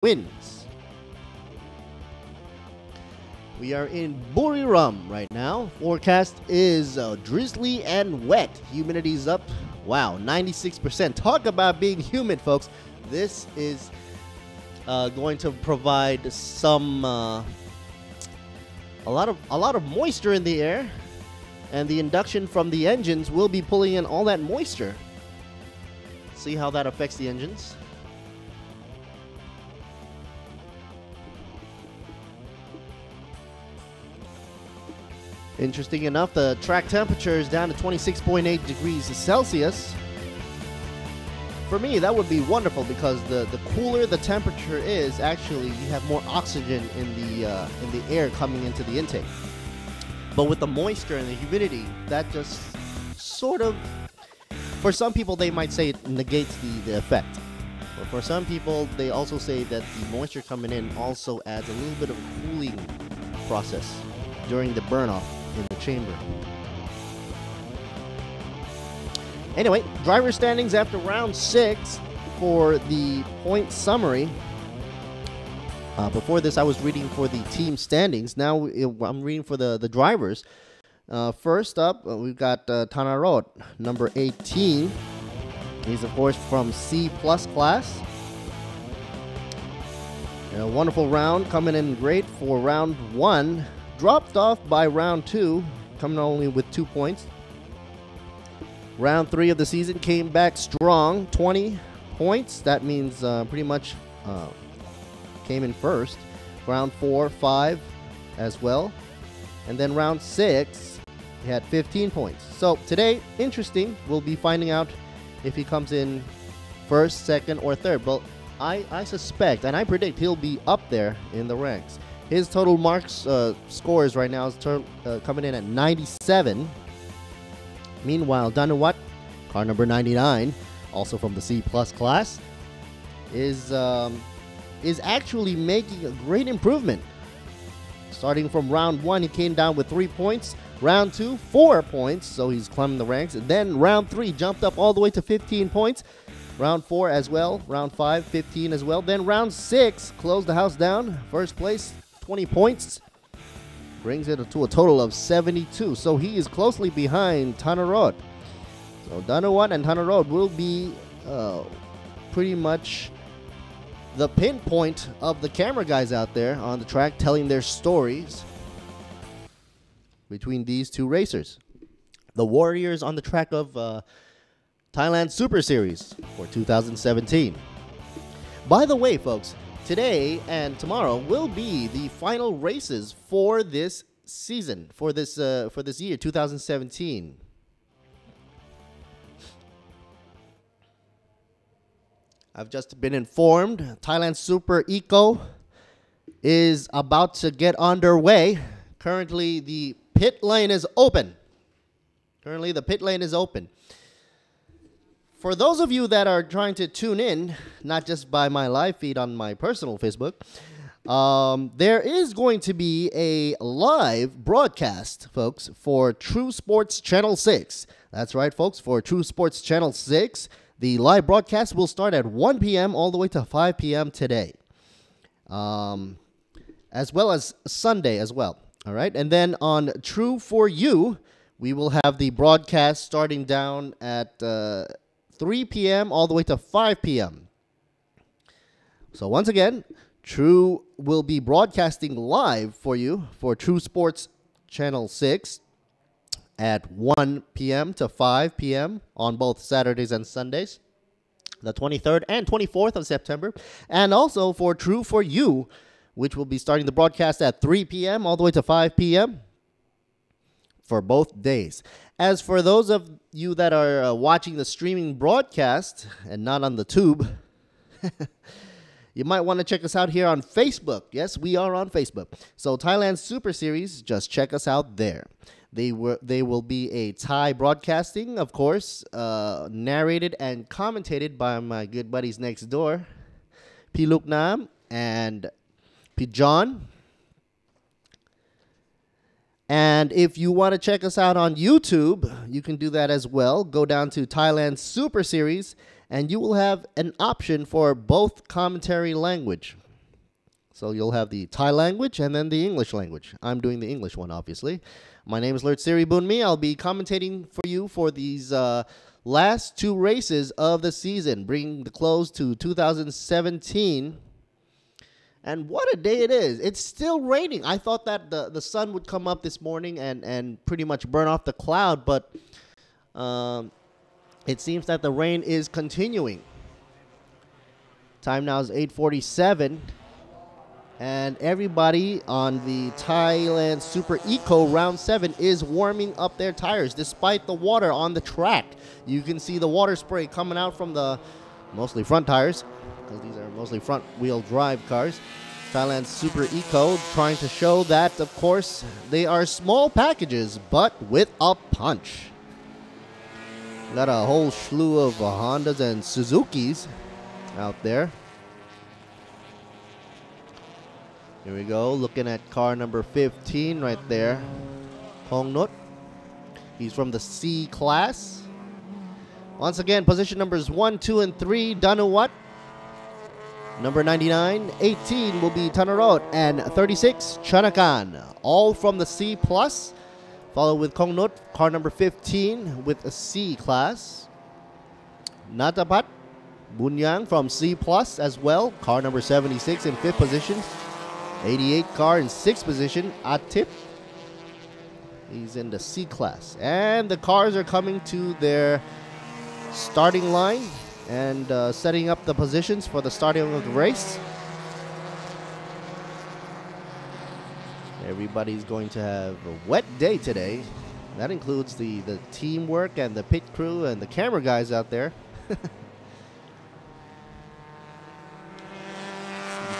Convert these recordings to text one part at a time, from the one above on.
winds. We are in Buriram right now. Forecast is drizzly and wet. Humidity's up. Wow, 96%. Talk about being humid, folks. This is going to provide some a lot of moisture in the air, and the induction from the engines will be pulling in all that moisture. See how that affects the engines. Interesting enough, the track temperature is down to 26.8 degrees Celsius. For me, that would be wonderful because the cooler the temperature is, actually, you have more oxygen in the air coming into the intake. But with the moisture and the humidity, that just sort of, for some people, they might say it negates the effect. But for some people, they also say that the moisture coming in also adds a little bit of a cooling process during the burn-off in the chamber. Anyway, driver standings after round 6 for the point summary. Before this, I was reading for the team standings. Now I'm reading for the drivers. First up, we've got Tanarot, number 18. He's, of course, from C+ class. A wonderful round, coming in great for round 1. Dropped off by round 2, coming only with 2 points. Round 3 of the season came back strong, 20 points. That means pretty much came in first. Round 4, 5 as well. And then round 6, he had 15 points. So today, interesting. We'll be finding out if he comes in first, second, or third. But I suspect and I predict he'll be up there in the ranks. His total marks scores right now is coming in at 97. Meanwhile, Danuwat, car number 99, also from the C+ class, is actually making a great improvement. Starting from round 1, he came down with 3 points. Round 2, 4 points, so he's climbing the ranks. And then round 3 jumped up all the way to 15 points. Round 4 as well. Round 5, 15 as well. Then round 6 closed the house down. First place, 20 points. Brings it to a total of 72. So he is closely behind Tanarot. So Danuwat and Tanarot will be pretty much the pinpoint of the camera guys out there on the track, telling their stories between these two racers. The Warriors on the track of Thailand Super Series for 2017. By the way, folks, today and tomorrow will be the final races for this season, for this year, 2017. I've just been informed Thailand Super Eco is about to get underway. Currently, the pit lane is open. For those of you that are trying to tune in, not just by my live feed on my personal Facebook, there is going to be a live broadcast, folks, for True Sports Channel 6. That's right, folks, for True Sports Channel 6. The live broadcast will start at 1 p.m. all the way to 5 p.m. today, as well as Sunday as well. All right, and then on True for You, we will have the broadcast starting down at 3 p.m. all the way to 5 p.m. So once again, True will be broadcasting live for you for True Sports Channel 6 at 1 p.m. to 5 p.m. on both Saturdays and Sundays, the 23rd and 24th of September. And also for True for You, which will be starting the broadcast at 3 p.m. all the way to 5 p.m. for both days. As for those of you that are watching the streaming broadcast and not on the tube, you might want to check us out here on Facebook. Yes, we are on Facebook. So Thailand Super Series, just check us out there. They will be a Thai broadcasting, of course, narrated and commentated by my good buddies next door, P. Luk Nam and P. John. And if you want to check us out on YouTube, you can do that as well. Go down to Thailand Super Series, and you will have an option for both commentary language. So you'll have the Thai language and then the English language. I'm doing the English one, obviously. My name is Lert Siri Bunmi. I'll be commentating for you for these last two races of the season, bringing the close to 2017. And what a day it is. It's still raining. I thought that the sun would come up this morning and pretty much burn off the cloud, but it seems that the rain is continuing. Time now is 8:47. And everybody on the Thailand Super Eco Round 7 is warming up their tires despite the water on the track. You can see the water spray coming out from the mostly front tires, because these are mostly front-wheel drive cars. Thailand Super Eco trying to show that, of course, they are small packages, but with a punch. Got a whole slew of Hondas and Suzukis out there. Here we go, looking at car number 15 right there. Hong Nut. He's from the C class. Once again, position numbers 1, 2, and 3, Danuwat. Number 99, 18 will be Tanarot, and 36, Chanakan. All from the C plus. Followed with Kong Nut, car number 15 with a C class. Natapat Bunyang from C plus as well. Car number 76 in 5th position. 88 car in 6th position, Atip. He's in the C class. And the cars are coming to their starting line and setting up the positions for the starting of the race. Everybody's going to have a wet day today. That includes the teamwork and the pit crew and the camera guys out there.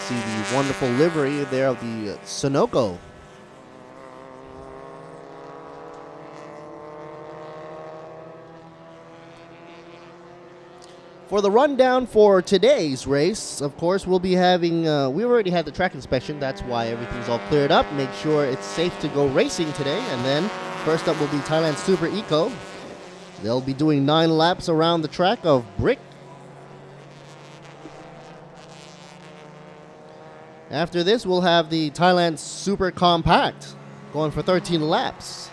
See the wonderful livery there of the Sunoco. For the rundown for today's race, of course, we'll be having, we already had the track inspection. That's why everything's all cleared up. Make sure it's safe to go racing today. And then first up will be Thailand Super Eco. They'll be doing 9 laps around the track of brick. After this, we'll have the Thailand Super Compact going for 13 laps.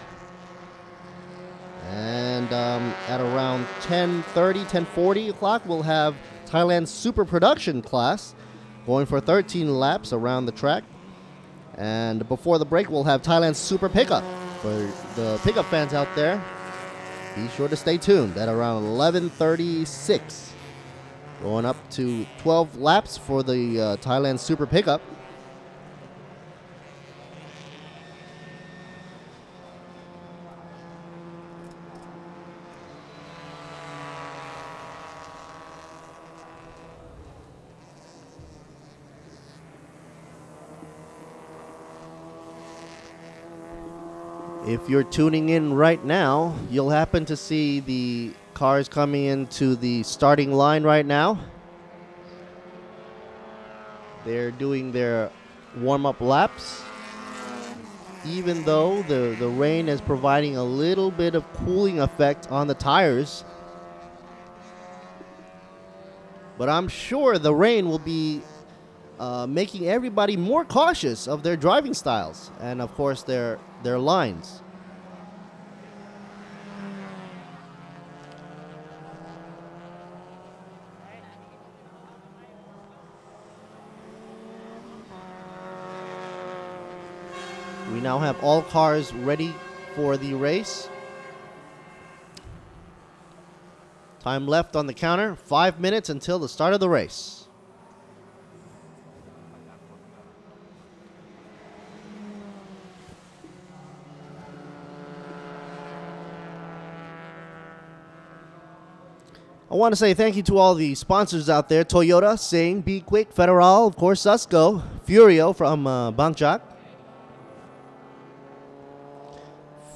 And at around 10:30, 10:40 o'clock, we'll have Thailand Super Production class going for 13 laps around the track. And before the break, we'll have Thailand Super Pickup. For the pickup fans out there, be sure to stay tuned at around 11:36. Going up to 12 laps for the Thailand Super Pickup. If you're tuning in right now, you'll happen to see the cars coming into the starting line right now. They're doing their warm-up laps. Even though the rain is providing a little bit of cooling effect on the tires. But I'm sure the rain will be making everybody more cautious of their driving styles and, of course, their lines. We now have all cars ready for the race. Time left on the counter, 5 minutes until the start of the race. I want to say thank you to all the sponsors out there. Toyota, Sing, Be Quick, Federal, of course, Susco, Furio from Bangchak.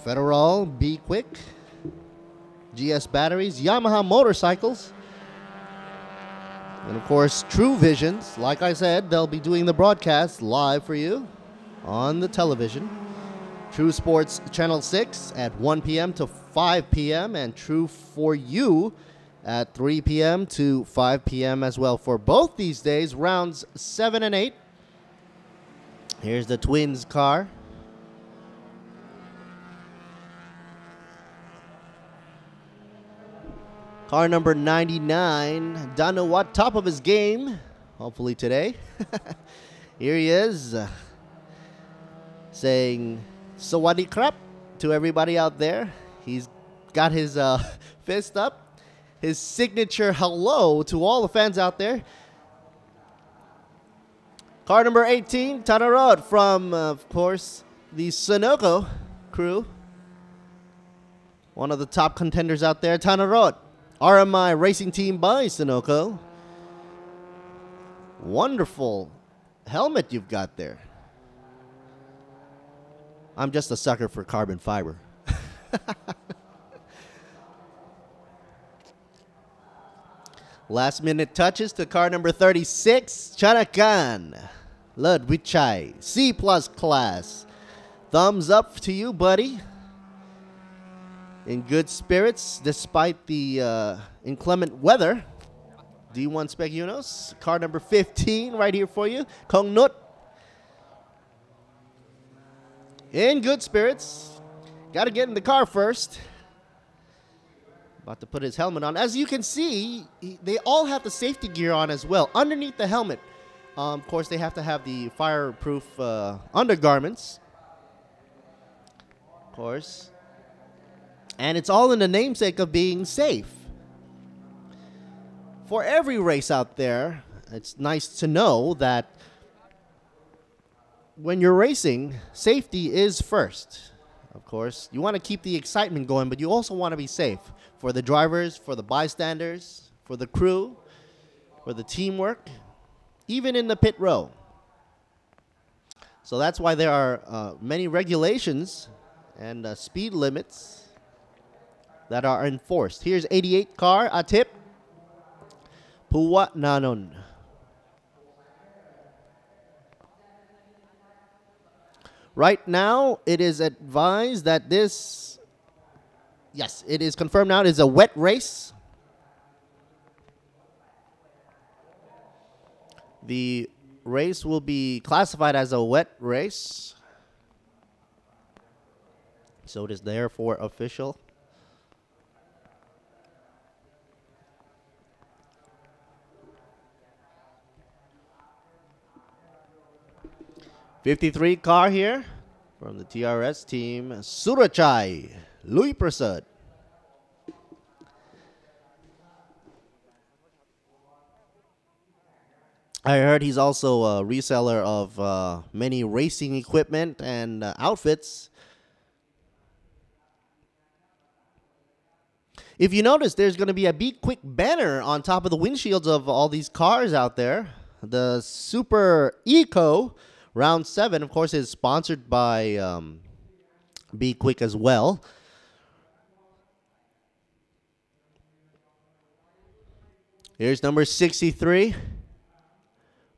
Federal, Be Quick, GS Batteries, Yamaha Motorcycles, and of course True Visions. Like I said, they'll be doing the broadcast live for you on the television. True Sports Channel 6 at 1 p.m. to 5 p.m. and True For You at 3 p.m. to 5 p.m. as well for both these days, rounds 7 and 8. Here's the Twins car. Car number 99. Don't know what top of his game. Hopefully today. Here he is. Saying Sawadee krap to everybody out there. He's got his fist up. His signature hello to all the fans out there. Car number 18, Tanarod from, of course, the Sunoco crew. One of the top contenders out there, Tanarod. RMI racing team by Sunoco. Wonderful helmet you've got there. I'm just a sucker for carbon fiber. Last minute touches to car number 36, Chanakan Ludwichai, C+ class. Thumbs up to you, buddy. In good spirits despite the inclement weather. D1 Spec Unos, car number 15 right here for you, Kong Nut. In good spirits. Got to get in the car first. About to put his helmet on. As you can see, they all have the safety gear on as well. Underneath the helmet, of course, they have to have the fireproof undergarments. Of course. And it's all in the namesake of being safe. For every race out there, it's nice to know that when you're racing, safety is first. Of course, you want to keep the excitement going, but you also want to be safe. For the drivers, for the bystanders, for the crew, for the teamwork, even in the pit row. So that's why there are many regulations and speed limits that are enforced. Here's 88 car, Atip Puwa Nanon. Right now, it is advised that this, yes, it is confirmed now, it is a wet race. The race will be classified as a wet race. So it is therefore official. '53 car here from the TRS team, Surachai, Louis Prasad. I heard he's also a reseller of many racing equipment and outfits. If you notice, there's going to be a Be Quick banner on top of the windshields of all these cars out there. The Super Eco Round 7, of course, is sponsored by Be Quick as well. Here's number 63,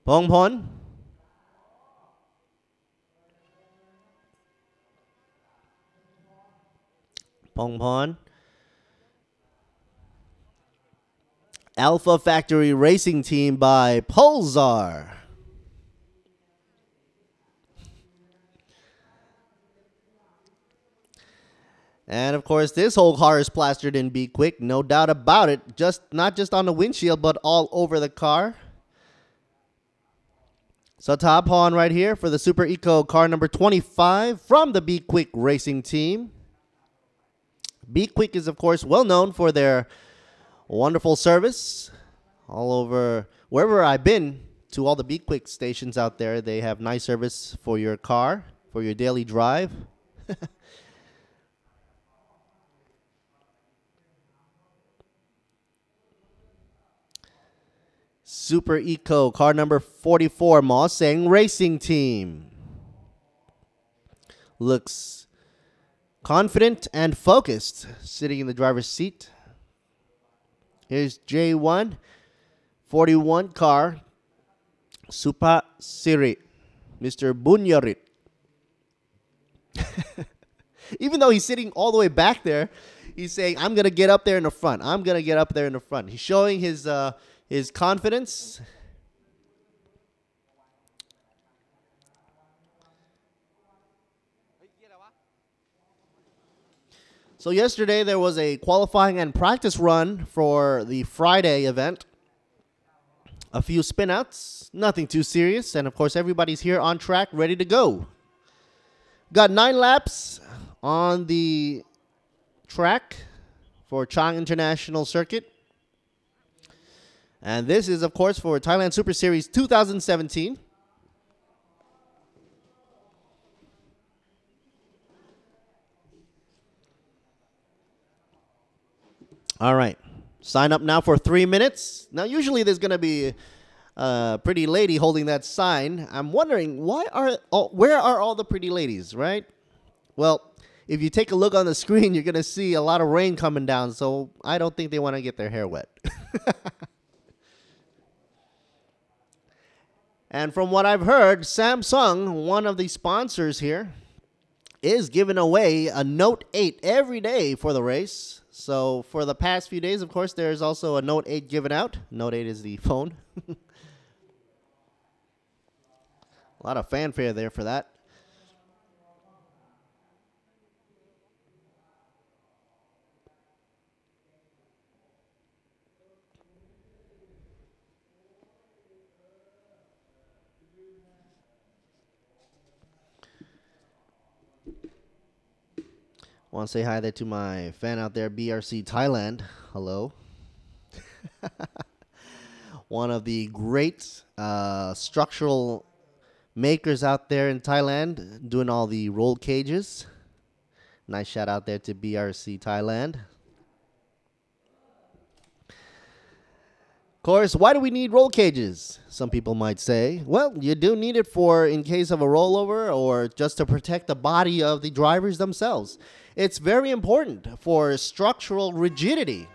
Pongpon. Pongpon. Alpha Factory Racing Team by Pulsar. And of course, this whole car is plastered in Be Quick, no doubt about it. Not just on the windshield, but all over the car. So top on right here for the Super Eco car number 25 from the Be Quick Racing Team. Be Quick is, of course, well known for their wonderful service all over. Wherever I've been to all the Be Quick stations out there, they have nice service for your car, for your daily drive. Super Eco, car number 44, Ma Seng Racing Team. Looks confident and focused, sitting in the driver's seat. Here's J1, 41 car, Supa Siri, Mr. Bunyarit. Even though he's sitting all the way back there, he's saying, I'm going to get up there in the front. I'm going to get up there in the front. He's showing his confidence. So yesterday there was a qualifying and practice run for the Friday event. A few spinouts, nothing too serious, and of course everybody's here on track, ready to go. Got 9 laps on the track for Chang International Circuit. And this is, of course, for Thailand Super Series 2017. All right. Sign up now for 3 minutes. Now, usually there's going to be a pretty lady holding that sign. I'm wondering, where are all the pretty ladies, right? Well, if you take a look on the screen, you're going to see a lot of rain coming down, so I don't think they want to get their hair wet. And from what I've heard, Samsung, one of the sponsors here, is giving away a Note 8 every day for the race. So for the past few days, of course, there's also a Note 8 given out. Note 8 is the phone. A lot of fanfare there for that. Want to say hi there to my fan out there, BRC Thailand. Hello. One of the great structural makers out there in Thailand, doing all the roll cages. Nice shout out there to BRC Thailand. Of course, why do we need roll cages? Some people might say. Well, you do need it for in case of a rollover or just to protect the body of the drivers themselves. It's very important for structural rigidity.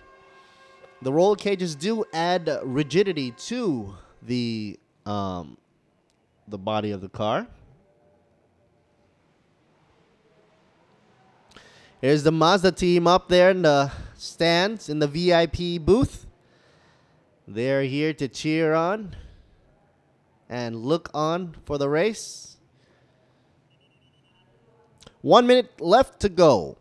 The roll cages do add rigidity to the body of the car. Here's the Mazda team up there in the stands in the VIP booth. They're here to cheer on and look on for the race. 1 minute left to go.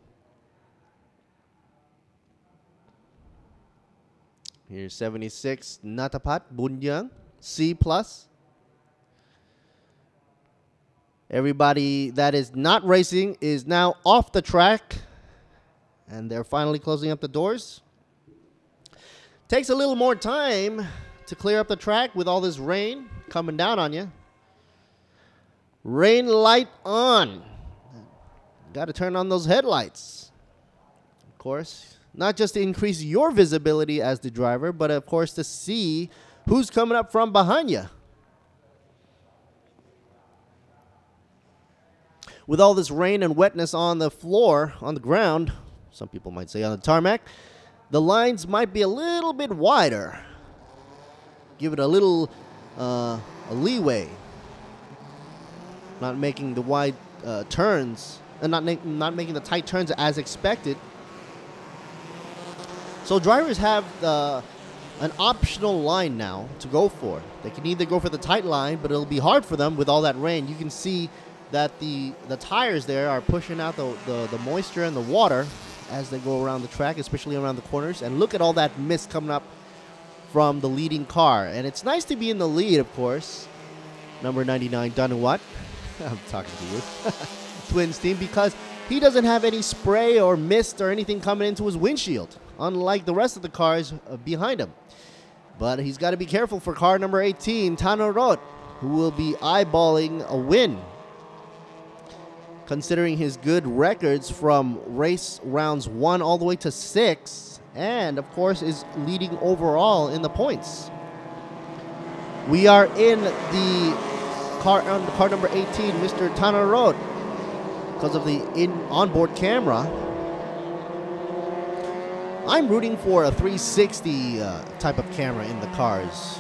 Here's 76 Natapat Bunyang, C+. Everybody that is not racing is now off the track, and they're finally closing up the doors. Takes a little more time to clear up the track with all this rain coming down on you. Rain light on. Got to turn on those headlights. Of course, not just to increase your visibility as the driver, but of course to see who's coming up from behind you. With all this rain and wetness on the floor, on the ground, some people might say on the tarmac, the lines might be a little bit wider. Give it a little a leeway. Not making the wide turns, and not making the tight turns as expected. So drivers have an optional line now to go for. They can either go for the tight line, but it'll be hard for them with all that rain. You can see that the tires there are pushing out the moisture and the water as they go around the track, especially around the corners. And look at all that mist coming up from the leading car. And it's nice to be in the lead, of course. Number 99, Danuwat. I'm talking to you. Twins team, because he doesn't have any spray or mist or anything coming into his windshield, unlike the rest of the cars behind him. But he's got to be careful for car number 18, Tanorot, who will be eyeballing a win, considering his good records from race rounds 1 all the way to 6, and of course is leading overall in the points. We are in the car number 18, Mr. Tanorot, because of the onboard camera. I'm rooting for a 360 type of camera in the cars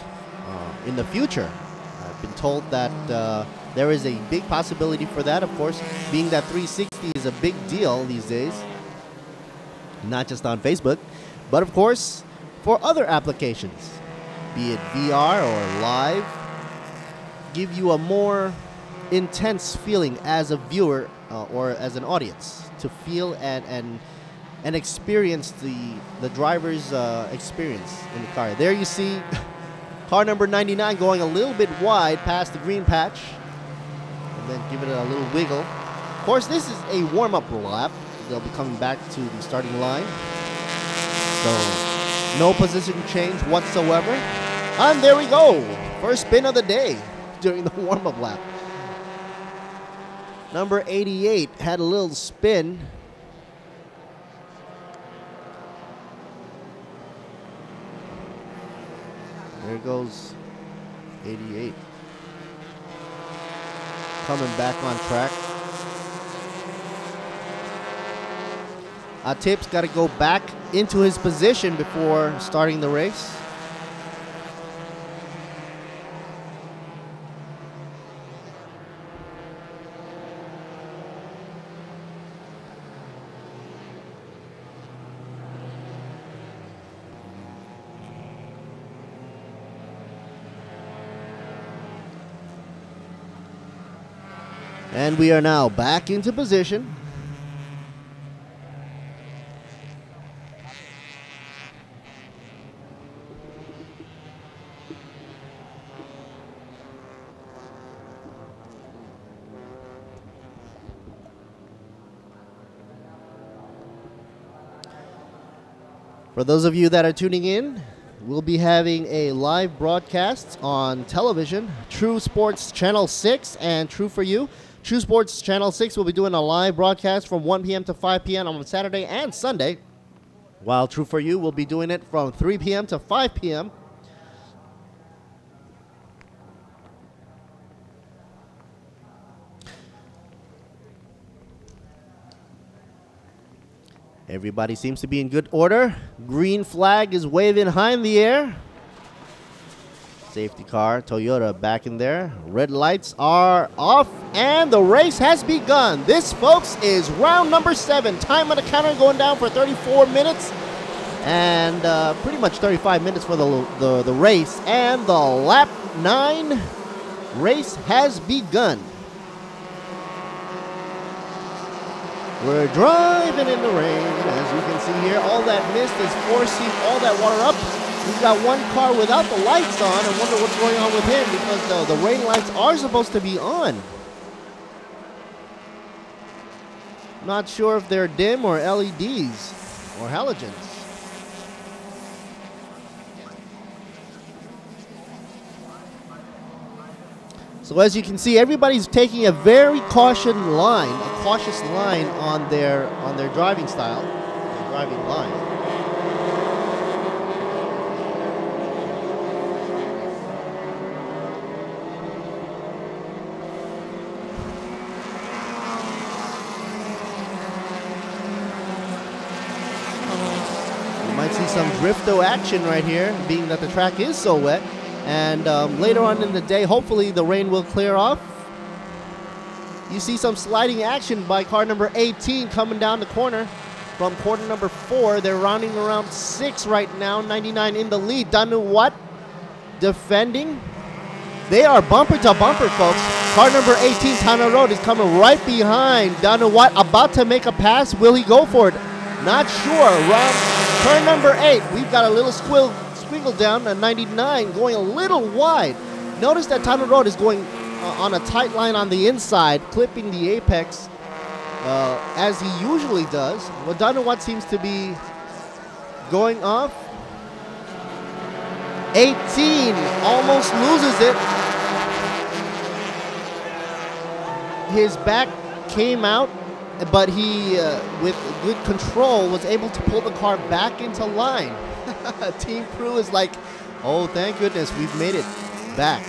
in the future. I've been told that there is a big possibility for that, of course, being that 360 is a big deal these days, not just on Facebook, but of course for other applications, be it VR or live, give you a more intense feeling as a viewer or as an audience to feel and and experience the driver's experience in the car. There you see car number 99 going a little bit wide past the green patch, and then give it a little wiggle. Of course, this is a warm-up lap. They'll be coming back to the starting line, so no position change whatsoever. And there we go, first spin of the day during the warm-up lap. Number 88 had a little spin. There goes 88. Coming back on track. Tip's got to go back into his position before starting the race. And we are now back into position. For those of you that are tuning in, we'll be having a live broadcast on television, True Sports Channel 6 and True For You. True Sports Channel 6 will be doing a live broadcast from 1 p.m. to 5 p.m. on Saturday and Sunday, while True For You will be doing it from 3 p.m. to 5 p.m. Everybody seems to be in good order. Green flag is waving high in the air. Safety car, Toyota, back in there. Red lights are off, and the race has begun. This, folks, is round number 7. Time on the counter going down for 34 minutes. And pretty much 35 minutes for the race. And the lap 9 race has begun. We're driving in the rain. As you can see here, all that mist is forcing all that water up. We've got one car without the lights on. I wonder what's going on with him, because the rain lights are supposed to be on. Not sure if they're dim or LEDs or halogens. So as you can see, everybody's taking a very cautious line on their driving style, their driving line. You might see some drifto action right here, being that the track is so wet. And later on in the day, hopefully the rain will clear off. You see some sliding action by car number 18 coming down the corner from corner number 4. They're rounding around 6 right now. 99 in the lead. Danuwat defending. They are bumper to bumper, folks. Car number 18, Tana Road, is coming right behind Danuwat, about to make a pass. Will he go for it? Not sure. Round turn number 8. We've got a little squiggle down at 99, going a little wide. Notice that Tana Road is going on a tight line on the inside, clipping the apex as he usually does. Well, Danuwat seems to be going off. 18 almost loses it. His back came out, but he, with good control, was able to pull the car back into line. Team crew is like, oh, thank goodness, we've made it back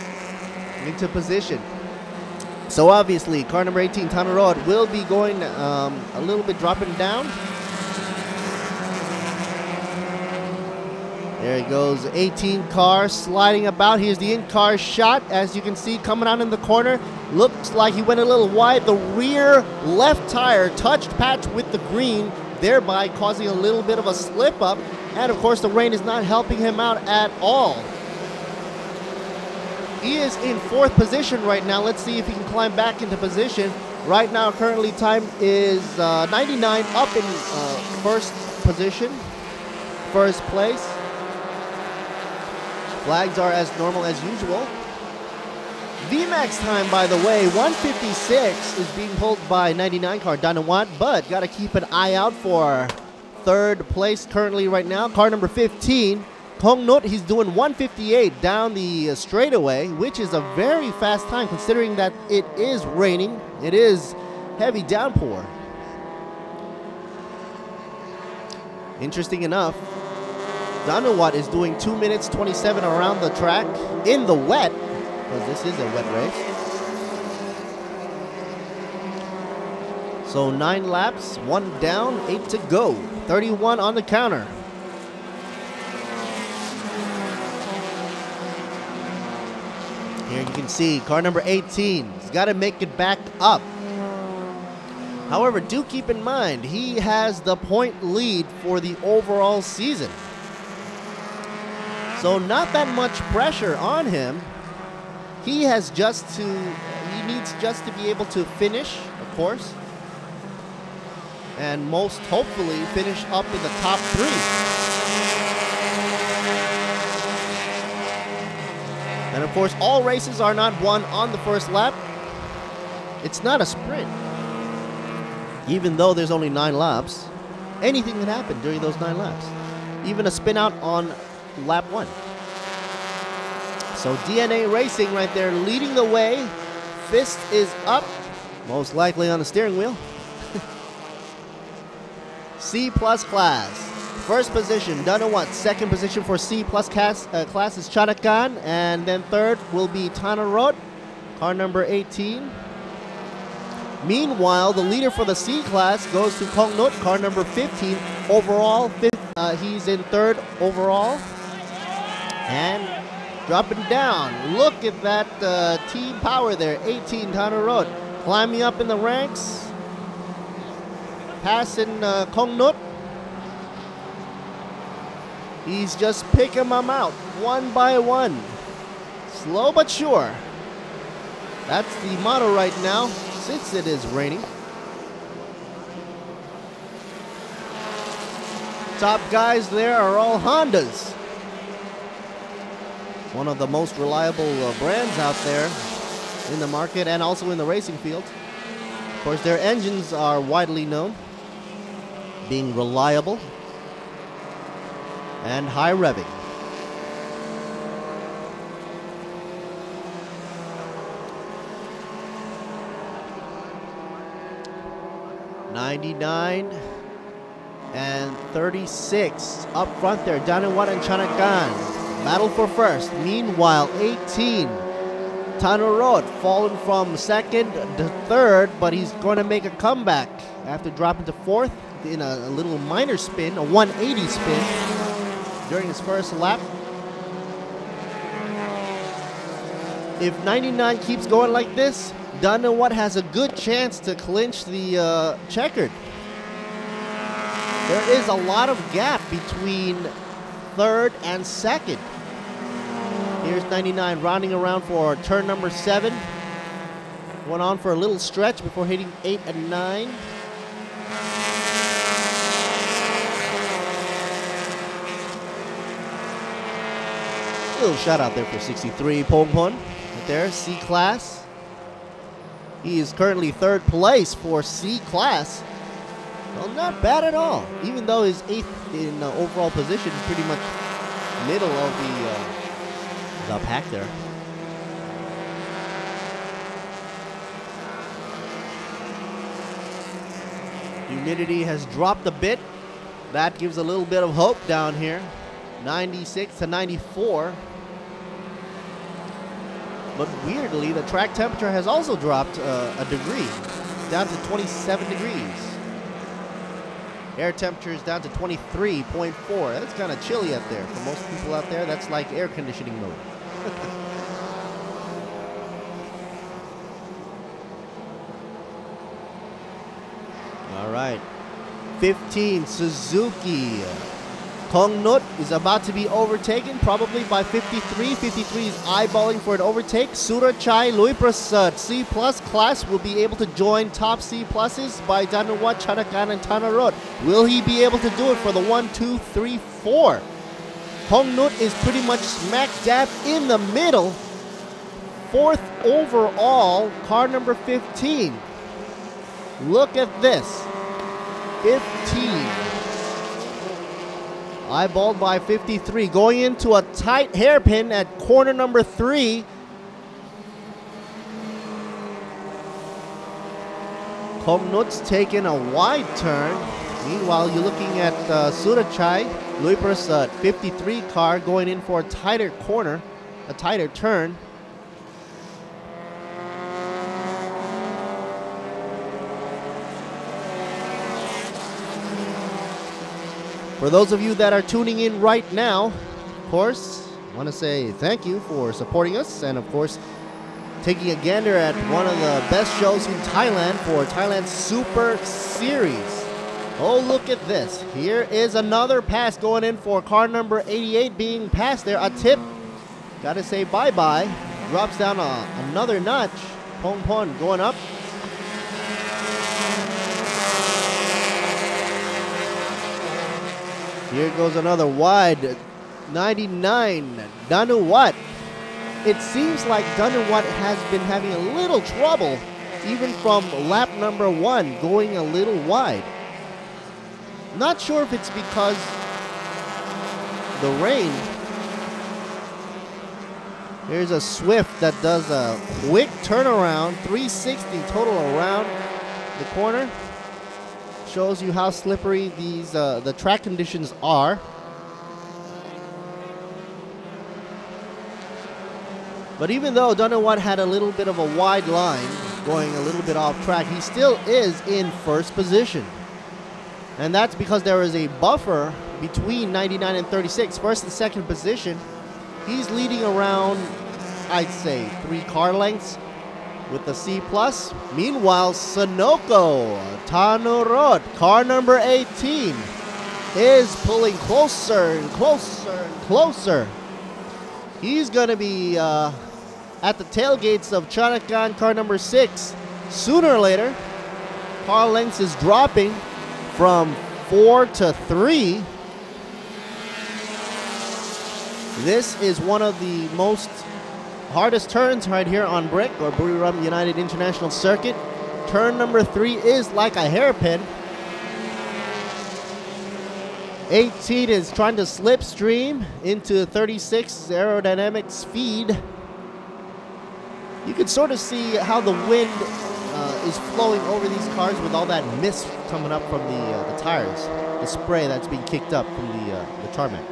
into position. So obviously, car number 18, Tana Road, will be going a little bit dropping down. There he goes, 18 car sliding about. Here's the in-car shot, as you can see, coming out in the corner. Looks like he went a little wide. The rear left tire touched patch with the green, thereby causing a little bit of a slip up. And of course, the rain is not helping him out at all. He is in 4th position right now. Let's see if he can climb back into position. Right now, currently time is 99, up in first position, first place. Flags are as normal as usual. VMAX time, by the way, 156 is being pulled by 99 car Danawat, but got to keep an eye out for third place currently right now. Car number 15, Kong Nut, he's doing 158 down the straightaway, which is a very fast time considering that it is raining. It is heavy downpour. Interesting enough, Danawat is doing 2 minutes 27 around the track in the wet, because this is a wet race. So 9 laps, 1 down, 8 to go. 31 on the counter. Here you can see car number 18. He's got to make it back up. However, do keep in mind, he has the point lead for the overall season. So not that much pressure on him. He needs just to be able to finish, of course. And most hopefully finish up in the top 3. And of course, all races are not won on the first lap. It's not a sprint. Even though there's only 9 laps, anything can happen during those 9 laps. Even a spin out on lap 1. So DNA Racing right there leading the way. Fist is up, most likely on the steering wheel. C plus class. First position, Danawat. Second position for C plus class is Chanakan. And then third will be Tanarot, car number 18. Meanwhile, the leader for the C class goes to Kongnut, car number 15. Overall, he's in third overall. And dropping down. Look at that team power there. 18, Tanarot. Climbing up in the ranks. Passing Kongnut. He's just picking them out one by one. Slow but sure. That's the motto right now, since it is raining. Top guys there are all Hondas. One of the most reliable brands out there in the market and also in the racing field. Of course, their engines are widely known, being reliable and high revving. '99 and 36 up front there. Danawat and Chanakan battle for first. Meanwhile, 18 Tanarot fallen from second to third, but he's going to make a comeback after dropping to fourth in a little minor spin, a 180 spin during his first lap. If 99 keeps going like this, Danawat has a good chance to clinch the checkered. There is a lot of gap between third and second. Here's 99 rounding around for turn number 7. Went on for a little stretch before hitting 8 and 9. Little shout out there for 63 Pongpon. Right there, C class. He is currently third place for C class. Well, not bad at all. Even though he's 8th in overall position, pretty much middle of the pack there. Humidity has dropped a bit. That gives a little bit of hope down here. 96 to 94. But weirdly, the track temperature has also dropped a degree, down to 27 degrees. Air temperature is down to 23.4. That's kind of chilly out there. For most people out there, that's like air conditioning mode. All right. 15, Suzuki. Kong Nut is about to be overtaken, probably by 53. 53 is eyeballing for an overtake. Surachai, Lui Prasad, C+ class will be able to join top C+ by Danawat, Chanakan, and Tanarot. Will he be able to do it for the 1, 2, 3, 4? Kong Nut is pretty much smack dab in the middle. 4th overall, car number 15. Look at this. 15. Eyeballed by 53. Going into a tight hairpin at corner number 3. Kong Nut's taking a wide turn. Meanwhile, you're looking at Surachai, Lui Prasad, 53 car going in for a tighter corner, a tighter turn. For those of you that are tuning in right now, of course, I want to say thank you for supporting us and, of course, taking a gander at one of the best shows in Thailand for Thailand Super Series. Oh, look at this. Here is another pass going in for car number 88 being passed there. A tip. Got to say bye-bye. Drops down another notch. Pong Pong going up. Here goes another wide 99. Danawat. It seems like Danawat has been having a little trouble even from lap number 1 going a little wide. Not sure if it's because the rain. Here's a Swift that does a quick turnaround, 360 total around the corner. Shows you how slippery these the track conditions are. But even though Danawat had a little bit of a wide line, going a little bit off track, he still is in first position. And that's because there is a buffer between 99 and 36. First and second position, he's leading around, I'd say, 3 car lengths with the C+. Meanwhile, Sonoko Tanurot, car number 18, is pulling closer and closer and closer. He's going to be at the tailgates of Chanakan, car number 6. Sooner or later, car lengths is dropping from 4 to 3. This is one of the most hardest turns right here on brick, or Buriram United International Circuit. Turn number 3 is like a hairpin. 18 is trying to slipstream into 36 aerodynamic speed. You can sort of see how the wind is flowing over these cars with all that mist coming up from the tires, the spray that's being kicked up from the tarmac.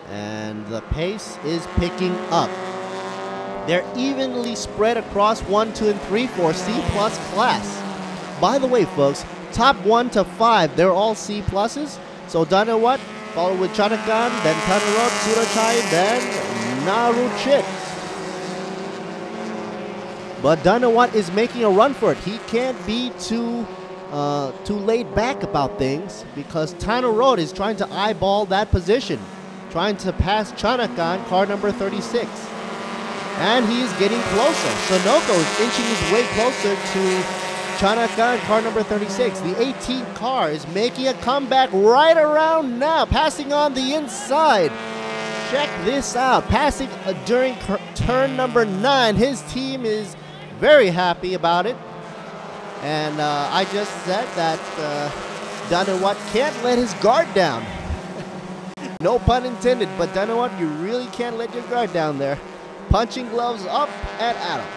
And the pace is picking up. They're evenly spread across 1, 2, and 3 for C+ class. By the way, folks, top 1 to 5, they're all C+. So Danawat, followed with Chanakan, then Tanarot, Surachai, then Naruchit. But Danawat is making a run for it. He can't be too laid back about things because Tanarot is trying to eyeball that position, trying to pass Chanakan, car number 36. And he's getting closer. Sonoko is inching his way closer to Chanakan, car number 36. The 18 car is making a comeback right around now, passing on the inside. Check this out. Passing during turn number 9. His team is very happy about it. And I just said that Danawat can't let his guard down. No pun intended, but Danawat, you really can't let your guard down there. Punching gloves up and at him.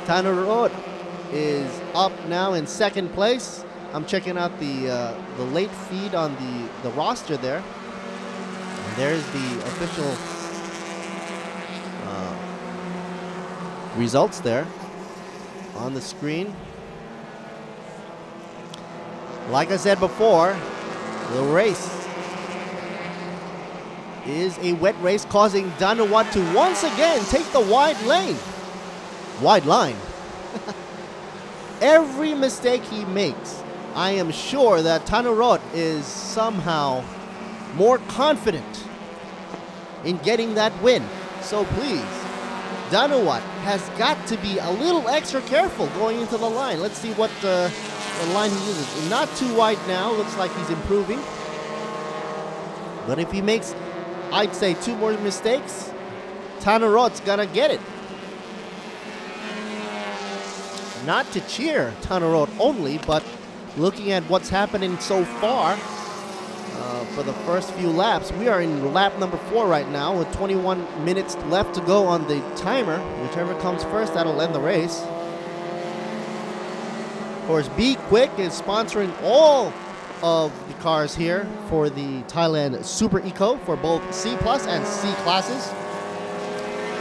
Tanarot is up now in second place. I'm checking out the late feed on the roster there. And there's the official results there on the screen. Like I said before, the race is a wet race, causing Danawat to once again take the wide lane. Wide line. Every mistake he makes I am sure that Tanurot is somehow more confident in getting that win. So please, Danuwat has got to be a little extra careful going into the line. Let's see what the line he uses. Not too wide now. Looks like he's improving. But if he makes, I'd say, 2 more mistakes, Tanurot's gonna get it. Not to cheer Tanurot only, but looking at what's happening so far for the first few laps. We are in lap number 4 right now with 21 minutes left to go on the timer. Whichever comes first, that'll end the race. Of course, Be Quick is sponsoring all of the cars here for the Thailand Super Eco for both C Plus and C classes.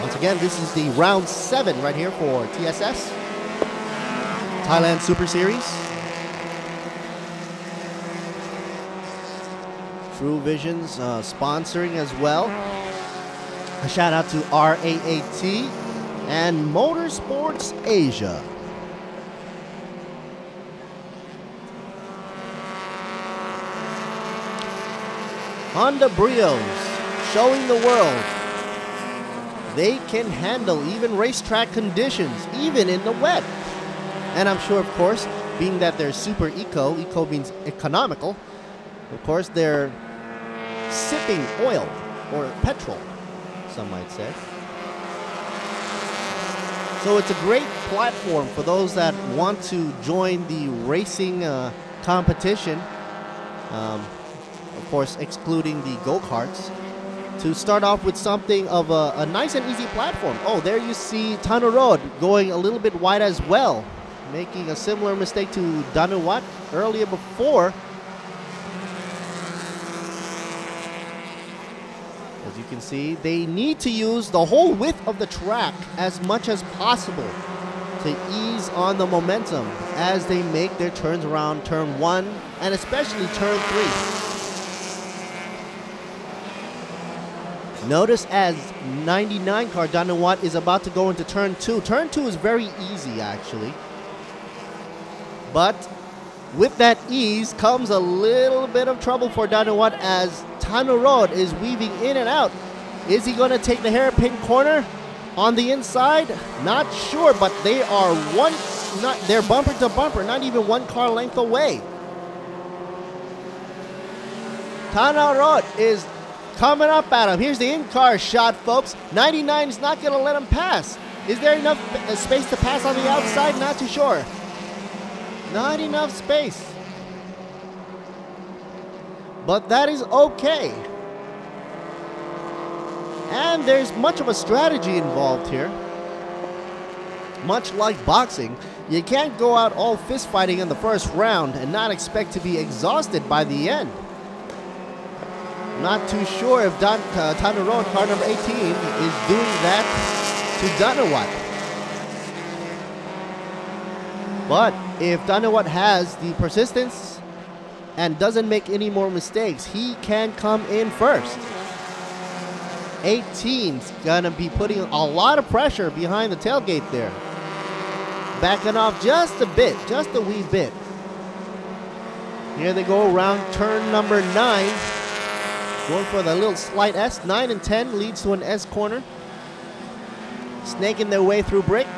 Once again, this is the round 7 right here for TSS Thailand Super Series. True Visions sponsoring as well. A shout out to RAAT and Motorsports Asia. Honda Brios showing the world they can handle even racetrack conditions, even in the wet. And I'm sure, of course, being that they're super eco means economical, of course they're sipping oil or petrol, some might say. So it's a great platform for those that want to join the racing competition, of course excluding the go-karts, to start off with something of a nice and easy platform. Oh, there you see Tanurot going a little bit wide as well, making a similar mistake to Danuwat earlier before. As you can see, they need to use the whole width of the track as much as possible to ease on the momentum as they make their turns around turn 1 and especially turn 3. Notice as 99 car Danuwat is about to go into turn 2. Turn 2 is very easy actually. But with that ease comes a little bit of trouble for Danuwat as Tanurot is weaving in and out. Is he going to take the hairpin corner on the inside? Not sure, but they are they're bumper to bumper, not even 1 car length away. Tanurot is coming up at him. Here's the in-car shot, folks. 99 is not going to let him pass. Is there enough space to pass on the outside? Not too sure. Not enough space. But that is okay. And there's much of a strategy involved here. Much like boxing, you can't go out all fist fighting in the first round and not expect to be exhausted by the end. Not too sure if Tanurot, car number 18, is doing that to Danuwat. But if Danuwat has the persistence and doesn't make any more mistakes, he can come in first. 18's gonna be putting a lot of pressure behind the tailgate there. Backing off just a bit, just a wee bit. Here they go around turn number 9. Going for the little slight S. 9 and 10 leads to an S corner. Snaking their way through brick.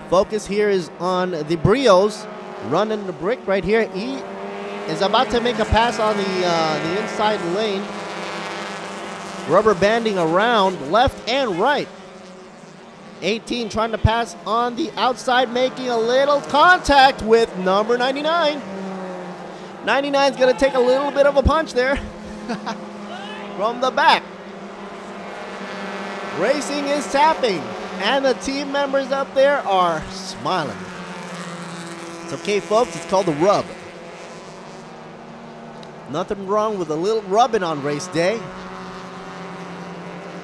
Focus here is on the Brios running the brick right here. He is about to make a pass on the inside lane. Rubber banding around left and right. 18 trying to pass on the outside, making a little contact with number 99. 99 is going to take a little bit of a punch there from the back. Racing is tapping, and the team members up there are smiling. It's okay, folks. It's called the rub. Nothing wrong with a little rubbing on race day.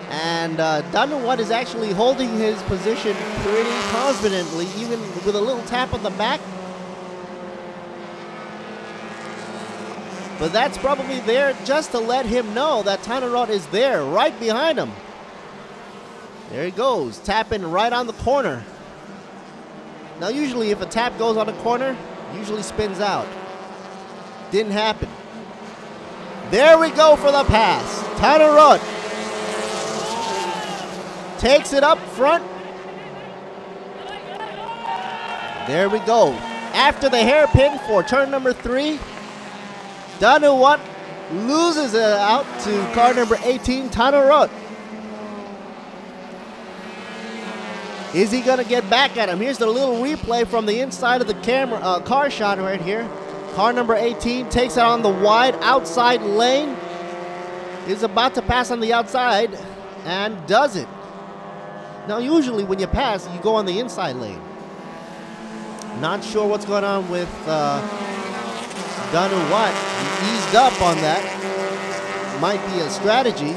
And Danuwat is actually holding his position pretty confidently, even with a little tap on the back. But that's probably there just to let him know that Tanurot is there, right behind him. There he goes, tapping right on the corner. Now usually if a tap goes on a corner, usually spins out. Didn't happen. There we go for the pass. Tanurot takes it up front. There we go. After the hairpin for turn number 3, Danuwat loses it out to car number 18, Tanurot. Is he going to get back at him? Here's the little replay from the inside of the camera, car shot right here. Car number 18 takes it on the wide outside lane. Is about to pass on the outside and does it. Now usually when you pass, you go on the inside lane. Not sure what's going on with Danuwat. He eased up on that. Might be a strategy.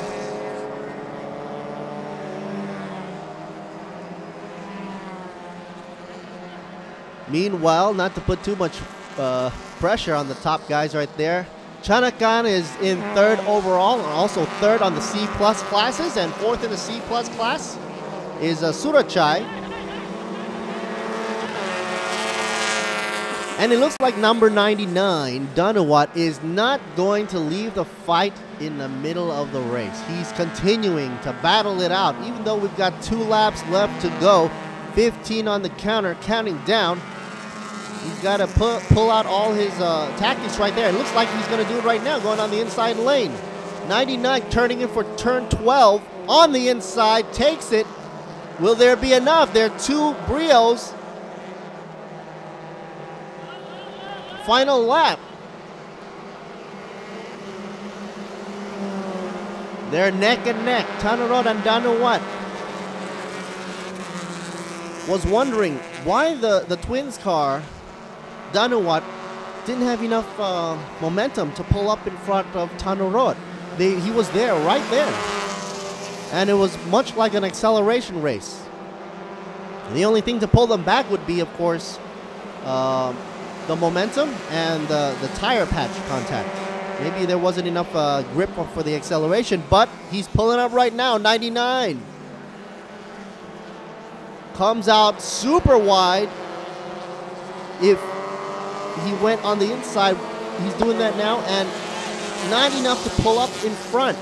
Meanwhile, not to put too much pressure on the top guys right there, Chanakan is in 3rd overall and also 3rd on the C+ classes, and 4th in the C+ class is Surachai. And it looks like number 99, Danuwat, is not going to leave the fight in the middle of the race. He's continuing to battle it out, even though we've got 2 laps left to go. 15 on the counter, counting down. He's got to pull out all his tactics right there. It looks like he's going to do it right now, going on the inside lane. 99 turning in for turn 12 on the inside, takes it. Will there be enough? There are 2 Brios. Final lap. They're neck and neck. Tanurot and Danuwat. Was wondering why the twins car, Danuwat, didn't have enough momentum to pull up in front of Tanurot. He was there, right there. And it was much like an acceleration race. The only thing to pull them back would be, of course, the momentum and the tire patch contact. Maybe there wasn't enough grip for the acceleration, but he's pulling up right now, 99. Comes out super wide. If he went on the inside, he's doing that now, and not enough to pull up in front.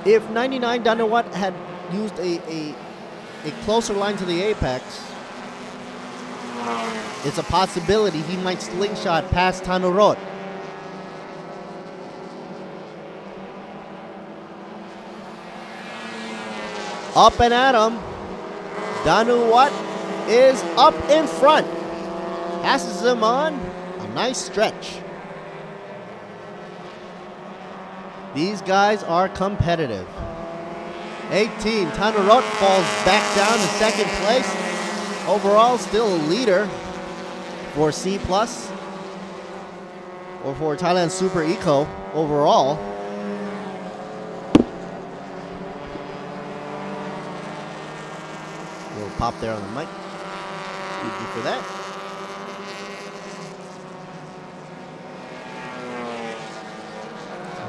If 99 Danuwat had used a closer line to the apex, it's a possibility he might slingshot past Tanurot. Up and at him. Danuwat is up in front. Passes him on a nice stretch. These guys are competitive. 18, Tanurot falls back down to 2nd place. Overall, still a leader for C+, or for Thailand Super Eco overall. Little pop there on the mic. Excuse me for that.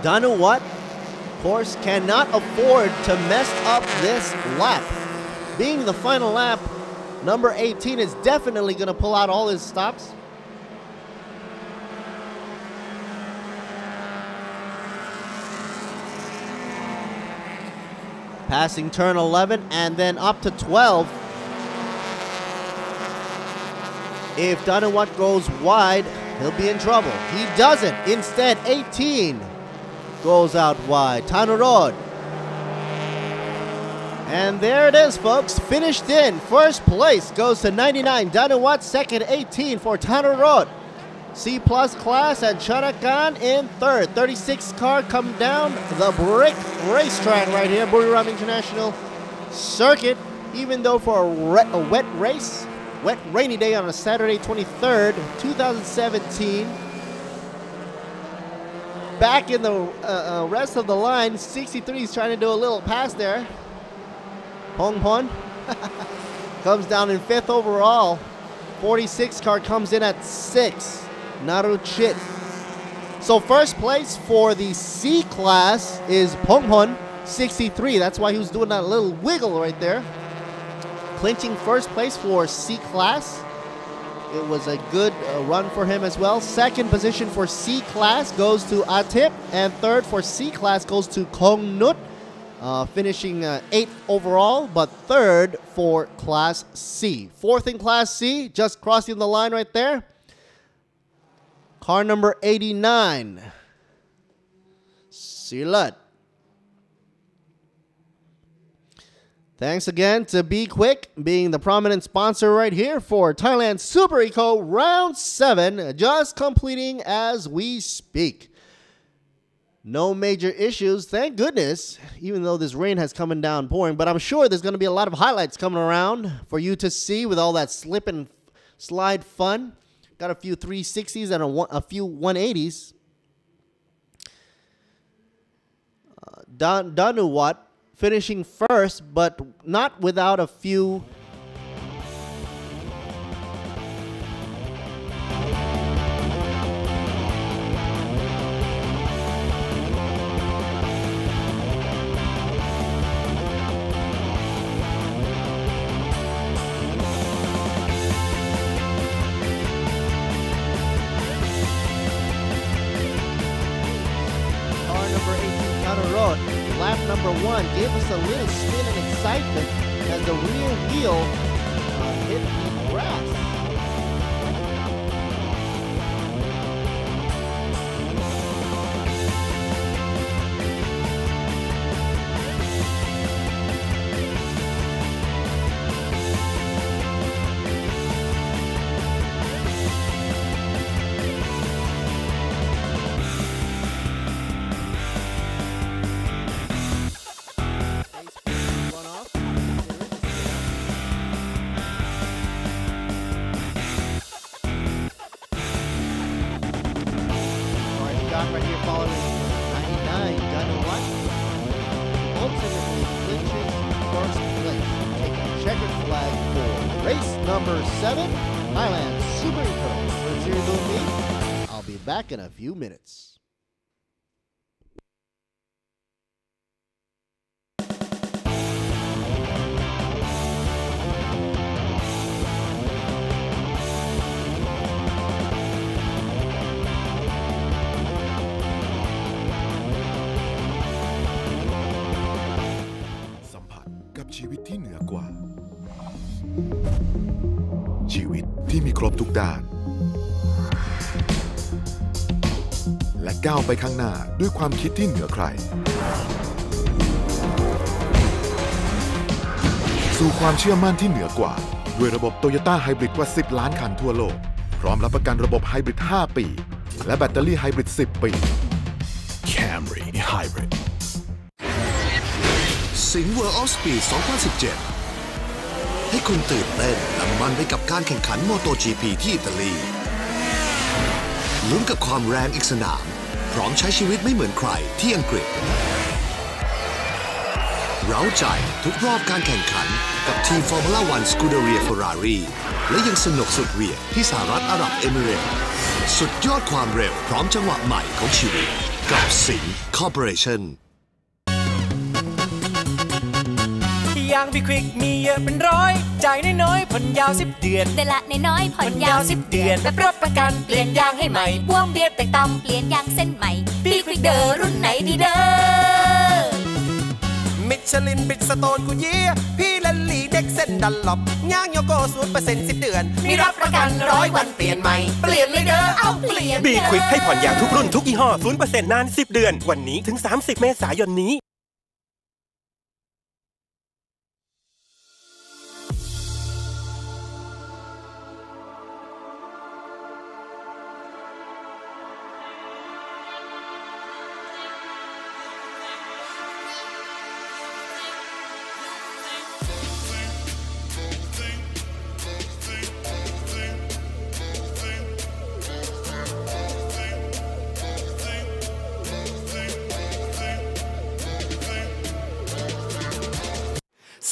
Danuwat, of course, cannot afford to mess up this lap. Being the final lap, number 18 is definitely going to pull out all his stops. Passing turn 11 and then up to 12. If Danuwat goes wide, he'll be in trouble. He doesn't. Instead, 18 goes out wide. Tanurot. And there it is, folks. Finished in. First place goes to 99. Danuwat, second, 18 for Tanurot. C+ class and Chanakan in 3rd. 36 car come down the brick racetrack right here. Buriram International Circuit. Even though for a wet race, wet rainy day on a Saturday 23rd, 2017. Back in the rest of the line, 63 is trying to do a little pass there. Hong Pon comes down in 5th overall. 46 car comes in at 6. Naruchit. So first place for the C class is Pong Hon, 63. That's why he was doing that little wiggle right there. clinching first place for C class. It was a good run for him as well. Second position for C class goes to Atip, and third for C class goes to Kong Nut, finishing 8th overall, but third for Class C. Fourth in Class C, just crossing the line right there. Car number 89, Silat. Thanks again to Be Quick, being the prominent sponsor right here for Thailand Super Eco Round 7, just completing as we speak. No major issues, thank goodness, even though this rain has come down pouring, but I'm sure there's going to be a lot of highlights coming around for you to see with all that slip and slide fun. Got a few 360s and a few 180s. Danuwat finishing first, but not without a few lap number 1 gave us a little spin and excitement as the rear wheel hit the grass. Right here following 99, Danuwat ultimately clinches first place, taking checkered flag for race number 7, Thailand Super Eco. For Zero me, I'll be back in a few minutes.กับชีวิตที่เหนือกว่าชีวิตที่มีครบทุกด้านและก้าวไปข้างหน้าด้วยความคิดที่เหนือใครสู่ความเชื่อมั่นที่เหนือกว่าด้วยระบบ Toyota Hybrid กว่า 10 ล้านคันทั่วโลกพร้อมรับประกันระบบ Hybrid 5 ปีและแบตเตอรี่ Hybrid 10 ปี Camry Hybridสิงห์ World of Speed 2017 ให้คุณตื่นเต้นและมันไปกับการแข่งขัน MotoGP ที่อิตาลีลุ้นกับความแรงอีกสนามพร้อมใช้ชีวิตไม่เหมือนใครที่อังกฤษเร้าใจทุกรอบการแข่งขันกับทีม Formula 1 Scuderia Ferrari และยังสนุกสุดเหวี่ยงที่สหรัฐอาหรับเอมิเรตส์สุดยอดความเร็วพร้อมจังหวะใหม่ของชีวิตกับสิงห์ Corporationยางบีควิกมีเยอะเป็นร้อยจ่ายน้อยๆผ่อนยาว10 เดือนแต่ละน้อยๆผ่อนยาว10 เดือนแบบรับประกันเปลี่ยนยางให้ใหม่พ่วงเบียดแต่ต่ำเปลี่ยนยางเส้นใหม่บีควิกเดอร์รุ่นไหนดีเด้อมิชลินบิดสโตนกูเยี่ยพี่ลันลีเด็กเส้นดันหลบยางโยโก้0% 10 เดือนมีรับประกัน100 วันเปลี่ยนใหม่เปลี่ยนเลยเด้อเอาเปลี่ยนบีควิกให้ผ่อนยางทุกรุ่นทุกยี่ห้อ 0% นาน10 เดือนวันนี้ถึง30 เมษายนนี้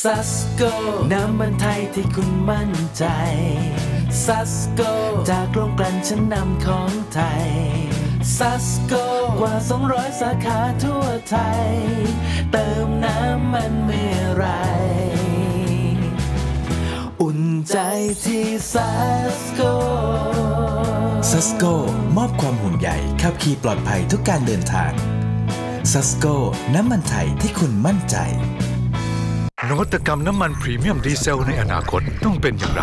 ซัสโกน้ำมันไทยที่คุณมั่นใจซัสโกจากโรงกลั่นชั้นนำของไทยซัสโกกว่า200 สาขาทั่วไทยเติมน้ำมันเมื่อไร ที่ซัสโกซัสโกมอบความห่วงใยขับขี่ปลอดภัยทุกการเดินทางซัสโกน้ำมันไทยที่คุณมั่นใจนวัตกรรมน้ำมันพรีเมียมดีเซลในอนาคตต้องเป็นอย่างไร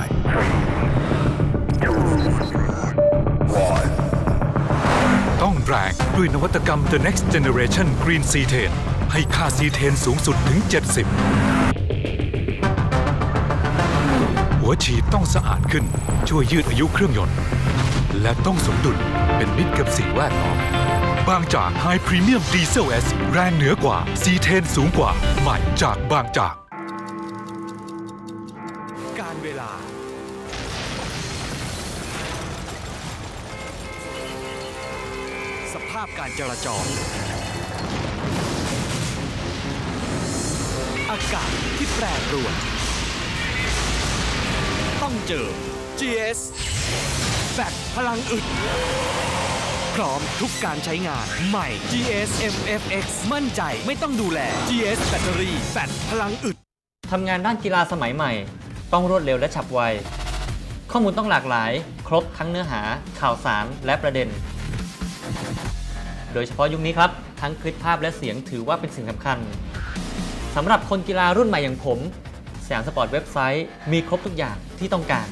ต้องแรงด้วยนวัตกรรม The Next Generation Green Cetane ให้ค่าซีเทนสูงสุดถึง 70 หัวฉีดต้องสะอาดขึ้นช่วยยืดอายุเครื่องยนต์และต้องสมดุลเป็นมิตรกับสิ่งแวดล้อมบางจาก High Premium Diesel S แรงเหนือกว่าซีเทนสูงกว่าใหม่จากบางจากการเวลาสภาพการจราจรอากาศที่แปรปรวนต้องเจอ GS แบตพลังอึดพร้อมทุกการใช้งานใหม่ GS MFX มั่นใจไม่ต้องดูแล GS แบตเตอรี่แบตพลังอึดทำงานด้านกีฬาสมัยใหม่ต้องรวดเร็วและฉับไวข้อมูลต้องหลากหลายครบทั้งเนื้อหาข่าวสารและประเด็นโดยเฉพาะยุคนี้ครับทั้งคลิปภาพและเสียงถือว่าเป็นสิ่งสำคัญสำหรับคนกีฬารุ่นใหม่อย่างผมสยามสปอร์ตเว็บไซต์มีครบทุกอย่างที่ต้องการ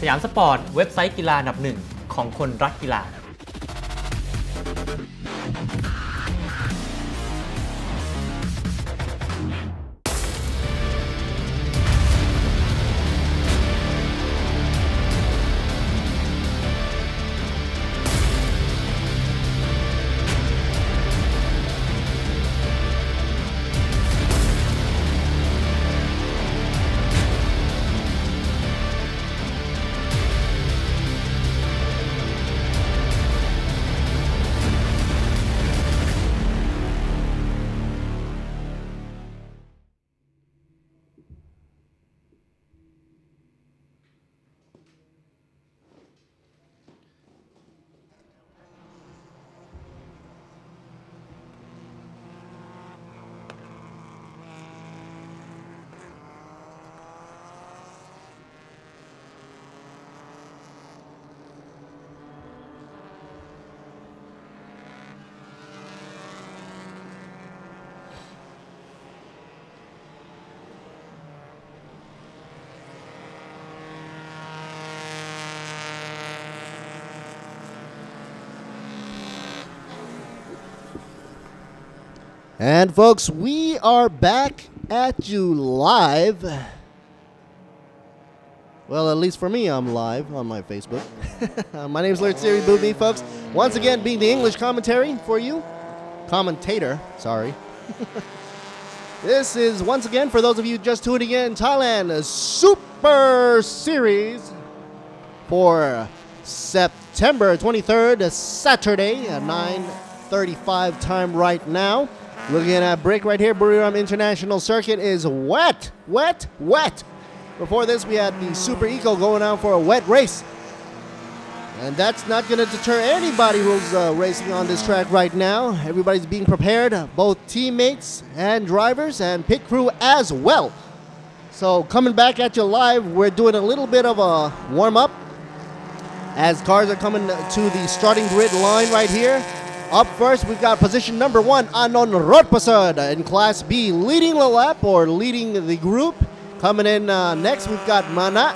สยามสปอร์ตเว็บไซต์กีฬาอันดับหนึ่งของคนรักกีฬา And folks, we are back at you live. Well, at least for me, I'm live on my Facebook. My name is Lord Siri Bootme, folks. Once again, being the English commentary for you. Commentator, sorry. This is, once again, for those of you just tuning in, Thailand a Super Series for September 23rd, Saturday, at 9:35 time right now. Looking at break right here, Buriram International Circuit is wet, wet, wet. Before this, we had the Super Eco going out for a wet race. And that's not going to deter anybody who's racing on this track right now. Everybody's being prepared, both teammates and drivers and pit crew as well. So coming back at you live, we're doing a little bit of a warm-up as cars are coming to the starting grid line right here. Up first, we've got position number 1, Anon Rotpasad in Class B, leading the lap or leading the group. Coming in next, we've got Mana,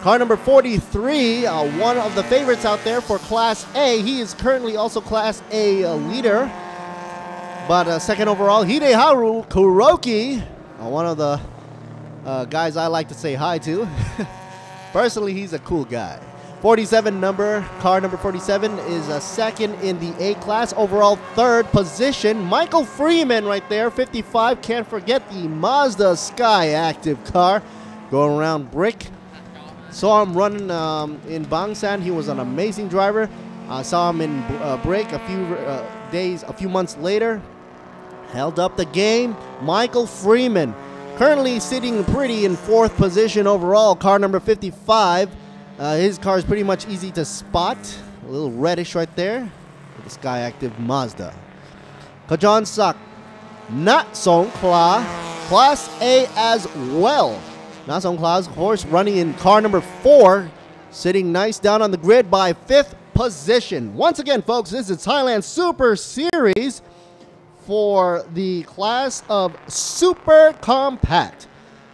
car number 43, one of the favorites out there for Class A. He is currently also Class A leader. But second overall, Hideharu Kuroki, one of the guys I like to say hi to. Personally, he's a cool guy. 47 number, car number 47 is second in the A class. Overall third position, Michael Freeman right there, 55. Can't forget the Mazda Sky Active car going around Brick. Saw him running in Bangsan. He was an amazing driver. Saw him in Brick a few months later. Held up the game. Michael Freeman currently sitting pretty in fourth position overall, car number 55. His car is pretty much easy to spot. A little reddish right there with the Sky Active Mazda. Kajan Sak, Nat Songkla, Class A as well. Nasong Clouds, of course, running in car number 4, sitting nice down on the grid by 5th position. Once again, folks, this is Thailand Super Series for the class of Super Compact.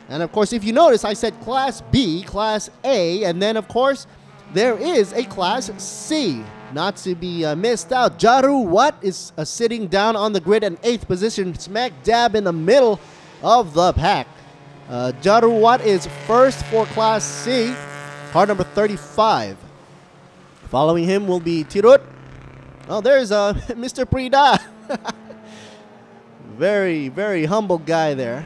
And of course, if you notice, I said Class B, Class A, and then of course, there is a Class C. Not to be missed out, Jaru Wat is sitting down on the grid in 8th position, smack dab in the middle of the pack. Jaru Wat is first for Class C, car number 35. Following him will be Tirut. Oh, there's Mr. Prida. Very, very humble guy there.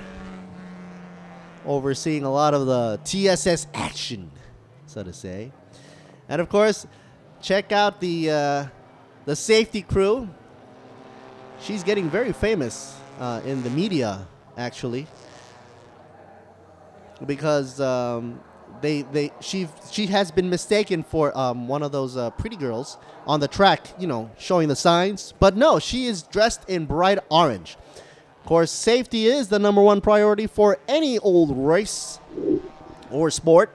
Overseeing a lot of the TSS action, so to say. And of course, check out the safety crew. She's getting very famous in the media, actually, because she has been mistaken for one of those pretty girls on the track, you know, showing the signs. But no, she is dressed in bright orange. Of course, safety is the #1 priority for any old race or sport,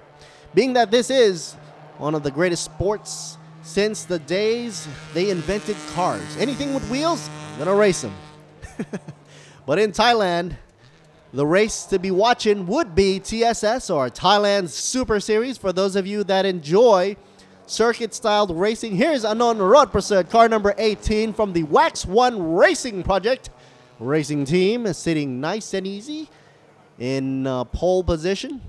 being that this is one of the greatest sports since the days they invented cars. Anything with wheels, I'm gonna race them. But in Thailand, the race to be watching would be TSS, or Thailand Super Series. For those of you that enjoy circuit-styled racing, here's Anon Rodprasad, car number 18 from the Wax One Racing Project. Racing team is sitting nice and easy in pole position.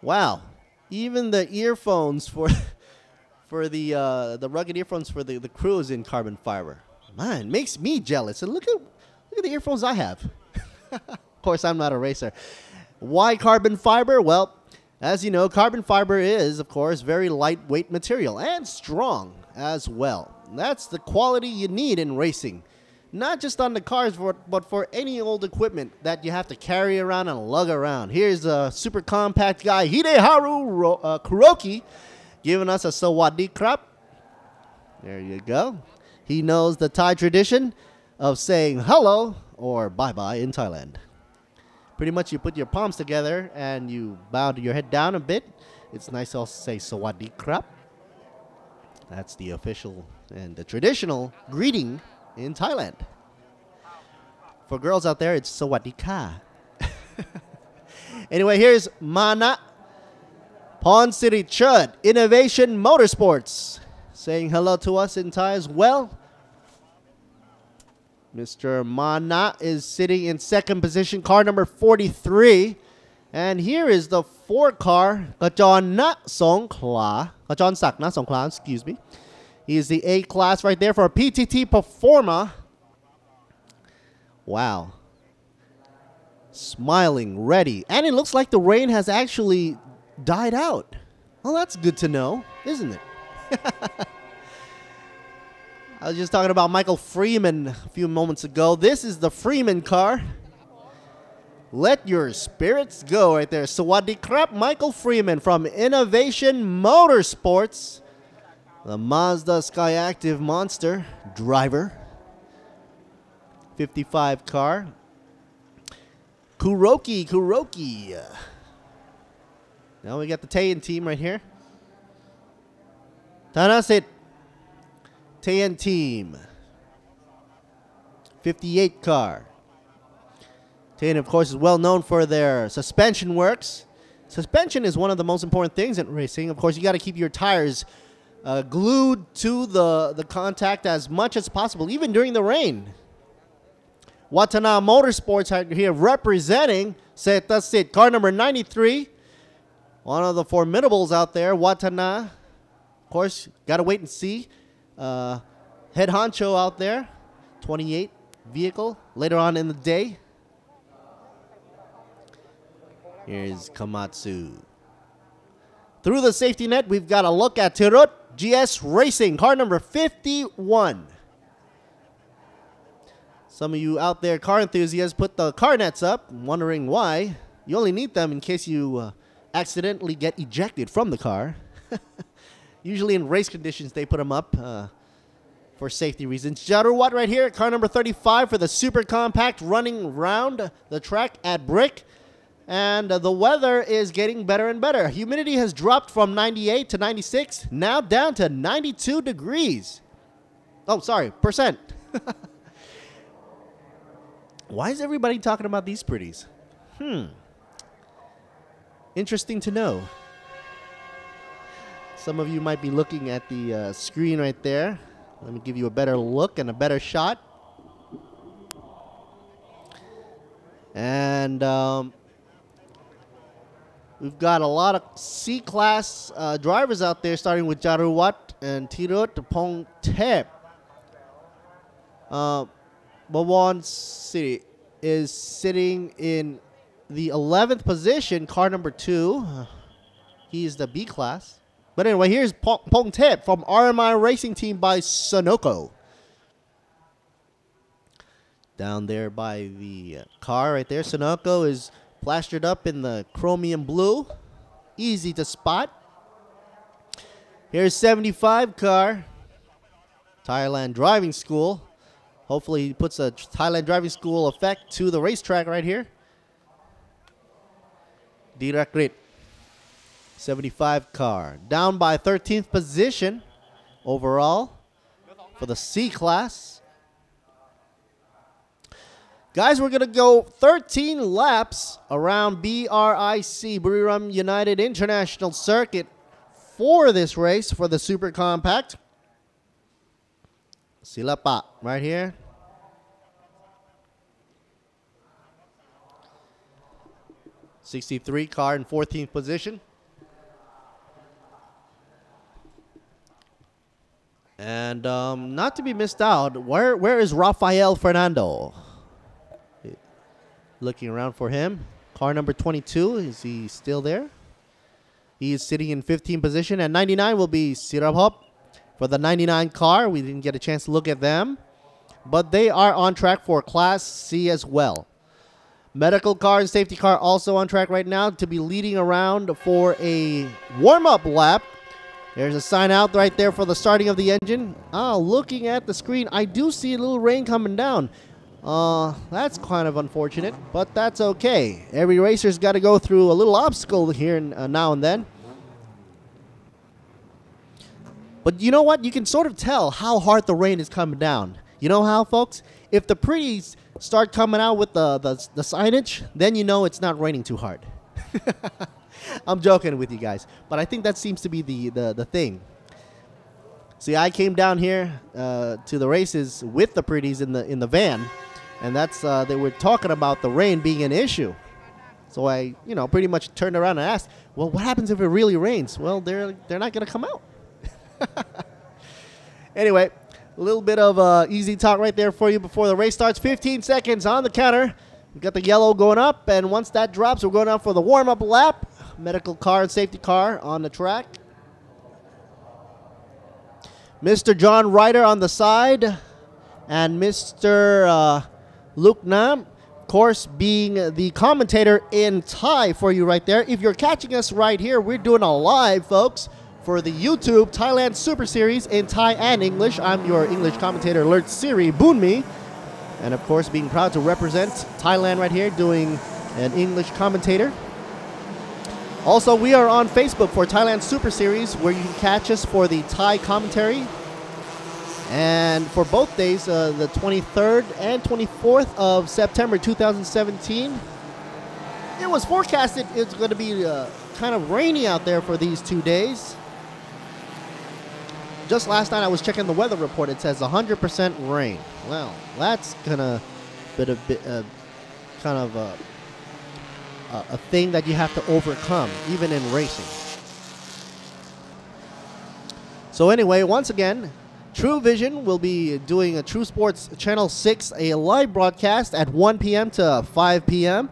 Wow, even the earphones for the rugged earphones for the crew is in carbon fiber. Man, makes me jealous. And look at the earphones I have. Of course, I'm not a racer. Why carbon fiber? Well, as you know, carbon fiber is, of course, very lightweight material and strong as well. That's the quality you need in racing. Not just on the cars, but for any old equipment that you have to carry around and lug around. Here's a super compact guy, Hideharu Kuroki, giving us a Sawadee Krap. There you go. He knows the Thai tradition of saying hello or bye-bye in Thailand. Pretty much you put your palms together and you bow your head down a bit. It's nice to also say Sawadee Krap. That's the official and the traditional greeting in Thailand. For girls out there, it's Sawadee Ka. Anyway, here's Mana Ponsiri Chud, Innovation Motorsports, saying hello to us in Thai as well. Mr. Mana is sitting in 2nd position, car number 43. And here is the 4-car, Kajon Na Songkla. Kajon Sak Na Songkla, excuse me. He is the A class right there for a PTT Performa. Wow. Smiling, ready. And it looks like the rain has actually died out. Well, that's good to know, isn't it? I was just talking about Michael Freeman a few moments ago. This is the Freeman car. Let your spirits go right there. Sawadee Krap, Michael Freeman from Innovation Motorsports. The Mazda Skyactiv Monster driver. 55 car. Kuroki. Now we got the Taeyan team right here. Tanasit. Taeyan team. 58 car. Taeyan, of course, is well known for their suspension works. Suspension is one of the most important things in racing. Of course, you got to keep your tires glued to the contact as much as possible, even during the rain. Watana Motorsports are here representing Setasit, car number 93. One of the formidables out there, Watana. Of course, got to wait and see. Head honcho out there, 28 vehicle later on in the day. Here's Komatsu. Through the safety net, we've got a look at Tirut GS Racing, car number 51. Some of you out there, car enthusiasts, put the car nets up, wondering why. You only need them in case you accidentally get ejected from the car. Usually in race conditions, they put them up for safety reasons. Jaruwat right here, car number 35 for the Super Compact, running around the track at Brick. And the weather is getting better and better. Humidity has dropped from 98 to 96, now down to 92 degrees. Oh, sorry, percent. Why is everybody talking about these pretties? Interesting to know. Some of you might be looking at the screen right there. Let me give you a better look and a better shot. And we've got a lot of C-Class drivers out there, starting with Jaruwat and Tirut Pongtep. Bawon City is sitting in the 11th position, car number 2. He's the B-Class. But anyway, here's Pongtep from RMI Racing Team by Sonoko. Down there by the car right there, Sonoko is plastered up in the chromium blue. Easy to spot. Here's 75 car. Thailand Driving School. Hopefully he puts a Thailand Driving School effect to the racetrack right here. Direkrit. 75 car. Down by 13th position overall for the C-Class. Guys, we're going to go 13 laps around BRIC, Buriram United International Circuit, for this race for the Super Compact. Silapa right here. '63 car in 14th position. And not to be missed out, where is Rafael Fernando? Looking around for him. Car number 22, is he still there? He is sitting in 15th position. And 99 will be Sirabhop for the 99 car. We didn't get a chance to look at them, but they are on track for Class C as well. Medical car and safety car also on track right now to be leading around for a warm-up lap. There's a sign out right there for the starting of the engine. Looking at the screen, I do see a little rain coming down. That's kind of unfortunate, but that's okay. Every racer's got to go through a little obstacle here now and then. But you know what? You can sort of tell how hard the rain is coming down. You know how, folks? If the pretties start coming out with the signage, then you know it's not raining too hard. I'm joking with you guys, but I think that seems to be the thing. See, I came down here to the races with the pretties in the van, and that's they were talking about the rain being an issue. So I, pretty much turned around and asked, well, what happens if it really rains? Well, they're not going to come out. Anyway, a little bit of easy talk right there for you before the race starts. 15 seconds on the counter. We've got the yellow going up, and once that drops, we're going out for the warm-up lap. Medical car and safety car on the track. Mr. John Ryder on the side, and Mr. Luke Nam, of course, being the commentator in Thai for you right there. If you're catching us right here, we're doing a live, folks, for the YouTube Thailand Super Series in Thai and English. I'm your English commentator, Lert Siri Boonmi, and of course, being proud to represent Thailand right here, doing an English commentator. Also, we are on Facebook for Thailand Super Series, where you can catch us for the Thai commentary. And for both days, the 23rd and 24th of September 2017, it was forecasted it's going to be kind of rainy out there for these 2 days. Just last night I was checking the weather report. It says 100% rain. Well, that's gonna be kind of a thing that you have to overcome, even in racing. So anyway, once again, True Vision will be doing a True Sports Channel 6, a live broadcast at 1 p.m. to 5 p.m.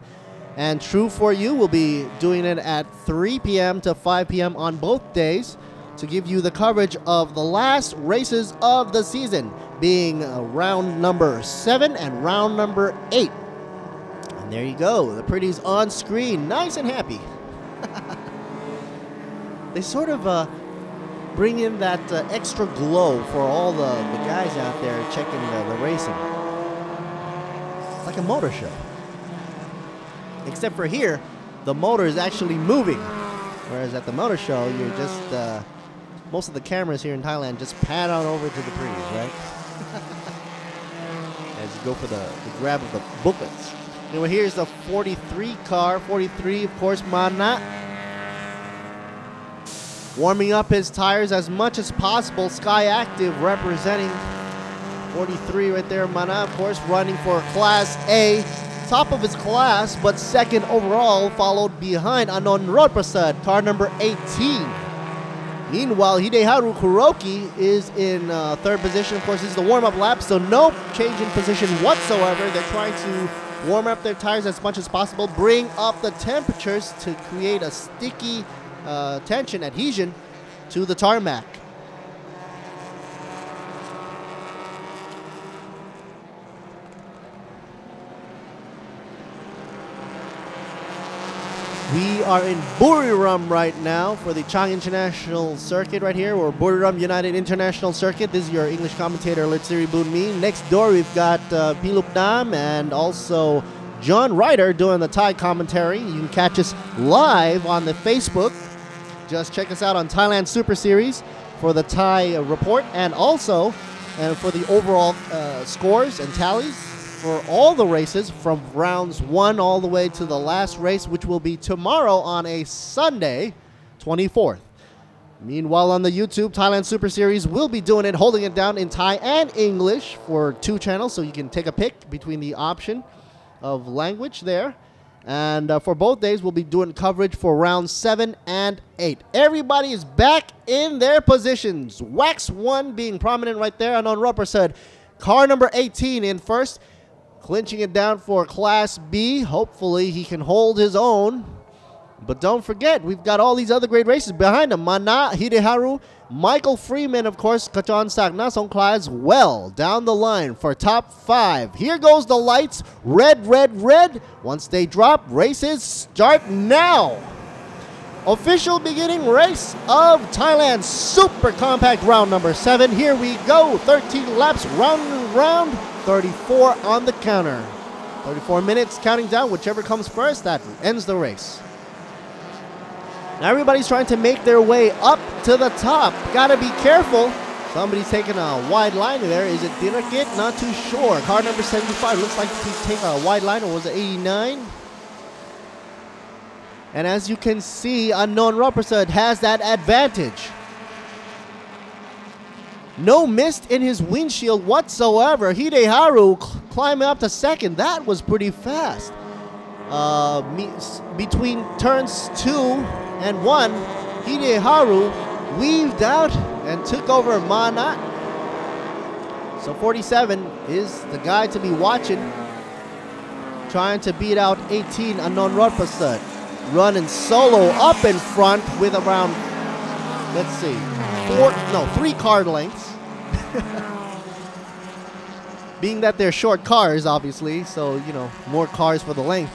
And True For You will be doing it at 3 p.m. to 5 p.m. on both days to give you the coverage of the last races of the season, being round number 7 and round number 8. And there you go, the pretties on screen, nice and happy. They sort of bring in that extra glow for all the guys out there checking the racing. It's like a motor show. Except for here, the motor is actually moving. Whereas at the motor show, you're just, most of the cameras here in Thailand just pan on over to the trees, right? As you go for the grab of the booklets. Anyway, here's the 43 car. 43, of course, Mana. Warming up his tires as much as possible. Sky Active representing 43 right there. Mana, of course, running for Class A. Top of his class, but second overall, followed behind Anon Rodprasad, car number 18. Meanwhile, Hideharu Kuroki is in third position. Of course, this is the warm-up lap, so no change in position whatsoever. They're trying to warm up their tires as much as possible, bring up the temperatures to create a sticky tension, adhesion to the tarmac. We are in Buriram right now for the Chang International Circuit right here, or Buriram United International Circuit. This is your English commentator, Litsiri Bunmi. Next door, we've got Pilup Nam and also John Ryder doing the Thai commentary. You can catch us live on the Facebook. Just check us out on Thailand Super Series for the Thai report, and also for the overall scores and tallies for all the races from rounds 1 all the way to the last race, which will be tomorrow on a Sunday, 24th. Meanwhile, on the YouTube, Thailand Super Series will be doing it, holding it down in Thai and English for 2 channels, so you can take a pick between the option of language there. And for both days, we'll be doing coverage for rounds 7 and 8. Everybody is back in their positions. Wax 1 being prominent right there. Anon Rodprasad, car number 18 in first. Clinching it down for Class B. Hopefully he can hold his own. But don't forget, we've got all these other great races behind him. Mana, Hideharu, Michael Freeman, of course, Kachon Sakna Songkla as well. Down the line for top 5. Here goes the lights. Red, red, red. Once they drop, races start now. Official beginning race of Thailand Super Compact round number 7. Here we go. 13 laps, round and round. 34 on the counter. 34 minutes counting down. Whichever comes first, that ends the race. Now everybody's trying to make their way up to the top. Gotta be careful. Somebody's taking a wide line there. Is it Dinakit? Not too sure. Car number 75 looks like he's taking a wide line, or was it 89? And as you can see, Anon Rodprasad has that advantage. No mist in his windshield whatsoever. Hideharu climbing up to second. That was pretty fast. Between turns 2 and 1, Hideharu weaved out and took over Mana. So 47 is the guy to be watching. Trying to beat out 18, Anon Rodprasad. Running solo up in front with around, let's see, 3 car lengths. Being that they're short cars, obviously, so, you know, more cars for the length.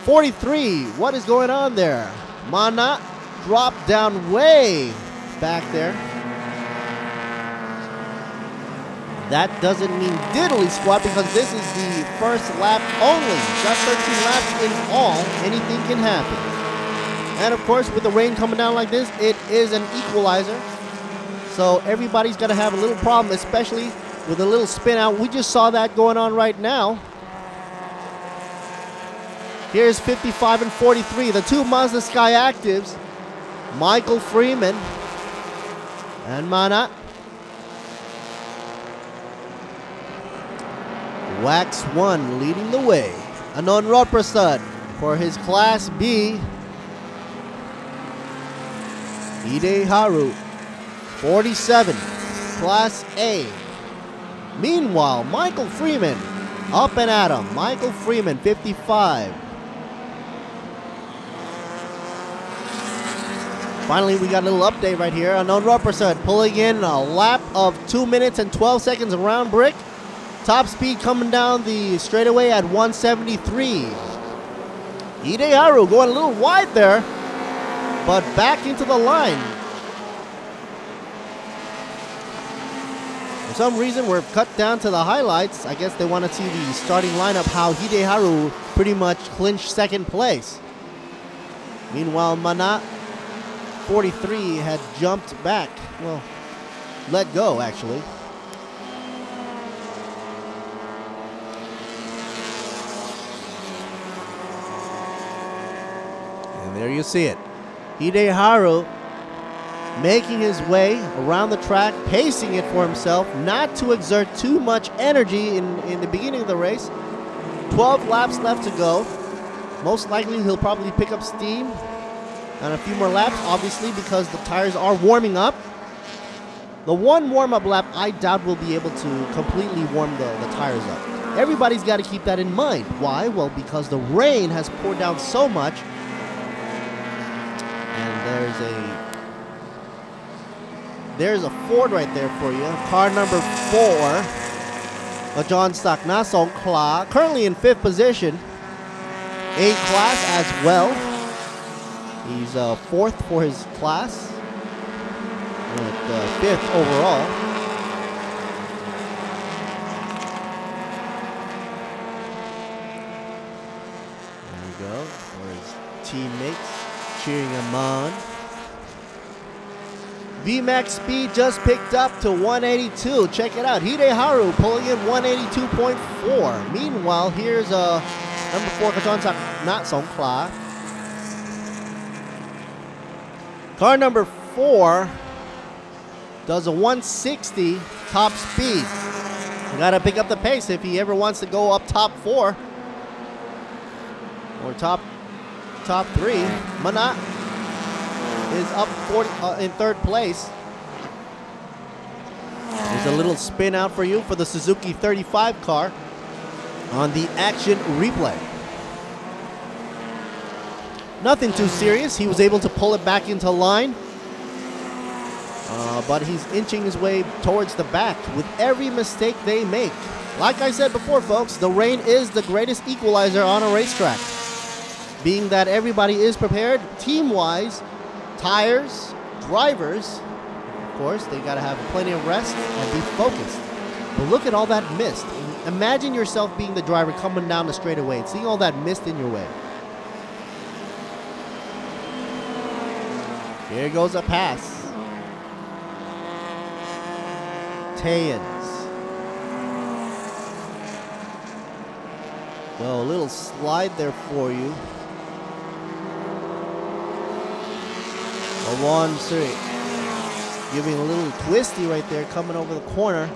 43, what is going on there? Mana dropped down way back there. That doesn't mean diddly squat, because this is the first lap only. Just 13 laps in all. Anything can happen. And of course, with the rain coming down like this, it is an equalizer. So everybody's going to have a little problem, especially with a little spin out. We just saw that going on right now. Here's 55 and 43, the 2 Mazda Sky Actives. Michael Freeman and Mana. Wax 1 leading the way. Anon Rodprasad for his Class B. Hideharu, 47, Class A. Meanwhile, Michael Freeman up and at him. Michael Freeman, 55. Finally, we got a little update right here. Anon Rodprasad pulling in a lap of 2 minutes and 12 seconds around brick. Top speed coming down the straightaway at 173. Hideharu going a little wide there, but back into the line. some reason, we're cut down to the highlights. I guess they want to see the starting lineup, how Hideharu pretty much clinched second place. Meanwhile, Mana, 43, had jumped back. Well, let go, actually. And there you see it. Hideharu making his way around the track, pacing it for himself, not to exert too much energy in the beginning of the race. 12 laps left to go. Most likely he'll probably pick up steam and a few more laps, obviously, because the tires are warming up. The one warm-up lap, I doubt we'll be able to completely warm the tires up. Everybody's got to keep that in mind. Why? Well, because the rain has poured down so much. And there's a Ford right there for you. Car number 4. John Stock Na Song Kla, currently in 5th position. A class as well. He's 4th for his class. And 5th overall. There we go. For his teammates cheering him on. VMAX speed just picked up to 182. Check it out. Hideharu pulling in 182.4. Meanwhile, here's number 4, Kajonsak Not Song Kla. Car number 4 does a 160 top speed. You gotta pick up the pace if he ever wants to go up top 4 or top 3. Mana is up 40, in 3rd place. There's a little spin out for you for the Suzuki 35 car on the action replay. Nothing too serious. He was able to pull it back into line. But he's inching his way towards the back with every mistake they make. Like I said before, folks, the rain is the greatest equalizer on a racetrack. Being that everybody is prepared team-wise, tires, drivers, of course, they got to have plenty of rest and be focused. But look at all that mist. Imagine yourself being the driver coming down the straightaway and seeing all that mist in your way. Here goes a pass. Tayans. Well, a little slide there for you. One, three. Giving a little twisty right there, coming over the corner.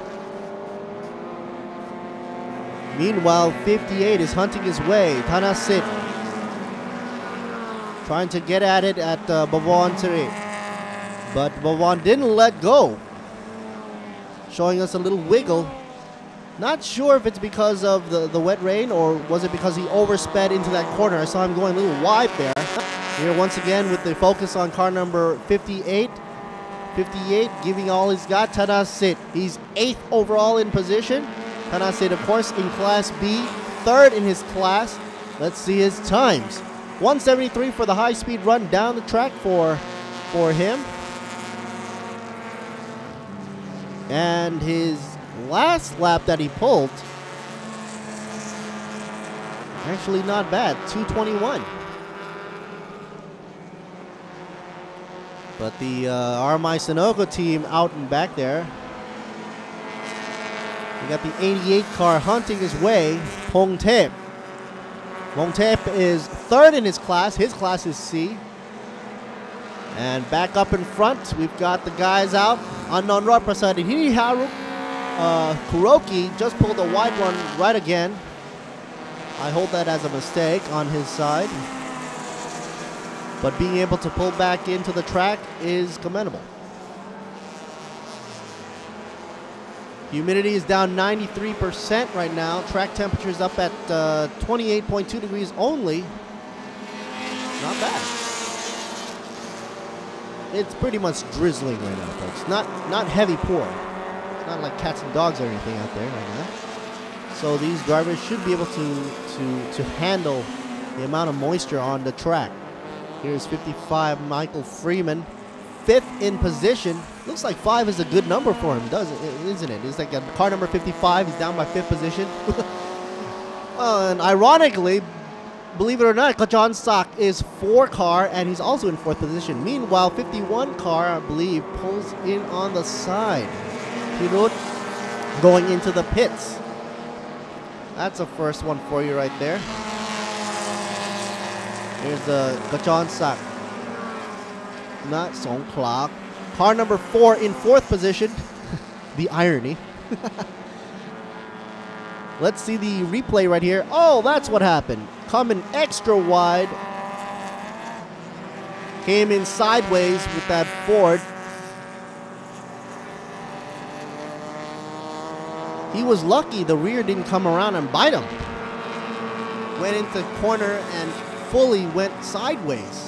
Meanwhile, 58 is hunting his way. Tanasit trying to get at it at Bavon Tiri. But Bavon didn't let go. Showing us a little wiggle. Not sure if it's because of the wet rain or was it because he oversped into that corner. I saw him going a little wide there. Here once again with the focus on car number 58. 58 giving all he's got. Tanasit. He's 8th overall in position. Tanasit, of course, in Class B. 3rd in his class. Let's see his times. 173 for the high-speed run down the track for him. And his last lap that he pulled, actually not bad, 221. But the RMI Sunoco team out and back there. We got the 88 car hunting his way, Pongtep. Pongtep is 3rd in his class. His class is C. And back up in front, we've got the guys out. Unknown Rod Prasad. Hideharu Kuroki just pulled a wide one right again. I hold that as a mistake on his side. But being able to pull back into the track is commendable. Humidity is down 93% right now. Track temperature is up at 28.2 degrees only. Not bad. It's pretty much drizzling right now, folks. Not heavy pour. It's not like cats and dogs or anything out there right now. So these drivers should be able to handle the amount of moisture on the track. Here's 55 Michael Freeman, 5th in position. Looks like 5 is a good number for him, isn't it? It's like a car number 55. He's down by 5th position. And ironically, believe it or not, Kajon Sak is 4 car, and he's also in 4th position. Meanwhile, 51 car, I believe, pulls in on the side. Pirut going into the pits. That's a first one for you right there. Here's the Kajon Sak. Not Song Clark. Car number 4 in 4th position. The irony. Let's see the replay right here. Oh, that's what happened. Coming extra wide. Came in sideways with that Ford. He was lucky the rear didn't come around and bite him. Went into corner and fully went sideways.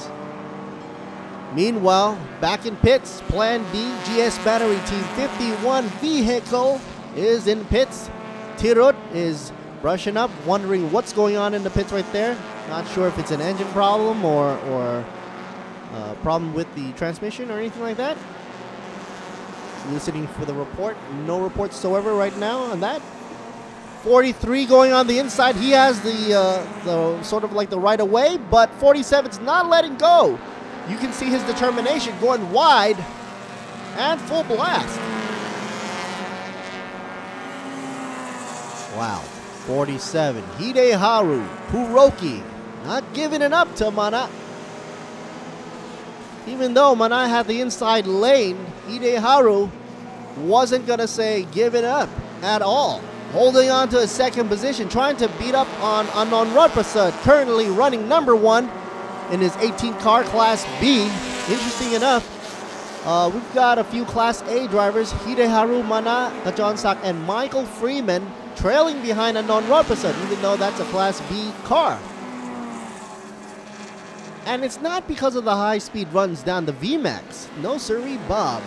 Meanwhile, back in pits, Plan B, GS Battery Team 51 vehicle is in pits. Tirut is brushing up, wondering what's going on in the pits right there. Not sure if it's an engine problem or a problem with the transmission or anything like that. Listening for the report. No report whatsoever right now on that. 43 going on the inside. He has the sort of like the right of way, but 47's not letting go. You can see his determination going wide and full blast. Wow. 47. Hideharu Kuroki not giving it up to Mana. Even though Mana had the inside lane, Hideharu wasn't going to say give it up at all. Holding on to his 2nd position, trying to beat up on Anon Rodprasad, currently running number 1 in his 18 car Class B. Interesting enough, we've got a few Class A drivers, Hideharu, Mana, Kajon Sak, and Michael Freeman, trailing behind Anon Rodprasad, even though that's a Class B car. And it's not because of the high-speed runs down the VMAX. No siree, Bob.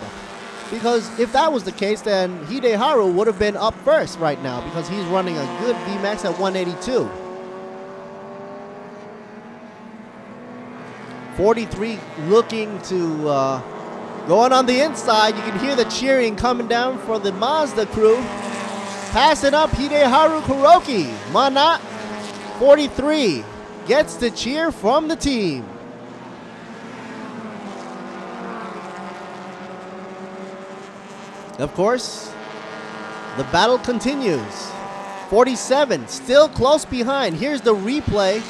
Because if that was the case, then Hideharu would have been up first right now because he's running a good VMAX at 182. 43 looking to going on the inside. You can hear the cheering coming down for the Mazda crew. Passing up Hideharu Kuroki. Mana, 43, gets the cheer from the team. Of course, the battle continues. 47 still close behind. Here's the replay.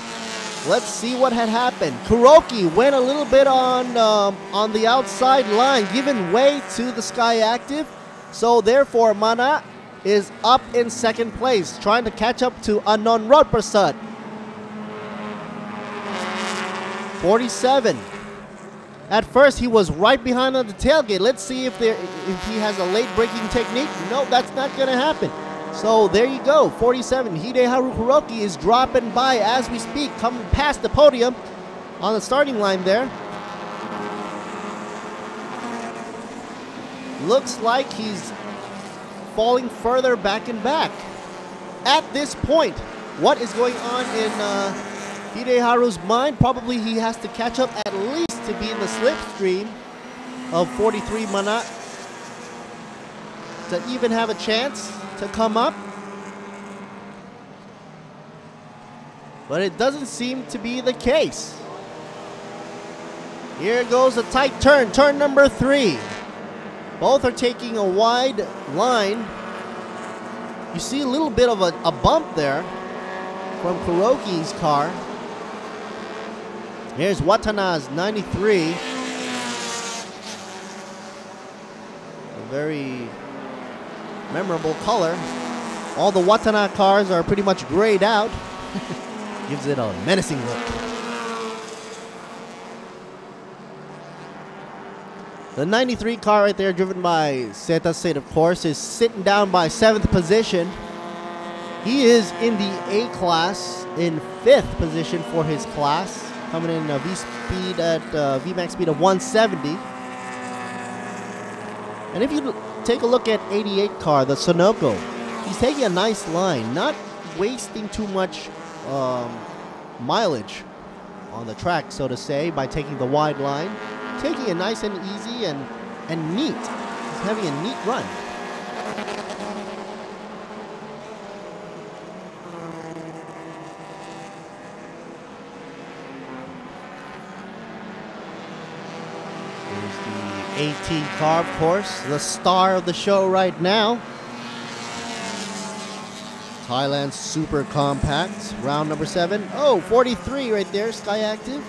Let's see what had happened. Kuroki went a little bit on the outside line, giving way to the Sky Active. So therefore, Mana is up in 2nd place, trying to catch up to Anon Rodprasad. 47. At first, he was right behind on the tailgate. Let's see if he has a late braking technique. No, that's not going to happen. So there you go, 47. Hideharu Kuroki is dropping by as we speak, coming past the podium on the starting line there. Looks like he's falling further back and back. At this point, what is going on in Hideharu's mind? Probably he has to catch up at least to be in the slipstream of 43 Mana to even have a chance to come up. But it doesn't seem to be the case. Here goes a tight turn, turn number 3. Both are taking a wide line. You see a little bit of a bump there from Kuroki's car. Here's Watana's 93. A very memorable color. All the Watana cars are pretty much grayed out. Gives it a menacing look. The 93 car right there, driven by Seta State, of course, is sitting down by 7th position. He is in the A class, in 5th position for his class, coming in a V-speed at VMAX speed of 170. And if you take a look at 88 car, the Sonoko, he's taking a nice line, not wasting too much mileage on the track, so to say, by taking the wide line. Taking it nice and easy and neat. having a neat run. Here's the 18 car, of course, the star of the show right now. Thailand Super Compact, round number 7. Oh, 43 right there, Sky Active.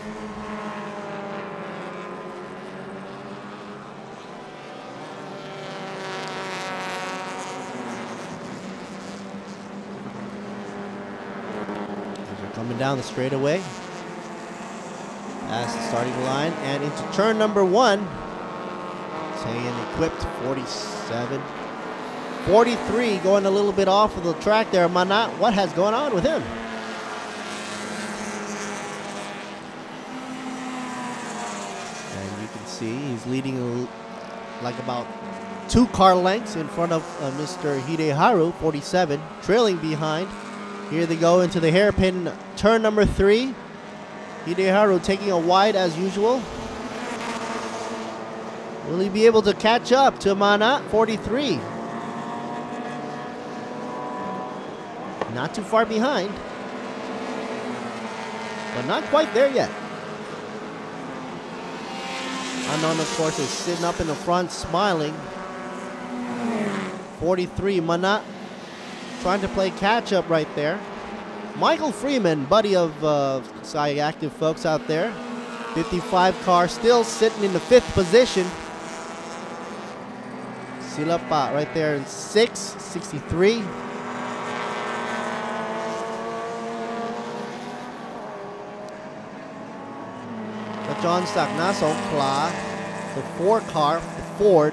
Coming down the straightaway. Past the starting line and into turn number 1. Staying equipped, 47. 43 going a little bit off of the track there. Manat, what has gone on with him? And you can see he's leading like about 2 car lengths in front of Mr. Hideharu, 47, trailing behind. Here they go into the hairpin turn number 3. Hideharu taking a wide as usual. Will he be able to catch up to Manat, 43? Not too far behind, but not quite there yet. Anon, of course, is sitting up in the front, smiling. 43, Manat trying to play catch-up right there. Michael Freeman, buddy of Sky Active folks out there. 55 car, still sitting in the 5th position. Silapa right there in 6, 63. John Sakna Songkla, the 4 car, the Ford,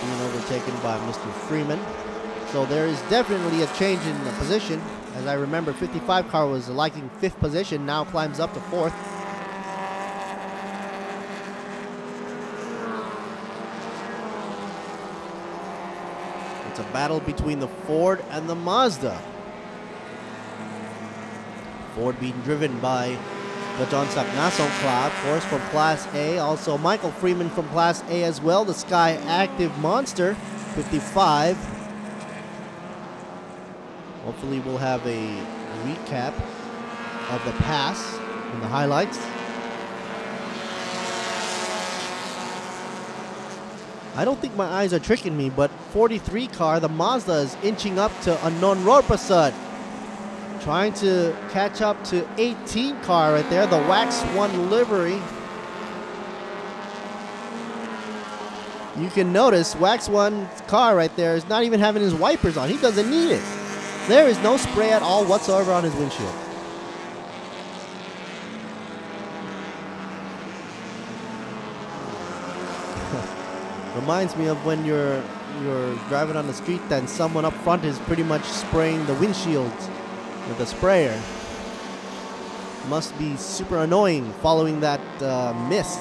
being overtaken by Mr. Freeman. So there is definitely a change in the position. As I remember, 55 car was liking 5th position, now climbs up to 4th. It's a battle between the Ford and the Mazda. Ford being driven by the John Sakna Songkla, of course, from Class A. Also Michael Freeman from Class A as well. The Sky Active Monster, 55. Hopefully we'll have a recap of the pass and the highlights. I don't think my eyes are tricking me, but 43 car, the Mazda, is inching up to Anon Prasad. Trying to catch up to 18 car right there, the Wax 1 livery. You can notice Wax 1 car right there is not even having his wipers on. He doesn't need it. There is no spray at all whatsoever on his windshield. Reminds me of when you're driving on the street and someone up front is pretty much spraying the windshields with a sprayer. Must be super annoying following that mist,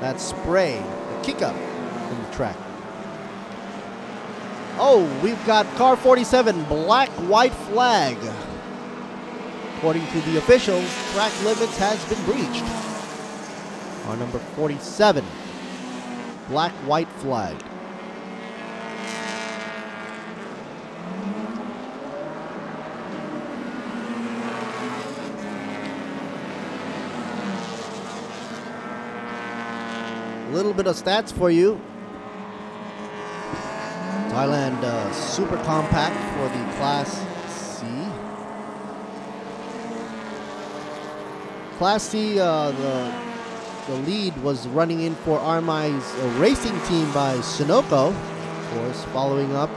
that spray, the kick up in the track. Oh, we've got car 47, black white flag. According to the officials, track limits has been breached. Car number 47, black white flag. A little bit of stats for you. Thailand Super Compact for the Class C. Class C, the lead was running in for RMI's racing team by Sunoco, of course, following up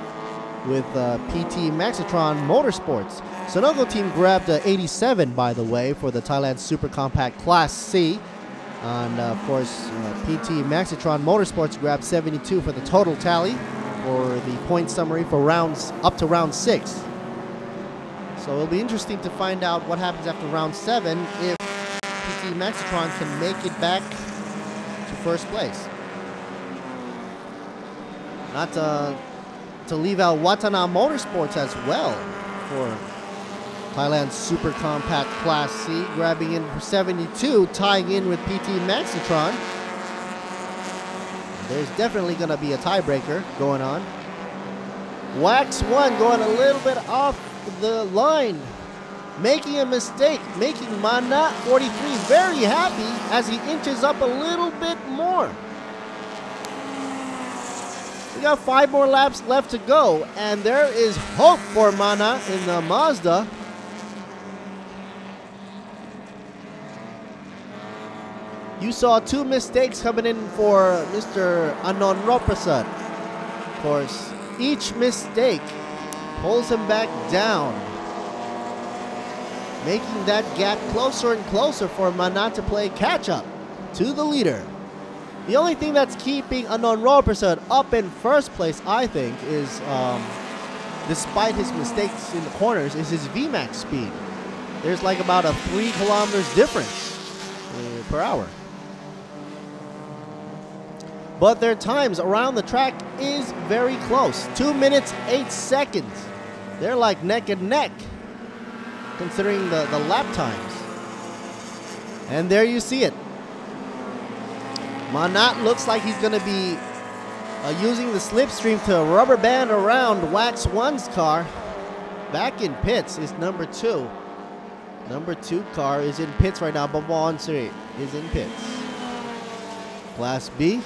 with PT Maxitron Motorsports. Sunoco team grabbed 87, by the way, for the Thailand Super Compact Class C. And of course, PT Maxitron Motorsports grabbed 72 for the total tally for the point summary for rounds up to round 6. So it'll be interesting to find out what happens after round 7 if PT Maxitron can make it back to first place. Not to leave out Watana Motorsports as well for Thailand's Super Compact Class C, grabbing in for 72, tying in with PT Maxitron. There's definitely going to be a tiebreaker going on. Wax 1 going a little bit off the line, making a mistake, making Mana 43 very happy as he inches up a little bit more. We got 5 more laps left to go, and there is hope for Mana in the Mazda. You saw 2 mistakes coming in for Mr. Anon Roprasad. Of course, each mistake pulls him back down, making that gap closer and closer for Mana to play catch-up to the leader. The only thing that's keeping Anon Roprasad up in first place, I think, is, despite his mistakes in the corners, is his VMAX speed. There's like about a 3 kilometers difference per hour. But their times around the track is very close. 2 minutes, 8 seconds. They're like neck and neck, considering the lap times. And there you see it. Manat looks like he's going to be using the slipstream to rubber band around Wax 1's car. Back in pits is number 2. Number 2 car is in pits right now. Bavon Siri is in pits. Class B.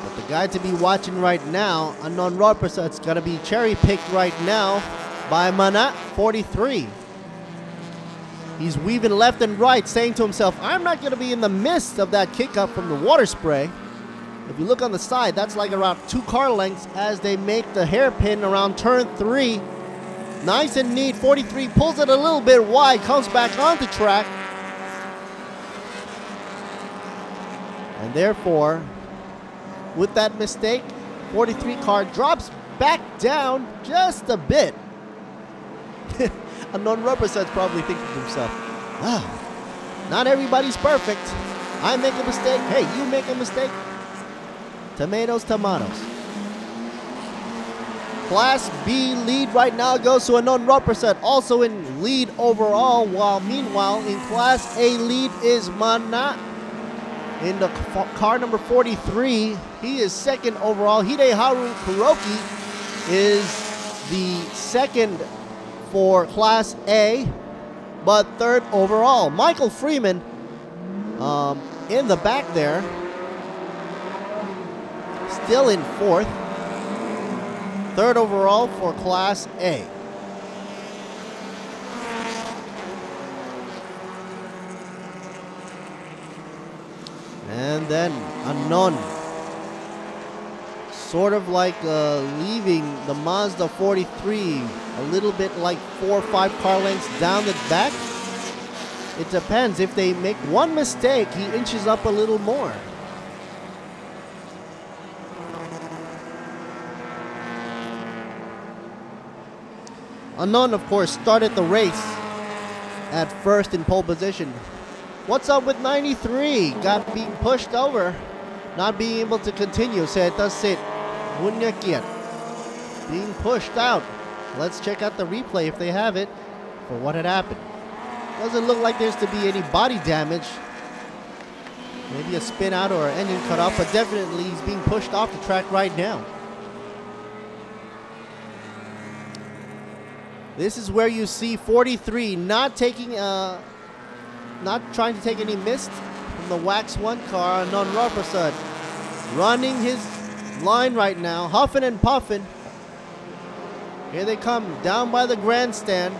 But the guy to be watching right now, Anon Roprasad's going to be cherry-picked right now by Manat 43. He's weaving left and right, saying to himself, I'm not going to be in the midst of that kick up from the water spray. If you look on the side, that's like around 2 car lengths as they make the hairpin around turn 3. Nice and neat. 43 pulls it a little bit wide, comes back onto track. And therefore, with that mistake, 43 car drops back down just a bit. Anon Roprasad's probably thinking to himself, not everybody's perfect. I make a mistake. Hey, you make a mistake. Tomatoes, tomatoes. Class B lead right now goes to Anon Roprasad, also in lead overall, while meanwhile in Class A lead is Manat. In the car number 43, he is second overall. Hideharu Kuroki is the second for Class A, but third overall. Michael Freeman in the back there, still in fourth. Third overall for Class A. And then Anon, sort of like leaving the Mazda 43 a little bit like 4 or 5 car lengths down the back. It depends. If they make one mistake, he inches up a little more. Anon, of course, started the race at first in pole position. What's up with 93? Got being pushed over, not being able to continue. Said, that's it. Being pushed out. Let's check out the replay if they have it for what had happened. Doesn't look like there's to be any body damage. Maybe a spin out or an engine cut off, but definitely he's being pushed off the track right now. This is where you see 43 not taking, not trying to take any mist from the Wax 1 car. Anon Roprasad running his line right now, huffing and puffing. Here they come down by the grandstand.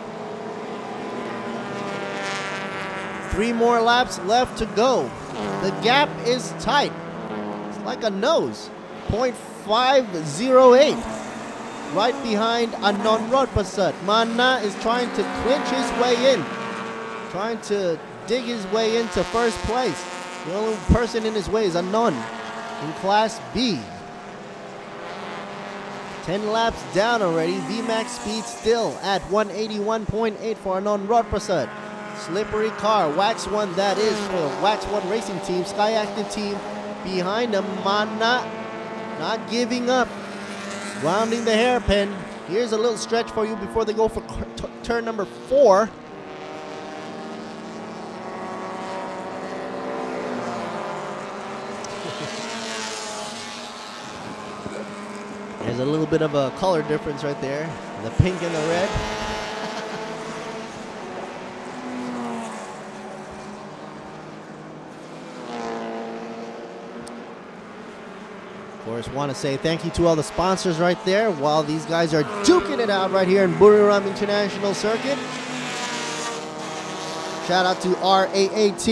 3 more laps left to go. The gap is tight. It's like a nose. 0.508. Right behind Anon Roprasad. Mana is trying to clinch his way in. Trying to dig his way into first place. The only person in his way is Anon in Class B. 10 laps down already. VMAX speed still at 181.8 for Anon Roprasad. Slippery car. Wax 1, that is, for the Wax 1 racing team. Sky Active team behind him. Mana not giving up. Rounding the hairpin. Here's a little stretch for you before they go for turn number 4. There's a little bit of a color difference right there. The pink and the red. Of course, want to say thank you to all the sponsors right there while these guys are duking it out right here in Buriram International Circuit. Shout out to RAAT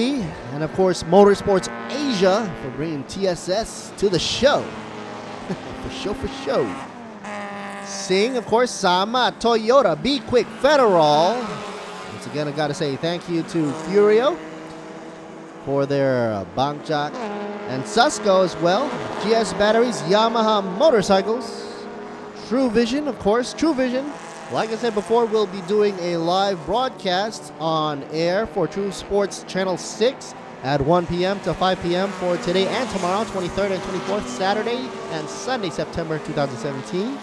and of course Motorsports Asia for bringing TSS to the show. For show. Sing, of course, Sama, Toyota, Be Quick, Federal. Once again, I gotta say thank you to Furio for their Bangchak and Susco as well. GS Batteries, Yamaha Motorcycles, True Vision, of course, True Vision. Like I said before, we'll be doing a live broadcast on air for True Sports Channel 6 at 1 p.m. to 5 p.m. for today and tomorrow, 23rd and 24th, Saturday and Sunday, September 2017.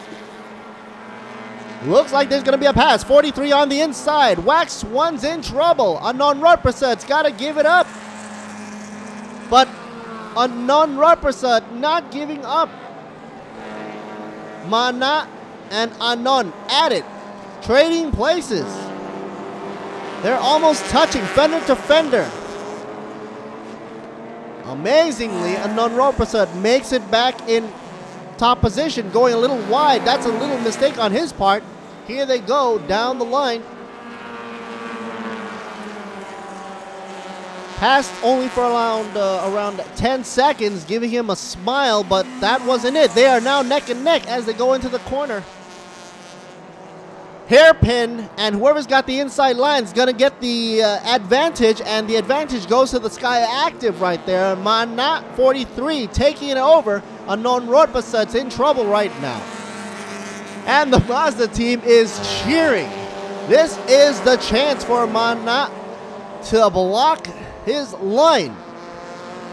Looks like there's going to be a pass. 43 on the inside. Wax 1's in trouble. Anon Rarprasad's got to give it up. But Anon Rarprasad not giving up. Mana and Anon at it. Trading places. They're almost touching fender to fender. Amazingly, Anon Rarprasad makes it back in top position, going a little wide. That's a little mistake on his part. Here they go down the line. Passed only for around 10 seconds, giving him a smile, but that wasn't it. They are now neck and neck as they go into the corner. Hairpin, and whoever's got the inside line is going to get the advantage, and the advantage goes to the Sky Active right there. Mana 43 taking it over. Anon Rarprasad's in trouble right now. And the Mazda team is cheering. This is the chance for Mana to block his line.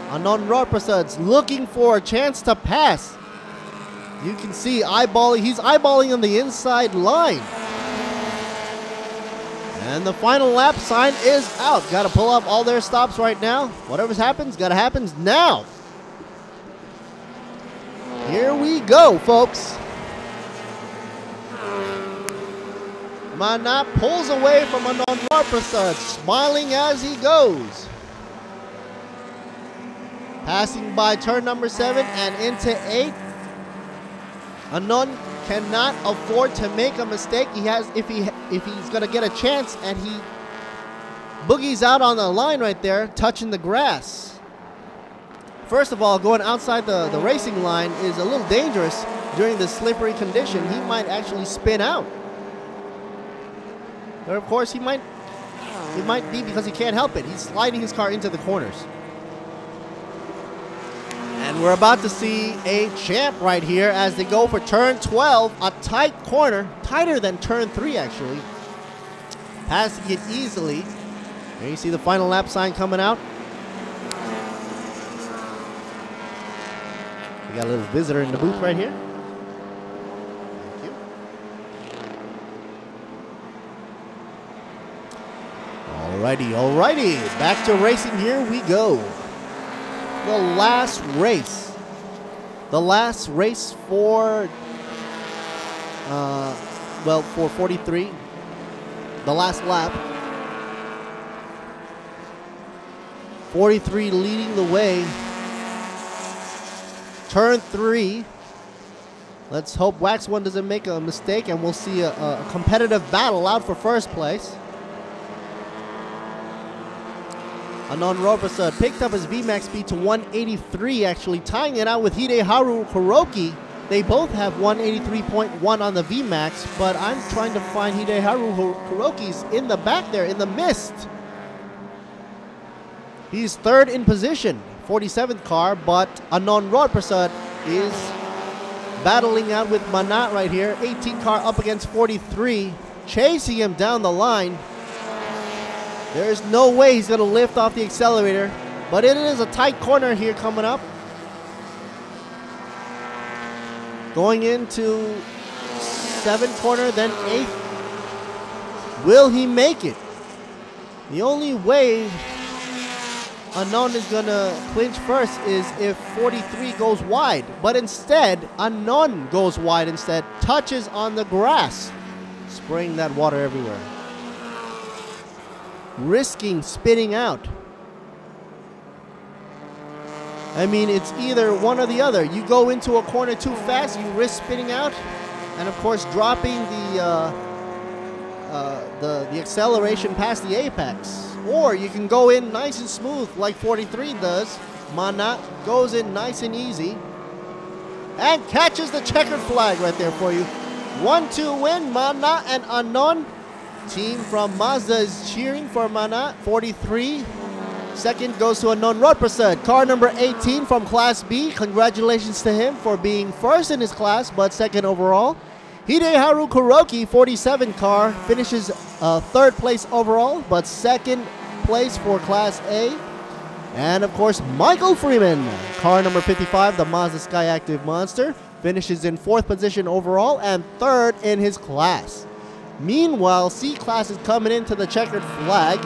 Anon Rarprasad's looking for a chance to pass. You can see he's eyeballing on the inside line. And the final lap sign is out. Got to pull up all their stops right now. Whatever happens, got to happen now. Here we go, folks. Mana pulls away from Anon Rarprasad, smiling as he goes. Passing by turn number 7 and into 8. Anon cannot afford to make a mistake. If he's gonna get a chance, and he boogies out on the line right there, touching the grass. First of all, going outside the racing line is a little dangerous during this slippery condition. He might actually spin out. But of course, it might be because he can't help it. He's sliding his car into the corners. And we're about to see a champ right here as they go for turn 12, a tight corner, tighter than turn 3 actually. Passing it easily. There you see the final lap sign coming out. We got a little visitor in the booth right here. Thank you. Alrighty. Back to racing, here we go. The last race. The last race for, for 43. The last lap. 43 leading the way. Turn 3. Let's hope Wax 1 doesn't make a mistake, and we'll see a competitive battle out for first place. Anon Rarprasad picked up his VMAX speed to 183, actually tying it out with Hideharu Kuroki. They both have 183.1 on the VMAX, but I'm trying to find Hideharu Kuroki's in the back there, in the mist. He's third in position, 47th car, but Anon Rarprasad is battling out with Manat right here. 18 car up against 43, chasing him down the line. There's no way he's going to lift off the accelerator, but it is a tight corner here coming up. Going into 7th corner, then 8th. Will he make it? The only way Unknown is going to clinch first is if 43 goes wide. But instead, Unknown goes wide instead, touches on the grass, spraying that water everywhere. Risking spinning out. I mean, it's either one or the other. You go into a corner too fast, you risk spinning out, and of course dropping the acceleration past the apex. Or you can go in nice and smooth like 43 does. Mana goes in nice and easy and catches the checkered flag right there for you. 1-2 win, Mana and Unknown. Team from Mazda is cheering for Mana. 43. Second goes to Unknown Rodprasad, car number 18 from Class B. Congratulations to him for being first in his class, but second overall. Hideharu Kuroki, 47 car, finishes third place overall, but second place for Class A. And of course, Michael Freeman, car number 55, the Mazda Sky Active Monster, finishes in fourth position overall and third in his class. Meanwhile, C class is coming into the checkered flag,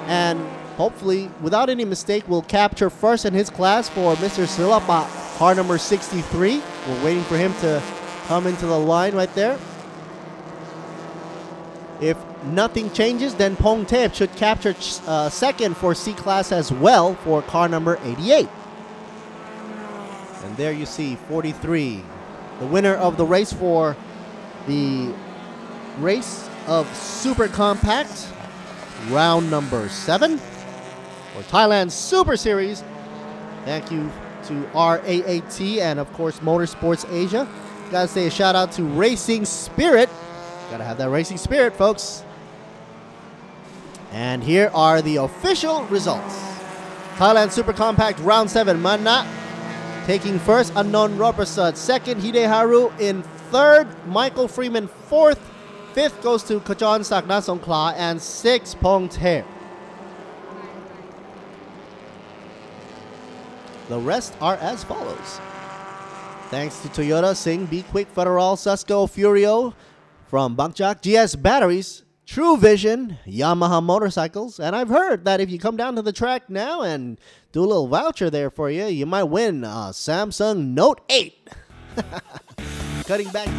and hopefully, without any mistake, will capture first in his class for Mr. Silapa, car number 63. We're waiting for him to come into the line right there. If nothing changes, then Pong Tep should capture second for C class as well for car number 88. And there you see 43, the winner of the race for the race of Super Compact, round number 7 for Thailand Super Series. Thank you to RAAT and of course Motorsports Asia. Gotta say a shout out to Racing Spirit. Gotta have that racing spirit, folks. And here are the official results. Thailand Super Compact round 7, Mana taking first, Unknown Rodprasad second, Hideharu in third, Michael Freeman fourth, fifth goes to Kajon Sakna Songkla, and sixth Pong Tae. The rest are as follows. Thanks to Toyota, Sing, Be Quick, Federal, Susco, Furio, from Bangchak, GS Batteries, True Vision, Yamaha Motorcycles, and I've heard that if you come down to the track now and do a little voucher there for you, you might win a Samsung Note 8. Cutting back.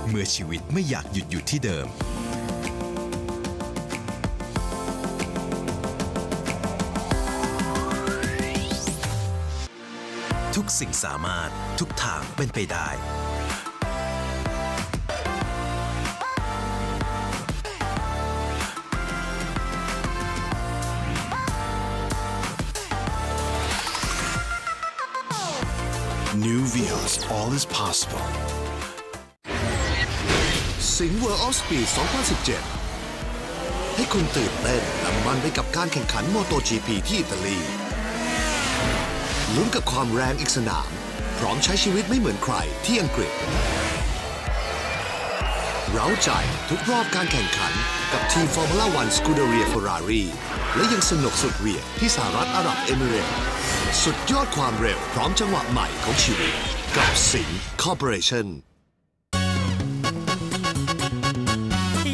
เมื่อชีวิตไม่อยากหยุดอยู่ที่เดิมทุกสิ่งสามารถทุกทางเป็นไปได้New Vios All is possible สิงห์ World of Speed 2017 ให้คุณตื่นเต้นและมันไปกับการแข่งขัน MotoGP ที่อิตาลีลุ้นกับความแรงอีกสนามพร้อมใช้ชีวิตไม่เหมือนใครที่อังกฤษ เร้าใจทุกรอบการแข่งขันกับทีม Formula 1 Scuderia Ferrari และยังสนุกสุดเหวี่ยงที่สหรัฐอาหรับเอมิเรตส์สุดยอดความเร็วพร้อมจังหวะใหม่ของชีวิตกับสิงห์คอร์ปอเรชั่น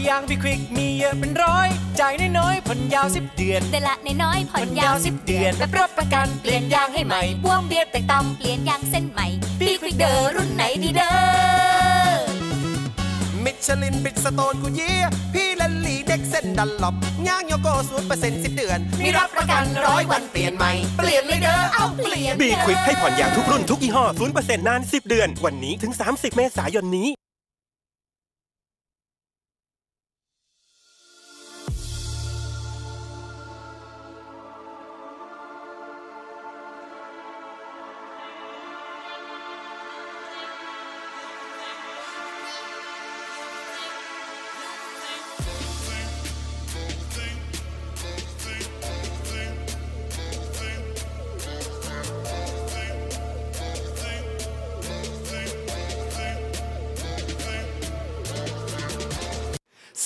อย่างพี่ควิกมีเยอะเป็นร้อยจ่ายน้อยๆผ่อนยาว10 เดือนเดือนละน้อยๆผ่อนยาว10 เดือนแบบรับประกันเปลี่ยนยางให้ใหม่พ่วงเบียดแตกต่ำเปลี่ยนยางเส้นใหม่พี่ควิกเดอร์รุ่นไหนดีเด้อมิชลินบิดสโตนกูเยียพี่ลันลีเด็กเส้นดันหลบย่างโยโก้0% 10 เดือนมีรับประกัน100 วันเปลี่ยนใหม่เปลี่ยนเลยเด้อเอาเปลี่ยนบีควิกให้ผ่อนยางทุกรุ่นทุกยี่ห้อ 0% นาน 10 เดือนวันนี้ถึง30 เมษายนนี้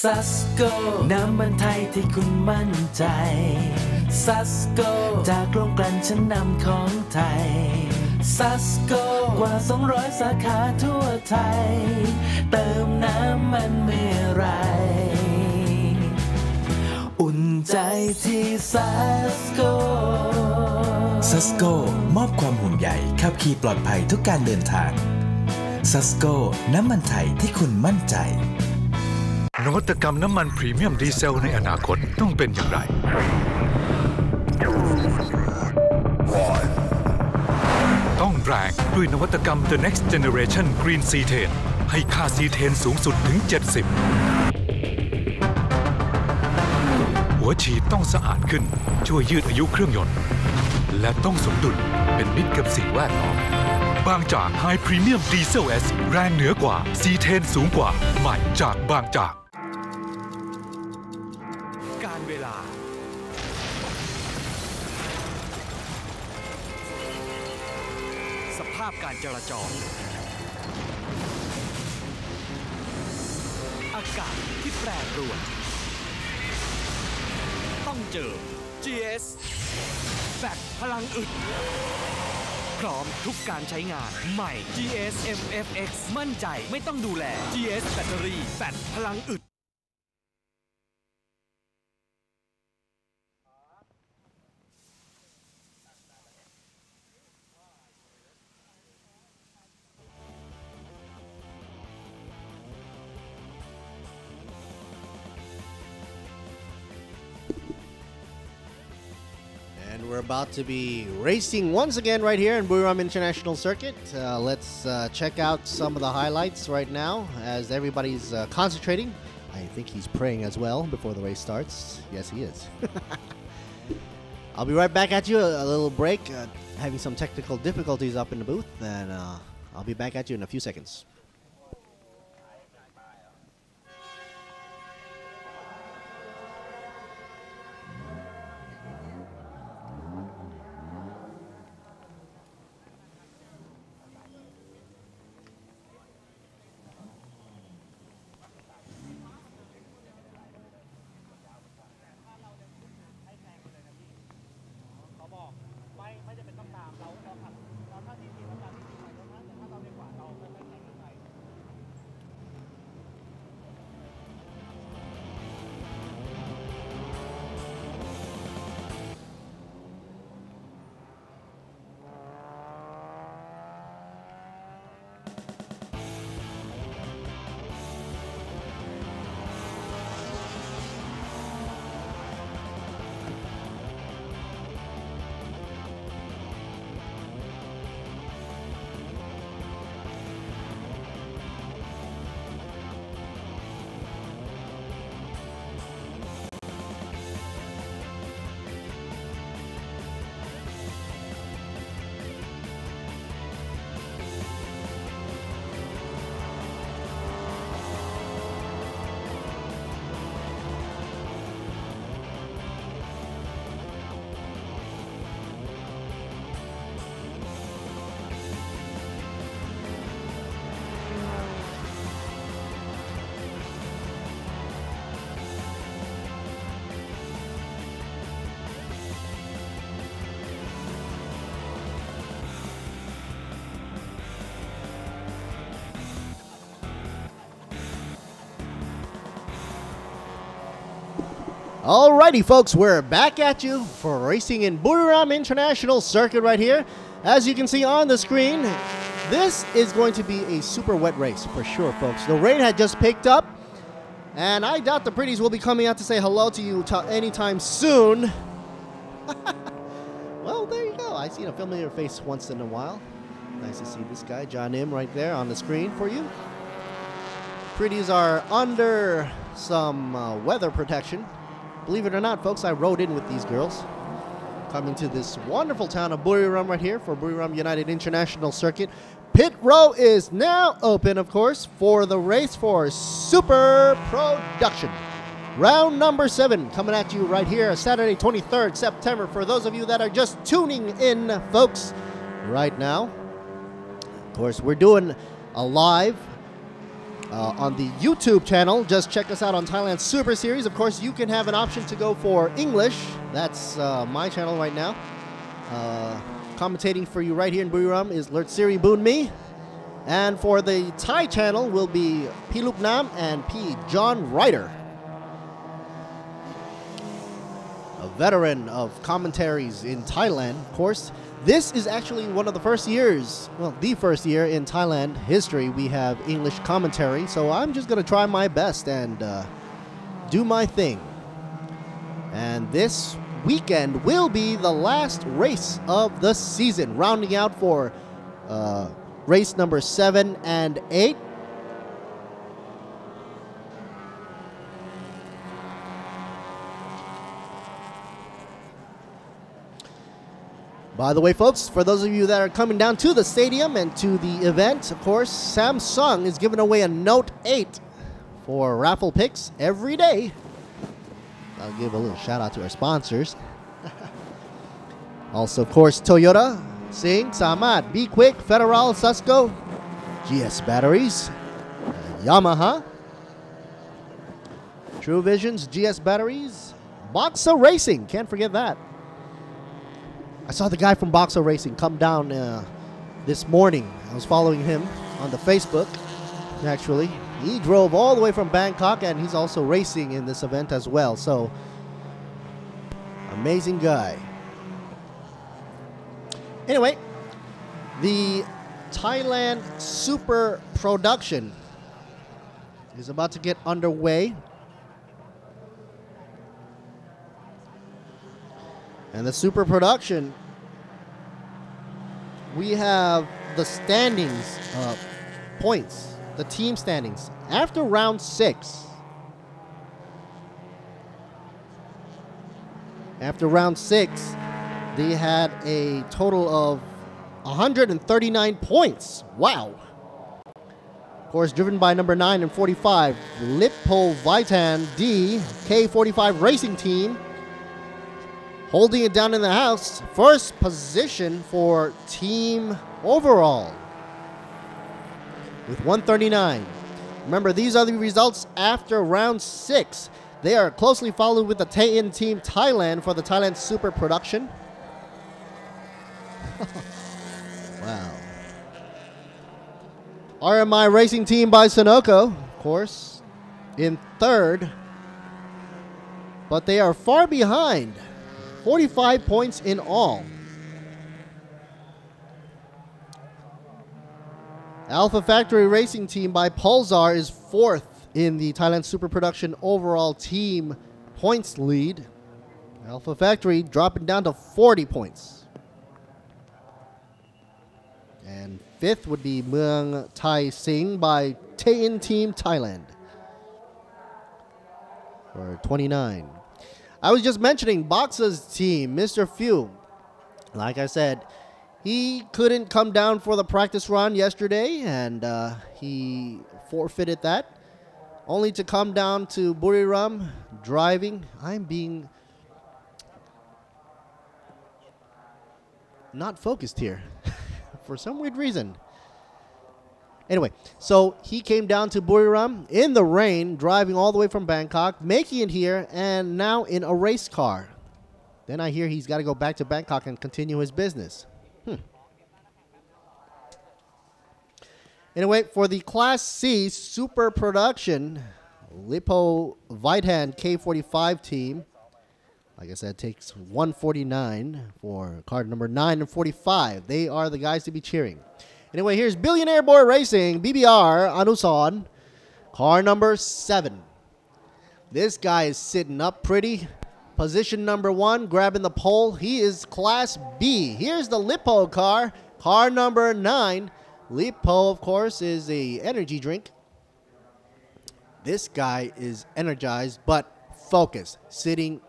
ซัสโกน้ำมันไทยที่คุณมั่นใจซัสโกจากโรงกลั่นชั้นนำของไทยซัสโกกว่า200 สาขาทั่วไทยเติมน้ำมันเมื่อไรอุ่นใจที่ซัสโกซัสโกมอบความห่วงใยขับขี่ปลอดภัยทุกการเดินทางซัสโกน้ำมันไทยที่คุณมั่นใจนวัตกรรมน้ำมันพรีเมียมดีเซลในอนาคตต้องเป็นอย่างไรต้องแรงด้วยนวัตกรรม The Next Generation Green C10 ให้ค่า C10 สูงสุดถึง 70 หัวฉีดต้องสะอาดขึ้นช่วยยืดอายุเครื่องยนต์และต้องสมดุลเป็นมิตรกับสิ่งแวดล้อมบางจาก High Premium Diesel S แรงเหนือกว่า C10 สูงกว่าใหม่จากบางจากการเวลาสภาพการจราจรอากาศที่แปรปรวนต้องเจอ GS แบตพลังอึดพร้อมทุกการใช้งานใหม่ GS MFX มั่นใจไม่ต้องดูแล GS แบตเตอรี่แบตพลังอึดAnd we're about to be racing once again right here in Buriram International Circuit. Let's check out some of the highlights right now as everybody's concentrating. I think he's praying as well before the race starts. Yes, he is. I'll be right back at you. A little break. Having some technical difficulties up in the booth. And I'll be back at you in a few seconds. Alrighty, folks, we're back at you for racing in Buriram International Circuit right here. As you can see on the screen, this is going to be a super wet race for sure, folks. The rain had just picked up, and I doubt the pretties will be coming out to say hello to you anytime soon. Well, there you go. I see a familiar face once in a while. Nice to see this guy, John Im, right there on the screen for you. Pretties are under some weather protection. Believe it or not, folks, I rode in with these girls. Coming to this wonderful town of Buriram right here for Buriram United International Circuit. Pit row is now open, of course, for the race for Super Production. Round number 7 coming at you right here, Saturday, 23rd September. For those of you that are just tuning in, folks, right now. Of course, we're doing a live on the YouTube channel. Just check us out on Thailand Super Series. Of course, you can have an option to go for English. That's my channel right now. Commentating for you right here in Buriram is Lertsiri Boonmi. And for the Thai channel will be P. Lup Nam and P. John Ryder. A veteran of commentaries in Thailand, of course. This is actually one of the first years, well, the first year in Thailand history we have English commentary. So I'm just going to try my best and do my thing. And this weekend will be the last race of the season, rounding out for race number 7 and 8. By the way, folks, for those of you that are coming down to the stadium and to the event, of course, Samsung is giving away a Note 8 for raffle picks every day. I'll give a little shout out to our sponsors. Also, of course, Toyota, Sing, Samad, Be Quick, Federal, Susco, GS Batteries, Yamaha, True Visions, GS Batteries, Boxa Racing, can't forget that. I saw the guy from Boxa Racing come down this morning. I was following him on the Facebook, actually. He drove all the way from Bangkok, and he's also racing in this event as well. So, amazing guy. Anyway, the Thailand Super Production is about to get underway. And the Super Production, we have the standings, points, the team standings. After round 6, they had a total of 139 points. Wow. Of course, driven by number 9 and 45, Lippo Vitan D K45 Racing Team. Holding it down in the house, first position for team overall with 139. Remember, these are the results after round 6. They are closely followed with the Taein Team Thailand for the Thailand Super Production. Wow. RMI Racing Team by Sunoco, of course, in 3rd. But they are far behind. 45 points in all. Alpha Factory Racing Team by Pulsar is 4th in the Thailand Super Production overall team points lead. Alpha Factory dropping down to 40 points. And 5th would be Muang Thai Sing by Taein Team Thailand for 29. I was just mentioning Boxa's team, Mr. Few. Like I said, he couldn't come down for the practice run yesterday, and he forfeited that. Only to come down to Buriram driving. I'm being not focused here for some weird reason. Anyway, so he came down to Buriram in the rain, driving all the way from Bangkok, making it here, and now in a race car. Then I hear he's got to go back to Bangkok and continue his business. Anyway, for the Class C Super Production, Lippo Vitan K45 team, Like I said, it takes 149 for car number 9 and 45. They are the guys to be cheering. Anyway, here's Billionaire Boy Racing, BBR, Anuson, car number 7. This guy is sitting up pretty. Position number 1, grabbing the pole. He is Class B. Here's the Lipo car, car number 9. Lipo, of course, is a energy drink. This guy is energized, but focused, sitting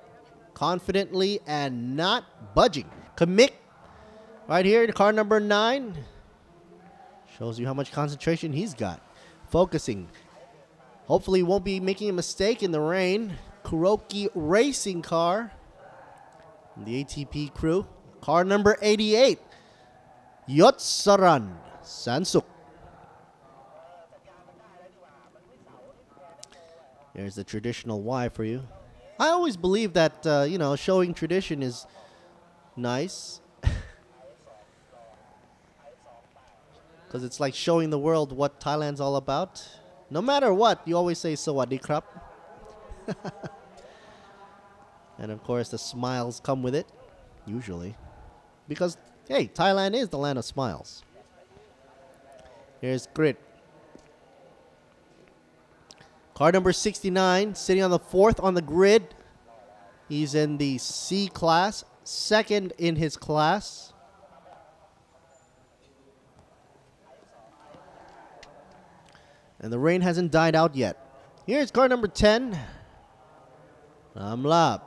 confidently and not budging. Commit right here, car number 9. Shows you how much concentration he's got. Focusing. Hopefully he won't be making a mistake in the rain. Kuroki Racing car. The ATP crew. Car number 88. Yotsaran Sansuk. There's the traditional Y for you. I always believe that, you know, showing tradition is nice. Because it's like showing the world what Thailand's all about. No matter what, you always say Sawadee Krap. And of course, the smiles come with it, usually. Because, hey, Thailand is the land of smiles. Here's Grit. Car number 69, sitting on the 4th on the grid. He's in the C class, 2nd in his class. And the rain hasn't died out yet. Here's car number 10. Namlap.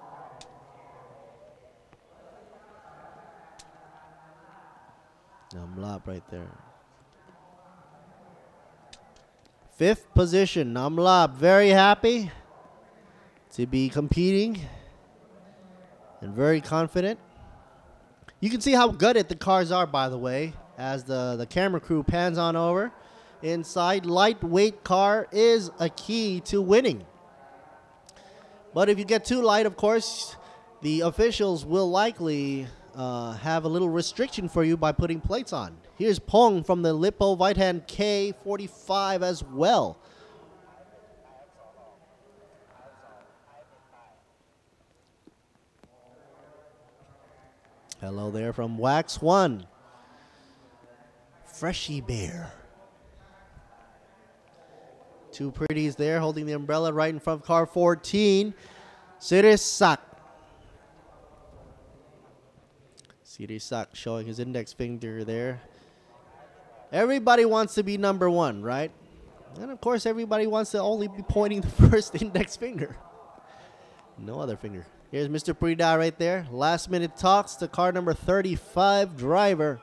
Namlap right there. 5th position. Namlap, very happy to be competing and very confident. You can see how gutted the cars are, by the way, as the camera crew pans on over. Inside, lightweight car is a key to winning. But if you get too light, of course, the officials will likely have a little restriction for you by putting plates on. Here's Pong from the Lipo Vaitan K45 as well. Hello there from Wax 1. Freshy Bear. Two pretties there holding the umbrella right in front of car 14. Sirisak. Sirisak showing his index finger there. Everybody wants to be number 1, right? And of course, everybody wants to only be pointing the first index finger. No other finger. Here's Mr. Prida right there. Last minute talks to car number 35 driver.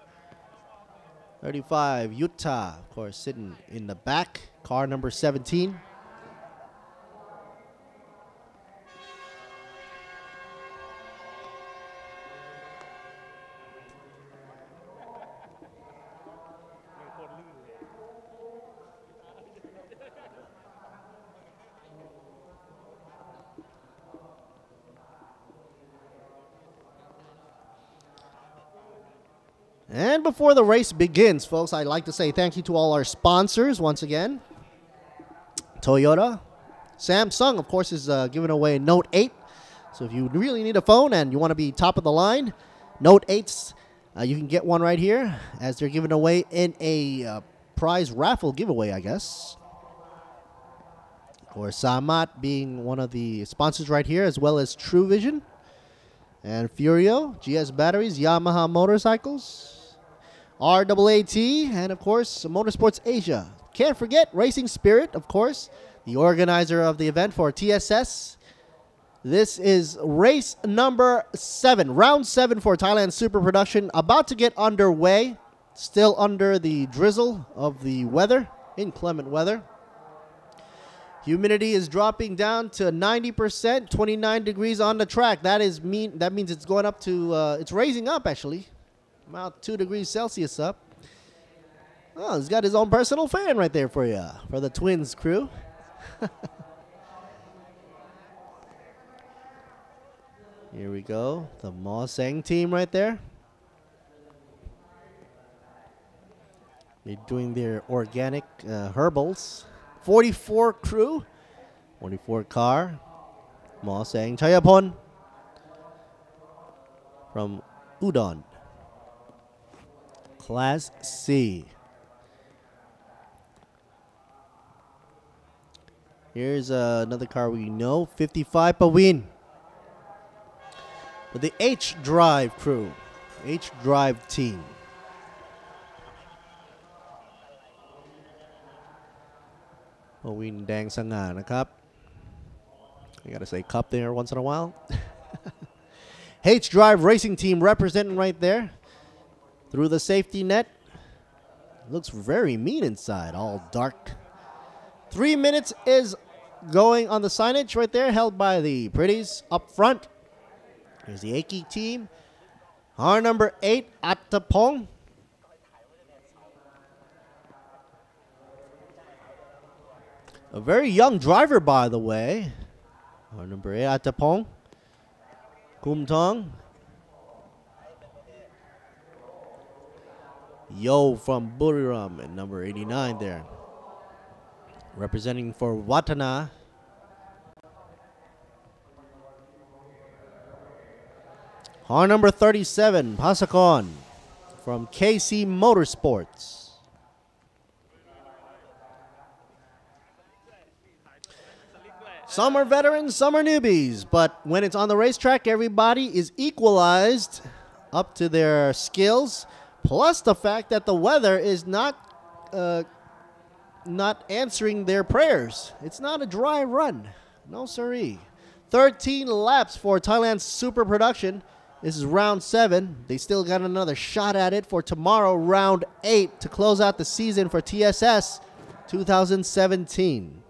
35, Utah, of course, sitting in the back. Car number 17. And before the race begins, folks, I'd like to say thank you to all our sponsors once again. Toyota. Samsung, of course, is giving away Note 8. So if you really need a phone and you want to be top of the line, Note 8s, you can get one right here as they're giving away in a prize raffle giveaway, I guess. Of course, Samat being one of the sponsors right here, as well as True Vision and Furio, GS Batteries, Yamaha Motorcycles, RAAT, and of course, Motorsports Asia. Can't forget Racing Spirit, of course, the organizer of the event for TSS. This is race number 7, round 7 for Thailand Super Production, about to get underway. Still under the drizzle of the weather, inclement weather. Humidity is dropping down to 90%, 29 degrees on the track. That means it's going up to, it's raising up actually, about 2 degrees Celsius up. Oh, he's got his own personal fan right there for you, for the Twins crew. Here we go, the Ma Seng team right there. They're doing their organic herbals. 44 crew, 44 car. Ma Seng Chayapon. from Udon. Class C. Here's another car we know, 55 Pawin. With the H Drive crew, H Drive team. Pawin Dang Sanga nakap. I gotta say cup there once in a while. H Drive Racing Team representing right there. Through the safety net. Looks very mean inside, all dark. 3 minutes is going on the signage right there, held by the Pretties up front. Here's the Aki team. Our number 8, Attapong. A very young driver, by the way. Our number 8, Attapong. Kumtong. Yo from Buriram at number 89 there. Representing for Watana. Our number 37, Pasakon from KC Motorsports. Some are veterans, some are newbies, but when it's on the racetrack, everybody is equalized up to their skills. Plus the fact that the weather is not answering their prayers. It's not a dry run. No siree. 13 laps for Thailand's super production. This is round 7. They still got another shot at it for tomorrow, round 8, to close out the season for TSS 2017.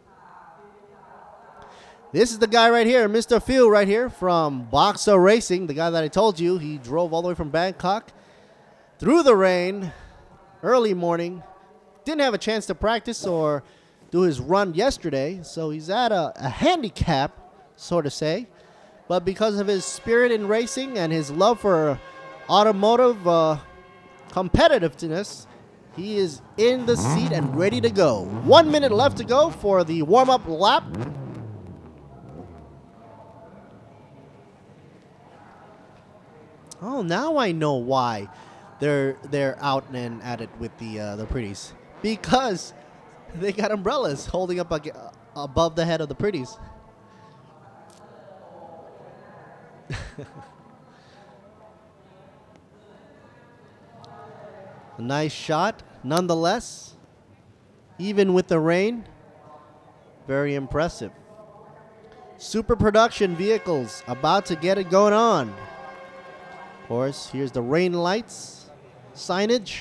This is the guy right here, Mr. Phil right here from Boxer Racing, the guy that I told you. He drove all the way from Bangkok through the rain, early morning. Didn't have a chance to practice or do his run yesterday, so he's at a handicap, so to say. But because of his spirit in racing and his love for automotive competitiveness, he is in the seat and ready to go. 1 minute left to go for the warm-up lap. Oh, now I know why they're out and at it with the Pretties. Because they got umbrellas holding up above the head of the Pretties. A nice shot, nonetheless. Even with the rain, very impressive. Super production vehicles about to get it going on. Of course, here's the rain lights, signage.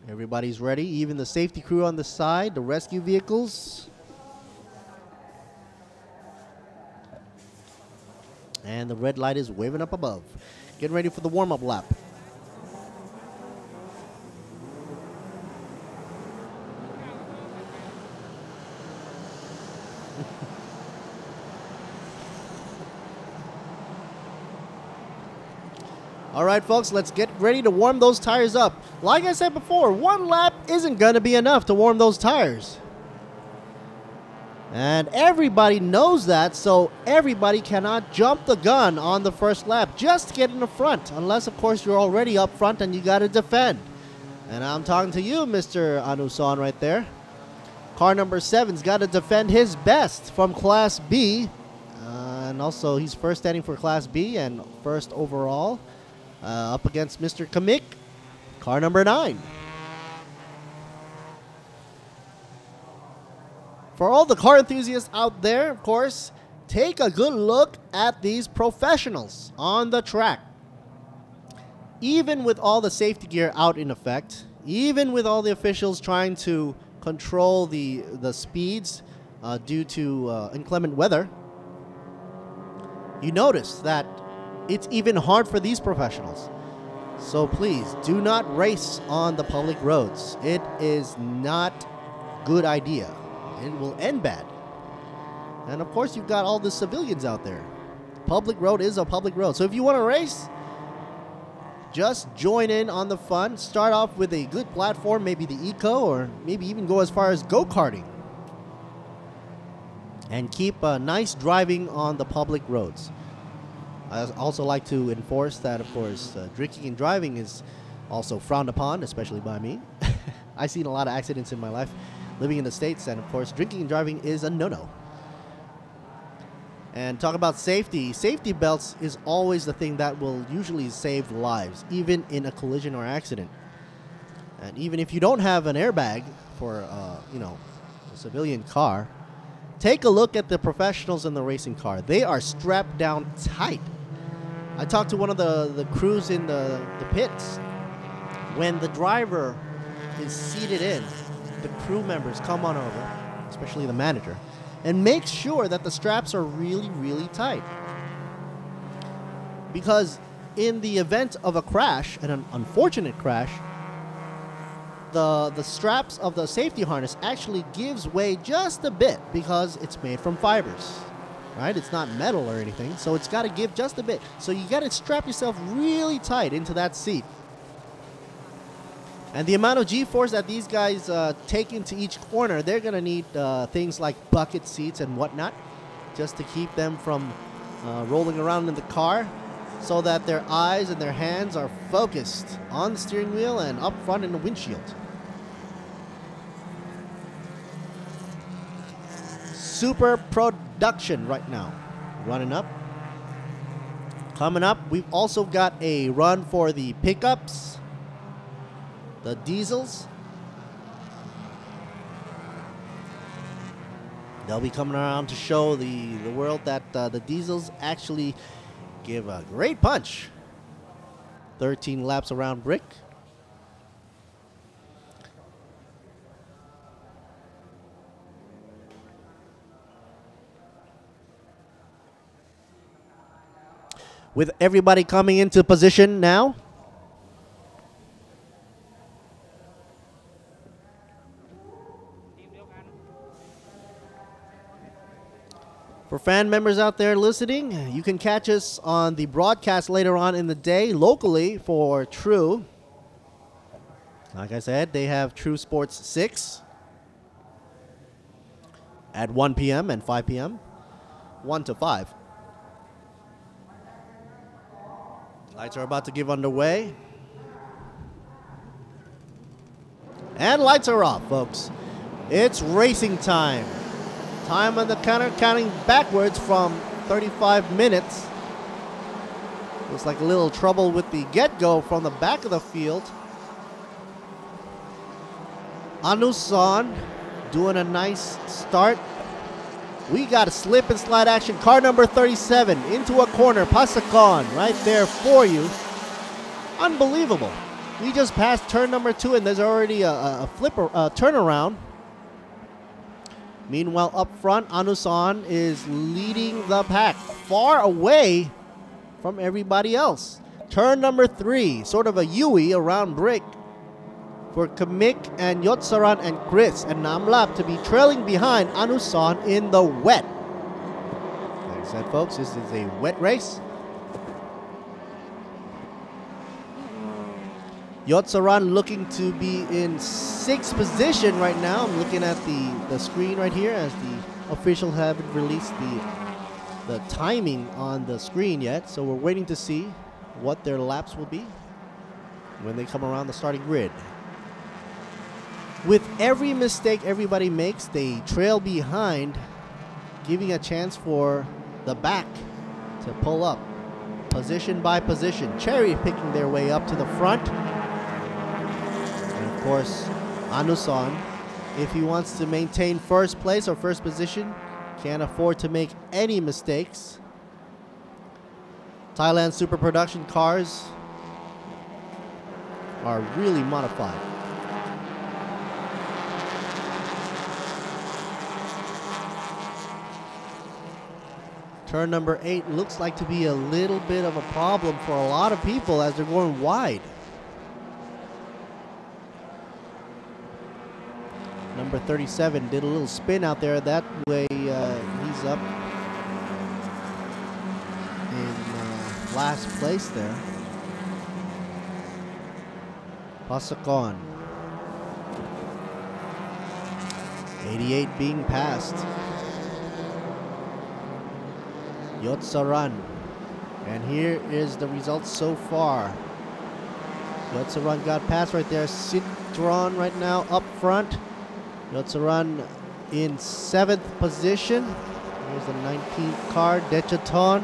Everybody's ready, even the safety crew on the side, the rescue vehicles. And the red light is waving up above. Getting ready for the warm-up lap. All right, folks, let's get ready to warm those tires up. Like I said before, 1 lap isn't going to be enough to warm those tires. And everybody knows that, so everybody cannot jump the gun on the first lap just to get in the front. Unless, of course, you're already up front and you got to defend. And I'm talking to you, Mr. Anuson, right there. Car number 7's got to defend his best from Class B. And also, he's first standing for Class B and first overall. Up against Mr. Kamik, car number 9. For all the car enthusiasts out there, of course, take a good look at these professionals on the track. Even with all the safety gear out in effect, even with all the officials trying to control the speeds due to inclement weather, you notice that it's even hard for these professionals. So please, do not race on the public roads. It is not a good idea. It will end bad. And of course, you've got all the civilians out there. Public road is a public road. So if you want to race, just join in on the fun. Start off with a good platform, maybe the Eco, or maybe even go as far as go-karting. And keep nice driving on the public roads. I also like to enforce that, of course, drinking and driving is also frowned upon, especially by me. I've seen a lot of accidents in my life living in the States, and of course, drinking and driving is a no-no. And talk about safety. Safety belts is always the thing that will usually save lives, even in a collision or accident. And even if you don't have an airbag for, a civilian car, take a look at the professionals in the racing car. They are strapped down tight. I talked to one of the crews in the pits. When the driver is seated in, the crew members come on over, especially the manager, and make sure that the straps are really, really tight. Because in the event of a crash, and an unfortunate crash, the straps of the safety harness actually gives way just a bit because it's made from fibers, right? It's not metal or anything, so it's got to give just a bit. So you got to strap yourself really tight into that seat. And the amount of G-force that these guys take into each corner, they're going to need things like bucket seats and whatnot just to keep them from rolling around in the car so that their eyes and their hands are focused on the steering wheel and up front in the windshield. Super production right now. Running up. Coming up, we've also got a run for the pickups. The diesels. They'll be coming around to show the world that the diesels actually give a great punch. 13 laps around Brick. With everybody coming into position now. For fan members out there listening, you can catch us on the broadcast later on in the day locally for True. Like I said, they have True Sports 6 at 1 p.m. and 5 p.m. 1 to 5. Lights are about to give underway. And lights are off, folks. It's racing time. Time on the counter, counting backwards from 35 minutes. Looks like a little trouble with the get-go from the back of the field. Anusan doing a nice start. We got a slip and slide action. Car number 37 into a corner. Pasakon right there for you. Unbelievable. We just passed turn number 2 and there's already a turnaround. Meanwhile, up front, Anusan is leading the pack far away from everybody else. Turn number 3, sort of a Yui around Brick for Kamik and Yotsaran and Chris and Namlap to be trailing behind Anusan in the wet. Like I said, folks, this is a wet race. Yotsaran looking to be in 6th position right now. I'm looking at the screen right here as the officials haven't released the timing on the screen yet. So we're waiting to see what their laps will be when they come around the starting grid. With every mistake everybody makes, they trail behind, giving a chance for the back to pull up position by position, cherry picking their way up to the front. Of course, Anusan, if he wants to maintain first place or first position, can't afford to make any mistakes. Thailand Super Production cars are really modified. Turn number 8 looks like to be a little bit of a problem for a lot of people as they're going wide. Number 37 did a little spin out there. That way he's up in last place there. Pasakon. 88 being passed. Yotsaran. And here is the results so far. Yotsaran got passed right there. Citron right now up front. Yotsaran in 7th position. Here's the 19th car, Dechaton.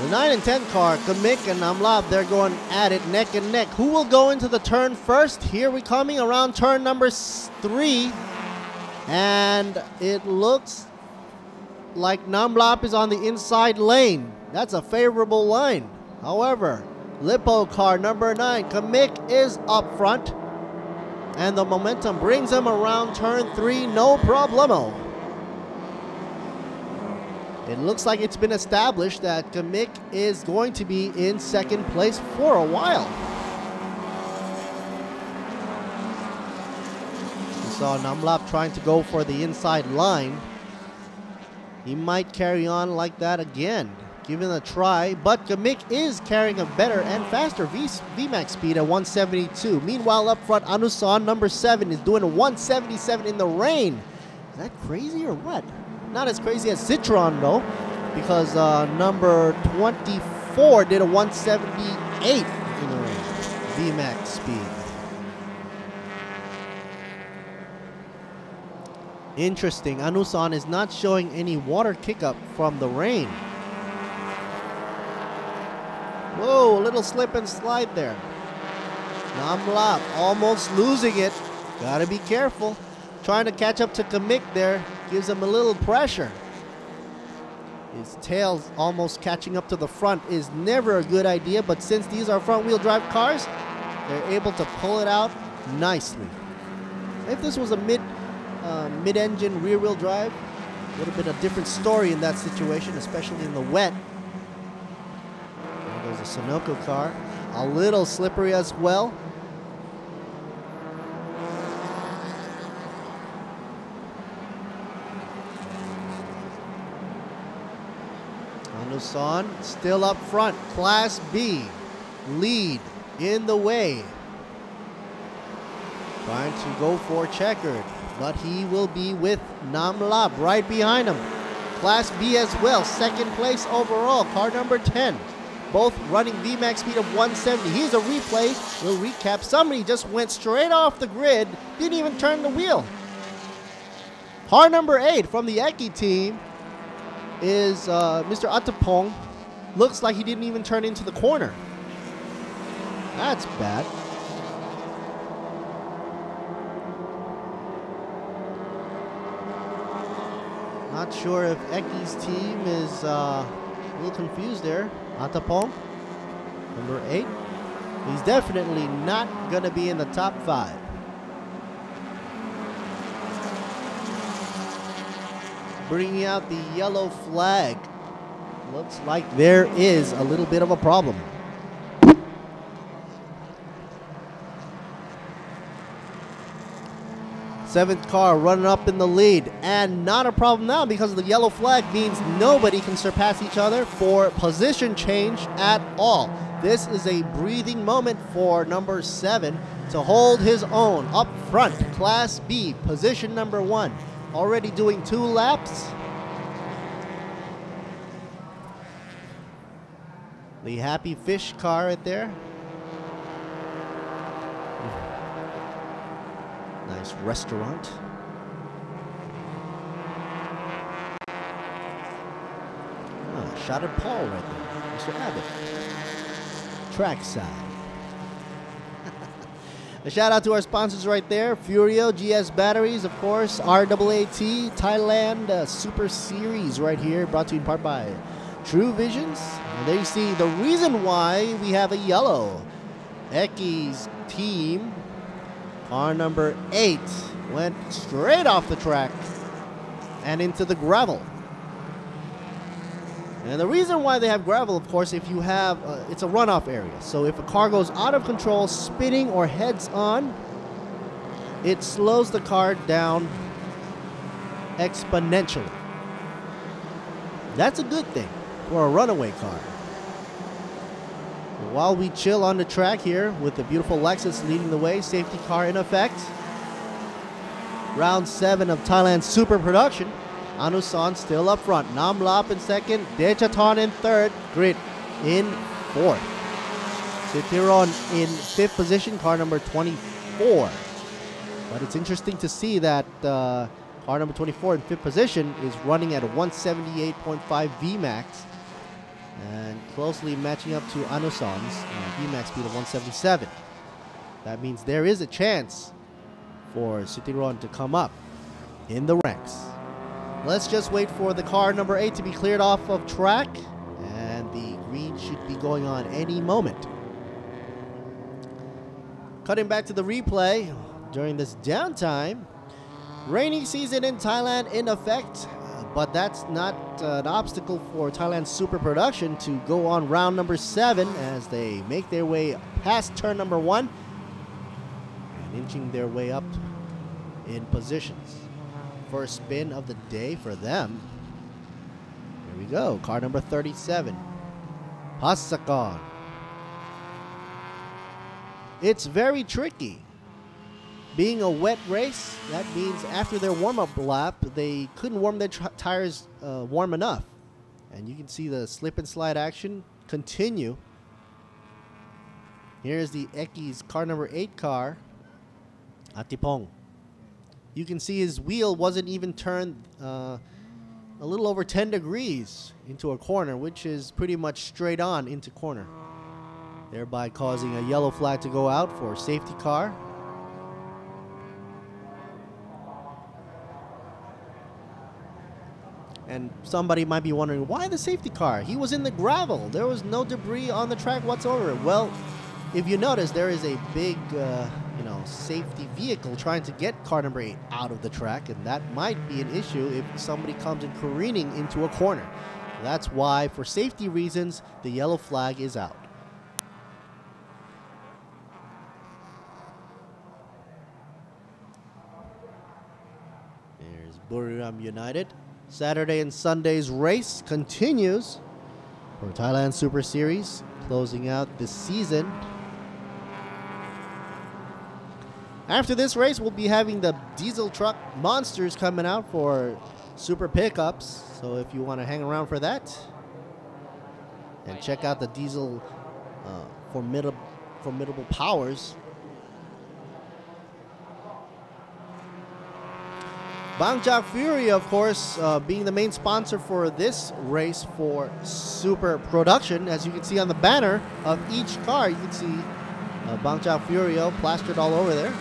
The 9 and 10 car, Kamik and Namlab, they're going at it neck and neck. Who will go into the turn first? Here we coming around turn number 3. And it looks like Namlap is on the inside lane. That's a favorable line. However, Lippo car number 9, Kamik is up front. And the momentum brings him around turn 3, no problemo. It looks like it's been established that Kamik is going to be in 2nd place for a while. We saw Namlap trying to go for the inside line. He might carry on like that again, give it a try, but Kamik is carrying a better and faster VMAX speed at 172. Meanwhile, up front, Anusan, number 7, is doing a 177 in the rain. Is that crazy or what? Not as crazy as Citron, though, because number 24 did a 178 in the rain. VMAX speed. Interesting. Anusan is not showing any water kick-up from the rain. Whoa, a little slip and slide there. Namlap almost losing it. Gotta be careful. Trying to catch up to Kamik there. Gives him a little pressure. His tail's almost catching up to the front is never a good idea, but since these are front-wheel drive cars, they're able to pull it out nicely. If this was a mid-engine rear-wheel drive, would have been a different story in that situation, especially in the wet. There goes a Sunoco car. A little slippery as well. Anusan still up front. Class B lead in the way. Trying to go for checkered, but he will be with Namlab right behind him. Class B as well, 2nd place overall. Car number 10. Both running VMAX speed of 170. Here's a replay. We'll recap. Somebody just went straight off the grid. Didn't even turn the wheel. Car number 8 from the Eki team is Mr. Atapong. Looks like he didn't even turn into the corner. That's bad. Not sure if Eki's team is a little confused there. Atapong, number 8. He's definitely not going to be in the top 5. Bringing out the yellow flag. Looks like there is a little bit of a problem. Seventh car running up in the lead, and not a problem now because the yellow flag means nobody can surpass each other for position change at all. This is a breathing moment for number 7 to hold his own up front. Class B, position number 1. Already doing 2 laps. The Happy Fish car right there. Nice restaurant. Shot at Paul right there. Mr. Abbott. Trackside. A shout out to our sponsors right there. Furio, GS Batteries, of course. RAAT, Thailand Super Series right here. Brought to you in part by True Visions. And there you see the reason why we have a yellow. Eki's team, car number 8, went straight off the track and into the gravel. And the reason why they have gravel, of course, if you have, it's a runoff area. So if a car goes out of control, spinning or heads on, it slows the car down exponentially. That's a good thing. for a runaway car. While we chill on the track here with the beautiful Lexus leading the way, safety car in effect. Round 7 of Thailand Super Production. Anuson still up front. Namlap in second. Dechaton in third. Grit in fourth. Sitiron in 5th position, car number 24. But it's interesting to see that car number 24 in 5th position is running at a 178.5 Vmax and closely matching up to Anuson's Vmax speed of 177. That means there is a chance for Sitiron to come up in the ranks. Let's just wait for the car number 8 to be cleared off of track, and the green should be going on any moment. Cutting back to the replay during this downtime, rainy season in Thailand in effect, but that's not an obstacle for Thailand Super Production to go on round number 7 as they make their way past turn number 1 and inching their way up in positions. First spin of the day for them. Here we go, car number 37, Pasakon. It's very tricky. Being a wet race, that means after their warm-up lap, they couldn't warm their tires warm enough. And you can see the slip and slide action continue. Here's the Eki's car number 8 car, Atipong. You can see his wheel wasn't even turned a little over 10 degrees into a corner, which is pretty much straight on into corner, thereby causing a yellow flag to go out for safety car. And somebody might be wondering, why the safety car? He was in the gravel. There was no debris on the track whatsoever. Well, if you notice, there is a big, safety vehicle trying to get car number 8 out of the track, and that might be an issue if somebody comes in careening into a corner. That's why, for safety reasons, the yellow flag is out. There's Buriram United. Saturday and Sunday's race continues for Thailand Super Series, closing out this season. After this race, we'll be having the diesel truck monsters coming out for super pickups. So if you want to hang around for that and check out the diesel formidable powers. Bangchak Fury, of course, being the main sponsor for this race for Super Production. As you can see on the banner of each car, you can see Bangchak Furio plastered all over there.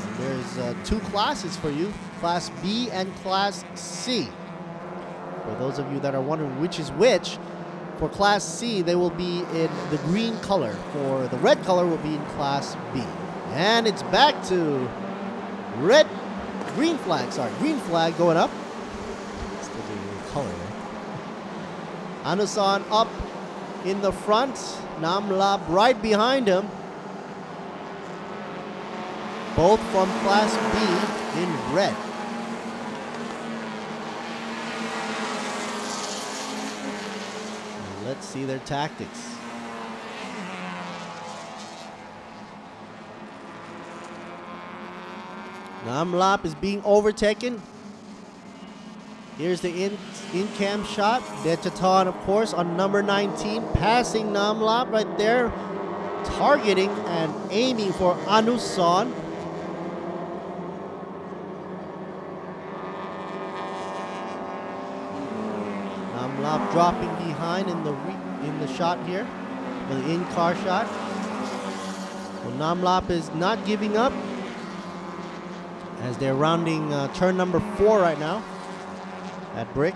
And there's 2 classes for you, Class B and Class C. For those of you that are wondering which is which, for Class C, they will be in the green color. For the red color will be in Class B. And it's back to green flag going up. Still doing the color there. Anuson up in the front. Namlap right behind him. Both from Class B in red. And let's see their tactics. Namlap is being overtaken. Here's the in-cam shot. Dechaton, of course, on number 19, passing Namlap right there, targeting and aiming for Anuson. Namlap dropping behind in the shot here, the in-car shot. Well, Namlap is not giving up, as they're rounding turn number 4 right now at Brick.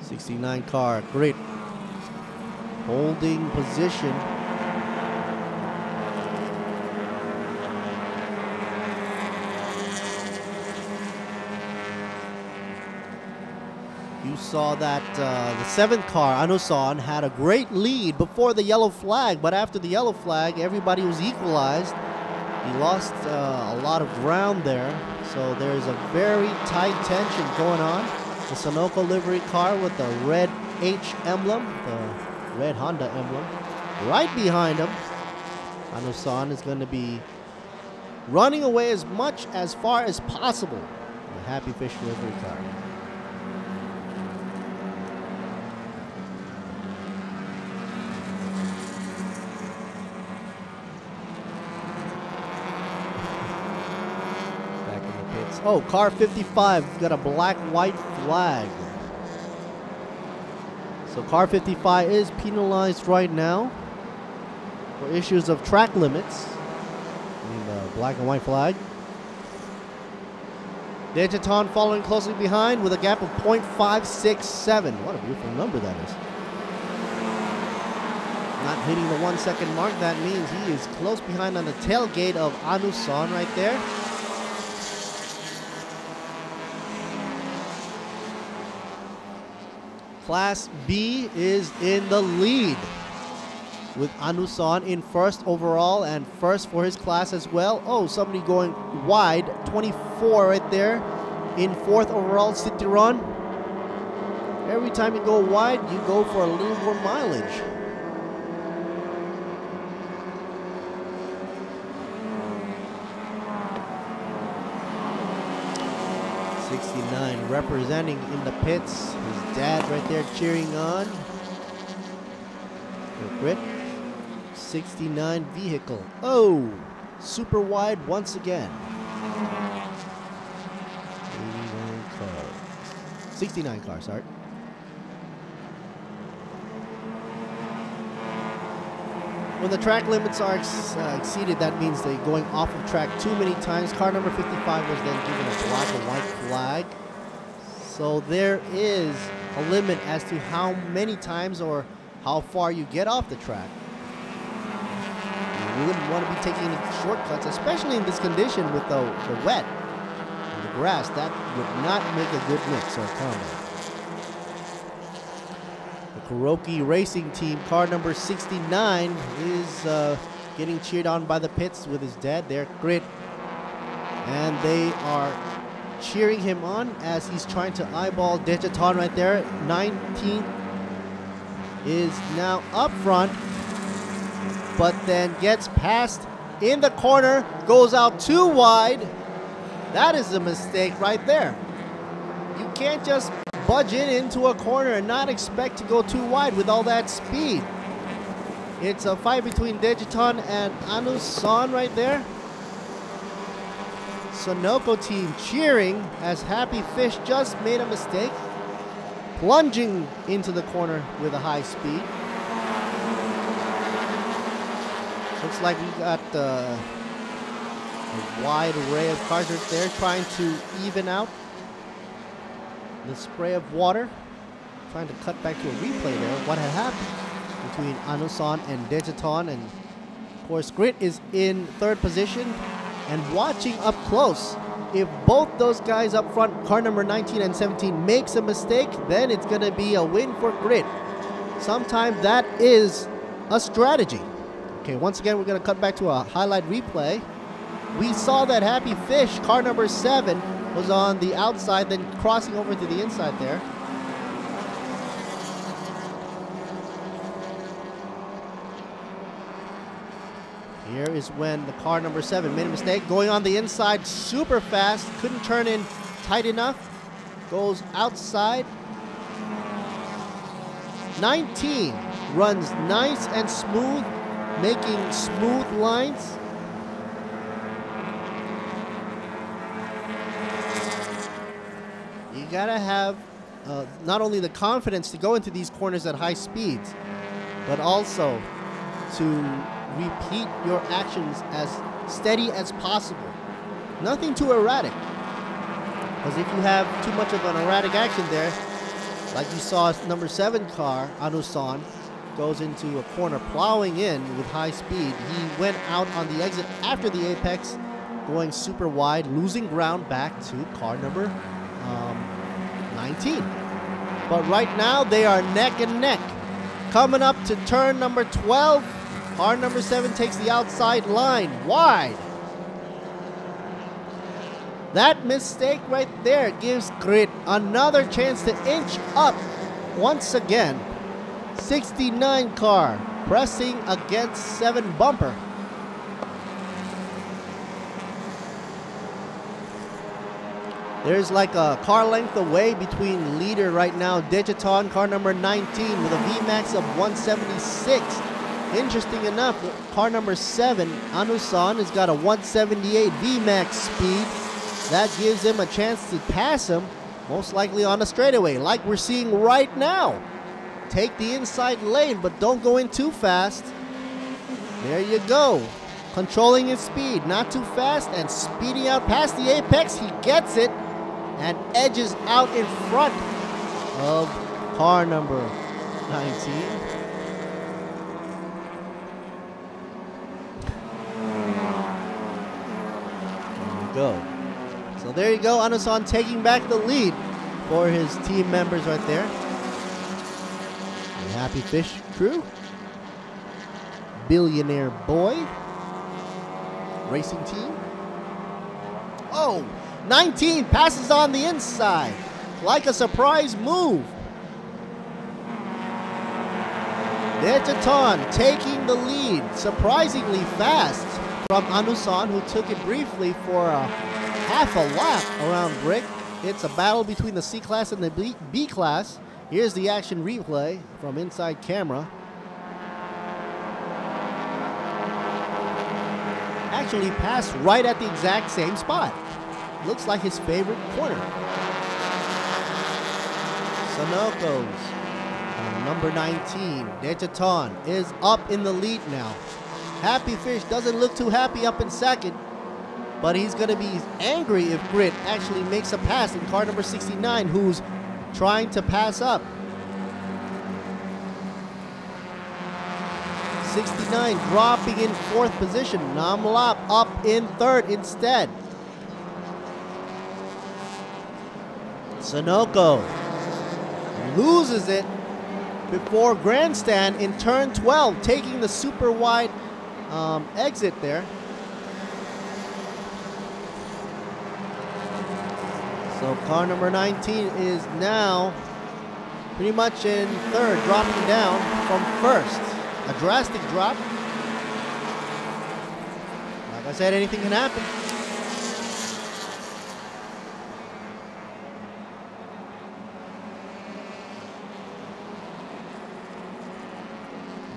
'69 car, great holding position. You saw that the 7th car, Anuson, had a great lead before the yellow flag, but after the yellow flag, everybody was equalized He lost a lot of ground there, so there's a very tight tension going on. The Sunoco livery car with the red H emblem, the red Honda emblem, right behind him. Anusan is going to be running away as far as possible. The Happy Fish livery car. Oh, car 55 got a black-white flag. So car 55 is penalized right now for issues of track limits. The black and white flag. Digiton following closely behind with a gap of 0.567. What a beautiful number that is. Not hitting the 1 second mark. That means he is close behind on the tailgate of Anusan right there. Class B is in the lead with Anusan in first overall and first for his class as well. Oh, somebody going wide, 24 right there in fourth overall, Citiron. Every time you go wide, you go for a little more mileage. Representing in the pits, his dad right there cheering on. Grit, 69 vehicle. Oh, super wide once again. 89 cars. 69 cars, sorry. When the track limits are exceeded, that means they're going off of track too many times. Car number 55 was then given a black and white flag. So there is a limit as to how many times or how far you get off the track. You wouldn't want to be taking any shortcuts, especially in this condition with the wet and the grass. That would not make a good mix or combo. The Kuroki Racing Team, car number 69, is getting cheered on by the pits with his dad there, Grit. And they are cheering him on as he's trying to eyeball Digiton right there. 19 is now up front, but then gets passed in the corner, goes out too wide. That is a mistake right there. You can't just budge it into a corner and not expect to go too wide with all that speed. It's a fight between Digiton and Anusan right there. Sunoco team cheering as Happy Fish just made a mistake, plunging into the corner with a high speed. Looks like we got a wide array of cars right there trying to even out the spray of water. Trying to cut back to a replay there of what had happened between Anusan and Digiton. And of course Grit is in third position. And watching up close, if both those guys up front, car number 19 and 17, makes a mistake, then it's going to be a win for Grit. Sometimes that is a strategy. Okay, once again, we're going to cut back to a highlight replay. We saw that Happy Fish, car number 7, was on the outside, then crossing over to the inside there. Here is when the car number 7 made a mistake, going on the inside super fast, couldn't turn in tight enough, goes outside. 19 runs nice and smooth, making smooth lines. You gotta have not only the confidence to go into these corners at high speeds, but also to repeat your actions as steady as possible. Nothing too erratic. Because if you have too much of an erratic action there, like you saw number 7 car, Anusan, goes into a corner plowing in with high speed. He went out on the exit after the apex, going super wide, losing ground back to car number 19. But right now they are neck and neck. Coming up to turn number 12, car number 7 takes the outside line, wide. That mistake right there gives Grit another chance to inch up once again. 69 car pressing against 7 bumper. There's like a car length away between leader right now, Digiton, car number 19 with a VMAX of 176. Interesting enough, car number 7, Anusan, has got a 178 VMAX speed. That gives him a chance to pass him, most likely on a straightaway, like we're seeing right now. Take the inside lane, but don't go in too fast. There you go. Controlling his speed, not too fast, and speeding out past the apex. He gets it and edges out in front of car number 19. Go. So there you go, Anusan taking back the lead for his team members right there. The Happy Fish crew. Billionaire Boy racing team. Oh, 19 passes on the inside like a surprise move. Dejaton taking the lead surprisingly fast from Anusan, who took it briefly for half a lap around Brick. It's a battle between the C class and the B class. Here's the action replay from inside camera. Actually passed right at the exact same spot. Looks like his favorite corner. Sanoko's number 19, Dejaton, is up in the lead now. Happy Fish doesn't look too happy up in second, but he's going to be angry if Grit actually makes a pass in car number 69, who's trying to pass up. 69 dropping in 4th position. Namlap up in 3rd instead. Sonoko loses it before Grandstand in turn 12, taking the super wide exit there. So car number 19 is now pretty much in 3rd, dropping down from 1st. A drastic drop. Like I said, anything can happen.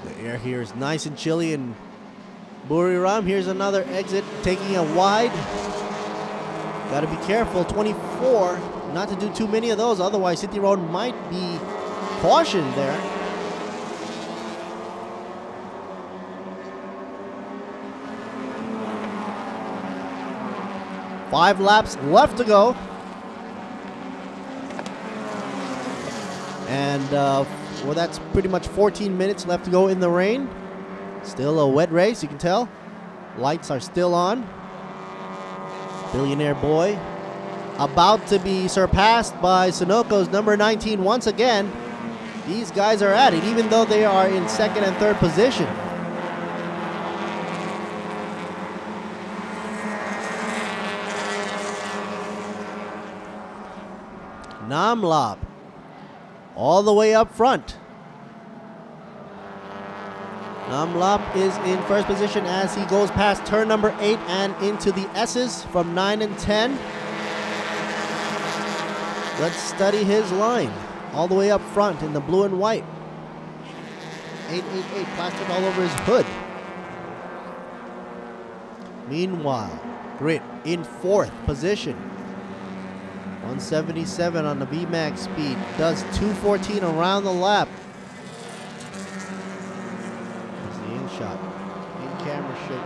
The air here is nice and chilly in Buriram. Here's another exit, taking a wide. Got to be careful, 24, not to do too many of those, otherwise City Road might be cautioned there. Five laps left to go. And well, that's pretty much 14 minutes left to go in the rain. Still a wet race, you can tell. Lights are still on. Billionaire Boy about to be surpassed by Sunoco's number 19 once again. These guys are at it, even though they are in 2nd and 3rd position. Namlap all the way up front. Namlap is in 1st position as he goes past turn number 8 and into the S's from 9 and 10. Let's study his line all the way up front in the blue and white. 888 plastered all over his hood. Meanwhile, Grit in 4th position. 177 on the VMAX speed. Does 214 around the lap. Shot. In-camera shot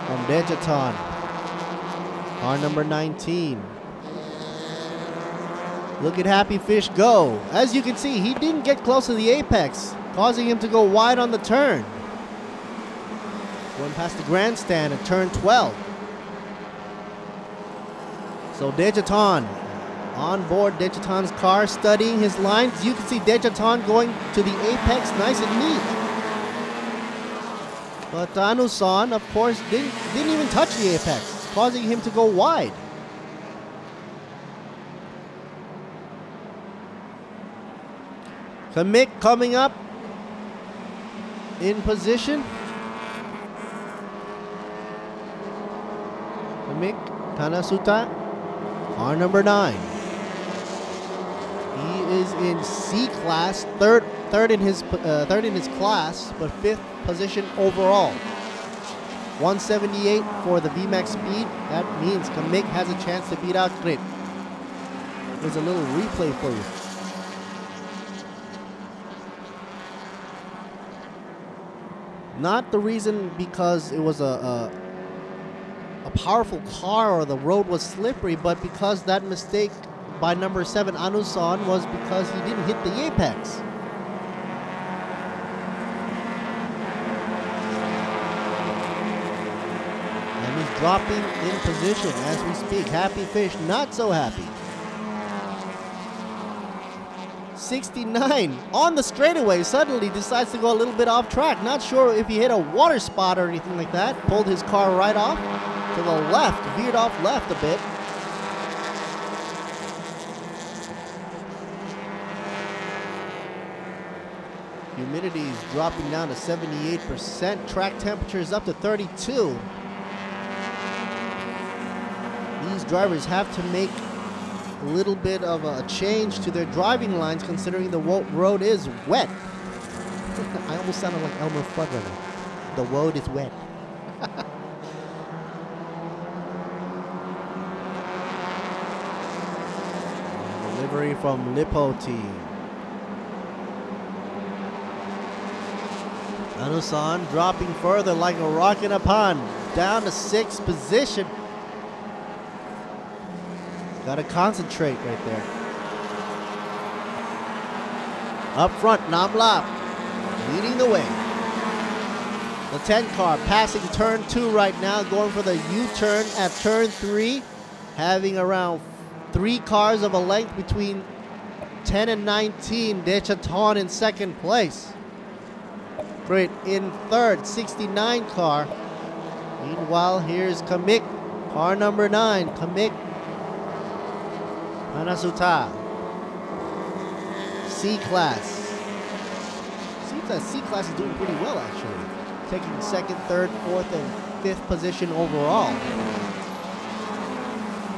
from Dejaton. Car number 19. Look at Happy Fish go. As you can see, he didn't get close to the apex, causing him to go wide on the turn. Going past the grandstand at turn 12. So Dejaton on board Dejaton's car, studying his lines. You can see Dejaton going to the apex nice and neat. But Anusan, of course, didn't even touch the apex, causing him to go wide. Kamik coming up in position. Kamik Tanasuta, car number 9. He is in C class, third in his class, but 5th position overall. 178 for the VMAX speed. That means Kamik has a chance to beat out Grit. There's a little replay for you. Not the reason because it was a powerful car or the road was slippery, but because that mistake by number 7 Anusan was because he didn't hit the apex. And he's dropping in position as we speak. Happy Fish, not so happy. 69 on the straightaway, suddenly decides to go a little bit off track. Not sure if he hit a water spot or anything like that. Pulled his car right off to the left, veered off left a bit. Humidity is dropping down to 78%. Track temperature is up to 32. These drivers have to make a little bit of a change to their driving lines considering the road is wet. I almost sounded like Elmer Fudd right now. The road is wet. Delivery from Lippo team. Anusan dropping further like a rock in a pond. Down to 6th position. Got to concentrate right there. Up front, Namlap leading the way. The 10 car passing turn 2 right now, going for the U-turn at turn 3, having around 3 cars of a length between 10 and 19. Dechaton in 2nd place. Great in 3rd, 69 car. Meanwhile, here's Kamik, car number 9. Kamik Panasuta, C-Class. Seems that C-Class is doing pretty well, actually. Taking 2nd, 3rd, 4th, and 5th position overall.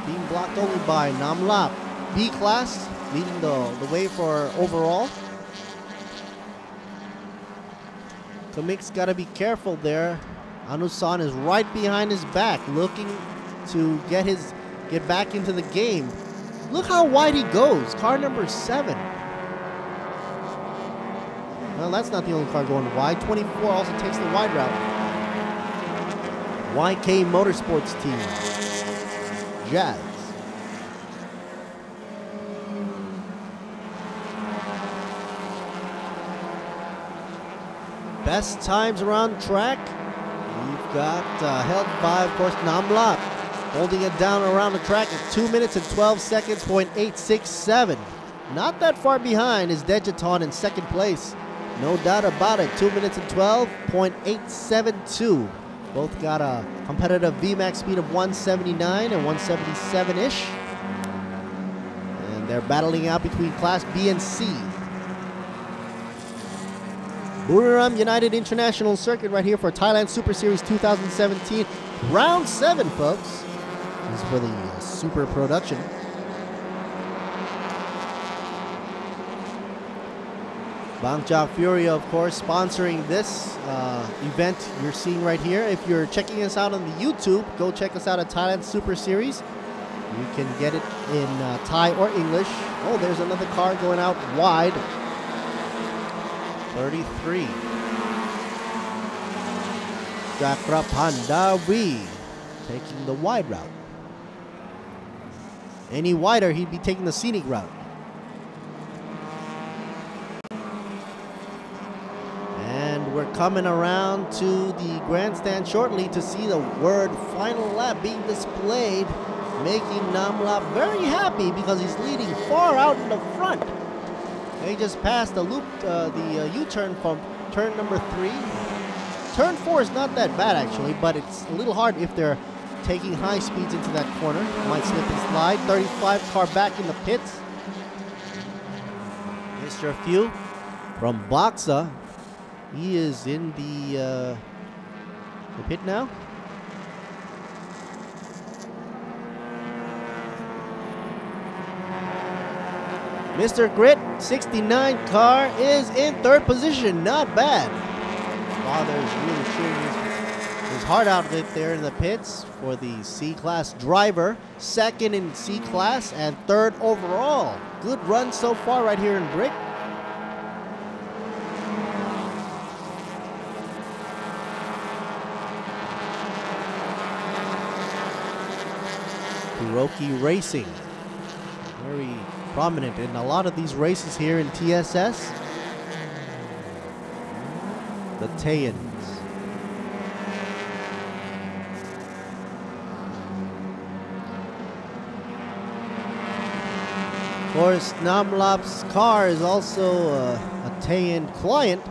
Being blocked only by Namlap. B-Class leading the way for overall. Kamik's got to be careful there. Anusan is right behind his back, looking to get back into the game. Look how wide he goes. Car number 7. Well, that's not the only car going wide. 24 also takes the wide route. YK Motorsports team. Jazz. Best times around track. We've got held by, of course, Namla. Holding it down around the track at 2 minutes and 12 seconds, .867. Not that far behind is Dejaton in 2nd place. No doubt about it, 2 minutes and 12, .872. Both got a competitive VMAX speed of 179 and 177-ish. And they're battling out between Class B and C. Buriram United International Circuit right here for Thailand Super Series 2017. Round 7, folks. This is for the Super Production. Bangkok Fury, of course, sponsoring this event you're seeing right here. If you're checking us out on the YouTube, go check us out at Thailand Super Series. You can get it in Thai or English. Oh, there's another car going out wide. 33. Jakrapandavi taking the wide route. Any wider, he'd be taking the scenic route. And we're coming around to the grandstand shortly to see the word final lap being displayed, making Namlap very happy because he's leading far out in the front. He just passed the loop, the U-turn from turn number 3. Turn 4 is not that bad actually, but it's a little hard if they're taking high speeds into that corner. Might slip and slide. 35 car back in the pits. Mr. Few from Boxa. He is in the pit now. Mr. Grit, 69 car, is in third position. Not bad. Father's really cheering his heart out right there in the pits for the C-Class driver. Second in C-Class and third overall. Good run so far right here in Brick. Hiroki Racing. Very prominent in a lot of these races here in TSS. The Tayans. Of course, Namlap's car is also a Tayan client.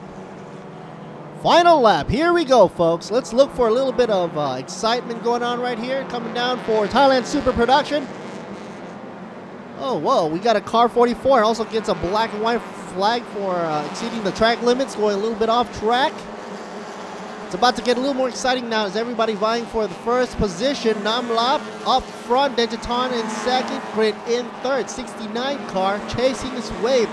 Final lap. Here we go, folks. Let's look for a little bit of excitement going on right here. Coming down for Thailand Super Production. Oh, whoa. We got a car 44. And also gets a black and white flag for exceeding the track limits. Going a little bit off track. It's about to get a little more exciting now as everybody vying for the first position. Namlap up front. Dejaton in second. Grit in third. 69 car chasing his way.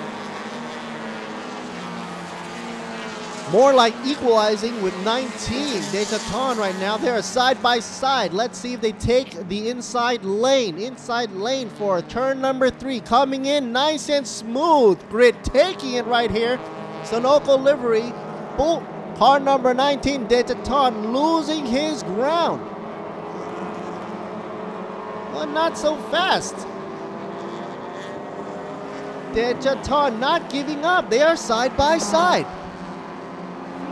More like equalizing with 19. Dejaton right now. They are side by side. Let's see if they take the inside lane. Inside lane for turn number 3. Coming in nice and smooth. Grit taking it right here. Sonoko livery. Boom. Car number 19. Dejaton losing his ground. Well, not so fast. Dejaton not giving up. They are side by side.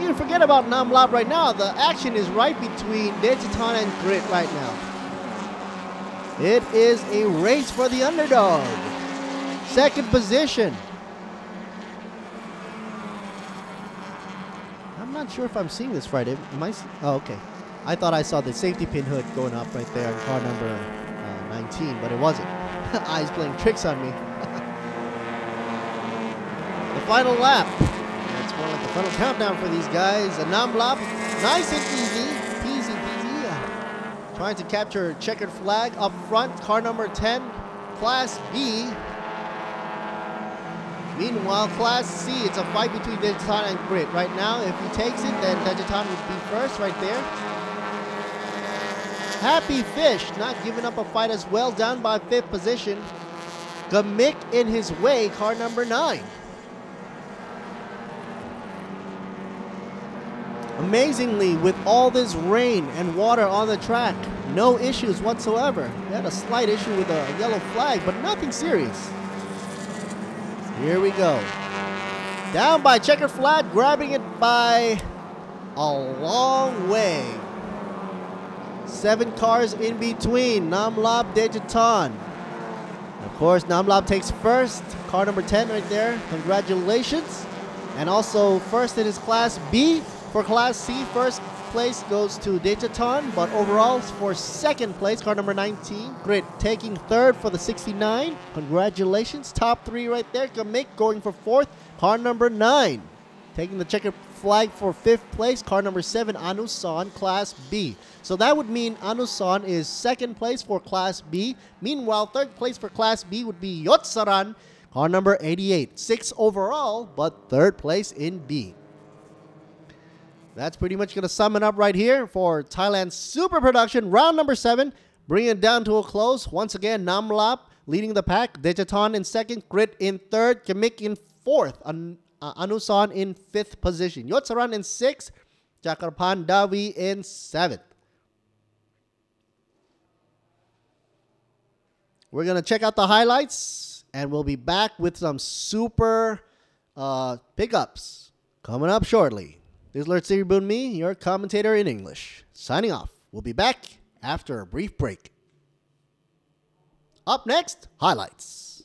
You can forget about Namlap right now. The action is right between Dejaton and Grit right now. It is a race for the underdog. Second position. I'm not sure if I'm seeing this right. Am I? Oh, okay. I thought I saw the safety pin hood going up right there on car number 19, but it wasn't. Eyes playing tricks on me. The final lap. More like the final countdown for these guys. A Namlap, nice and easy, peasy peasy. Trying to capture checkered flag up front. Car number 10, Class B. Meanwhile, Class C, it's a fight between Dejaton and Grit. Right now, if he takes it, then Dejaton would be first right there. Happy Fish, not giving up a fight as well, down by 5th position. Gamik in his way, car number 9. Amazingly, with all this rain and water on the track, no issues whatsoever. They had a slight issue with a yellow flag, but nothing serious. Here we go. Down by checkered flag, grabbing it by a long way. 7 cars in between. Namlap, Dejaton. Of course, Namlap takes first. Car number 10 right there. Congratulations. And also first in his Class B. For Class C, first place goes to Dejaton, but overall for second place, car number 19. Grit taking third for the 69. Congratulations. Top 3 right there. Gamik going for 4th. Car number 9. Taking the checkered flag for 5th place. Car number 7, Anuson, Class B. So that would mean Anuson is second place for Class B. Meanwhile, third place for Class B would be Yotsaran, car number 88. 6 overall, but third place in B. That's pretty much going to sum it up right here for Thailand Super Production. Round number 7, bringing it down to a close. Once again, Namlap leading the pack. Dejaton in second. Grit in third. Gamik in 4th. Anuson in 5th position. Yotsaran in 6th. Jakarpan Davi in 7th. We're going to check out the highlights, and we'll be back with some super pickups coming up shortly. This is Lord Siribun, me, your commentator in English. Signing off. We'll be back after a brief break. Up next, highlights.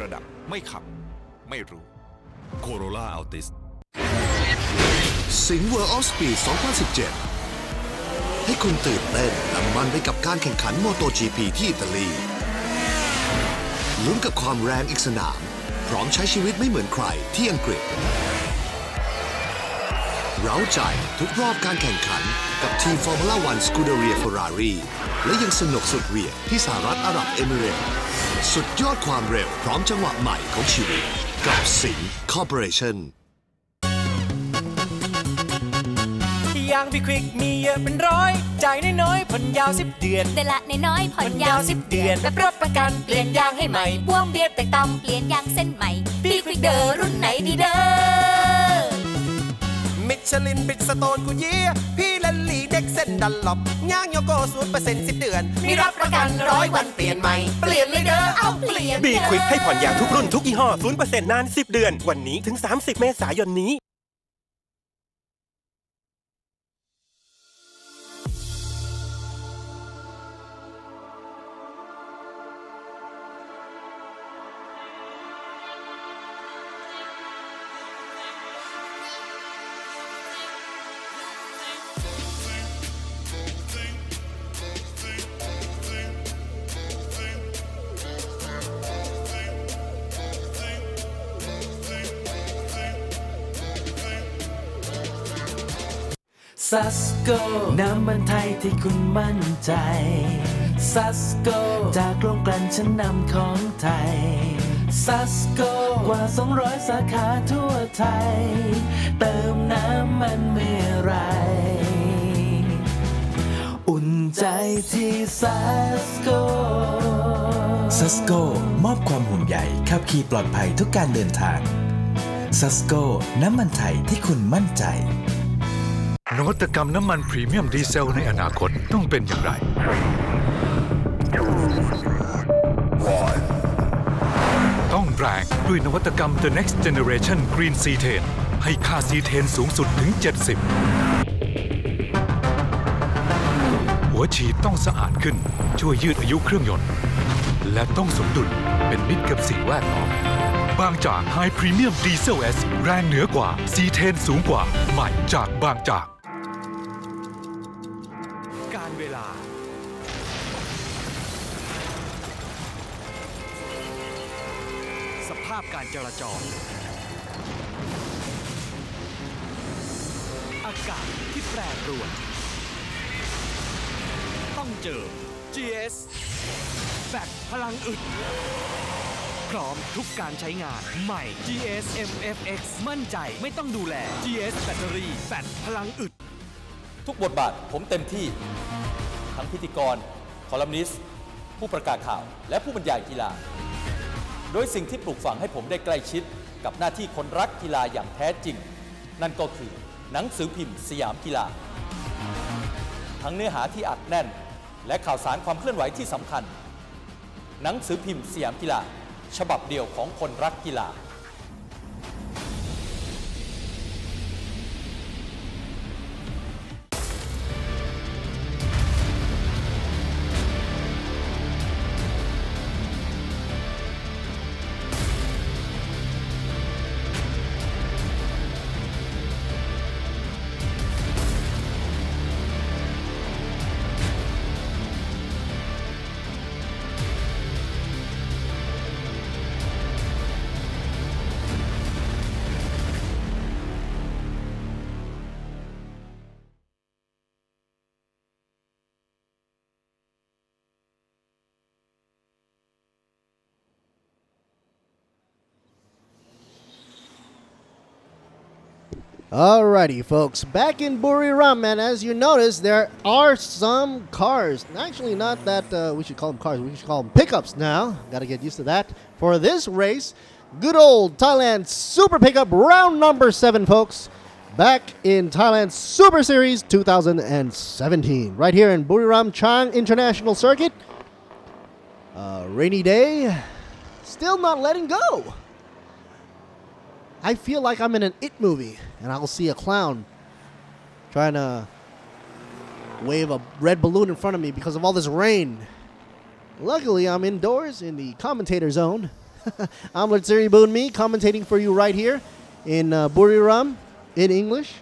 ระดับไม่ขับไม่รู้ Corolla Altis สิงห์ World of Speed 2017 ให้คุณตื่นเต้นและมันไปกับการแข่งขัน MotoGP ที่อิตาลีลุ้นกับความแรงอีกสนามพร้อมใช้ชีวิตไม่เหมือนใครที่อังกฤษเร้าใจทุกรอบการแข่งขันกับทีม Formula 1 Scuderia Ferrari และยังสนุกสุดเหวี่ยงที่สหรัฐอาหรับเอมิเรตส์สุดยอดความเร็วพร้อมจังหวะใหม่ของชีวิตกับสิงห์ Corporationอย่างพี่ควิกมีเยอะเป็นร้อยจ่ายน้อยๆผ่อนยาว10 เดือนเดือนละน้อยๆผ่อนยาว10 เดือนแบบรับประกันเปลี่ยนยางให้ใหม่พ่วงเบียดแต่ต่ำเปลี่ยนยางเส้นใหม่ปีควิกเดอร์รุ่นไหนดีเด้อมิชลินบิดสโตนกูเยียพี่ลันลีเด็กเส้นดันหลบย่างโยโก้0% 10 เดือนมีรับประกัน100 วันเปลี่ยนใหม่เปลี่ยนเลยเด้อเอาเปลี่ยนบีควิกให้ผ่อนยางทุกรุ่นทุกยี่ห้อ 0% นาน 10 เดือนวันนี้ถึง30 เมษายนนี้ซัสโกน้ำมันไทยที่คุณมั่นใจซัสโกจากโรงกลั่นชั้นนำของไทยซัสโกกว่า200 สาขาทั่วไทยเติมน้ำมันเมื่อไรอุ่นใจที่ซัสโกซัสโกมอบความห่วงใยขับขี่ปลอดภัยทุกการเดินทางซัสโกน้ำมันไทยที่คุณมั่นใจนวัตกรรมน้ำมันพรีเมียมดีเซลในอนาคตต้องเป็นอย่างไรต้องแรงด้วยนวัตกรรม The Next Generation Green C10 ให้ค่า C10 สูงสุดถึง 70 หัวฉีดต้องสะอาดขึ้นช่วยยืดอายุเครื่องยนต์และต้องสมดุลเป็นมิตรกับสิ่งแวดล้อมบางจาก High Premium Diesel S แรงเหนือกว่า C10 สูงกว่าใหม่จากบางจากการเวลาสภาพการจราจรอากาศที่แปรปรวนต้องเจอ GS แบตพลังอึดพร้อมทุกการใช้งานใหม่ GS MFX มั่นใจไม่ต้องดูแล GS แบตเตอรี่แบตพลังอึดทุกบทบาทผมเต็มที่ทั้งพิธีกรคอลัมนิสต์ผู้ประกาศข่าวและผู้บรรยายกีฬาโดยสิ่งที่ปลูกฝังให้ผมได้ใกล้ชิดกับหน้าที่คนรักกีฬาอย่างแท้จริงนั่นก็คือหนังสือพิมพ์สยามกีฬาทั้งเนื้อหาที่อัดแน่นและข่าวสารความเคลื่อนไหวที่สำคัญหนังสือพิมพ์สยามกีฬาฉบับเดียวของคนรักกีฬา Alrighty, folks, back in Buriram, and as you notice, there are some cars. Actually, not that we should call them cars. We should call them pickups now. Got to get used to that. For this race, good old Thailand Super Pickup round number 7, folks. Back in Thailand Super Series 2017. Right here in Buriram Chang International Circuit. Rainy day. Still not letting go. I feel like I'm in an It movie, and I'll see a clown trying to wave a red balloon in front of me because of all this rain. Luckily, I'm indoors in the commentator zone. I'm Latsiri Boonmi, commentating for you right here in Buriram in English.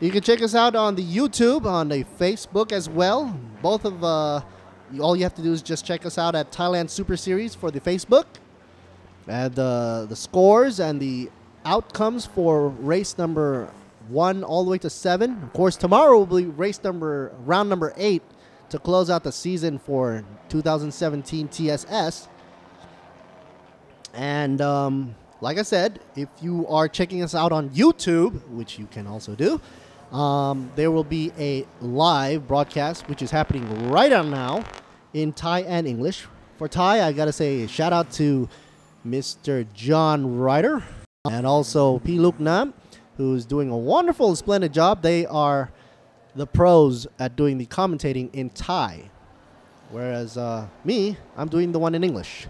You can check us out on the YouTube, on the Facebook as well. Both of all you have to do is just check us out at Thailand Super Series for the Facebook. And the scores and the outcomes for race number 1 all the way to 7. Of course, tomorrow will be round number 8 to close out the season for 2017 TSS. And like I said, if you are checking us out on YouTube, which you can also do, there will be a live broadcast, which is happening right on now in Thai and English. For Thai, I got to say shout out to Mr. John Ryder and also P. Luke Nam, who's doing a wonderful, splendid job. They are the pros at doing the commentating in Thai, whereas me, I'm doing the one in English.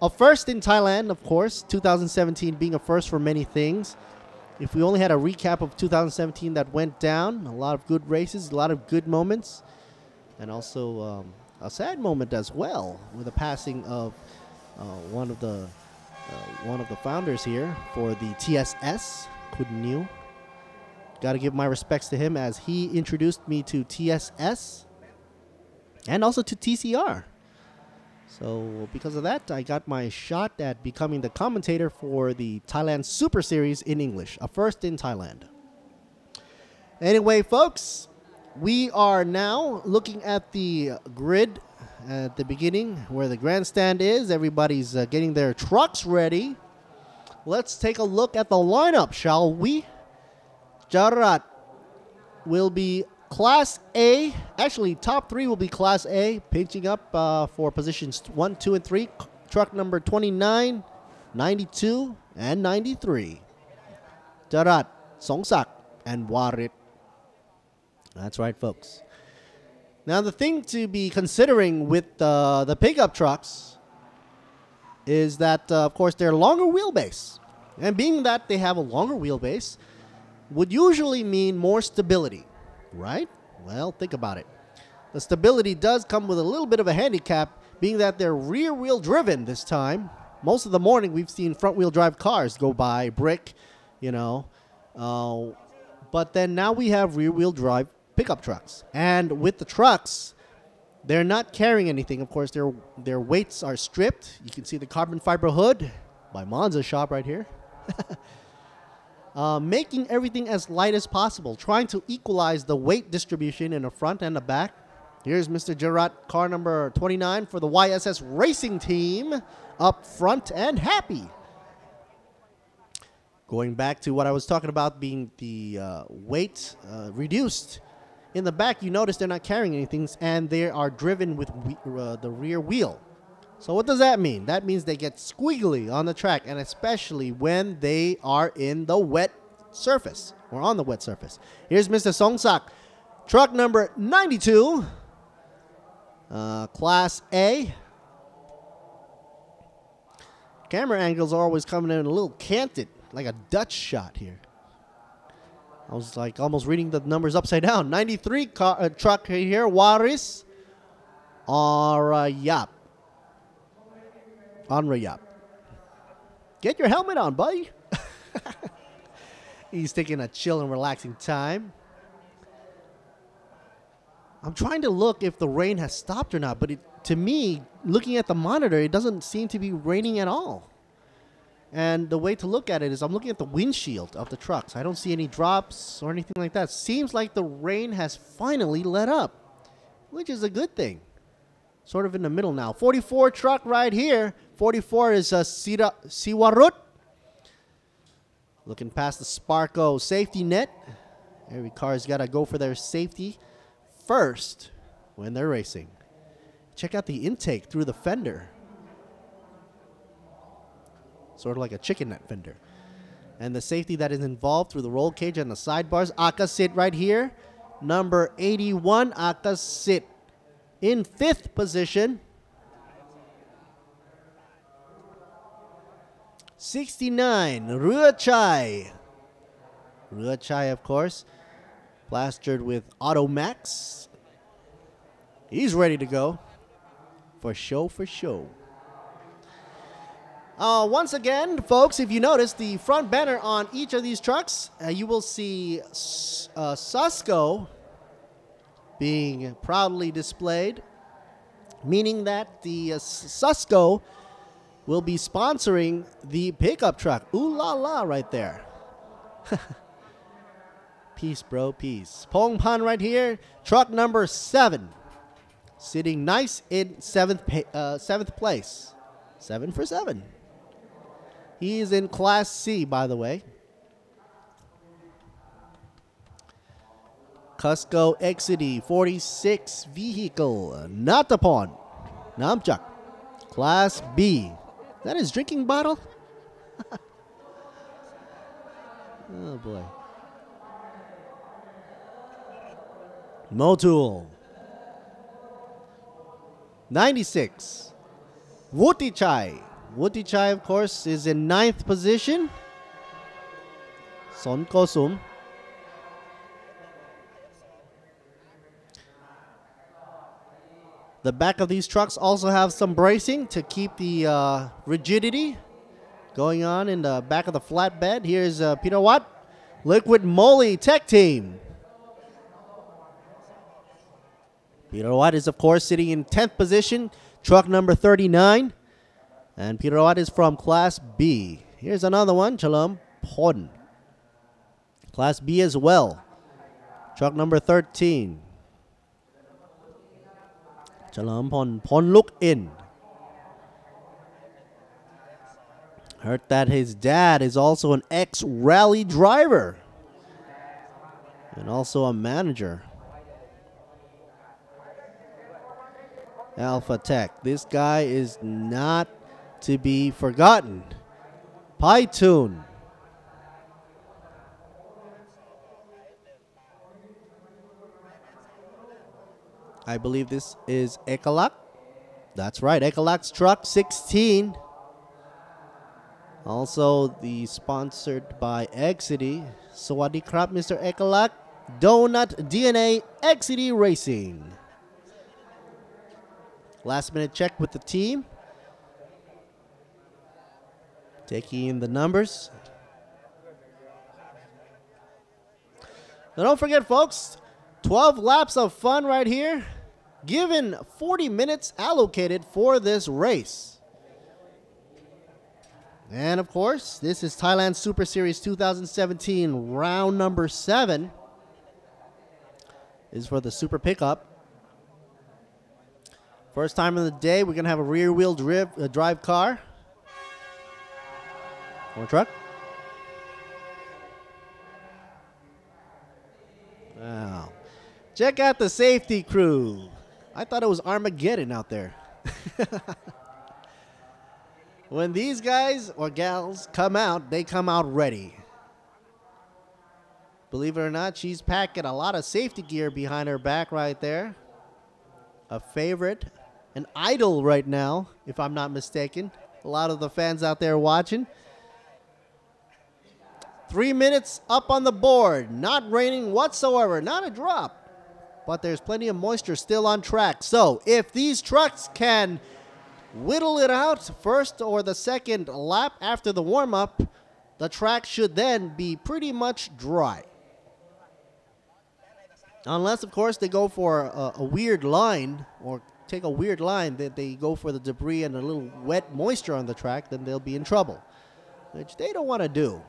A first in Thailand, of course, 2017 being a first for many things. If we only had a recap of 2017 that went down, a lot of good races, a lot of good moments, and also a sad moment as well with the passing of one of the founders here for the TSS, Kun. Got to give my respects to him as he introduced me to TSS and also to TCR. So because of that, I got my shot at becoming the commentator for the Thailand Super Series in English, a first in Thailand. Anyway, folks, we are now looking at the grid at the beginning where the grandstand is. Everybody's getting their trucks ready. Let's take a look at the lineup, shall we? Jarat will be Class A. Actually, top 3 will be Class A, pinching up for positions 1, 2, and 3. Truck number 29, 92, and 93. Jarat, Songsak, and Warit. That's right, folks. Now, the thing to be considering with the pickup trucks is that, of course, they're longer wheelbase. And being that they have a longer wheelbase would usually mean more stability, right? Well, think about it. The stability does come with a little bit of a handicap, being that they're rear-wheel driven this time. Most of the morning, we've seen front-wheel drive cars go by, brick, you know. But then now we have rear-wheel drive pickup trucks. And with the trucks, they're not carrying anything. Of course, their weights are stripped. You can see the carbon fiber hood by Monza shop right here. Making everything as light as possible, trying to equalize the weight distribution in the front and the back. Here's Mr. Jarat, car number 29 for the YSS Racing Team, up front and happy. Going back to what I was talking about being the weight reduced. In the back, you notice they're not carrying anything, and they are driven with the rear wheel. So what does that mean? That means they get squiggly on the track, and especially when they are in the wet surface, or on the wet surface. Here's Mr. Songsak, truck number 92, Class A. Camera angles are always coming in a little canted, like a Dutch shot here. I was like almost reading the numbers upside down. 93 truck here, Waris Arayap. Anrayap. Get your helmet on, buddy. He's taking a chill and relaxing time. I'm trying to look if the rain has stopped or not, but to me, looking at the monitor, it doesn't seem to be raining at all. And the way to look at it is I'm looking at the windshield of the trucks. I don't see any drops or anything like that. Seems like the rain has finally let up, which is a good thing. Sort of in the middle now. 44 truck right here. 44 is Siwarut. Looking past the Sparko safety net. Every car's got to go for their safety first when they're racing. Check out the intake through the fender. Sort of like a chicken net fender. And the safety that is involved through the roll cage and the sidebars. Akasit right here. Number 81, Akasit in 5th position. 69, Ruachai. Ruachai, of course, plastered with Automax. He's ready to go. For show, for show. Once again, folks, if you notice the front banner on each of these trucks, you will see Susco being proudly displayed, meaning that the Susco will be sponsoring the pickup truck. Ooh la la right there. Peace, bro, peace. Pong Pan right here, truck number 7, sitting nice in 7th place. 7 for 7. He is in Class C, by the way. Cusco Exity 46 vehicle, Natapon, Namchak, Class B. Is that his drinking bottle? Oh boy. Motul 96. Wutichai. Wutichai, of course, is in 9th position. Son Kosum. The back of these trucks also have some bracing to keep the rigidity going on in the back of the flatbed. Here's Peter Watt, Liquid Moly Tech Team. Peter Watt is, of course, sitting in 10th position, truck number 39. And Peter Watt is from Class B. Here's another one, Chalam Pon. Class B as well. Truck number 13. Chalam Pon look in. Heard that his dad is also an ex-rally driver. And also a manager. Alpha Tech. This guy is not to be forgotten. Python. I believe this is Ekalak. That's right, Ekalak's truck 16. Also the sponsored by Exity. Sawadi Krap, Mr. Ekalak. Donut DNA Exity Racing. Last minute check with the team. Taking in the numbers. Now don't forget, folks, 12 laps of fun right here. Given 40 minutes allocated for this race. And of course, this is Thailand Super Series 2017 round number 7. This is for the Super Pickup. First time of the day, we're going to have a rear-wheel drive car. More truck. Wow. Check out the safety crew. I thought it was Armageddon out there. When these guys or gals come out, they come out ready. Believe it or not, she's packing a lot of safety gear behind her back right there. A favorite, an idol right now, if I'm not mistaken. A lot of the fans out there watching. 3 minutes up on the board. Not raining whatsoever. Not a drop. But there's plenty of moisture still on track. So if these trucks can whittle it out first or the second lap after the warm-up, the track should then be pretty much dry. Unless, of course, they go for a weird line or take a weird line that they go for the debris and a little wet moisture on the track, then they'll be in trouble, which they don't want to do.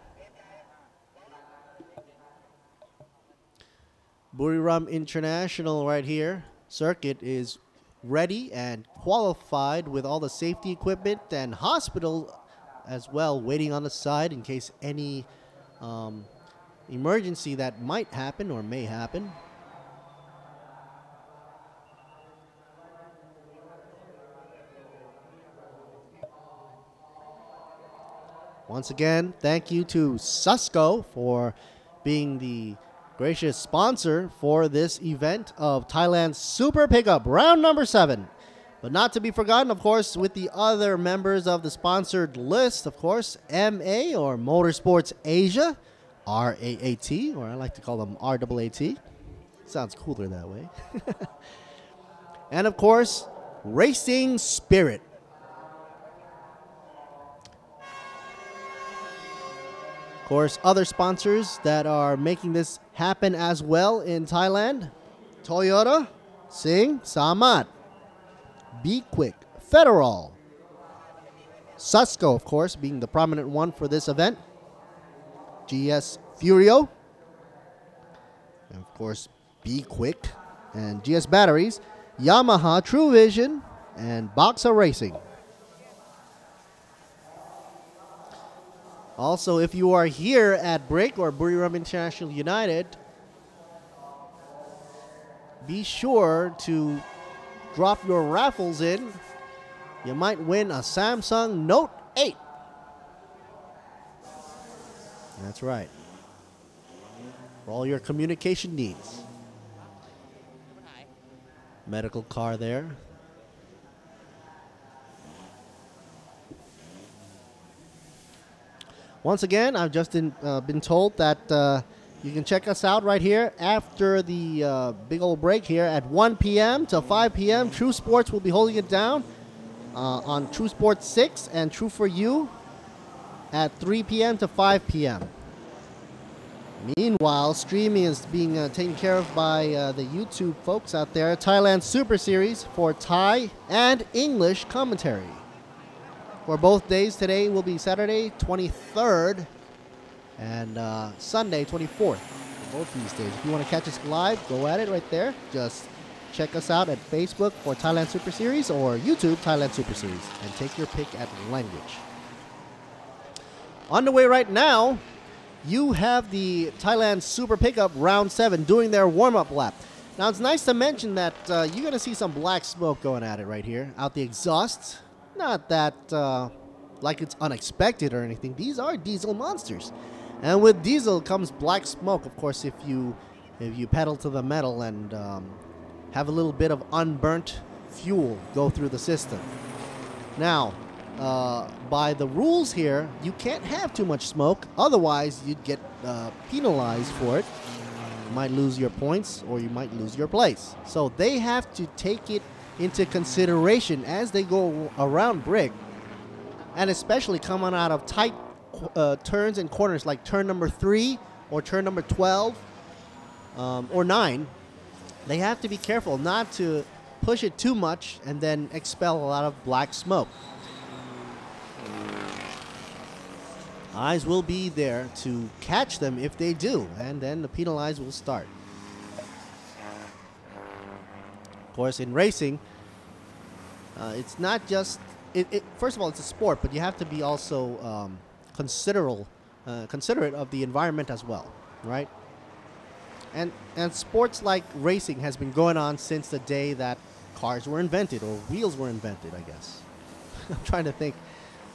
Buriram International right here. Circuit is ready and qualified with all the safety equipment and hospital as well waiting on the side in case any emergency that might happen or may happen. Once again, thank you to Susco for being the gracious sponsor for this event of Thailand's Super Pickup, round number 7. But not to be forgotten, of course, with the other members of the sponsored list, of course, MA or Motorsports Asia, RAAT, or I like to call them RAAT. Sounds cooler that way. And of course, Racing Spirit. Of course, other sponsors that are making this happen as well in Thailand: Toyota, Singh, Samat, Be Quick, Federal, Susco, of course, being the prominent one for this event, GS Furio, and of course, Be Quick, and GS Batteries, Yamaha, True Vision, and Boxer Racing. Also, if you are here at BRIC or Buriram International United, be sure to drop your raffles in. You might win a Samsung Note 8. That's right. For all your communication needs. Medical car there. Once again, I've just been told that you can check us out right here after the big old break here at 1 p.m. to 5 p.m. True Sports will be holding it down on True Sports 6 and True For You at 3 p.m. to 5 p.m. Meanwhile, streaming is being taken care of by the YouTube folks out there. Thailand Super Series for Thai and English commentary. For both days, today will be Saturday 23rd and Sunday 24th. For both these days. If you want to catch us live, go at it right there. Just check us out at Facebook for Thailand Super Series or YouTube Thailand Super Series and take your pick at language. On the way right now, you have the Thailand Super Pickup Round 7 doing their warm-up lap. Now, it's nice to mention that you're going to see some black smoke going at it right here, out the exhaust. Not that like it's unexpected or anything. These are diesel monsters. And with diesel comes black smoke, of course, if you pedal to the metal and have a little bit of unburnt fuel go through the system. Now, by the rules here, you can't have too much smoke. Otherwise, you'd get penalized for it. You might lose your points or you might lose your place. So they have to take it into consideration as they go around BRIC, and especially coming out of tight turns and corners like turn number 3 or turn number 12 or 9. They have to be careful not to push it too much and then expel a lot of black smoke. Eyes will be there to catch them if they do, and then the penalize will start. Of course, in racing, it's not just first of all, it's a sport, but you have to be also considerate of the environment as well, right? And sports like racing has been going on since the day that cars were invented or wheels were invented, I guess. I'm trying to think,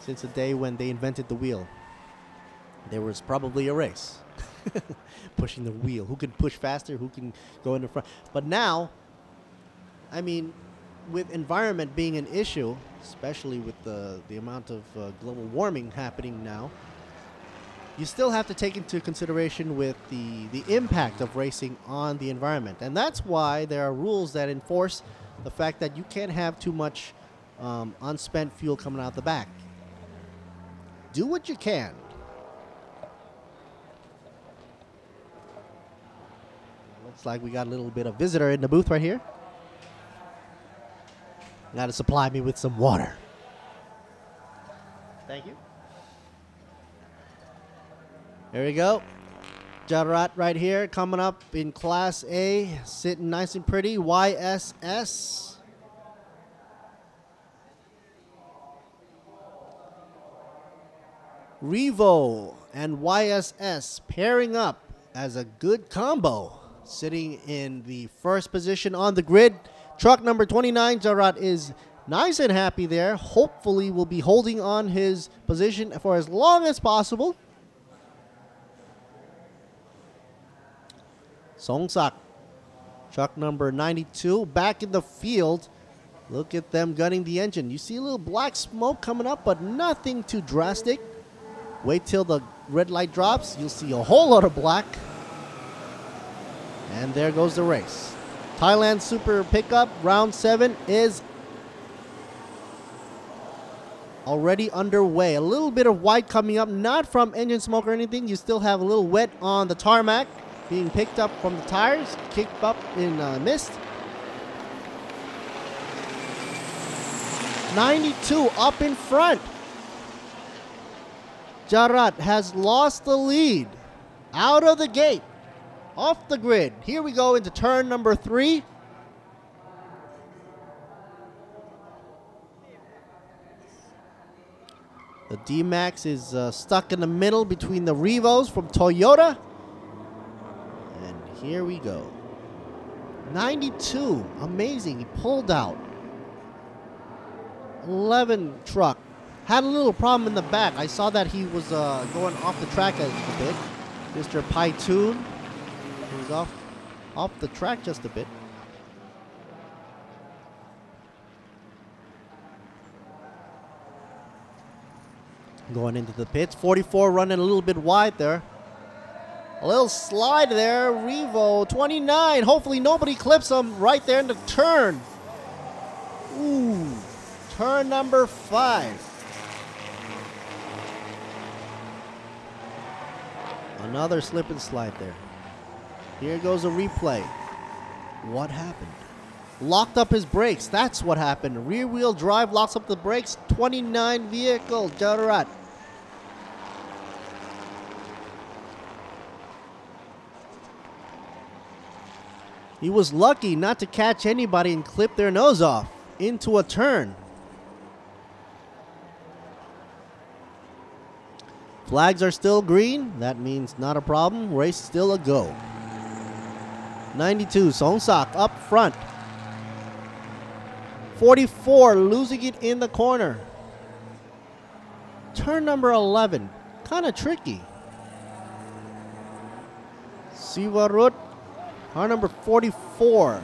since the day when they invented the wheel, there was probably a race. Pushing the wheel. Who can push faster? Who can go in the front? But now, I mean, with environment being an issue, especially with the amount of global warming happening now, you still have to take into consideration with the impact of racing on the environment. And that's why there are rules that enforce the fact that you can't have too much unspent fuel coming out the back. Do what you can. Looks like we got a little bit of visitor in the booth right here. Got to supply me with some water. Thank you. There we go. Jarat right here coming up in Class A, sitting nice and pretty. YSS. Revo and YSS pairing up as a good combo. Sitting in the first position on the grid. Truck number 29, Jarat, is nice and happy there. Hopefully will be holding on his position for as long as possible. Songsak, truck number 92, back in the field. Look at them gunning the engine. You see a little black smoke coming up, but nothing too drastic. Wait till the red light drops. You'll see a whole lot of black. And there goes the race. Thailand Super Pickup Round 7 is already underway. A little bit of white coming up, not from engine smoke or anything. You still have a little wet on the tarmac being picked up from the tires, kicked up in mist. 92 up in front. Jarat has lost the lead out of the gate, off the grid. Here we go into turn number 3. The D-Max is stuck in the middle between the Revos from Toyota. And here we go. 92, amazing, he pulled out. 11 truck. Had a little problem in the back. I saw that he was going off the track a bit. Mr. Paitoon was off the track just a bit. Going into the pits. 44 running a little bit wide there. A little slide there. Revo 29. Hopefully nobody clips him right there in the turn. Ooh. Turn number 5. Another slip and slide there. Here goes a replay. What happened? Locked up his brakes. That's what happened. Rear wheel drive locks up the brakes. 29 vehicle. Jarat. He was lucky not to catch anybody and clip their nose off into a turn. Flags are still green. That means not a problem. Race still a go. 92, Songsak up front. 44, losing it in the corner. Turn number 11, kind of tricky. Sivarut, car number 44.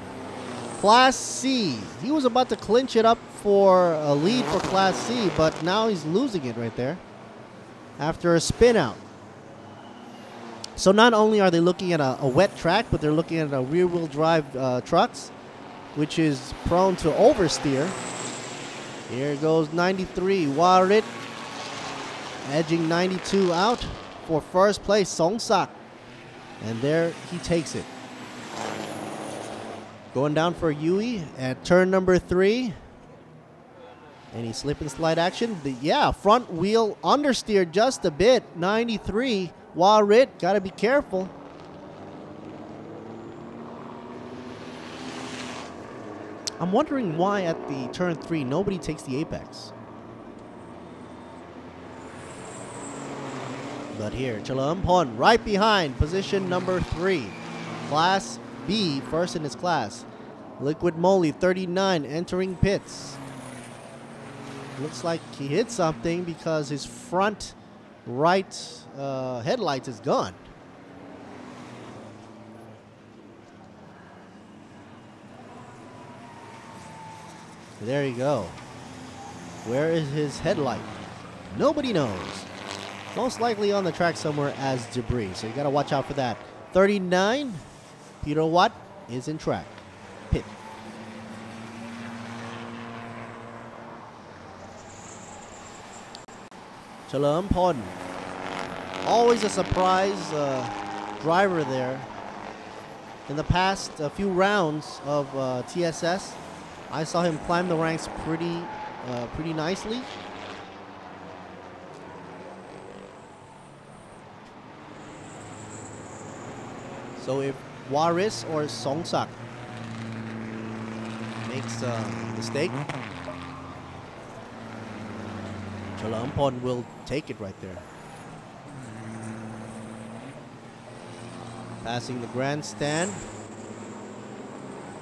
Class C. He was about to clinch it up for a lead for Class C, but now he's losing it right there after a spin out. So not only are they looking at a wet track, but they're looking at a rear-wheel drive trucks, which is prone to oversteer. Here goes 93, Warit, edging 92 out for first place, Songsak. And there he takes it. Going down for Yui at turn number 3. Any slip and slide action? Yeah, front wheel understeer just a bit. 93, Warit, gotta be careful. I'm wondering why at the turn 3 nobody takes the apex. But here, Chalampon right behind, position number 3. Class B, first in his class. Liquid Moly 39 entering pits. Looks like he hit something because his front right headlight is gone. There you go. Where is his headlight? Nobody knows. Most likely on the track somewhere as debris, so you gotta watch out for that. 39, Peter Watt is in track. Pit. Chalampon. Always a surprise driver there. In the past few rounds of TSS, I saw him climb the ranks pretty nicely. So if Waris or Songsak makes a mistake, Chalampon will take it right there. Passing the grandstand.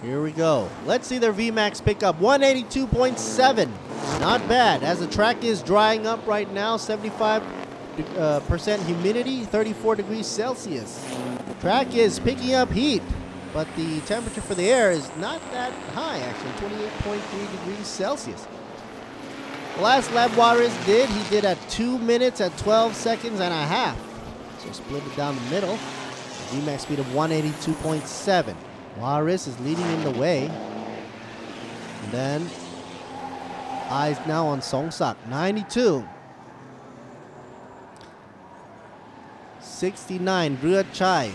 Here we go. Let's see their VMAX pick up. 182.7. Not bad, as the track is drying up right now. 75% humidity, 34 degrees Celsius. Track is picking up heat, but the temperature for the air is not that high, actually. 28.3 degrees Celsious. The last lap Juarez did, he did at 2 minutes at 12 seconds and a half. So split it down the middle. VMAX speed of 182.7. Juarez is leading in the way. And then Eyes now on Songsak. 92. 69. Ruachai.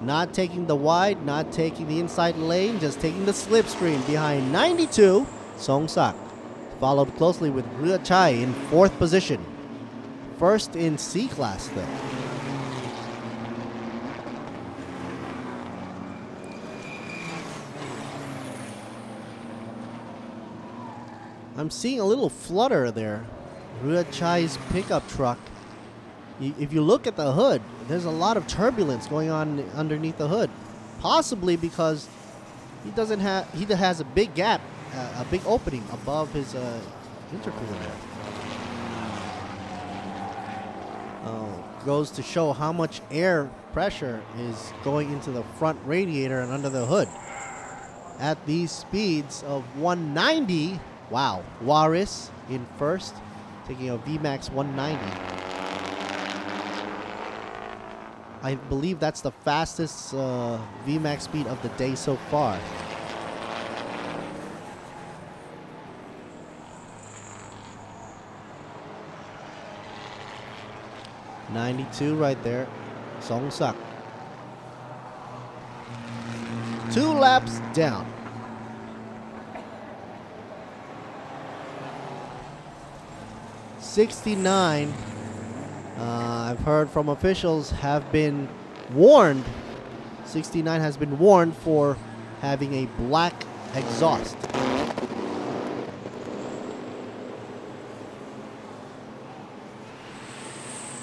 Not taking the wide, not taking the inside lane, just taking the slipstream behind 92. Songsak. Followed closely with Ruachai in 4th position. First in C class though. I'm seeing a little flutter there. Ruachai's pickup truck. If you look at the hood, there's a lot of turbulence going on underneath the hood. Possibly because he has a big gap, a big opening above his intercooler there. Goes to show how much air pressure is going into the front radiator and under the hood. At these speeds of 190, wow, Waris in first, taking a VMAX 190. I believe that's the fastest VMAX speed of the day so far. .92 right there, Songsak. 2 laps down. .69. I've heard from officials have been warned. 69 has been warned for having a black exhaust.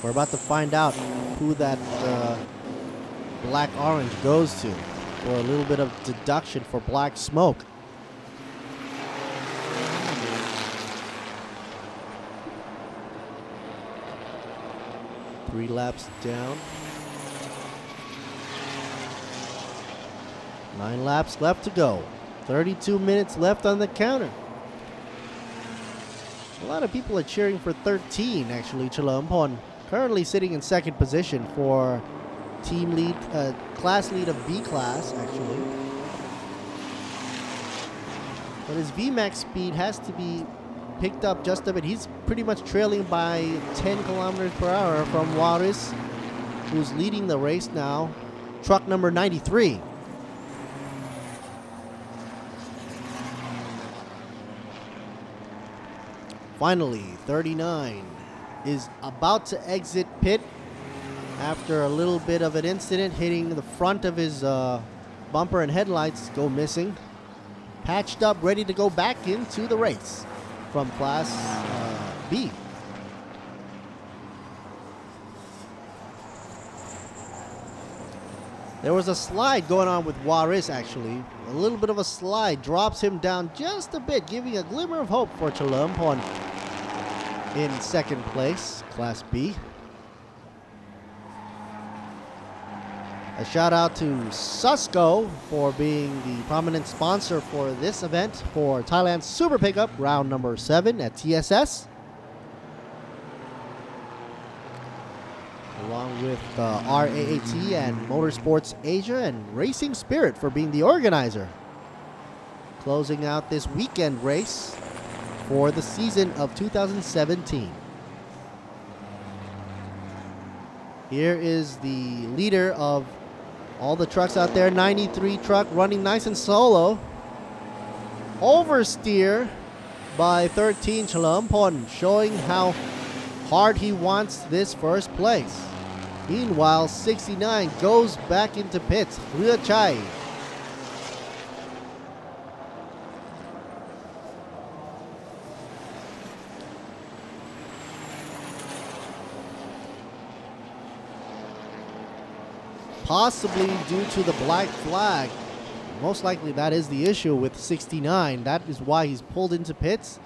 We're about to find out who that black orange goes to for a little bit of deduction for black smoke. Three laps down. 9 laps left to go. 32 minutes left on the counter. A lot of people are cheering for 13, actually, Chalermpon. Currently sitting in 2nd position for team lead, class lead of B class, actually. But his VMAX speed has to be picked up just a bit. He's pretty much trailing by 10 kilometers per hour from Waris, who's leading the race now. Truck number 93. Finally, 39 is about to exit pit after a little bit of an incident, hitting the front of his bumper and headlights go missing. Patched up, ready to go back into the race from Class B. There was a slide going on with Waris, actually. A little bit of a slide drops him down just a bit, giving a glimmer of hope for Chalermpon in 2nd place, Class B. A shout out to Susco for being the prominent sponsor for this event for Thailand Super Pickup round number 7 at TSS. Along with RAAT and Motorsports Asia and Racing Spirit for being the organizer. Closing out this weekend race for the season of 2017. Here is the leader of all the trucks out there, 93 truck running nice and solo. Oversteer by 13 Chalermpon, showing how hard he wants this first place. Meanwhile, 69 goes back into pits. Ruachai. Possibly due to the black flag. Most likely that is the issue with 69. That is why he's pulled into pits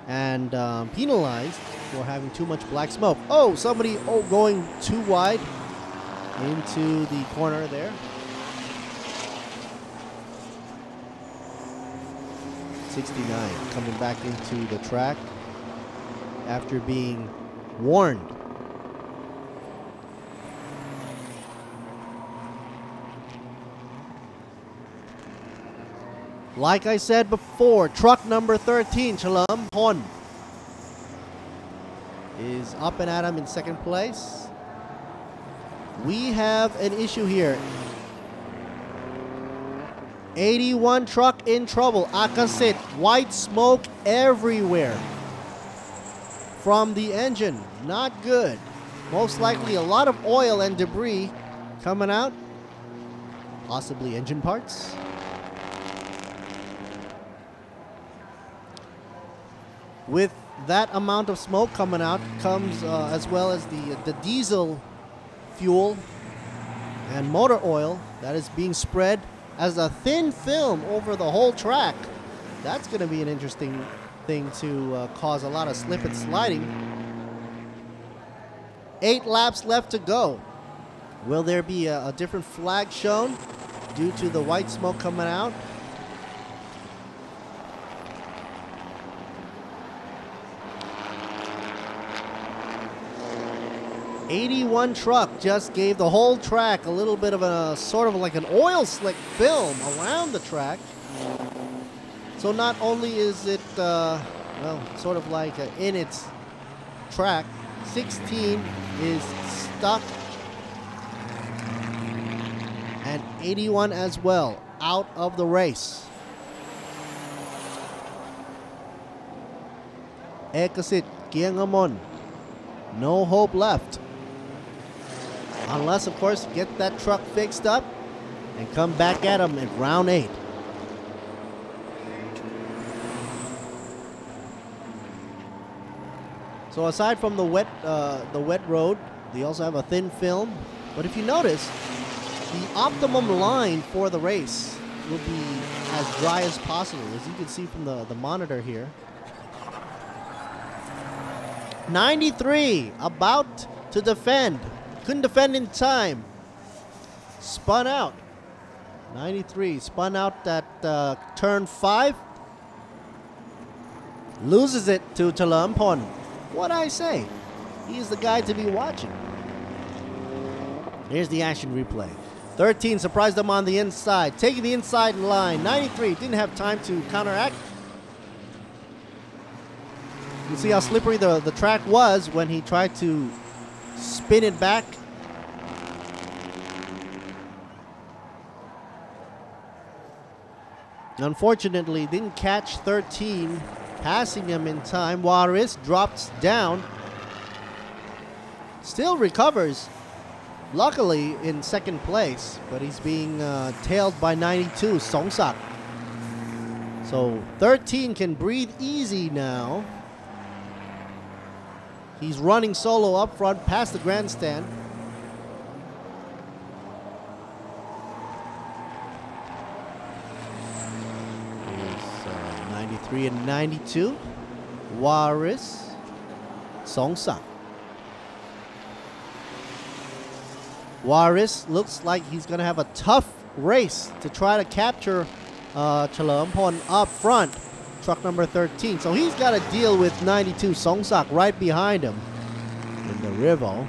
and penalized for having too much black smoke. Oh, somebody going too wide into the corner there. 69 coming back into the track after being warned. Like I said before, truck number 13, Chalam Pon, is up and at him in second place. We have an issue here. 81 truck in trouble. Akasit, white smoke everywhere from the engine. Not good. Most likely a lot of oil and debris coming out. Possibly engine parts. With that amount of smoke coming out comes as well as the diesel fuel and motor oil that is being spread as a thin film over the whole track. That's going to be an interesting thing to cause a lot of slip and sliding. 8 laps left to go. Will there be a different flag shown due to the white smoke coming out? '81 truck just gave the whole track a little bit of a sort of like an oil slick film around the track. So not only is it well, sort of like in its track, 16 is stuck, and 81 as well out of the race. Ekasit Kiangamon, no hope left. Unless, of course, get that truck fixed up and come back at him in round 8. So aside from the wet road, they also have a thin film. But if you notice, the optimum line for the race will be as dry as possible, as you can see from the monitor here. 93, about to defend. Couldn't defend in time. Spun out. 93, spun out at turn 5. Loses it to Chalampon. What'd I say? He's the guy to be watching. Here's the action replay. 13 surprised him on the inside, taking the inside line. 93 didn't have time to counteract. You see how slippery the track was when he tried to spin it back. Unfortunately, didn't catch 13, passing him in time. Waris drops down. Still recovers, luckily in second place, but he's being tailed by 92, Songsak. So 13 can breathe easy now. He's running solo up front past the grandstand. Here's 93 and 92. Waris, Songsak. Waris looks like he's going to have a tough race to try to capture Chalampon up front. Truck number 13. So he's got to deal with 92 Songsak right behind him in the Rivo.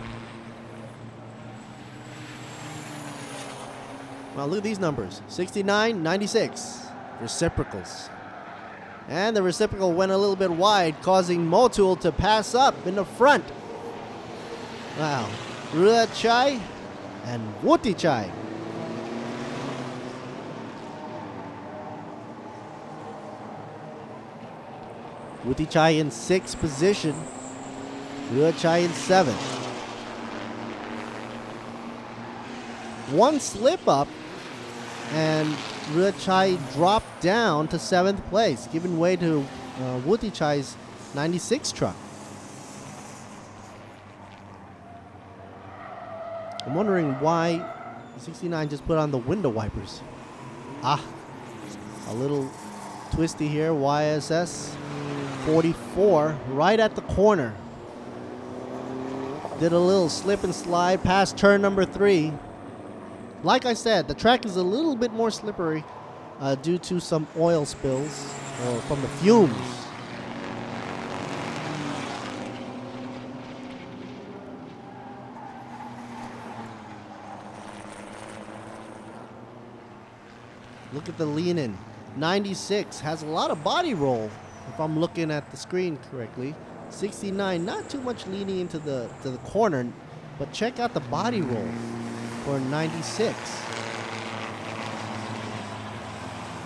Well, look at these numbers. 69, 96. Reciprocals. And the reciprocal went a little bit wide, causing Motul to pass up in the front. Wow. Ruachai and Wutichai. Wutichai in 6th position. Ruachai in 7th. One slip up and Ruachai dropped down to 7th place, giving way to Wutichai's 96 truck. I'm wondering why 69 just put on the window wipers. Ah, a little twisty here. YSS 44 right at the corner. Did a little slip and slide past turn number 3. Like I said, the track is a little bit more slippery due to some oil spills from the fumes. Look at the lean in. 96 has a lot of body roll, if I'm looking at the screen correctly. 69, not too much leaning into the corner, but check out the body roll for 96.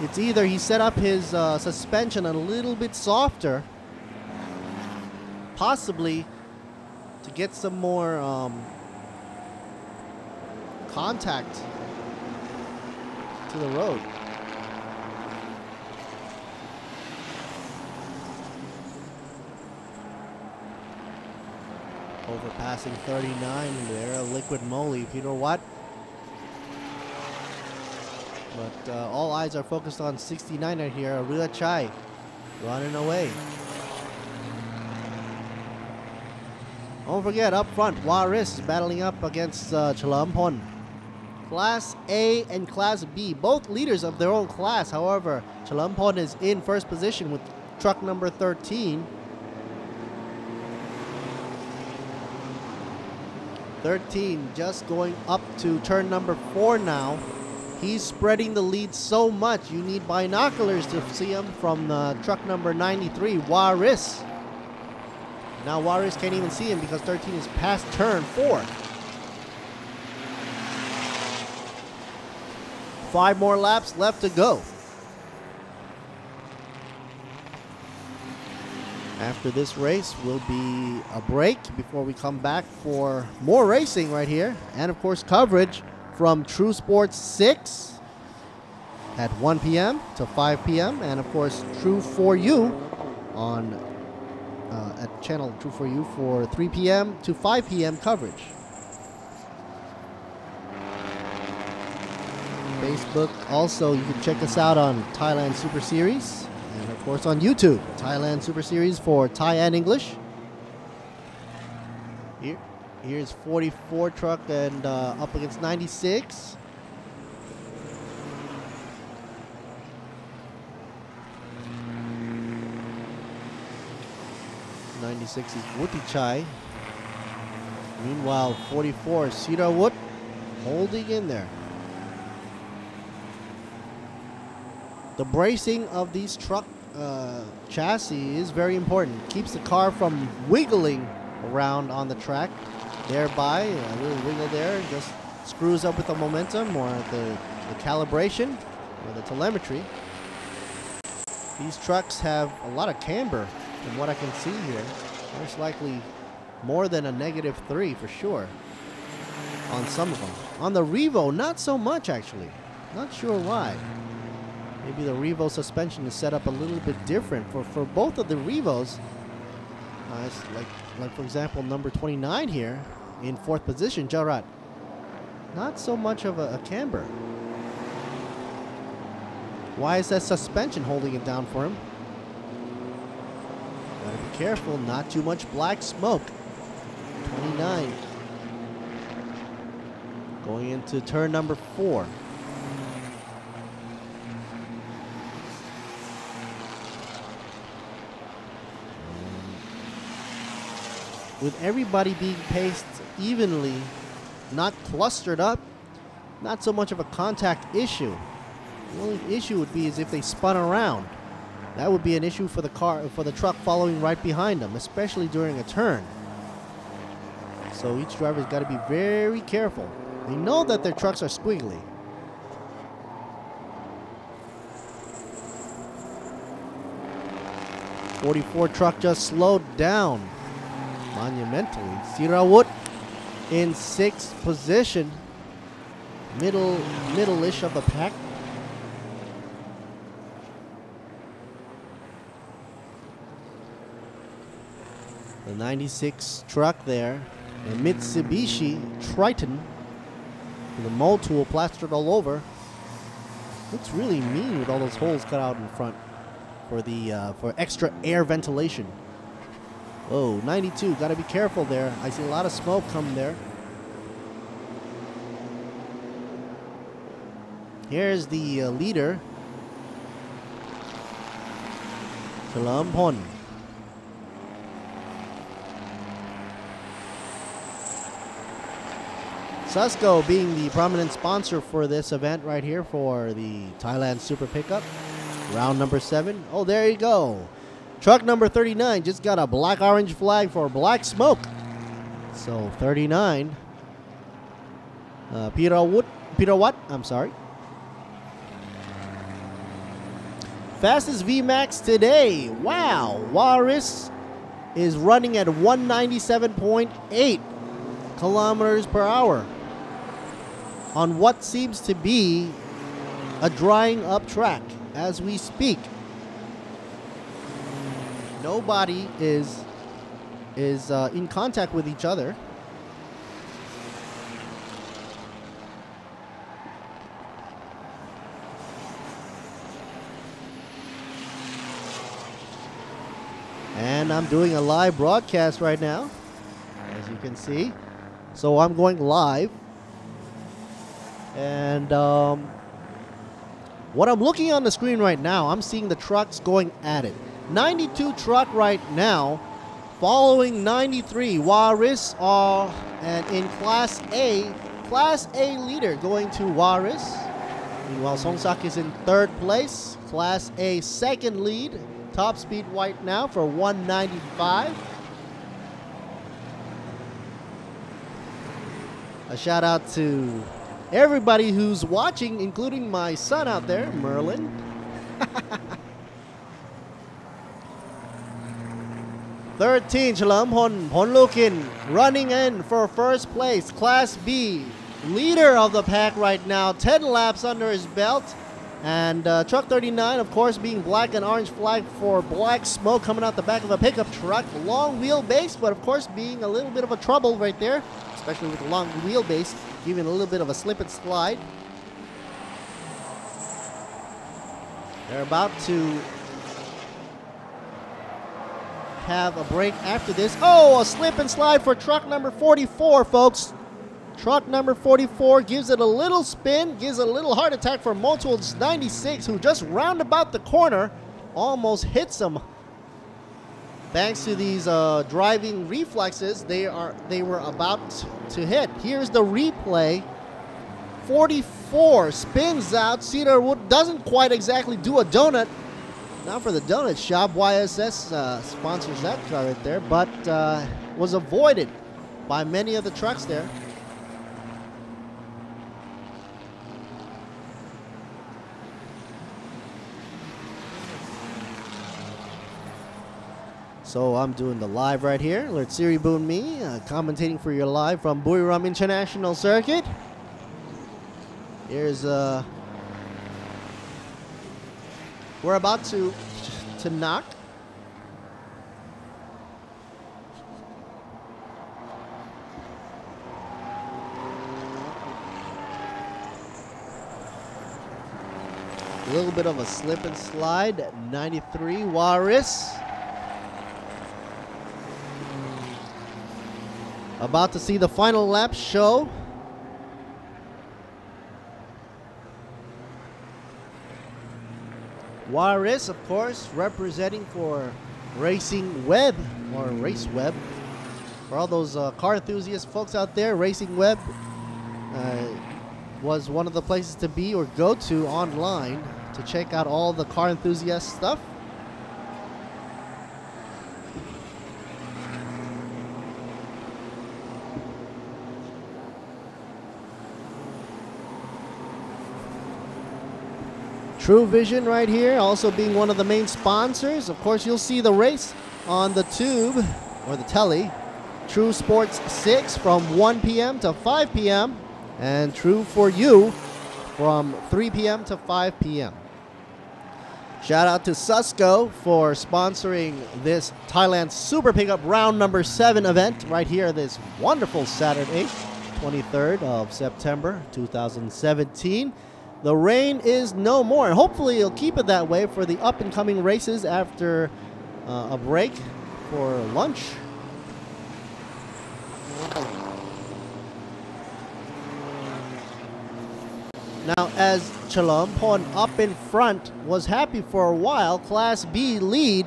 It's either he set up his suspension a little bit softer, possibly to get some more contact to the road. Overpassing 39 there, liquid moly, Peter Watt. But all eyes are focused on 69 right here, Arila Chai running away. Don't forget, up front, Waris is battling up against Chalampon. Class A and Class B, both leaders of their own class. However, Chalampon is in first position with truck number 13. 13 just going up to turn number 4 now. He's spreading the lead so much, you need binoculars to see him from truck number 93, Waris. Now Waris can't even see him because 13 is past turn 4. 5 more laps left to go. After this race will be a break before we come back for more racing right here. And of course coverage from True Sports 6 at 1 p.m. to 5 p.m. And of course True For You on at channel True For You for 3 p.m. to 5 p.m. coverage. Facebook also, you can check us out on Thailand Super Series. And of course on YouTube, Thailand Super Series for Thai and English. Here's 44 truck and up against 96. '96 is Wooty Chai. Meanwhile, 44 is Cedar Wood holding in there. The bracing of these truck chassis is very important. Keeps the car from wiggling around on the track. Thereby, a little wiggle there just screws up with the momentum or the calibration or the telemetry. These trucks have a lot of camber from what I can see here. Most likely more than a -3 for sure on some of them. On the Revo, not so much actually. Not sure why. Maybe the Revo suspension is set up a little bit different for both of the Revos. It's like for example, number 29 here in 4th position, Jarat. Not so much of a camber. Why is that suspension holding it down for him? Gotta be careful, not too much black smoke. 29. Going into turn number 4. With everybody being paced evenly, not clustered up, not so much of a contact issue. The only issue would be is if they spun around. That would be an issue for the truck following right behind them, especially during a turn. So each driver's got to be very careful. They know that their trucks are squiggly. '44 truck just slowed down monumentally. Sirawut in 6th position, middle-ish of the pack. The 96 truck there, a Mitsubishi Triton with a mold tool plastered all over. Looks really mean with all those holes cut out in front for extra air ventilation. Oh, 92, gotta be careful there. I see a lot of smoke coming there. Here's the leader, Chalampon. Susco being the prominent sponsor for this event right here for the Thailand Super Pickup. Round number 7. Oh, there you go. Truck number 39 just got a black-orange flag for black smoke. So 39. Peter Watt, I'm sorry. Fastest VMAX today. Wow. Walrus is running at 197.8 kilometers per hour on what seems to be a drying up track as we speak. Nobody is in contact with each other. And I'm doing a live broadcast right now, as you can see. So I'm going live. And what I'm looking on the screen right now, I'm seeing the trucks going at it. 92 truck right now, following 93. Walrus are and in Class A leader going to Walrus. Meanwhile, Songsak is in 3rd place. Class A second lead. Top speed right now for 195. A shout out to everybody who's watching, including my son out there, Merlin. 13, Chalampon Ponlukin running in for 1st place. Class B, leader of the pack right now. 10 laps under his belt. And truck 39, of course, being black and orange flag for black smoke coming out the back of a pickup truck. Long wheelbase, but of course being a little bit of a trouble right there, especially with the long wheelbase, giving a little bit of a slip and slide. They're about to have a break after this. Oh, a slip and slide for truck number 44, folks. Truck number 44 gives it a little spin, gives it a little heart attack for Motual's 96, who just roundabout the corner almost hits him. Thanks to these driving reflexes, they were about to hit. Here's the replay. 44 spins out. Cedarwood doesn't quite exactly do a donut. Now for the donut shop, YSS sponsors that car right there, but was avoided by many of the trucks there. So I'm doing the live right here. Let's Siri Boon me, commentating for your live from Buriram International Circuit. Here's we're about to knock. A little bit of a slip and slide. 93 Walrus. About to see the final lap show. Walrus, of course, representing for Racing Web, or Race Web. For all those car enthusiast folks out there, Racing Web was one of the places to be or go to online to check out all the car enthusiast stuff. True Vision right here, also being one of the main sponsors. Of course, you'll see the race on the tube, or the telly. True Sports 6 from 1 p.m. to 5 p.m. And True for You from 3 p.m. to 5 p.m. Shout out to Susco for sponsoring this Thailand Super Pickup round number 7 event right here this wonderful Saturday, 23rd of September 2017. The rain is no more, and hopefully it'll keep it that way for the up-and-coming races after a break for lunch. Now, as Chalampon up in front was happy for a while, Class B lead,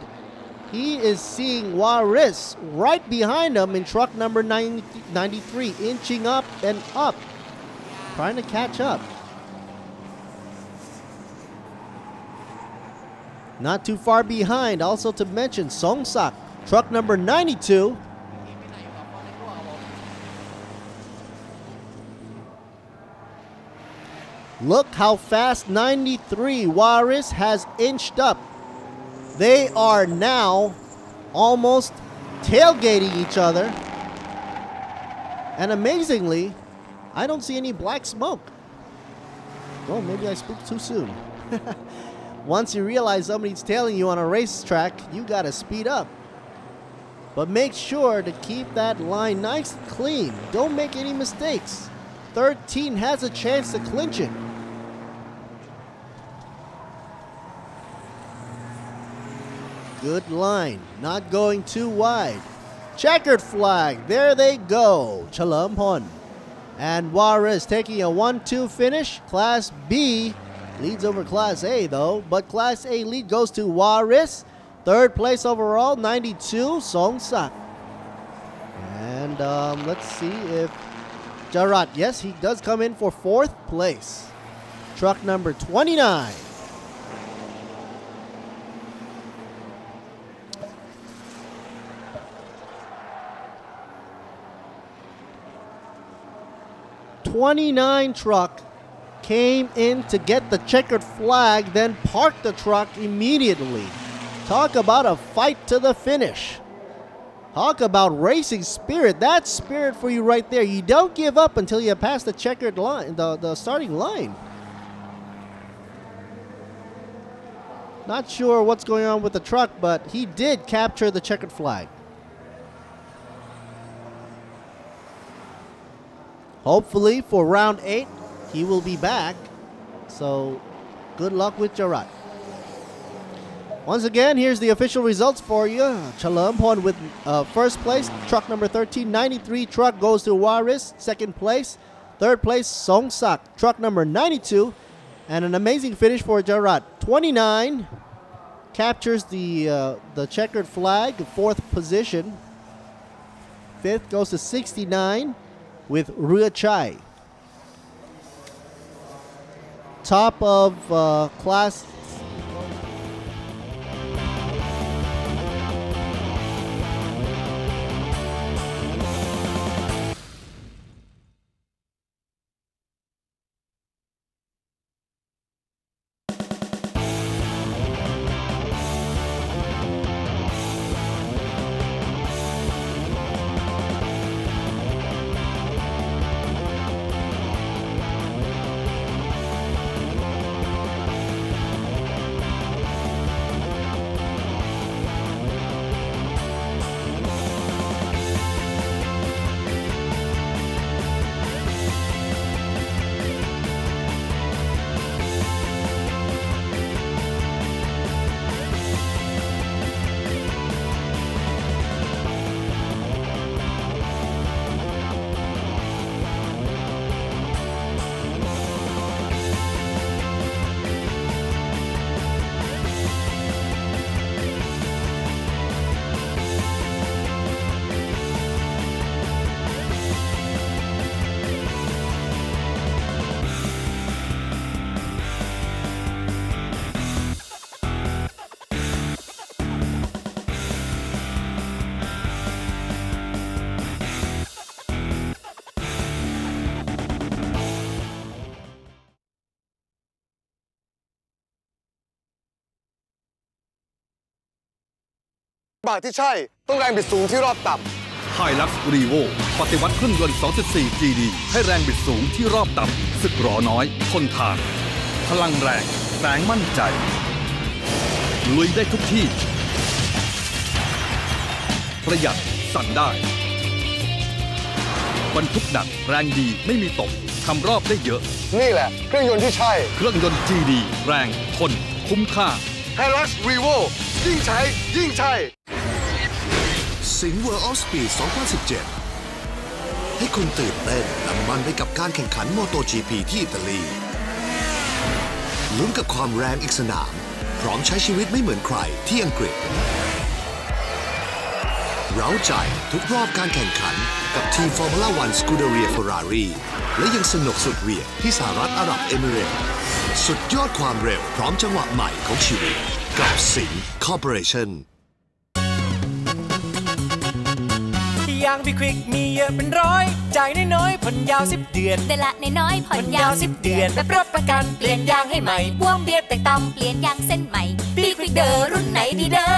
he is seeing Walrus right behind him in truck number 93, inching up and up, trying to catch up. Not too far behind, also to mention, Songsak, truck number 92. Look how fast 93 Waris has inched up. They are now almost tailgating each other. And amazingly, I don't see any black smoke. Oh, maybe I spooked too soon. Once you realize somebody's tailing you on a racetrack, you gotta speed up. But make sure to keep that line nice and clean. Don't make any mistakes. 13 has a chance to clinch it. Good line, not going too wide. Checkered flag, there they go. Chalampon. And Waris taking a 1-2 finish. Class B leads over Class A though, but Class A lead goes to Waris. Third place overall, 92, Songsak. And let's see if Jarat, yes, he does come in for fourth place. Truck number 29. '29 truck came in to get the checkered flag, then parked the truck immediately. Talk about a fight to the finish. Talk about racing spirit. That's spirit for you right there. You don't give up until you pass the checkered line, the starting line. Not sure what's going on with the truck, but he did capture the checkered flag. Hopefully for round 8, he will be back. So good luck with Jarat. Once again, here's the official results for you. Chalampon with first place, truck number 13. 93 truck goes to Waris, second place. Third place, Songsak, truck number 92. And an amazing finish for Jarat. 29 captures the checkered flag, fourth position. Fifth goes to 69 with Rua Chai. Top of class.บาทที่ใช่ต้องแรงบิดสูงที่รอบต่ำ Hilux Revo ปฏิวัติเครื่องยนต์ 2.4 GD ให้แรงบิดสูงที่รอบต่ำสึกหรอน้อยทนทานพลังแรงแสงมั่นใจลุยได้ทุกที่ประหยัดสั่นได้บรรทุกหนักแรงดีไม่มีตกทำรอบได้เยอะนี่แหละเครื่องยนต์ที่ใช่เครื่องยนต์ GD แรงทนคุ้มค่า Hilux Revo ยิ่งใช้ยิ่งใช่สิงห์ World of Speed 2017 ให้คุณตื่นเต้นและมันไปกับการแข่งขัน MotoGP ที่อิตาลีลุ้นกับความแรงอีกสนามพร้อมใช้ชีวิตไม่เหมือนใครที่อังกฤษเร้าใจทุกรอบการแข่งขันกับทีม Formula 1 Scuderia Ferrari และยังสนุกสุดเหวี่ยงที่สหรัฐอาหรับเอมิเรตส์สุดยอดความเร็วพร้อมจังหวะใหม่ของชีวิต กับสิงห์คอร์ปอเรชั่นยางพี่ควิกมีเยอะเป็นร้อยจ่ายน้อยๆผ่อนยาว10 เดือนเดือนละน้อยๆผ่อนยาว10 เดือนแบบรับประกันเปลี่ยนยางให้ใหม่พ่วงเบียดแต่ต่ำเปลี่ยนยางเส้นใหม่พี่ควิกเดอร์รุ่นไหนดีเด้อ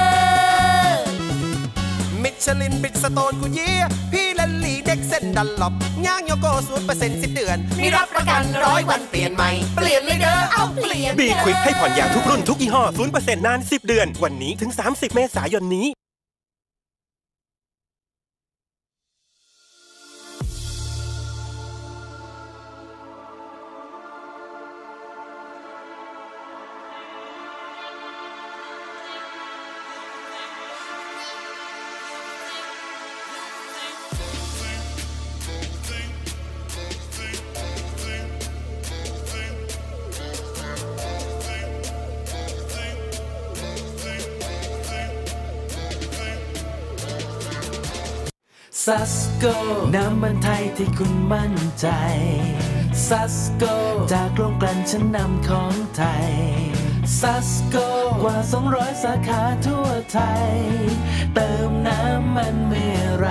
มิชลินบิดสโตนกูเยียพี่ลันลี่เด็กเส้นดันหลบยางโยโก้0% 10 เดือนมีรับประกัน100 วันเปลี่ยนใหม่เปลี่ยนเลยเด้อเอาเปลี่ยนบีควิกให้ผ่อนยางทุกรุ่นทุกยี่ห้อ 0% นาน10 เดือนวันนี้ถึง30 เมษายนนี้ซัสโกน้ำมันไทยที่คุณมั่นใจซัสโกจากโรงกลั่นชั้นนำของไทยซัสโกกว่า200สาขาทั่วไทยเติมน้ำมันเมื่อไร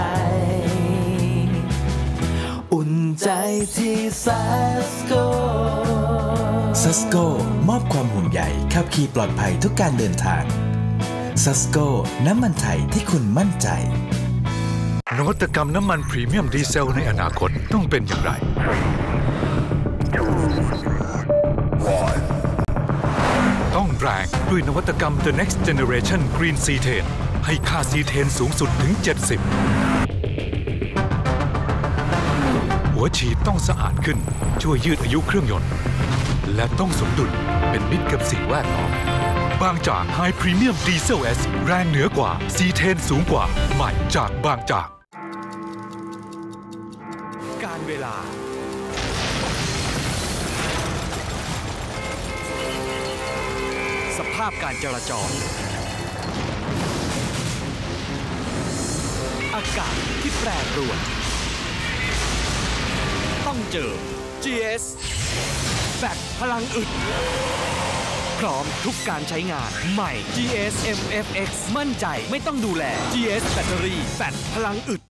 อุ่นใจที่ซัสโกซัสโกมอบความห่วงใยขับขี่ปลอดภัยทุกการเดินทางซัสโกน้ำมันไทยที่คุณมั่นใจนวัตกรรมน้ำมันพรีเมียมดีเซลในอนาคตต้องเป็นอย่างไรต้องแรงด้วยนวัตกรรม The Next Generation Green C10 ให้ค่า C10 สูงสุดถึง 70 หัวฉีดต้องสะอาดขึ้นช่วยยืดอายุเครื่องยนต์และต้องสมดุลเป็นมิตรกับสิ่งแวดล้อมบางจาก High Premium Diesel S แรงเหนือกว่า C10 สูงกว่าใหม่จากบางจากการเวลาสภาพการจราจรอากาศที่แปรปรวนต้องเจอ GS แบตพลังอึดพร้อมทุกการใช้งานใหม่ GS MFX มั่นใจไม่ต้องดูแล GS แบตเตอรี่แบตพลังอึด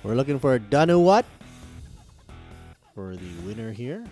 We're looking for Danuwat for the winner here.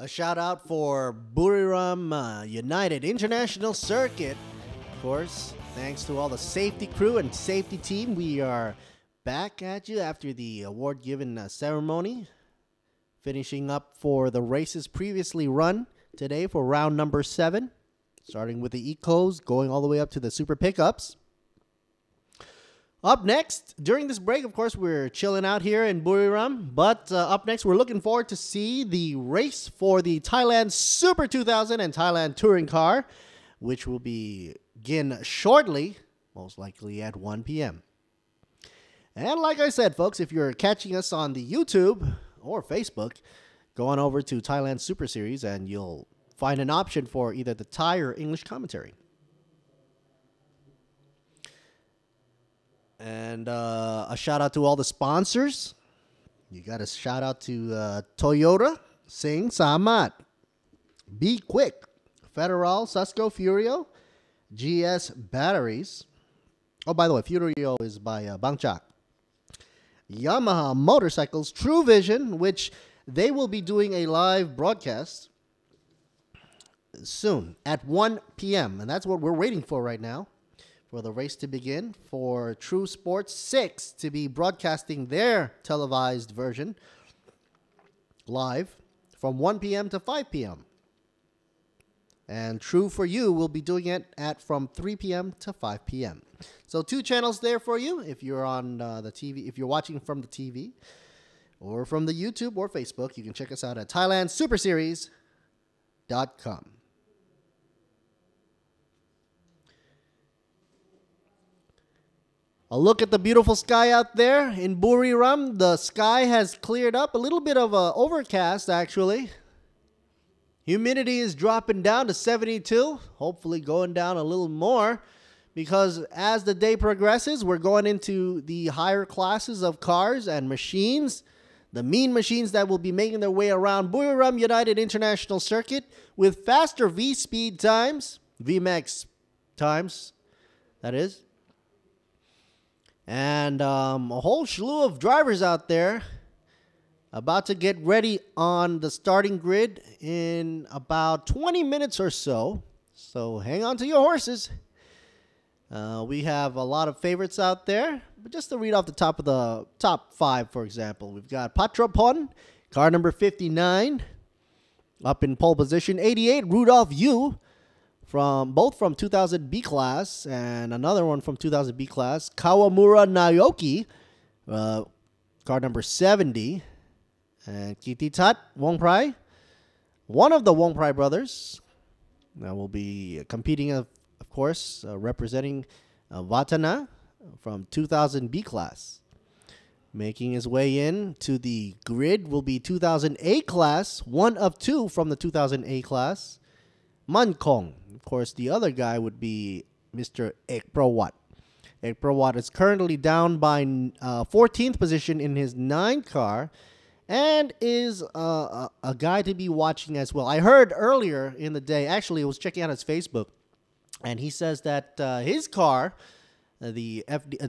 A shout out for Buriram United International Circuit. Of course, thanks to all the safety crew and safety team, we are back at you after the award-given ceremony. Finishing up for the races previously run today for round number 7. Starting with the Ecos, going all the way up to the Super Pickups. Up next, during this break, of course, we're chilling out here in Buriram. But up next, we're looking forward to see the race for the Thailand Super 2000 and Thailand Touring Car, which will begin shortly, most likely at 1 p.m. And like I said, folks, if you're catching us on the YouTube or Facebook, go on over to Thailand Super Series and you'll find an option for either the Thai or English commentary. And a shout out to all the sponsors. You got a shout out to Toyota, Sing Samat, Be Quick, Federal, Susco, Furio, GS Batteries. Oh, by the way, Furio is by Bangchak. Yamaha Motorcycles, True Vision, which they will be doing a live broadcast soon at 1 p.m. And that's what we're waiting for right now, for the race to begin, for True Sports 6 to be broadcasting their televised version live from 1 p.m. to 5 p.m. And True for You will be doing it from 3 p.m. to 5 p.m. So 2 channels there for you if you're on the TV, if you're watching from the TV or from the YouTube or Facebook. You can check us out at ThailandSuperSeries.com. A look at the beautiful sky out there in Buriram. The sky has cleared up. A little bit of a overcast, actually. Humidity is dropping down to 72. Hopefully going down a little more, because as the day progresses, we're going into the higher classes of cars and machines. The mean machines that will be making their way around Buriram United International Circuit with faster V-speed times, VMAX times, that is. And a whole slew of drivers out there about to get ready on the starting grid in about 20 minutes or so. So hang on to your horses. We have a lot of favorites out there. But just to read off the top of the top 5, for example, we've got Patrapon, car number 59, up in pole position. 88, Rudolph Yu, both from 2000 B class, and another one from 2000 B class. Kawamura Naoki, car number 70. And Kititat Wongprai, one of the Wongprai brothers, that will be competing, of course, representing Vatana from 2000 B class. Making his way in to the grid will be 2000 A class, one of 2 from the 2000 A class. Mankong. Of course, the other guy would be Mr. Ek Prawat. Ek Prawat is currently down by 14th position in his 9 car, and is a guy to be watching as well. I heard earlier in the day, actually, I was checking out his Facebook, and he says that his car, the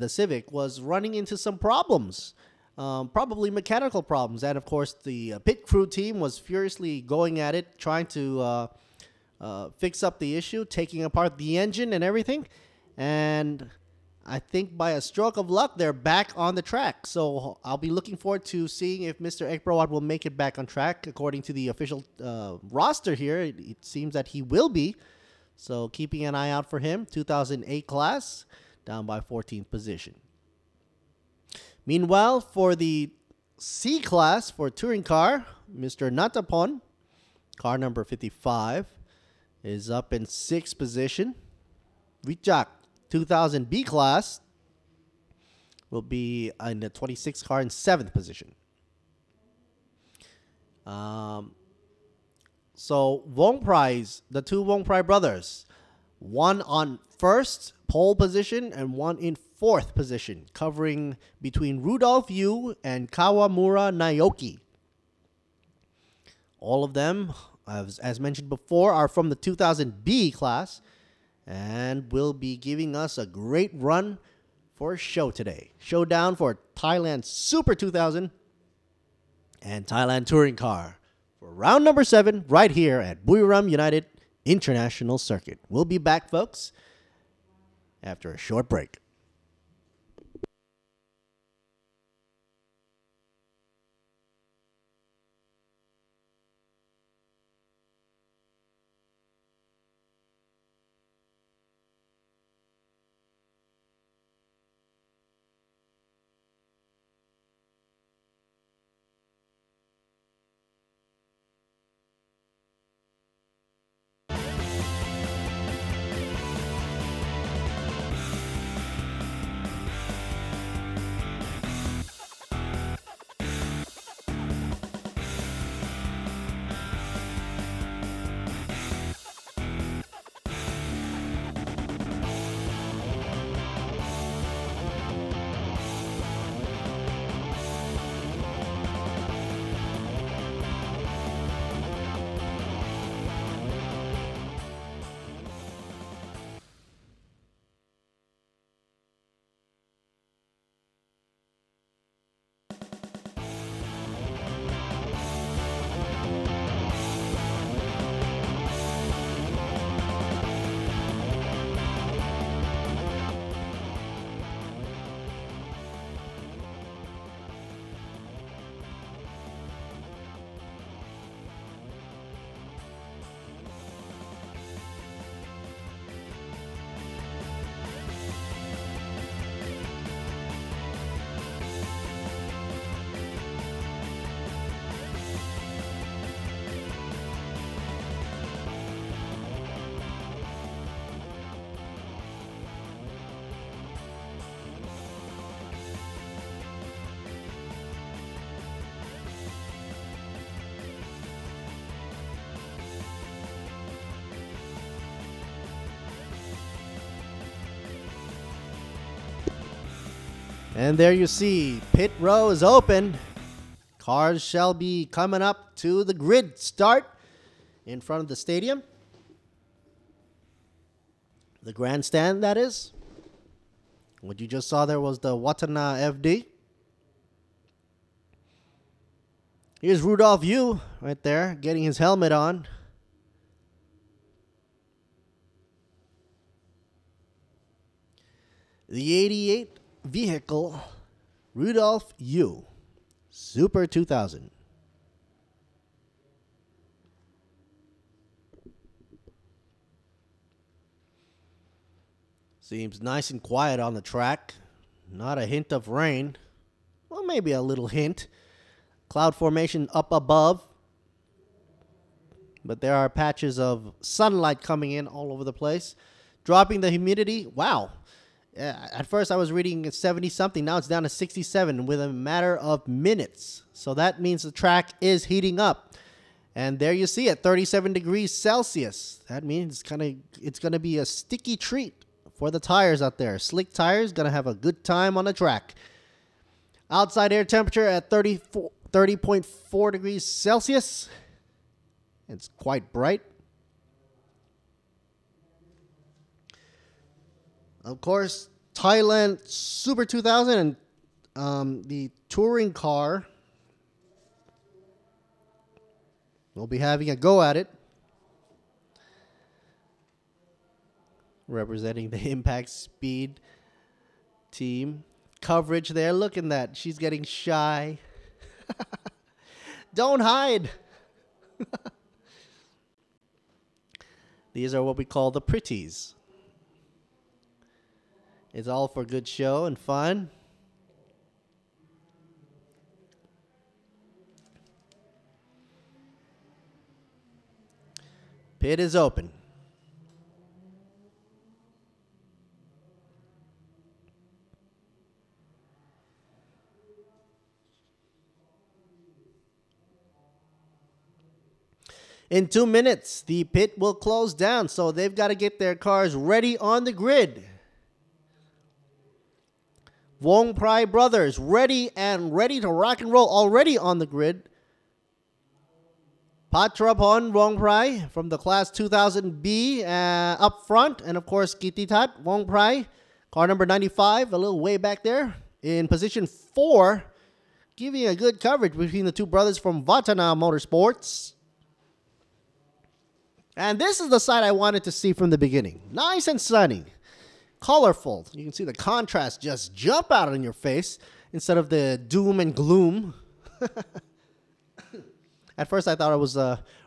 Civic, was running into some problems, probably mechanical problems. And, of course, the pit crew team was furiously going at it, trying to fix up the issue, taking apart the engine and everything. And I think by a stroke of luck, they're back on the track. So I'll be looking forward to seeing if Mr. Ekbrawat will make it back on track. According to the official roster here, it seems that he will be. So keeping an eye out for him. 2008 class, down by 14th position. Meanwhile, for the C class for touring car, Mr. Natapon, car number 55, is up in 6th position. Vichak, 2000 B class, will be in the 26th car in 7th position. So Wongprais, the 2 Wongprai brothers, one on 1st pole position and one in 4th position, covering between Rudolph Yu and Kawamura Naoki. All of them, as mentioned before, are from the 2000 B class and will be giving us a great run for a show today. Showdown for Thailand Super 2000 and Thailand Touring Car for for round number 7 right here at Buriram United International Circuit. We'll be back, folks, after a short break. And there you see, pit row is open. Cars shall be coming up to the grid start in front of the stadium. The grandstand, that is. What you just saw there was the Watana FD. Here's Rudolph Yu right there, getting his helmet on. The 88 vehicle, Rudolph Yu, Super 2000. Seems nice and quiet on the track. Not a hint of rain. Well, maybe a little hint. Cloud formation up above. But there are patches of sunlight coming in all over the place. Dropping the humidity. Wow. At first I was reading 70-something. Now it's down to 67 with a matter of minutes. So that means the track is heating up. And there you see it, 37 degrees Celsius. That means it's going to be a sticky treat for the tires out there. Slick tires, going to have a good time on the track. Outside air temperature at 30.4 degrees Celsius. It's quite bright. Of course, Thailand Super 2000 and the touring car will be having a go at it. Representing the Impact Speed team. Coverage there. Look at that. She's getting shy. Don't hide. These are what we call the pretties. It's all for good show and fun. Pit is open. In 2 minutes, the pit will close down, so they've got to get their cars ready on the grid. Wong Prai brothers ready to rock and roll already on the grid. Patrapon Wong Prai from the class 2000B up front. And of course, Kititat Wong Prai, car number 95, a little way back there. In position 4, giving a good coverage between the two brothers from Vatana Motorsports. And this is the side I wanted to see from the beginning. Nice and sunny. Colorful. You can see the contrast just jump out in your face instead of the doom and gloom. At first I thought I was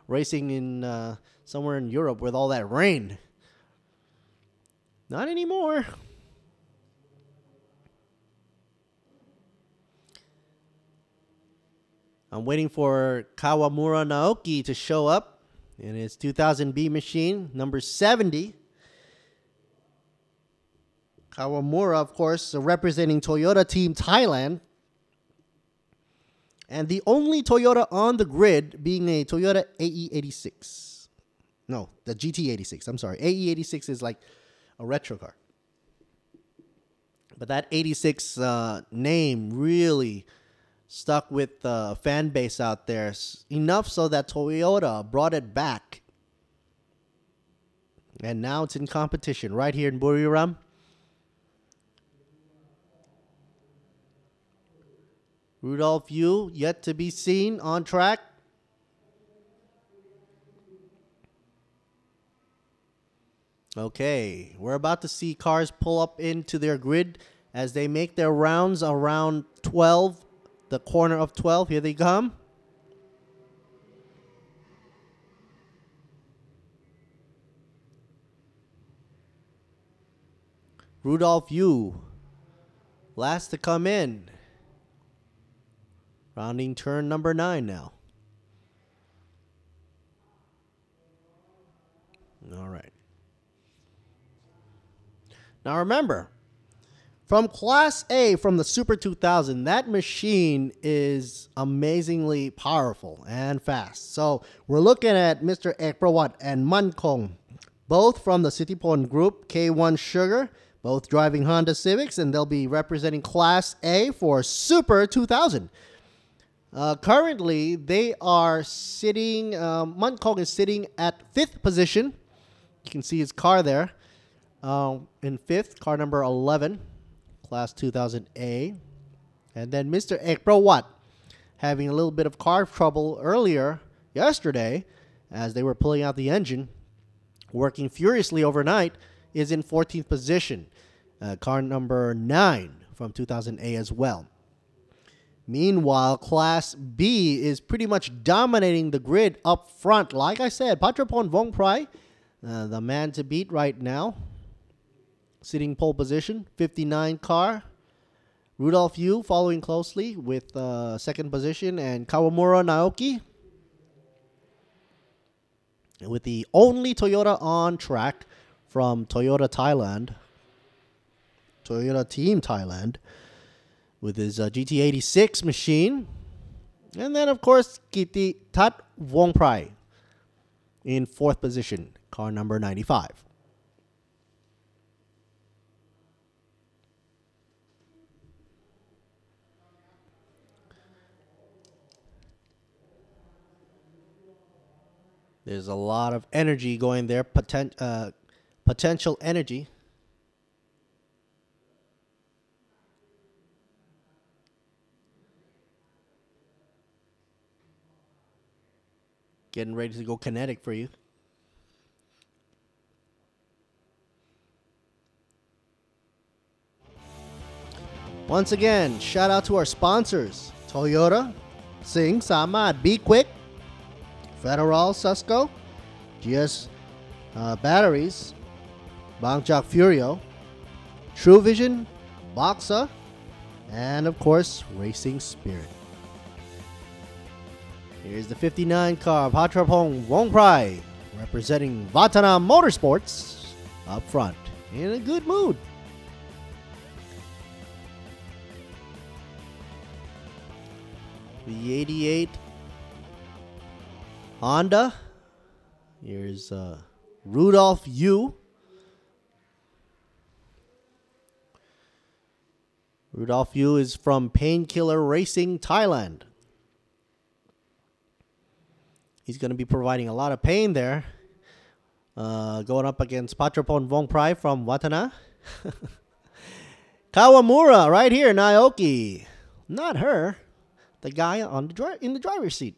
racing in somewhere in Europe with all that rain. Not anymore. I'm waiting for Kawamura Naoki to show up in his 2000B machine, number 70. Kawamura, of course, representing Toyota Team Thailand. And the only Toyota on the grid being a Toyota AE86. No, the GT86. I'm sorry. AE86 is like a retro car. But that 86 name really stuck with the fan base out there. Enough so that Toyota brought it back. And now it's in competition right here in Buriram. Rudolph Yu, yet to be seen on track. Okay, we're about to see cars pull up into their grid as they make their rounds around 12, the corner of 12. Here they come. Rudolph Yu, last to come in. Rounding turn number 9 now. All right. Now remember, from Class A, from the Super 2000, that machine is amazingly powerful and fast. So we're looking at Mr. Ekprawat and Mankong, both from the Sitipon Group, K1 Sugar, both driving Honda Civics, and they'll be representing Class A for Super 2000. Currently, they are sitting, Mankong is sitting at 5th position. You can see his car there. In 5th, car number 11, Class 2000A. And then Mr. Ekprawat, having a little bit of car trouble earlier, yesterday, as they were pulling out the engine, working furiously overnight, is in 14th position. Car number 9 from 2000A as well. Meanwhile, Class B is pretty much dominating the grid up front. Like I said, Patrapon Vongprai, the man to beat right now, sitting pole position, 59 car. Rudolph Yu following closely with 2nd position, and Kawamura Naoki with the only Toyota on track from Toyota Thailand, Toyota Team Thailand, with his GT86 machine. And then, of course, Kiti Tat Vongprai in 4th position, car number 95. There's a lot of energy going there, potential energy. Getting ready to go kinetic for you. Once again, shout out to our sponsors. Toyota, Sing, Samad, Be Quick, Federal, Susco, GS Batteries, Bangchak Furio, True Vision, Boxa, and of course, Racing Spirit. Here's the 59 car, Patrapong Vongprai, representing Vatana Motorsports, up front, in a good mood. The 88 Honda. Here's Rudolph Yu. Rudolph Yu is from Painkiller Racing, Thailand. He's going to be providing a lot of pain there. Going up against Patrapon Vongprai from Watana. Kawamura right here, Naoki. Not her. The guy on in the driver's seat.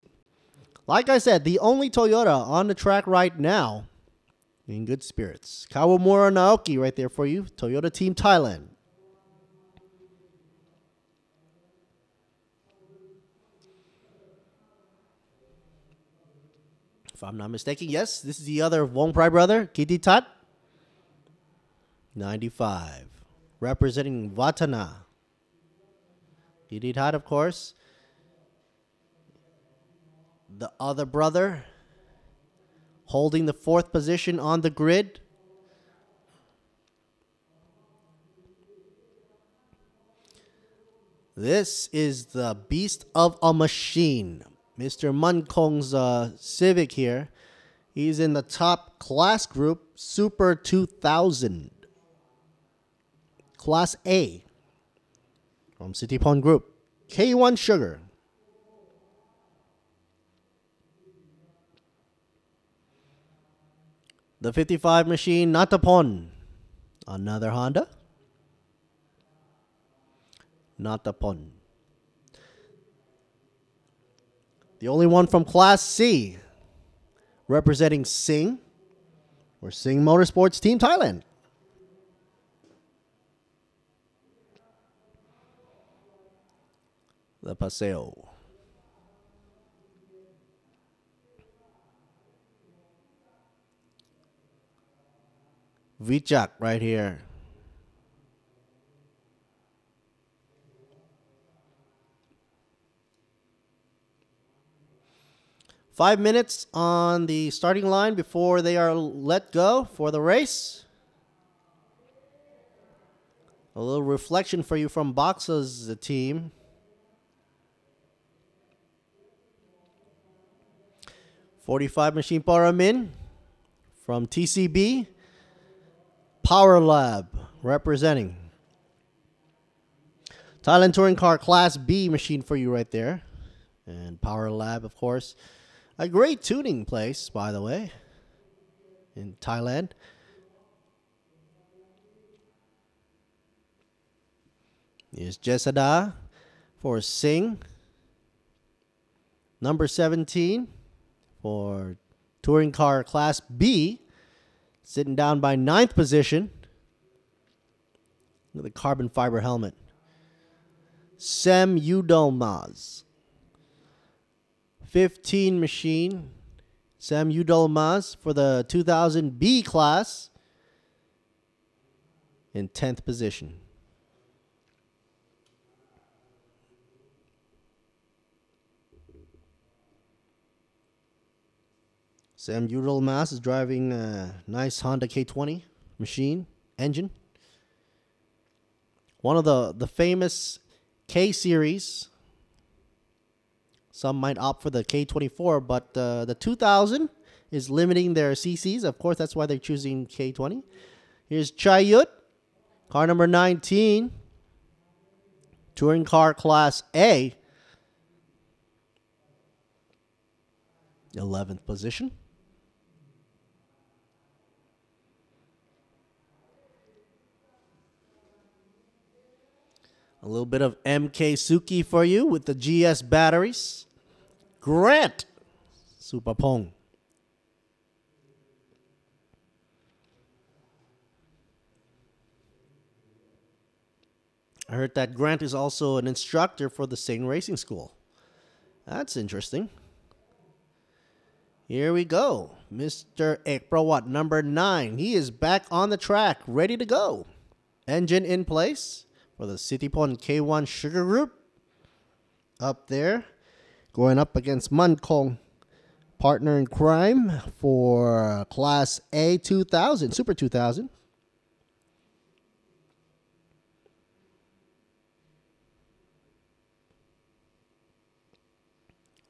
Like I said, the only Toyota on the track right now in good spirits. Kawamura Naoki right there for you. Toyota Team Thailand. If I'm not mistaken, yes, this is the other Wong Prai brother, Kititat. 95. Representing Vatana. Kititat, of course. The other brother holding the 4th position on the grid. This is the beast of a machine. Mr. Munkong's Civic here. He's in the top class group, Super 2000. Class A. From Citypon Group. K1 Sugar. The 55 machine, Natapon. Another Honda. Natapon. The only one from Class C, representing Sing, or Sing Motorsports Team Thailand. The Paseo. Vichak right here. Five minutes on the starting line before they are let go for the race. A little reflection for you from Boxa's team. .45 machine Paramin from TCB. Power Lab representing. Thailand Touring Car Class B machine for you right there. And Power Lab, of course. A great tuning place, by the way, in Thailand. Here's Jesada for Sing. Number 17 for Touring Car Class B. Sitting down by 9th position. With a carbon fiber helmet. Sam Udalmaz. 15 machine. Sam Udalmaz for the 2000 B class. In 10th position. Sam Udalmaz is driving a nice Honda K20 machine engine. One of the famous K series. Some might opt for the K24, but the 2000 is limiting their CCs. Of course, that's why they're choosing K20. Here's Chayut, car number 19. Touring car Class A. 11th position. A little bit of MK Suki for you with the GS batteries. Grant Supapong. I heard that Grant is also an instructor for the Sing Racing School. That's interesting. Here we go. Mr. Ekprawat, number 9. He is back on the track, ready to go. Engine in place. For the Citypon K1 Sugar Group. Up there. Going up against Munkong. Partner in crime for Class A 2000. Super 2000.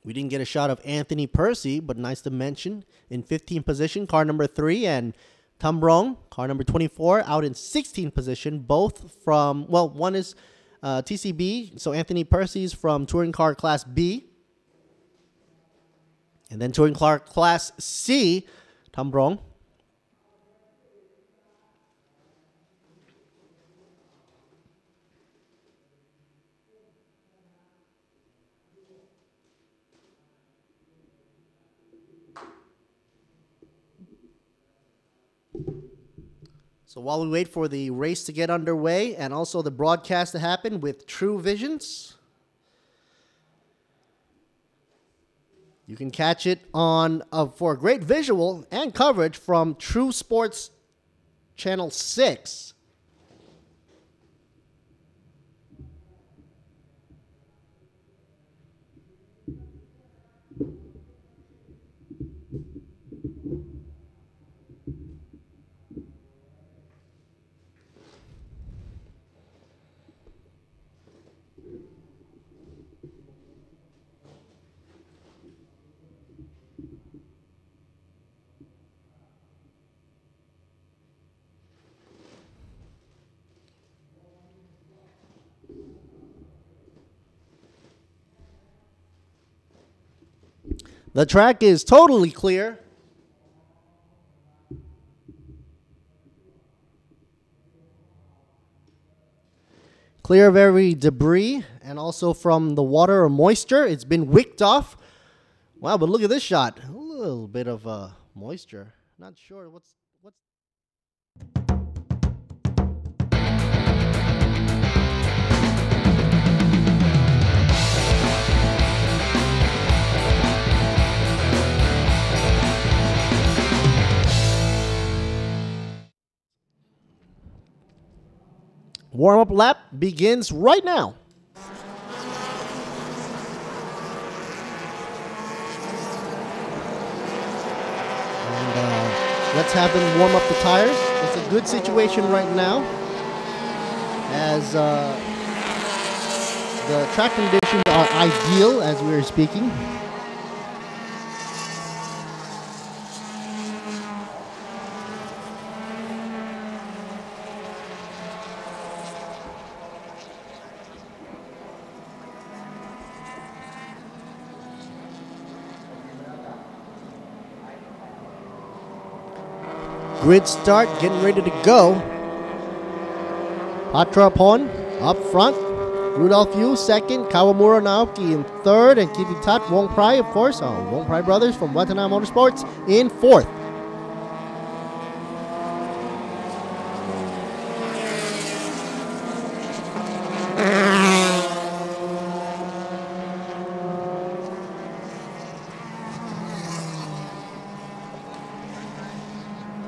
We didn't get a shot of Anthony Percy, but nice to mention. In 15th position, car number 3. And Tambrong, car number 24, out in 16th position. Both from, well, one is TCB. So Anthony Percy's from Touring Car Class B. And then Touring Car Class C, Tambrong. So while we wait for the race to get underway and also the broadcast to happen with True Visions, you can catch it on for a great visual and coverage from True Sports Channel 6. The track is totally clear. Clear of every debris and also from the water or moisture. It's been wicked off. Wow, but look at this shot. A little bit of moisture. Not sure what's. Warm-up lap begins right now. And let's have them warm up the tires. It's a good situation right now as the track conditions are ideal as we are speaking. Grid start, getting ready to go. Patrapon up front. Rudolph Yu second. Kawamura Naoki in third. And Kititat Wong Prai, of course. Wong Prai brothers from Watanabe Motorsports in fourth.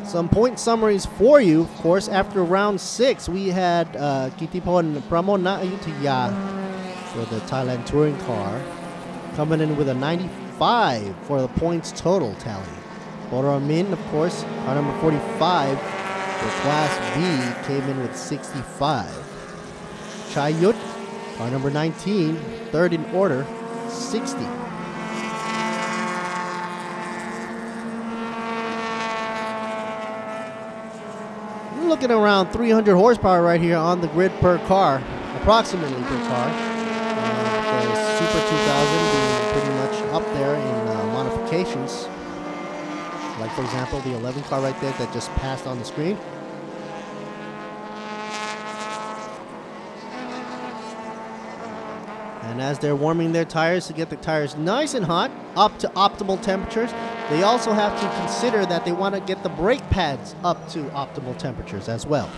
Some point summaries for you. Of course, after round 6, we had Kitipon Pramona Ayutthaya for the Thailand touring car, coming in with a 95 for the points total tally. Boramin, of course, car number 45 for Class B, came in with 65. Chayut, car number 19, third in order, 60. Looking around 300 horsepower right here on the grid per car, approximately per car. The Super 2000 being pretty much up there in modifications. Like, for example, the 11 car right there that just passed on the screen. And as they're warming their tires to get the tires nice and hot, up to optimal temperatures, they also have to consider that they want to get the brake pads up to optimal temperatures as well.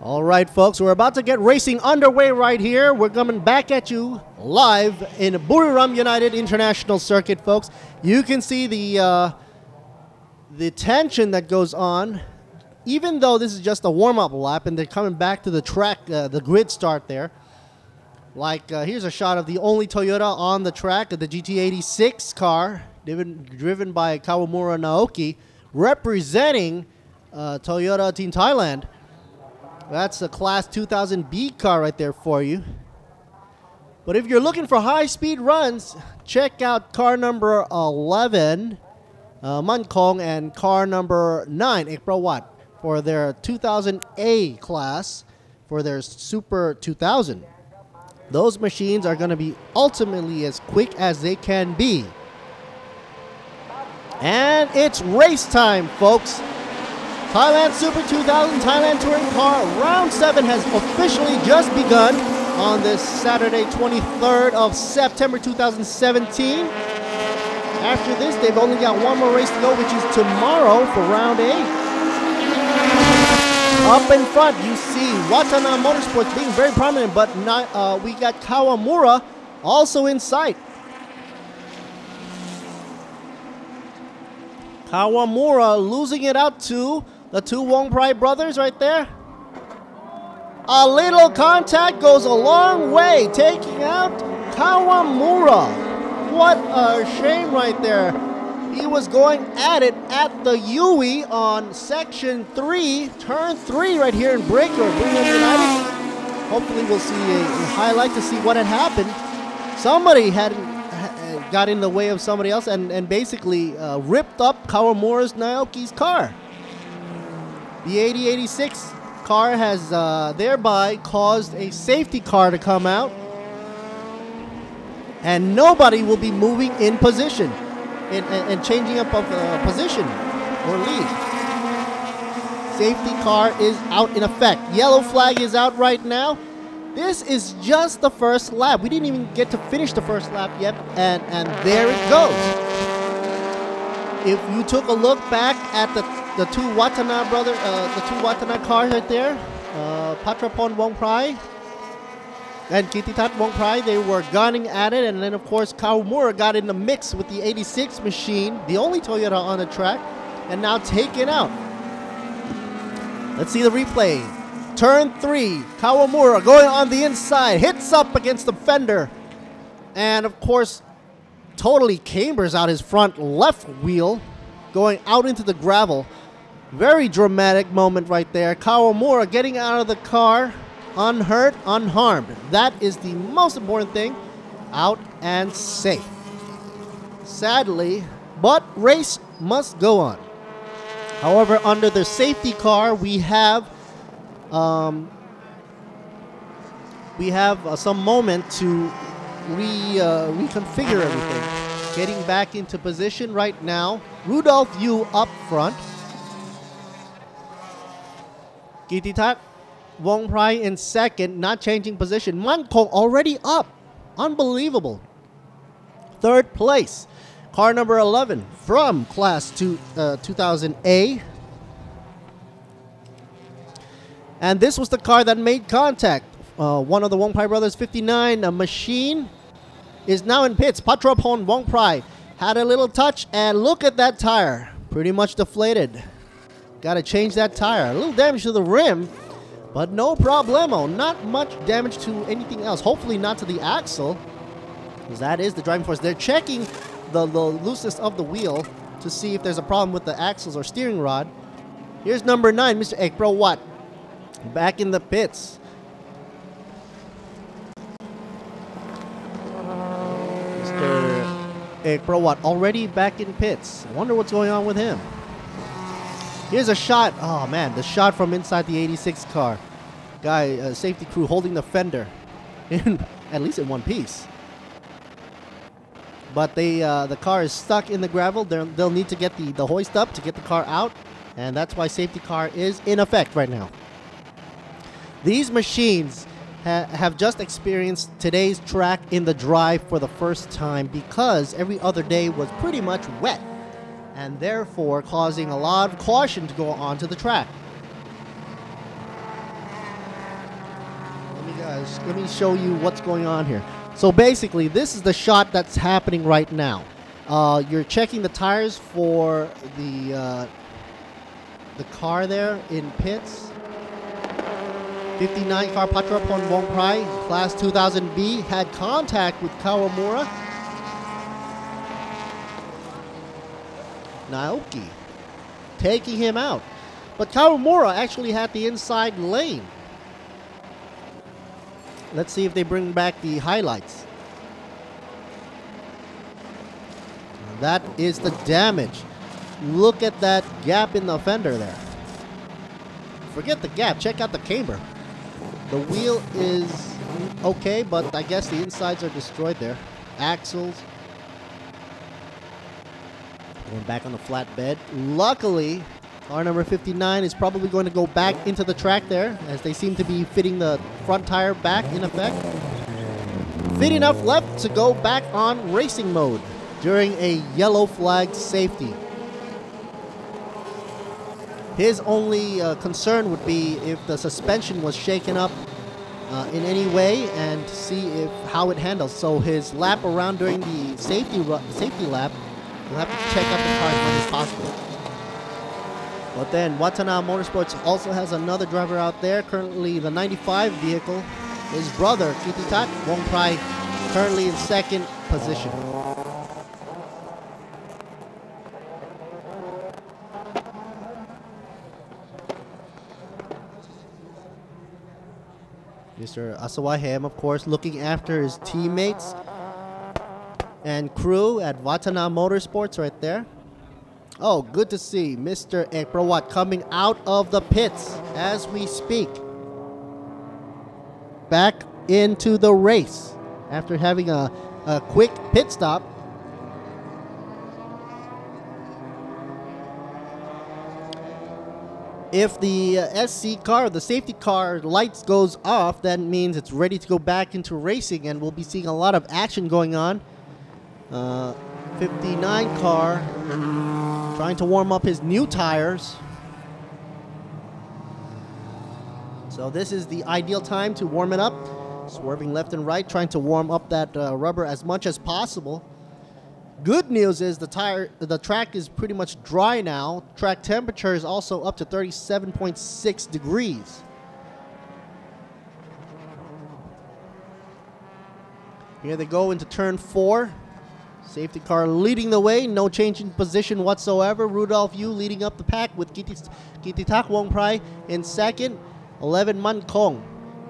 All right, folks, we're about to get racing underway right here. We're coming back at you live in Buriram United International Circuit, folks. You can see the tension that goes on, even though this is just a warm-up lap and they're coming back to the track, the grid start there. Like, here's a shot of the only Toyota on the track, the GT86 car, driven by Kawamura Naoki, representing Toyota Team Thailand. That's a Class 2000B car right there for you. But if you're looking for high-speed runs, check out car number 11, Mankong, and car number 9, Ekprawat, for their 2000A class for their Super 2000. Those machines are going to be ultimately as quick as they can be. And it's race time, folks. Thailand Super 2000 Thailand Touring Car Round 7 has officially just begun on this Saturday, 23rd of September 2017. After this, they've only got one more race to go, which is tomorrow for Round 8. Up in front, you see Watana Motorsports being very prominent, but not, we got Kawamura also in sight. Kawamura losing it out to the two Wong Prai brothers right there. A little contact goes a long way, taking out Kawamura. What a shame right there. He was going at it at the Yui on section 3, turn 3 right here in Breaker. United. Hopefully we'll see a highlight to see what had happened. Somebody got in the way of somebody else and basically ripped up Kawamura's Naoki's car. The 8086 car has thereby caused a safety car to come out, and nobody will be moving in position and changing up of position or lead. Safety car is out in effect. Yellow flag is out right now. This is just the first lap. We didn't even get to finish the first lap yet, and there it goes. If you took a look back at the two Watana the two Watana cars right there, Patrapon Wong Prai and Kititat Wong Prai, they were gunning at it, and then of course Kawamura got in the mix with the 86 machine, the only Toyota on the track, and now taken out. Let's see the replay. Turn 3, Kawamura going on the inside, hits up against the fender, and of course totally cambers out his front left wheel, going out into the gravel. Very dramatic moment right there. Kawamura getting out of the car unhurt, unharmed. That is the most important thing. Out and safe. Sadly, but race must go on. However, under the safety car, we have some moment to reconfigure everything. Getting back into position right now. Rudolph Yu up front. Kititat Wong Prai in second, not changing position. Mankong already up. Unbelievable. Third place. Car number 11 from Class 2000A. And this was the car that made contact. One of the Wong Prai brothers, 59, a machine, is now in pits. Patrapon Wong Prai had a little touch, and look at that tire. Pretty much deflated. Got to change that tire. A little damage to the rim, but no problemo. Not much damage to anything else. Hopefully not to the axle, because that is the driving force. They're checking the looseness of the wheel to see if there's a problem with the axles or steering rod. Here's number 9, Mr. Ekbro Watt, back in the pits. Ekbro Watt already back in pits. I wonder what's going on with him. Here's a shot. Oh man, the shot from inside the 86 car. Guy, safety crew holding the fender, at least in one piece. But the car is stuck in the gravel. They'll need to get the hoist up to get the car out, and that's why safety car is in effect right now. These machines have just experienced today's track in the dry for the first time, because every other day was pretty much wet, and therefore causing a lot of caution to go onto the track. Let me show you what's going on here. So basically, this is the shot that's happening right now. You're checking the tires for the car there in pits. 59 car Patrapon Wong Prai, Class 2000B, had contact with Kawamura. Naoki taking him out. But Kawamura actually had the inside lane. Let's see if they bring back the highlights. That is the damage. Look at that gap in the fender there. Forget the gap, check out the camber. The wheel is okay, but I guess the insides are destroyed there. Axles. Going back on the flatbed. Luckily, car number 59 is probably going to go back into the track there, as they seem to be fitting the front tire back in effect. Fit enough left to go back on racing mode during a yellow flag safety. His only concern would be if the suspension was shaken up in any way, and see how it handles. So his lap around during the safety lap, you'll have to check out the car as much as possible. But then Watanabe Motorsports also has another driver out there. Currently the 95 vehicle. His brother, Kititat Wongprai, currently in second position. Mr. Asawahem, of course, looking after his teammates and crew at Watanabe Motorsports right there. Oh, good to see Mr. Ekprawat coming out of the pits as we speak. Back into the race after having a quick pit stop. If the SC car, the safety car lights goes off, that means it's ready to go back into racing, and we'll be seeing a lot of action going on. 59 car trying to warm up his new tires. So this is the ideal time to warm it up. Swerving left and right, trying to warm up that rubber as much as possible. Good news is the track is pretty much dry now. Track temperature is also up to 37.6 degrees. Here they go into turn 4. Safety car leading the way, no change in position whatsoever. Rudolph Yu leading up the pack with Kititak Wongprai in second. 11 Man Kong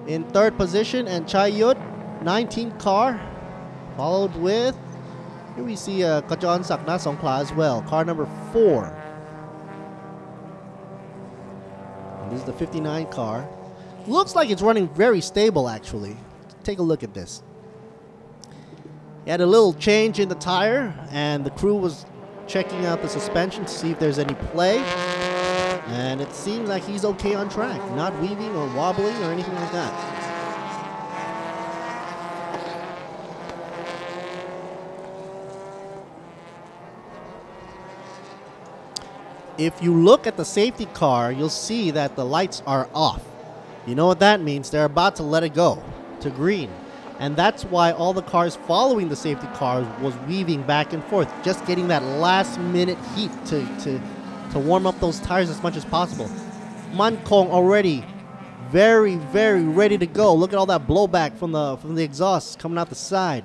in third position, and Chai Yut, 19 car, followed with, here we see Kajon Sakna Songkla as well, car number 4. And this is the 59 car. Looks like it's running very stable, actually. Take a look at this. He had a little change in the tire, and the crew was checking out the suspension to see if there's any play. And it seems like he's okay on track, not weaving or wobbling or anything like that. If you look at the safety car, you'll see that the lights are off. You know what that means? They're about to let it go to green. And that's why all the cars following the safety cars was weaving back and forth, just getting that last minute heat to warm up those tires as much as possible. Man Kong already very, very ready to go. Look at all that blowback from the exhaust coming out the side.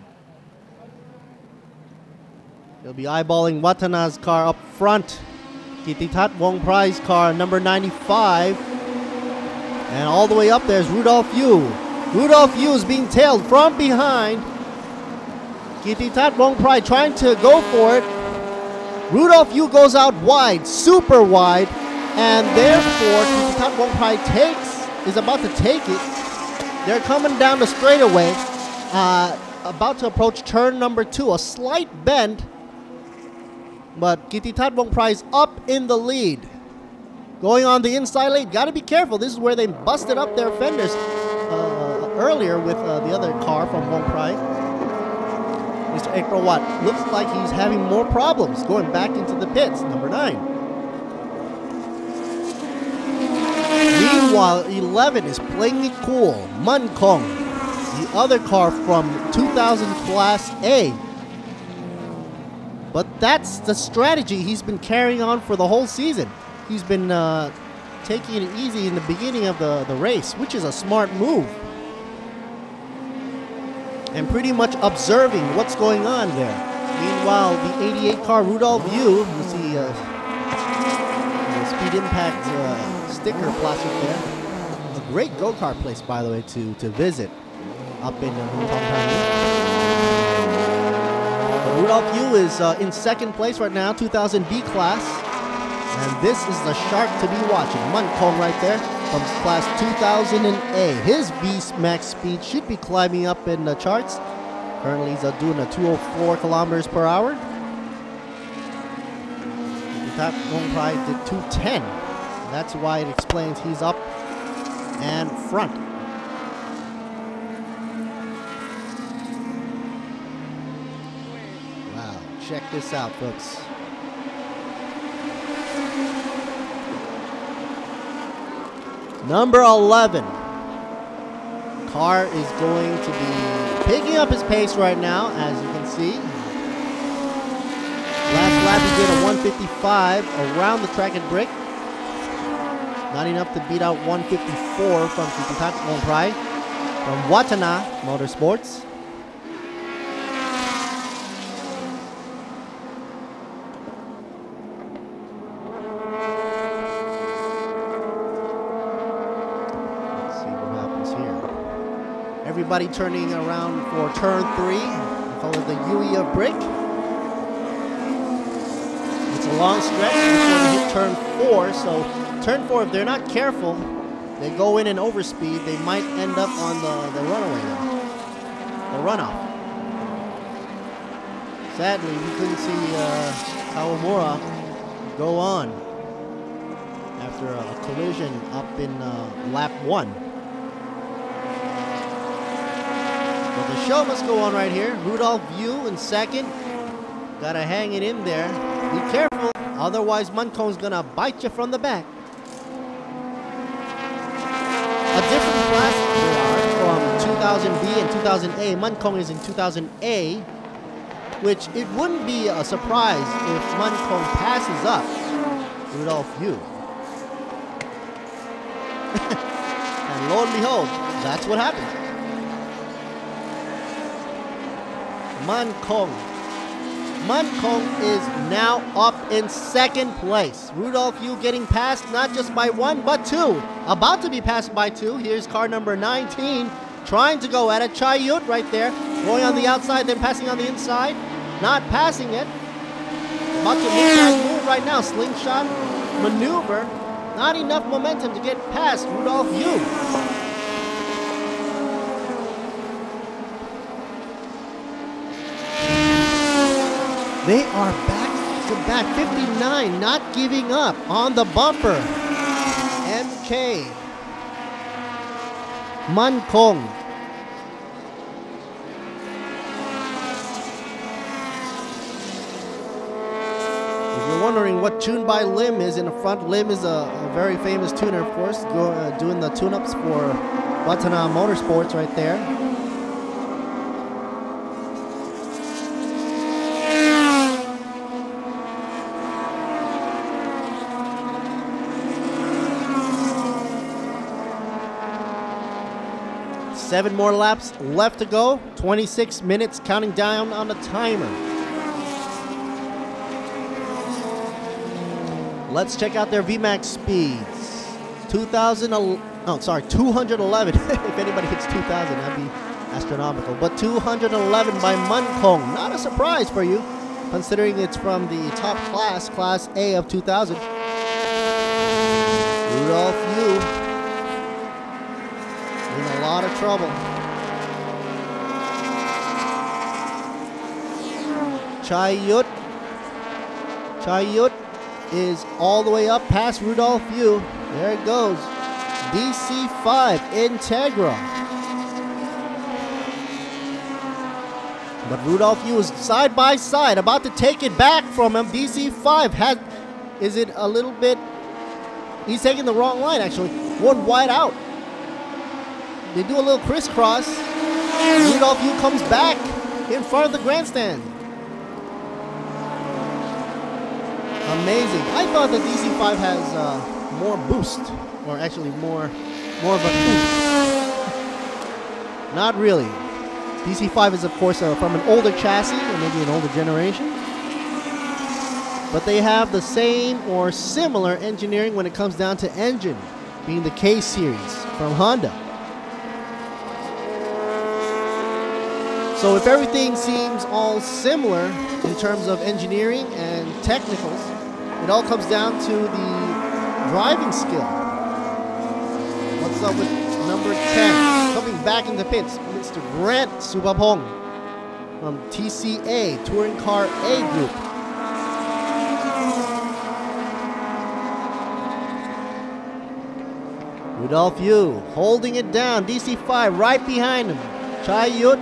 He'll be eyeballing Watanabe's car up front. Kititat Wongprai's car, number 95. And all the way up there's Rudolph Yu. Rudolph Yu is being tailed from behind. Kititat Wongprai trying to go for it. Rudolph Yu goes out wide, super wide, and therefore Kititat Wongprai is about to take it. They're coming down the straightaway, about to approach turn number 2, a slight bend, but Kititat Wongprai is up in the lead. Going on the inside lane, gotta be careful. This is where they busted up their fenders earlier with the other car from Wongprai. Mr. Ekprawat looks like he's having more problems going back into the pits, number 9. Meanwhile, 11 is playing it cool. Man Kong, the other car from 2000 Class A. But that's the strategy he's been carrying on for the whole season. He's been taking it easy in the beginning of the race, which is a smart move. And pretty much observing what's going on there. Meanwhile, the 88 car Rudolph Yu, you see the Speed Impact sticker plastered there. A great go-kart place, by the way, to visit up in Rudolph Yu is in second place right now, 2000 B class. And this is the shark to be watching. Man Kong right there from class 2000A. His V max speed should be climbing up in the charts. Currently he's doing a 204 kilometers per hour. That Wong Prai did 210. That's why it explains he's up and front. Wow, check this out, folks. Number 11. Car is going to be picking up his pace right now, as you can see. Last lap he did a 155 around the track and brick. Not enough to beat out 154 from Thailand Wong Prai from Watana Motorsports. Let's see what happens here. Everybody turning around for turn 3. We call it the Yui of brick. It's a long stretch before they hit turn 4, so turn 4, if they're not careful, they go in and overspeed, they might end up on the runaway there. The runoff. Sadly, we couldn't see Kawamura go on after a collision up in lap 1. But the show must go on right here. Rudolph Yu in second. Gotta hang it in there. Be careful, otherwise Munkong's gonna bite you from the back. A different class they are from 2000B and 2000A. Munkong is in 2000A, which it wouldn't be a surprise if Munkong passes up Rudolph Yu. And lo and behold, that's what happened. Munkong is now up in second place. Rudolph Yu getting passed not just by 1, but 2. About to be passed by 2. Here's car number 19 trying to go at it. Chai Yut right there. Going on the outside, then passing on the inside. Not passing it. About to move right now. Slingshot maneuver. Not enough momentum to get past Rudolph Yu. They are back to back. 59, not giving up on the bumper. MK. Munkong. If you're wondering what Tune by Lim is in the front, Lim is a very famous tuner, of course, doing the tune-ups for Watana Motorsports right there. Seven more laps left to go. 26 minutes counting down on the timer. Let's check out their VMAX speeds. 211. If anybody hits 2,000, that'd be astronomical. But 211 by Munkong. Not a surprise for you, considering it's from the top class, Class A of 2000. Rudolph Yu. In a lot of trouble. Chai Yut is all the way up past Rudolph Yu. There it goes. DC5 Integra. But Rudolph Yu is side by side, about to take it back from him. DC5 is it a little bit, he's taking the wrong line actually. One wide out. They do a little crisscross. Rudolph Yu comes back in front of the grandstand. Amazing. I thought the DC5 has more boost, or actually more of a boost. Not really. DC5 is of course from an older chassis, or maybe an older generation. But they have the same or similar engineering when it comes down to engine, being the K series from Honda. So if everything seems all similar in terms of engineering and technicals, it all comes down to the driving skill. What's up with number 10? Coming back into pits, Mr. Grant Subapong from TCA, Touring Car A Group. Rudolph Yu holding it down. DC5 right behind him. Chayut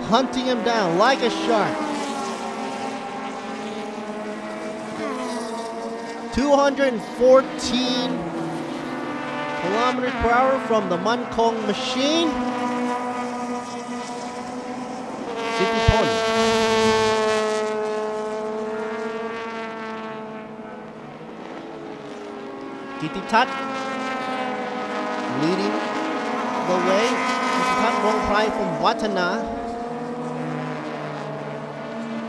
hunting him down like a shark. 214 kilometers per hour from the Mankong machine. Sitipon. Kititat leading the way. Kititat Rongprai from Watana.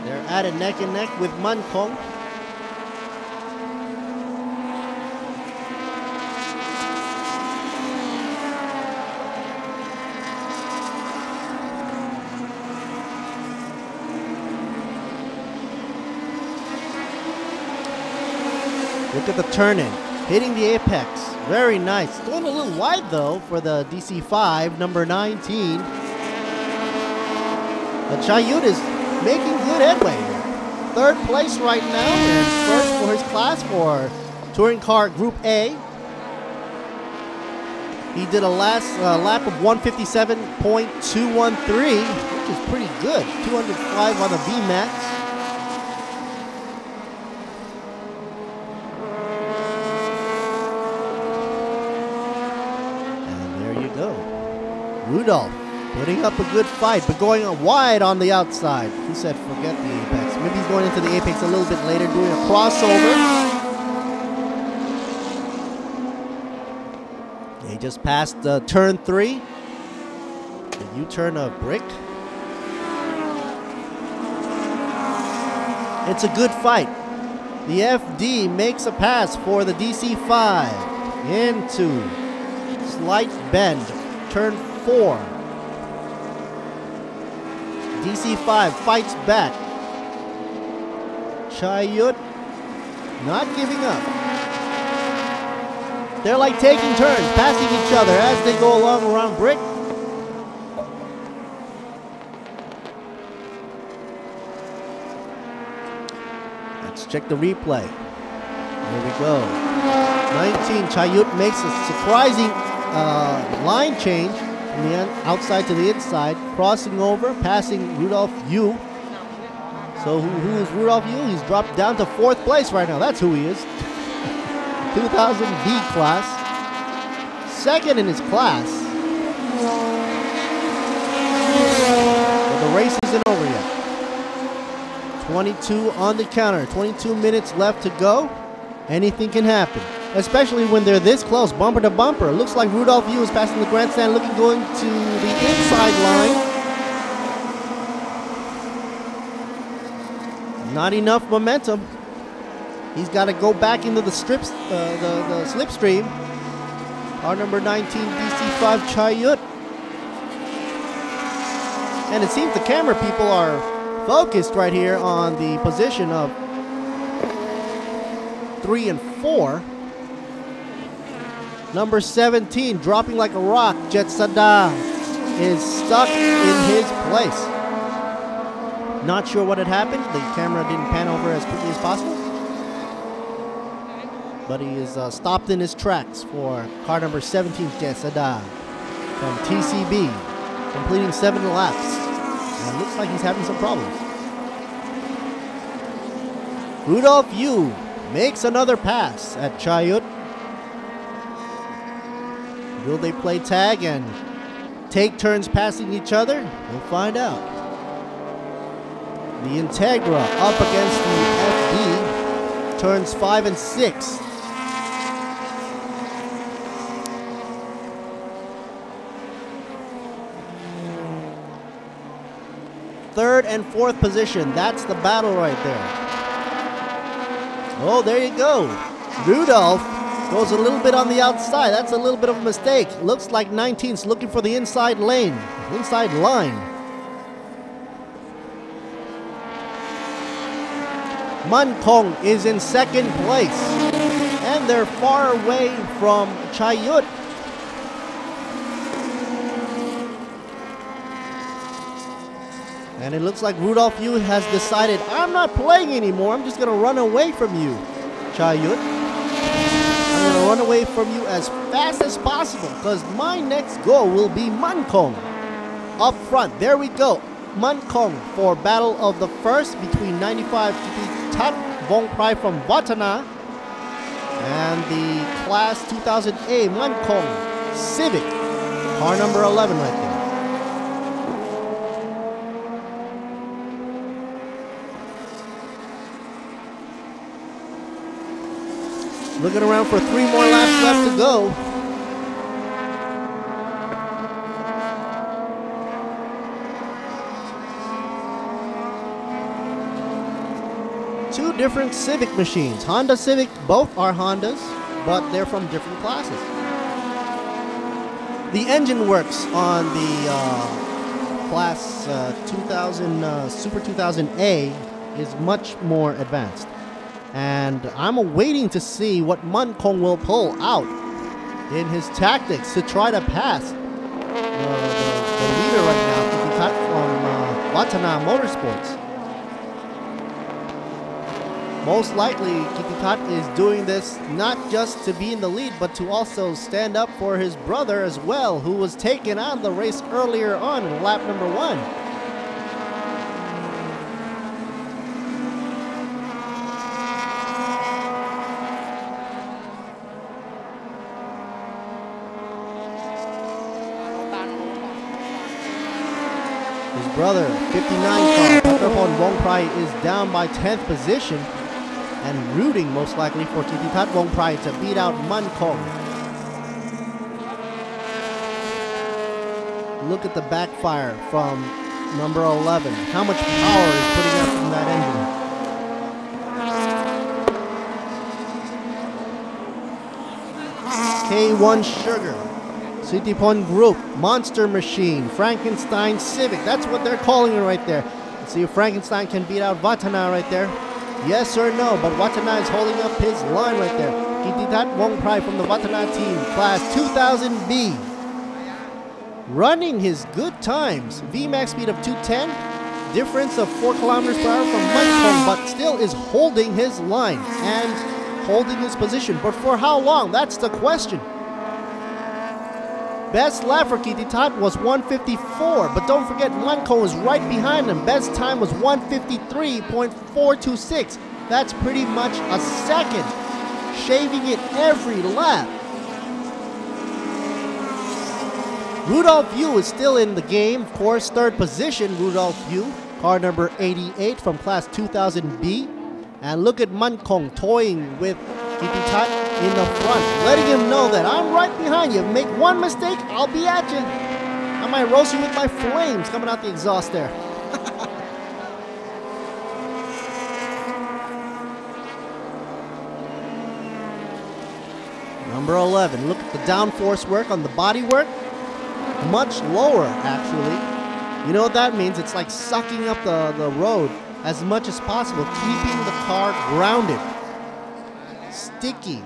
They're at it neck and neck with Mankong. Look at the turn-in, hitting the apex. Very nice. Going a little wide though for the DC5, number 19. But Chayut is making good headway here. Third place right now and first for his class for Touring Car Group A. He did a last lap of 157.213, which is pretty good. 205 on the VMAX. Rudolph putting up a good fight, but going wide on the outside. He said, forget the apex. Maybe he's going into the apex a little bit later, doing a crossover. He just passed turn 3. The U-turn of Brick. It's a good fight. The FD makes a pass for the DC5 into slight bend, turn 4. DC5 fights back. Chayut not giving up. They're like taking turns, passing each other as they go along around Brick. Let's check the replay. Here we go. 19, Chayut makes a surprising line change from the outside to the inside, crossing over, passing Rudolph Yu. So who is Rudolph Yu? He's dropped down to 4th place right now. That's who he is. 2000 B class. 2nd in his class. But the race isn't over yet. 22 on the counter. 22 minutes left to go. Anything can happen, especially when they're this close, bumper to bumper. It looks like Rudolph Yu is passing the grandstand, going to the inside line. Not enough momentum. He's got to go back into the slipstream. Our number 19 DC5 Chayut. And it seems the camera people are focused right here on the position of 3 and 4. Number 17, dropping like a rock, Jet Sada is stuck in his place. Not sure what had happened. The camera didn't pan over as quickly as possible. But he is stopped in his tracks for car number 17, Jet Sada from TCB, completing 7 laps. And it looks like he's having some problems. Rudolph Yu makes another pass at Chayut. Will they play tag and take turns passing each other? We'll find out. The Integra up against the FD. Turns 5 and 6. Third and 4th position. That's the battle right there. Oh, there you go. Rudolph goes a little bit on the outside. That's a little bit of a mistake. Looks like 19's looking for the inside lane, inside line. Mankong is in 2nd place. And they're far away from Chayut. And it looks like Rudolph Yu has decided, I'm not playing anymore. I'm just going to run away from you, Chayut. I'm going to run away from you as fast as possible because my next goal will be Mankong. Up front, there we go. Mankong for battle of the first between 95 Tat Vong Prai from Vatana and the class 2000A Mankong Civic, car number 11 right there. Looking around for 3 more laps left to go. Two different Civic machines. Honda Civic, both are Hondas, but they're from different classes. The engine works on the class 2000 Super 2000A is much more advanced. And I'm waiting to see what Mankong will pull out in his tactics to try to pass the leader right now, Kitikat from Vatana Motorsports. Most likely, Kitikat is doing this not just to be in the lead, but to also stand up for his brother as well, who was taken out of the race earlier on in lap number 1. Brother, 59 car, Patapon Vong Prai is down by 10th position and rooting most likely for Kitikat Vong Prai to beat out Mankong. Look at the backfire from number 11. How much power is putting out from that engine? K1 Sugar. Sitipon Group, Monster Machine, Frankenstein Civic. That's what they're calling it right there. Let's see if Frankenstein can beat out Vatana right there. Yes or no, but Vatana is holding up his line right there. Kitikat Vong Prai from the Vatana team, class 2000B. Running his good times. VMAX speed of 210, difference of 4 kilometers per hour from Mankong, but still is holding his line and holding his position. But for how long? That's the question. Best lap for Kititat was 154, but don't forget Mankong was right behind him. Best time was 153.426. That's pretty much a second, shaving it every lap. Rudolph Yu is still in the game, of course, 3rd position, Rudolph Yu, car number 88 from class 2000B. And look at Mankong toying with Kititat in the front, letting him know that I'm right behind you. Make one mistake, I'll be at you. I might roast you with my flames coming out the exhaust there. Number 11, look at the downforce work on the body work. Much lower, actually. You know what that means? It's like sucking up the road as much as possible, keeping the car grounded. Sticky.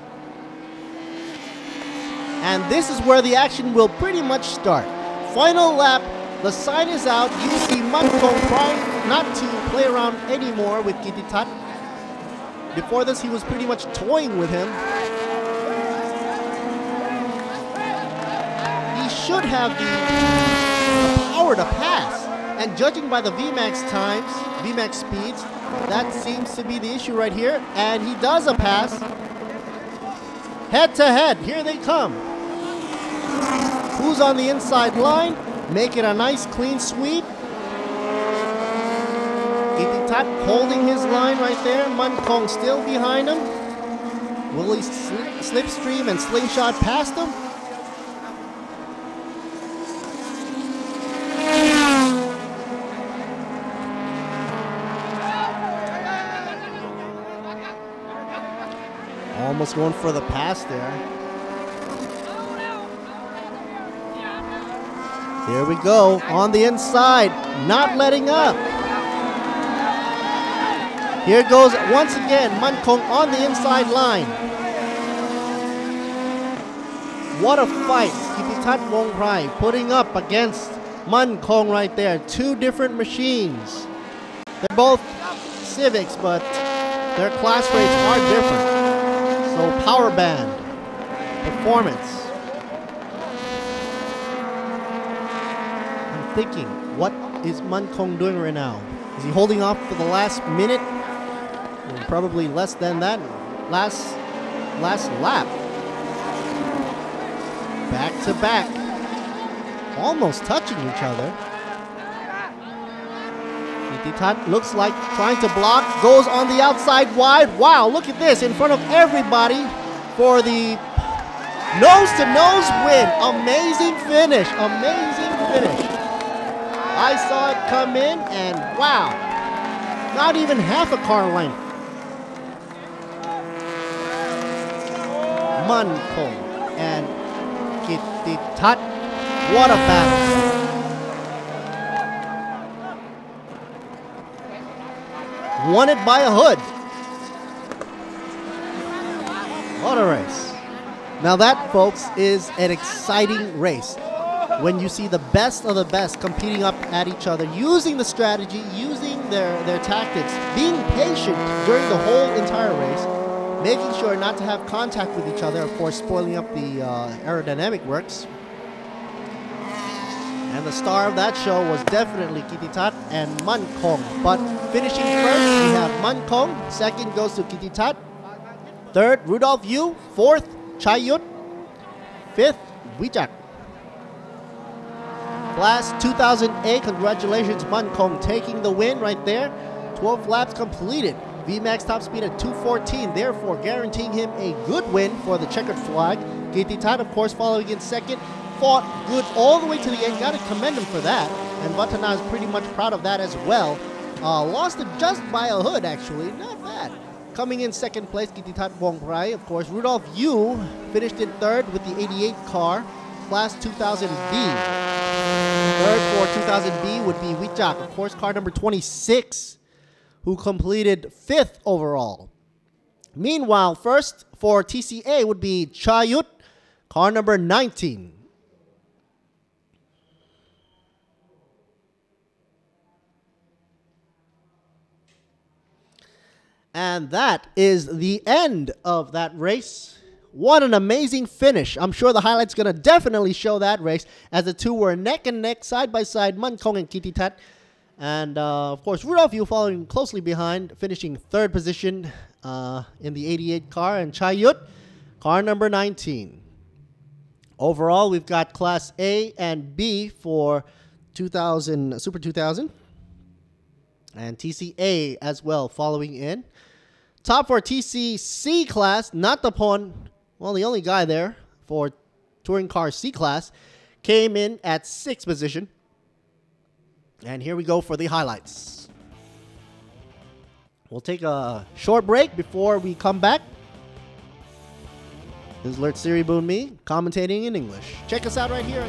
And this is where the action will pretty much start. Final lap, the sign is out. You see Mankong trying not to play around anymore with Kititat. Before this, he was pretty much toying with him. He should have the power to pass. And judging by the VMAX times, VMAX speeds, that seems to be the issue right here. And he does a pass. Head to head, here they come. Who's on the inside line? Make it a nice clean sweep. Kititat holding his line right there. Mankong still behind him. Will he slipstream and slingshot past him? Almost going for the pass there. Here we go, on the inside, not letting up. Here goes once again, Mankong on the inside line. What a fight, Kititat Vong Prai putting up against Mankong right there. 2 different machines. They're both Civics, but their class rates are different. So power band. performance. I'm thinking, what is Man Kong doing right now? Is he holding off for the last minute? Or probably less than that. Last lap. Back to back. Almost touching each other. Kititat looks like trying to block. Goes on the outside wide. Wow, look at this. In front of everybody for the nose-to-nose win. Amazing finish. Amazing finish. I saw it come in and wow. Not even half a car length. Man Kong and Kititat. What a battle. Won it by a hood. What a race. Now that, folks, is an exciting race. When you see the best of the best competing up at each other, using the strategy, using their tactics, being patient during the whole entire race, making sure not to have contact with each other, of course, spoiling up the aerodynamic works. And the star of that show was definitely Kititat and Man Kong. But finishing first, we have Man Kong. Second goes to Kititat. Third, Rudolph Yu. Fourth, Chayut. Fifth, Wijak. Class 2008, congratulations, Man Kong taking the win right there. 12 laps completed. VMAX top speed at 2:14, therefore guaranteeing him a good win for the checkered flag. Kititat, of course, following in second. Fought good all the way to the end. Got to commend him for that. And Vatana is pretty much proud of that as well. Lost it just by a hood, actually. Not bad. Coming in second place, Kititat Wongprai. Of course, Rudolph Yu finished in third with the 88 car, class 2000B. Third for 2000B would be Wijak, of course, car number 26, who completed fifth overall. Meanwhile, first for TCA would be Chayut, car number 19. And that is the end of that race. What an amazing finish. I'm sure the highlight's going to definitely show that race as the two were neck and neck, side by side, Man Kong and Kititat. And, of course, Rudolph Yu following closely behind, finishing third position in the 88 car. And Chayut, car number 19. Overall, we've got Class A and B for 2000, Super 2000. And TCA as well following in. Top for TCC class, not the Pon, well, the only guy there for Touring Car C class, came in at 6th position. And here we go for the highlights. We'll take a short break before we come back. This is Lert Siriboon me, commentating in English. Check us out right here.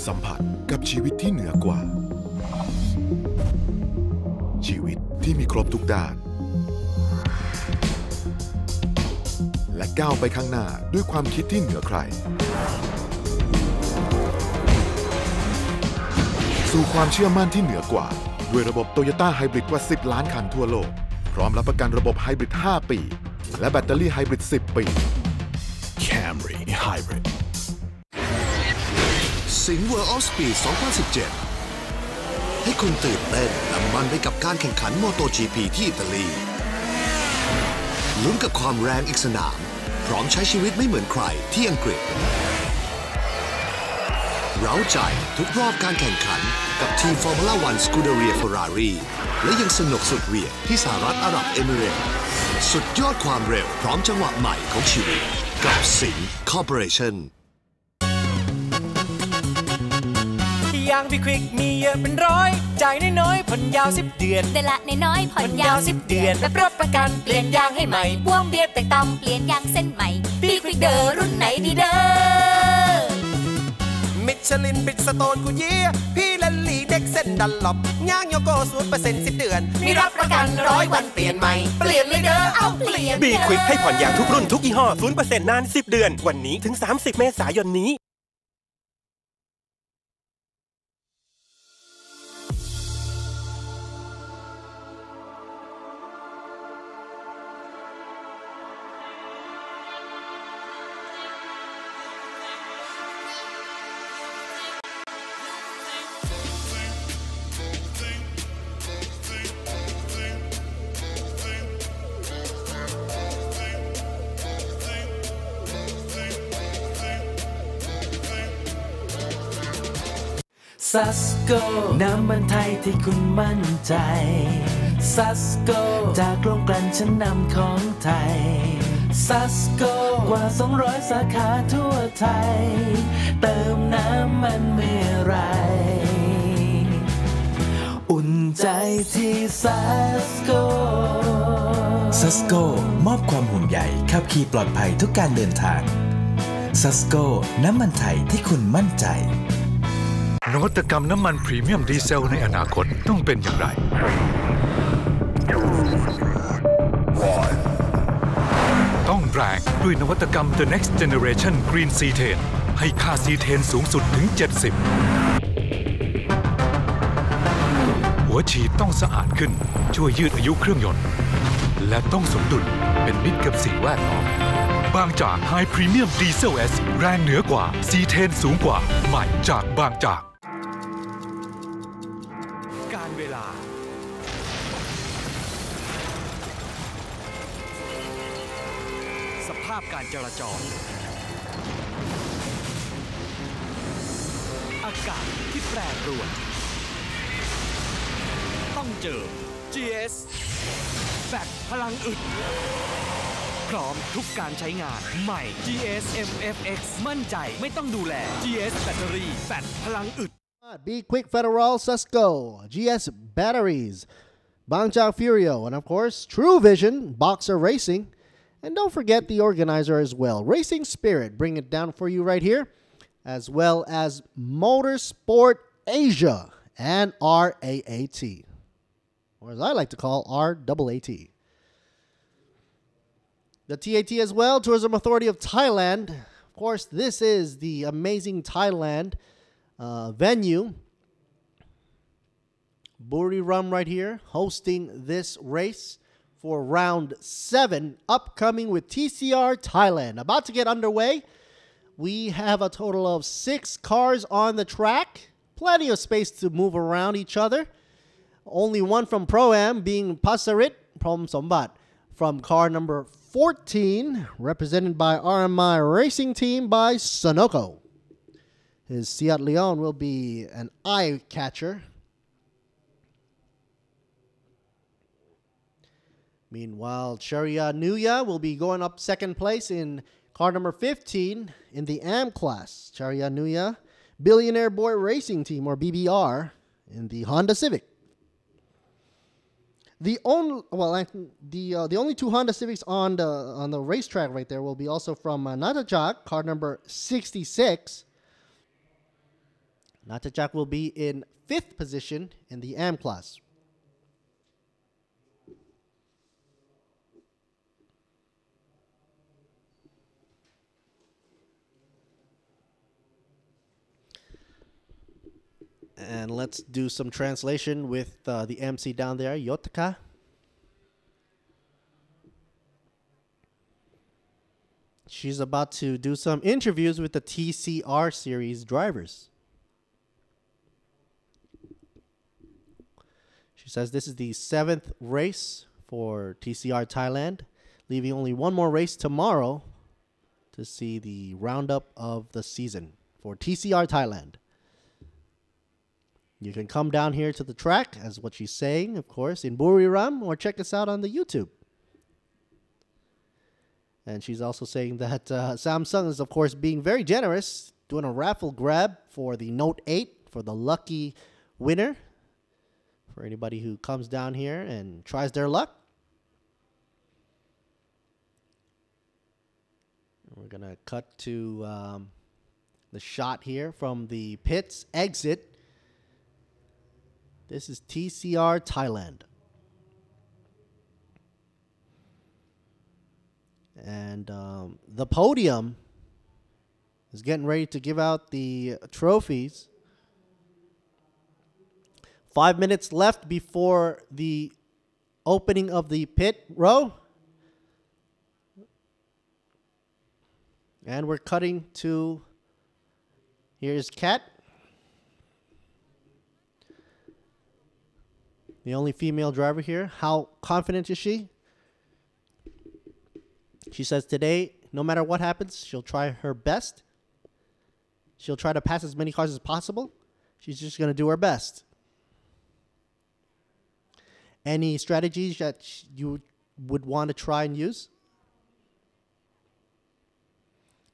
สัมผัสกับชีวิตที่เหนือกว่าชีวิตที่มีครบทุกด้าน และก้าวไปข้างหน้าด้วยความคิดที่เหนือใครสู่ความเชื่อมั่นที่เหนือกว่าด้วยระบบ Toyota Hybrid กว่า 10 ล้านคันทั่วโลกพร้อมรับประกันระบบไฮบริด 5 ปีและแบตเตอรี่ไฮบริด 10 ปี Camry Hybrid สิงห์ World of Speed 2017 ให้คุณตื่นเต้นและมันไปกับการแข่งขัน MotoGP ที่อิตาลีลุ้นกับความแรงอีกสนามพร้อมใช้ชีวิตไม่เหมือนใครที่อังกฤษเร้าใจทุกรอบการแข่งขันกับทีม Formula 1 Scuderia Ferrari และยังสนุกสุดเหวี่ยงที่สหรัฐอาหรับเอมิเรตส์สุดยอดความเร็วพร้อมจังหวะใหม่ของชีวิตกับสิงห์ Corporationอย่างพี่ควิกมีเยอะเป็นร้อยจ่ายน้อยๆผ่อนยาว10 เดือนเดือนละน้อยๆผ่อนยาว10 เดือนแบบรับประกันเปลี่ยนยางให้ใหม่พ่วงเบียดแตกต่ำเปลี่ยนยางเส้นใหม่พี่ควิกเดอร์รุ่นไหนดีเด้อมิชลินบิดสโตนกูเยียพี่ลันลีเด็กเส้นดันหลบย่างโยโก้0% 10 เดือนมีรับประกัน100 วันเปลี่ยนใหม่เปลี่ยนเลยเด้อเอาเปลี่ยนบีควิกให้ผ่อนยางทุกรุ่นทุกยี่ห้อ 0% นาน 10 เดือนวันนี้ถึง30 เมษายนนี้ซัสโกน้ำมันไทยที่คุณมั่นใจซัสโกจากโรงกลั่นชั้นนำของไทยซัสโกกว่า200 สาขาทั่วไทยเติมน้ำมันเมื่อไรอุ่นใจที่ซัสโกซัสโกมอบความห่วงใยขับขี่ปลอดภัยทุกการเดินทางซัสโกน้ำมันไทยที่คุณมั่นใจนวัตกรรมน้ำมันพรีเมียมดีเซลในอนาคตต้องเป็นอย่างไรต้องแรงด้วยนวัตกรรม The Next Generation Green C10 ให้ค่า C10 สูงสุดถึง 70 หัวฉีดต้องสะอาดขึ้นช่วยยืดอายุเครื่องยนต์และต้องสมดุลเป็นมิตรกับสิ่งแวดล้อมบางจาก High Premium Diesel S แรงเหนือกว่า C10 สูงกว่าใหม่จากบางจากการเวลาสภาพการจราจรอากาศที่แปรปรวนต้องเจอ GS แบตพลังอึดพร้อมทุกการใช้งานใหม่ GS MFX มั่นใจไม่ต้องดูแล GS แบตเตอรี่แบตพลังอึดBe Quick Federal Susco GS Batteries Bangjak Furio and of course True Vision Boxer Racing and don't forget the organizer as well Racing Spirit bring it down for you right here as well as Motorsport Asia and RAAT or as I like to call RAAT the TAT as well Tourism Authority of Thailand of course this is the amazing Thailand venue Buriram right here hosting this race for round 7 upcoming with TCR Thailand about to get underway. We have a total of 6 cars on the track, plenty of space to move around each other. Only one from Pro-Am being Pasarit Prom Sombat from car number 14 represented by RMI Racing Team by Sunoco. His Seat Leon will be an eye catcher. Meanwhile, Sharia Nuya will be going up second place in car number 15 in the AM class. Sharia Nuya, Billionaire Boy Racing Team or BBR in the Honda Civic. The only 2 Honda Civics on the racetrack right there will be also from Natajak, car number 66. Natajak will be in 5th position in the AM class. And let's do some translation with the MC down there, Yotaka. She's about to do some interviews with the TCR series drivers. She says this is the 7th race for TCR Thailand, leaving only one more race tomorrow to see the roundup of the season for TCR Thailand. You can come down here to the track, as what she's saying, of course, in Buriram, or check us out on the YouTube. And she's also saying that Samsung is, of course, being very generous, doing a raffle grab for the Note 8 for the lucky winner. For anybody who comes down here and tries their luck. We're going to cut to the shot here from the pits exit. This is TCR Thailand. And the podium is getting ready to give out the trophies. 5 minutes left before the opening of the pit row. And we're cutting to, here's Kat. The only female driver here. How confident is she? She says today, no matter what happens, she'll try her best. She'll try to pass as many cars as possible. She's just going to do her best. Any strategies that you would want to try and use?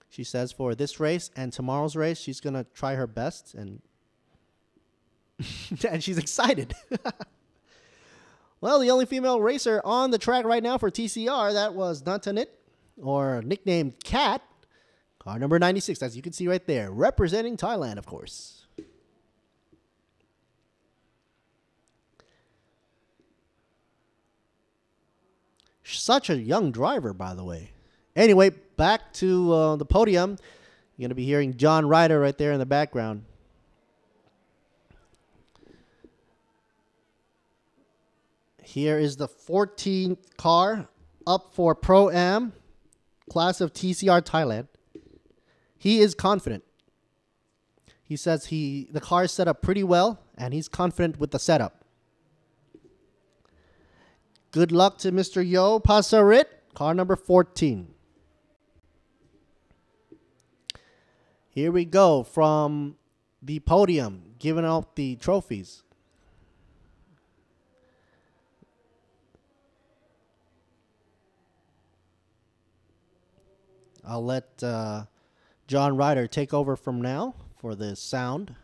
She says for this race and tomorrow's race, she's going to try her best. And, and she's excited. Well, the only female racer on the track right now for TCR, that was Nantanit, or nicknamed Cat, car number 96, as you can see right there, representing Thailand, of course. Such a young driver, by the way. Anyway, back to the podium. You're going to be hearing John Ryder right there in the background. Here is the 14th car up for Pro-Am, class of TCR Thailand. He is confident. He says the car is set up pretty well, and he's confident with the setup. Good luck to Mr. Yo Pasarit, car number 14. Here we go from the podium, giving out the trophies. I'll let John Ryder take over from now for the sound.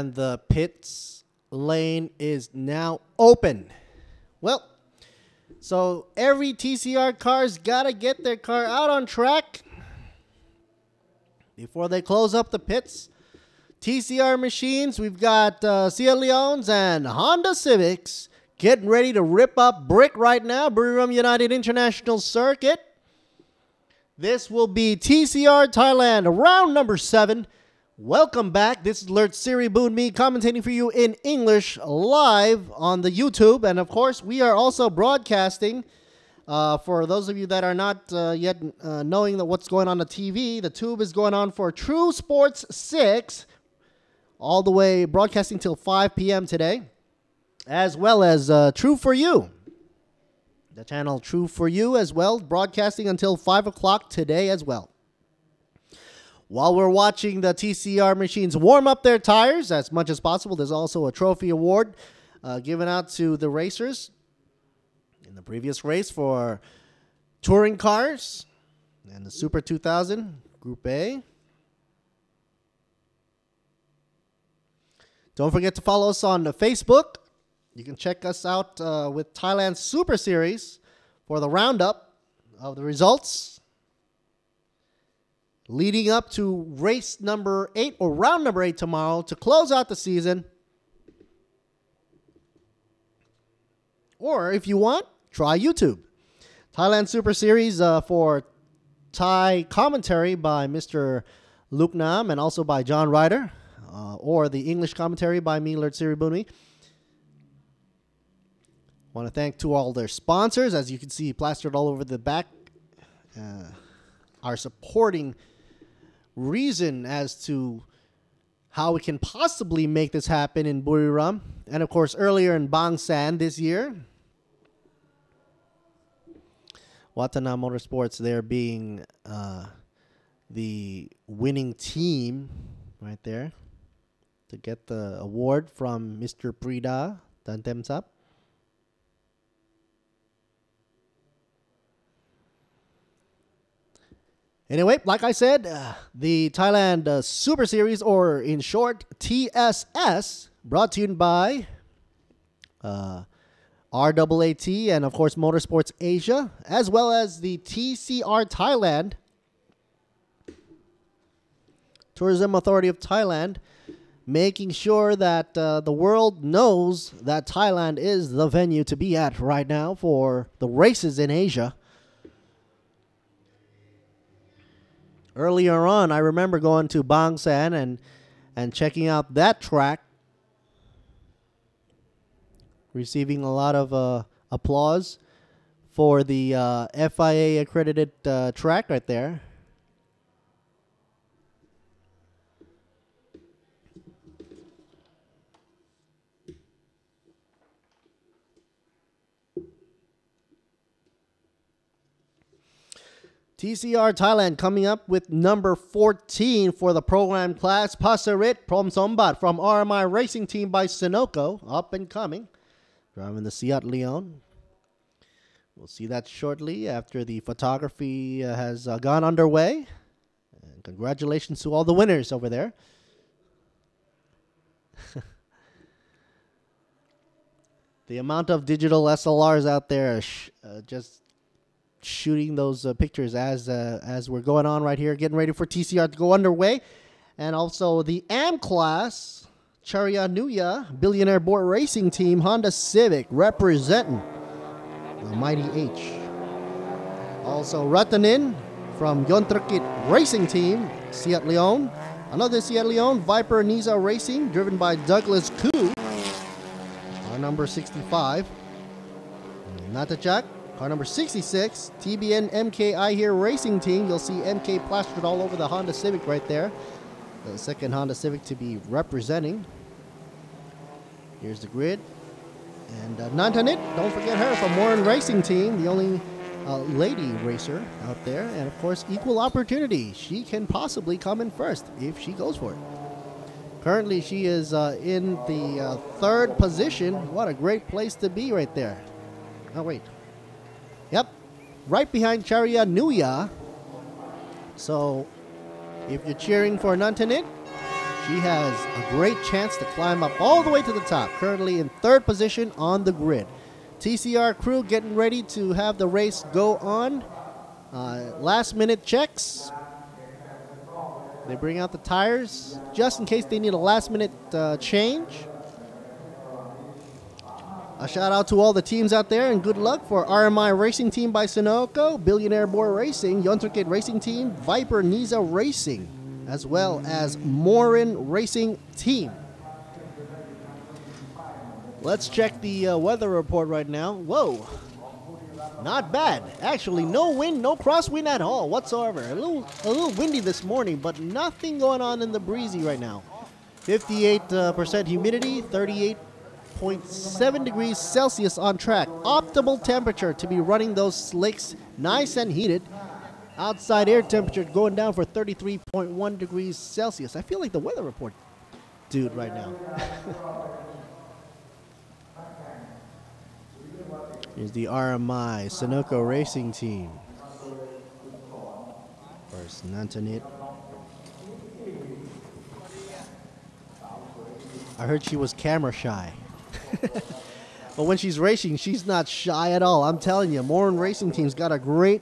And the pits lane is now open. Well, so every TCR car's got to get their car out on track before they close up the pits. TCR machines, we've got Seat Leons and Honda Civics getting ready to rip up brick right now. Buriram United International Circuit. This will be TCR Thailand, round number 7. Welcome back. This is Lert Siri Boon, me commentating for you in English live on the YouTube. And of course, we are also broadcasting. For those of you that are not yet knowing that what's going on the TV, the tube is going on for True Sports 6, all the way broadcasting till 5 p.m. today, as well as True for You. The channel True for You as well, broadcasting until 5 o'clock today as well. While we're watching the TCR machines warm up their tires as much as possible, there's also a trophy award given out to the racers in the previous race for touring cars and the Super 2000 Group A. Don't forget to follow us on Facebook. You can check us out with Thailand Super Series for the roundup of the results leading up to race number 8 or round number 8 tomorrow to close out the season. Or if you want, try YouTube. Thailand Super Series for Thai commentary by Mr. Luke Nam and also by John Ryder, or the English commentary by me, Lert Siri Boonmi. Want to thank to all their sponsors, as you can see plastered all over the back, our supporting reason as to how we can possibly make this happen in Buriram, and of course earlier in Bang San this year. Watana Motorsports there being the winning team right there to get the award from Mr. Prida Dantemsap. Anyway, like I said, the Thailand Super Series, or in short, TSS, brought to you by RAAT and, of course, Motorsports Asia, as well as the TCR Thailand, Tourism Authority of Thailand, making sure that the world knows that Thailand is the venue to be at right now for the races in Asia. Earlier on, I remember going to Bang San and checking out that track, receiving a lot of applause for the FIA accredited track right there. TCR Thailand coming up with number 14 for the program class. Pasarit Prom Sombat from RMI Racing Team by Sunoco, up and coming, driving the Seat Leon. We'll see that shortly after the photography has gone underway. And congratulations to all the winners over there. The amount of digital SLRs out there just shooting those pictures as we're going on right here, getting ready for TCR to go underway. And also the AM class, Charya Nuya Billionaire Board Racing Team, Honda Civic, representing the Mighty H. Also Ratanin from Yontrakit Racing Team, Seat Leon. Another Seat Leon, Viper Niza Racing, driven by Douglas Koo, car number 65. Natachak, car number 66, TBN MKI here Racing Team. You'll see MK plastered all over the Honda Civic right there. The second Honda Civic to be representing. Here's the grid. And Nantanit, don't forget her from Warren Racing Team, the only lady racer out there. And of course, equal opportunity. She can possibly come in first if she goes for it. Currently, she is in the third position. What a great place to be right there. Oh, wait. Yep, right behind Charya Nuya. So, if you're cheering for Nantanit, She has a great chance to climb up all the way to the top, currently in 3rd position on the grid. TCR crew getting ready to have the race go on. Last minute checks. They bring out the tires just in case they need a last minute change. A shout out to all the teams out there and good luck for RMI Racing Team by Sunoco, Billionaire Boy Racing, Yontrikit Racing Team, Viper Niza Racing, as well as Morin Racing Team. Let's check the weather report right now. Whoa, not bad. Actually, no wind, no crosswind at all whatsoever. A little windy this morning, but nothing going on in the breezy right now. 58% humidity, 38.7 degrees Celsius on track. Optimal temperature to be running those slicks nice and heated. Outside air temperature going down for 33.1 degrees Celsius. I feel like the weather report dude right now. Here's the RMI Sunoco Racing Team. First, Nantanit. I heard she was camera shy. But when she's racing, she's not shy at all. I'm telling you, Morin Racing Team's got a great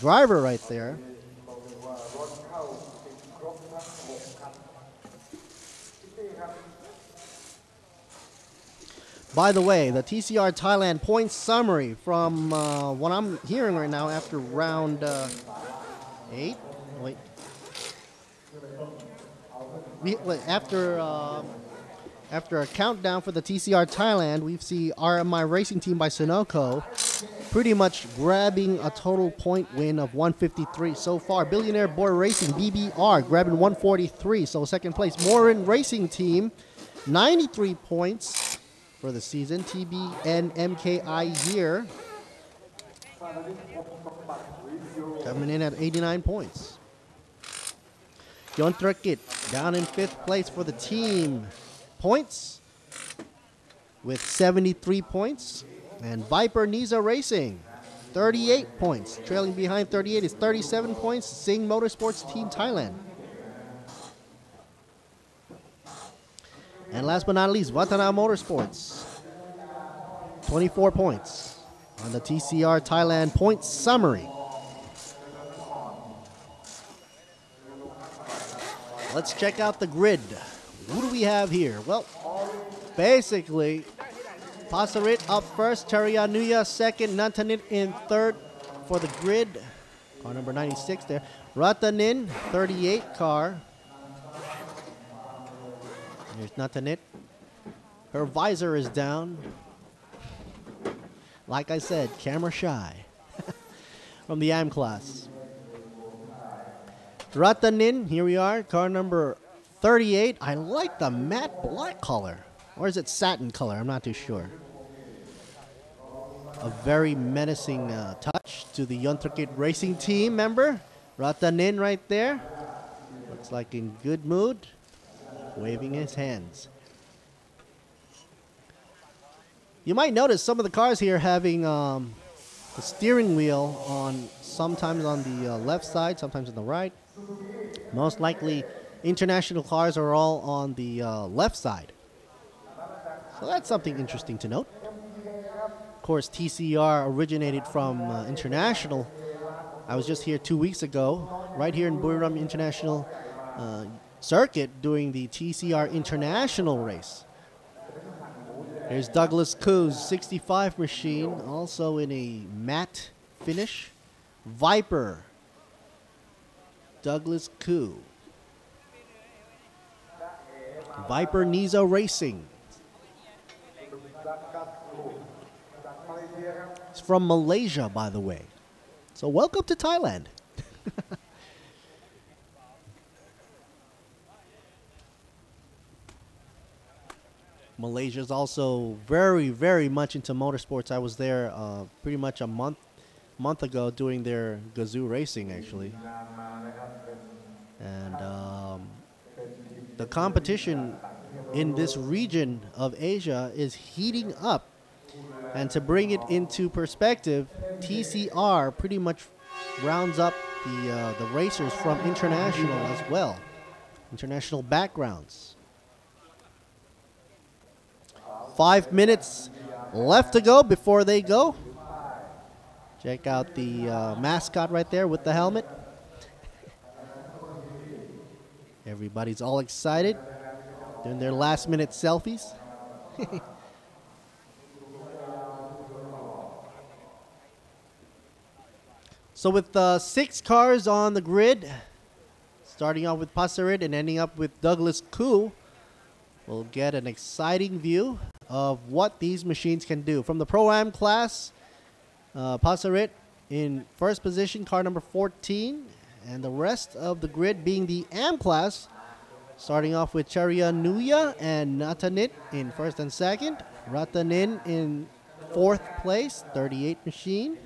driver right there. By the way, the TCR Thailand points summary from what I'm hearing right now after round 8. Wait. After a countdown for the TCR Thailand, we see RMI Racing Team by Sunoco pretty much grabbing a total point win of 153 so far. Billionaire Boy Racing, BBR, grabbing 143, so second place. Morin Racing Team, 93 points for the season. TBN MKI here coming in at 89 points. Yontrikit down in 5th place for the team points with 73 points. And Viper Niza Racing, 38 points. Trailing behind 38 is 37 points. Sing Motorsports Team Thailand. And last but not least, Watana Motorsports, 24 points on the TCR Thailand points summary. Let's check out the grid. Who do we have here? Well, basically, Pasarit up first, Charianuya second, Nantanit in 3rd for the grid. Car number 96 there. Ratanin, 38 car. Here's Nantanit. Her visor is down. Like I said, camera shy from the AM class. Ratanin, here we are, car number 38. I like the matte black color. Or is it satin color? I'm not too sure. A very menacing touch to the Yontrikit Racing Team member. Ratanin right there. Looks like in good mood. Waving his hands. You might notice some of the cars here having the steering wheel on, sometimes on the left side, sometimes on the right. Most likely, international cars are all on the left side. So that's something interesting to note. Of course, TCR originated from international. I was just here 2 weeks ago, right here in Buriram International Circuit, doing the TCR International race. Here's Douglas Koo's 65 machine, also in a matte finish. Viper, Douglas Koo. Viper Niza Racing. It's from Malaysia, by the way. So welcome to Thailand. Malaysia is also very, very much into motorsports. I was there pretty much a month ago doing their Gazoo racing, actually. And the competition in this region of Asia is heating up. And to bring it into perspective, TCR pretty much rounds up the racers from international as well. International backgrounds. 5 minutes left to go before they go. Check out the mascot right there with the helmet. Everybody's all excited, doing their last minute selfies. So with 6 cars on the grid, starting off with Passarit and ending up with Douglas Koo, we'll get an exciting view of what these machines can do. From the Pro-Am class, Passarit in first position, car number 14, and the rest of the grid being the Am class, starting off with Charya Nuya and Natanit in first and second, Ratanin in fourth place, 38 machine.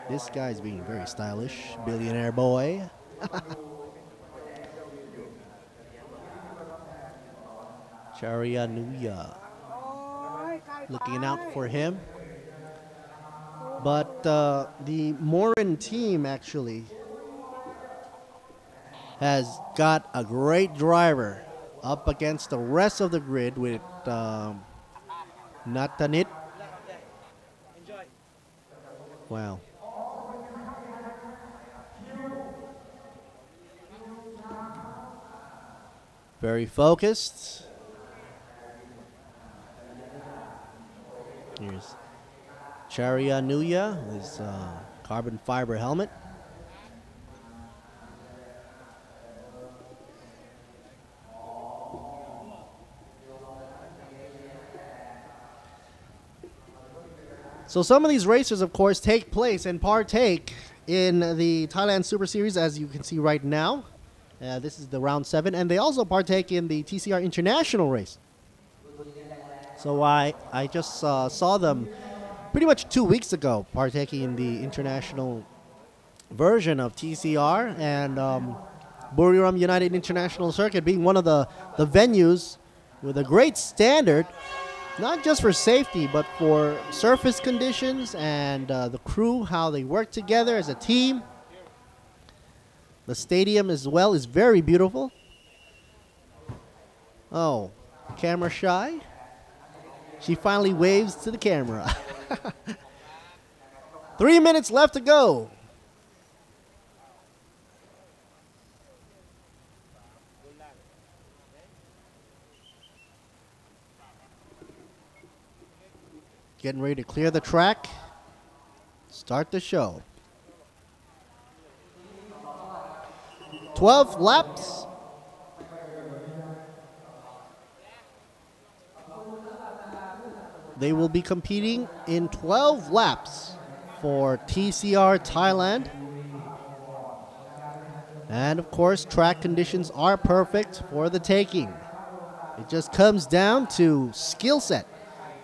This guy's being very stylish, billionaire boy. Charya Nuya, looking out for him. But the Morin team actually has got a great driver up against the rest of the grid with Natanit. Wow. Very focused. Here's Charya Nuya, his carbon fiber helmet. So some of these races, of course, take place and partake in the Thailand Super Series, as you can see right now. This is the round 7, and they also partake in the TCR International race. So I just saw them pretty much 2 weeks ago partaking in the international version of TCR, and Buriram United International Circuit being one of the venues with a great standard, not just for safety, but for surface conditions and the crew, how they work together as a team. The stadium as well is very beautiful. Oh, camera shy. She finally waves to the camera. 3 minutes left to go. Getting ready to clear the track. Start the show. 12 laps. They will be competing in 12 laps for TCR Thailand. And of course, track conditions are perfect for the taking. It just comes down to skill set,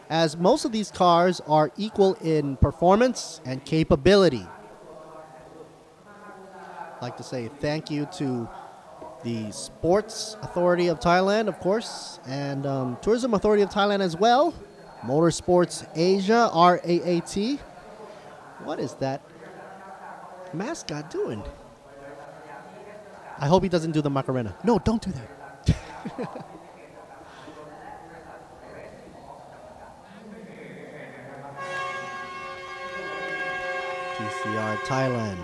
as most of these cars are equal in performance and capability. I'd like to say thank you to the Sports Authority of Thailand, of course, and Tourism Authority of Thailand as well. Motorsports Asia, RAAT. What is that mascot doing? I hope he doesn't do the Macarena. No, don't do that. TCR Thailand.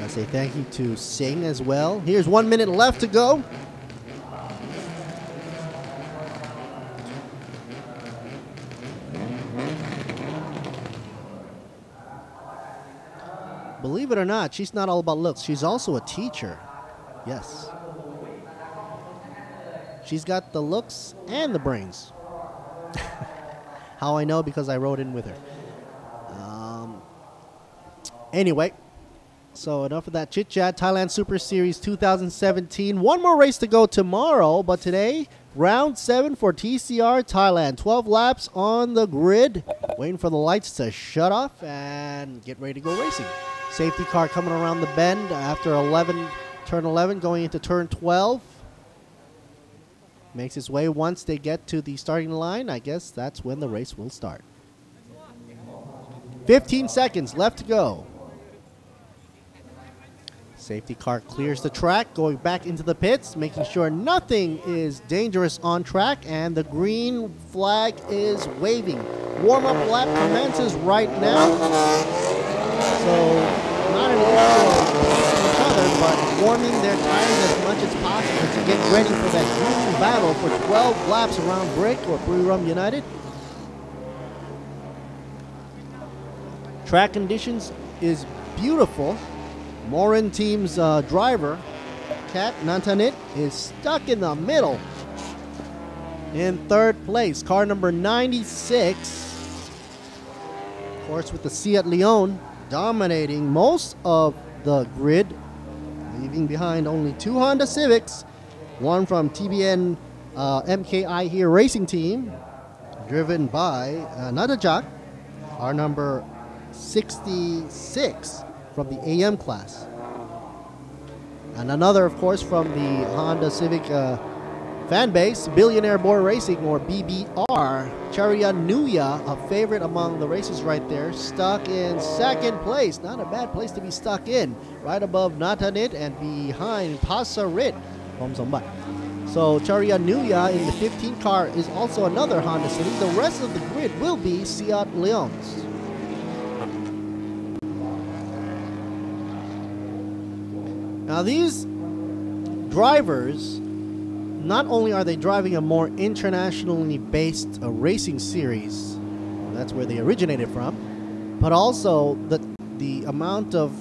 I say thank you to Singh as well. Here's 1 minute left to go. Believe it or not, she's not all about looks. She's also a teacher. Yes. She's got the looks and the brains. How I know? Because I rode in with her. Anyway, so enough of that chit-chat. Thailand Super Series 2017. One more race to go tomorrow, but today, round 7 for TCR Thailand. 12 laps on the grid. Waiting for the lights to shut off and get ready to go racing. Safety car coming around the bend after turn 11, going into turn 12. Makes its way once they get to the starting line. I guess that's when the race will start. 15 seconds left to go. Safety car clears the track, going back into the pits, making sure nothing is dangerous on track, and the green flag is waving. Warm-up lap commences right now. So, not an issue of each other, but warming their tires as much as possible to get ready for that grueling battle for 12 laps around Brick or Buriram United. Track conditions is beautiful. Morin team's driver, Kat Nantanit, is stuck in the middle. In third place, car number 96. Of course, with the Seat Leon dominating most of the grid, leaving behind only 2 Honda Civics, one from TBN MKI here racing team, driven by Nadajak, our number 66 from the AM class. And another, of course, from the Honda Civic fan base, Billionaire Boy Racing, or BBR, Charya Nuya, a favorite among the races right there, stuck in second place. Not a bad place to be stuck in. Right above Natanit and behind Pasarit from Zombat. So Charya Nuya in the 15 car is also another Honda Civic. The rest of the grid will be Seat Leons. Now these drivers, not only are they driving a more internationally based racing series, that's where they originated from, but also the amount of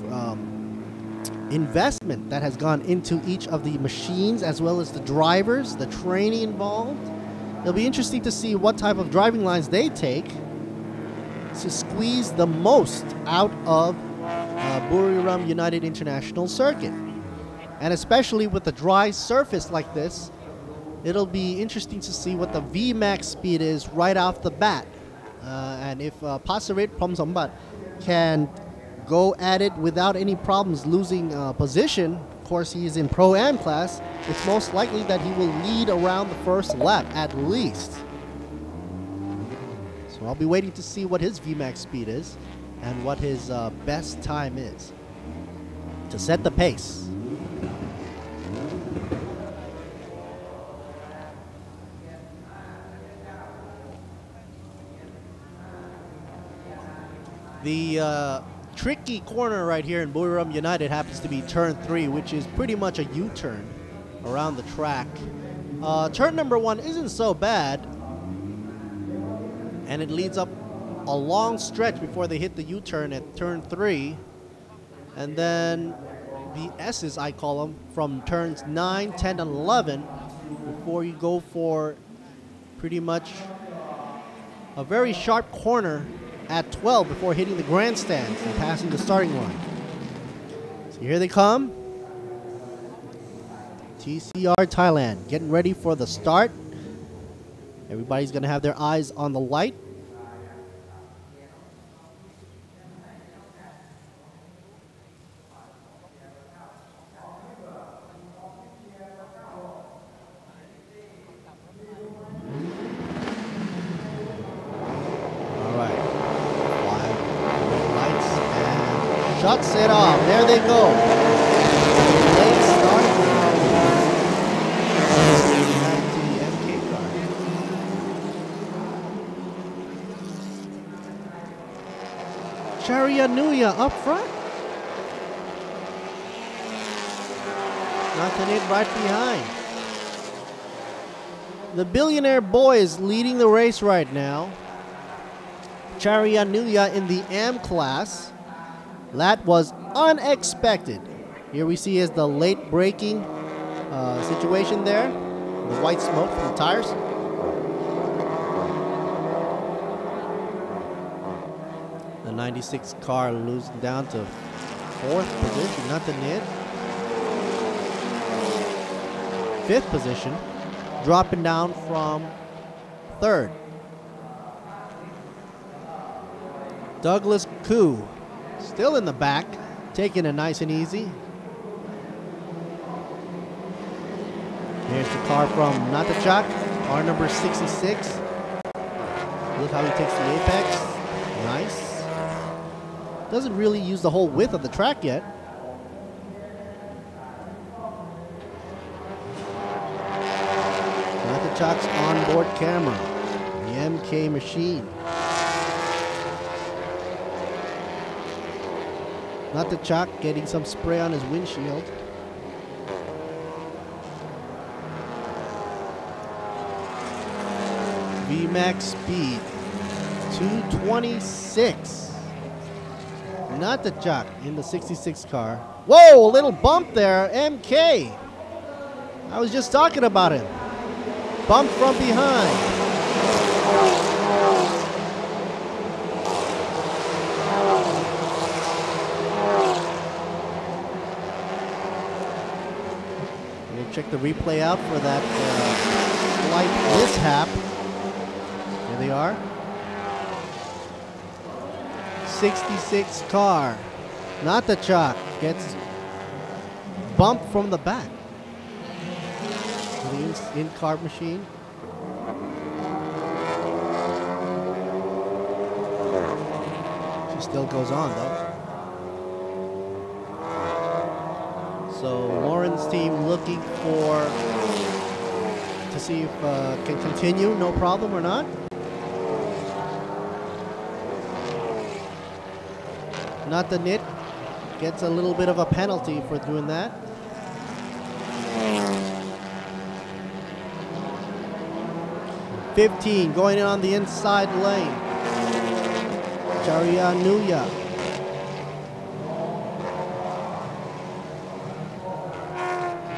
investment that has gone into each of the machines, as well as the drivers, the training involved. It'll be interesting to see what type of driving lines they take to squeeze the most out of Buriram United International Circuit. And especially with a dry surface like this, it'll be interesting to see what the VMAX speed is right off the bat. And if Pasarit Promsombat can go at it without any problems losing position, of course he is in Pro-Am class, it's most likely that he will lead around the first lap at least. So I'll be waiting to see what his VMAX speed is and what his best time is to set the pace. The tricky corner right here in Buriram United happens to be turn 3, which is pretty much a U-turn around the track. Turn number 1 isn't so bad, and it leads up a long stretch before they hit the U-turn at turn 3. And then the S's, I call them, from turns 9, 10, and 11 before you go for pretty much a very sharp corner at 12 before hitting the grandstands and passing the starting line. So here they come. TCR Thailand getting ready for the start. Everybody's going to have their eyes on the light. Shuts it off. There they go. Late start. Back to the MK car. Charya Nuya up front. Natanit right behind. The Billionaire Boys leading the race right now. Charya Nuya in the AM class. That was unexpected. Here we see is the late braking situation there. The white smoke from the tires. The 96 car losing down to 4th position, not the net. 5th position, dropping down from 3rd. Douglas Koo still in the back, taking it nice and easy. Here's the car from Natachak, car number 66. Look how he takes the apex. Nice. Doesn't really use the whole width of the track yet. Chak's onboard camera, the MK machine. Not the Chak getting some spray on his windshield. VMAX speed 226. Not the Chak in the 66 car. Whoa, a little bump there, MK. I was just talking about him. Bump from behind. We'll check the replay out for that slight mishap. Here they are. 66 car. Not the Chak. Gets bumped from the back. The in-car machine. She still goes on though. So Warren's team looking to see if can continue, no problem or not. Not the Nit gets a little bit of a penalty for doing that. $15 going in on the inside lane. Charianuya.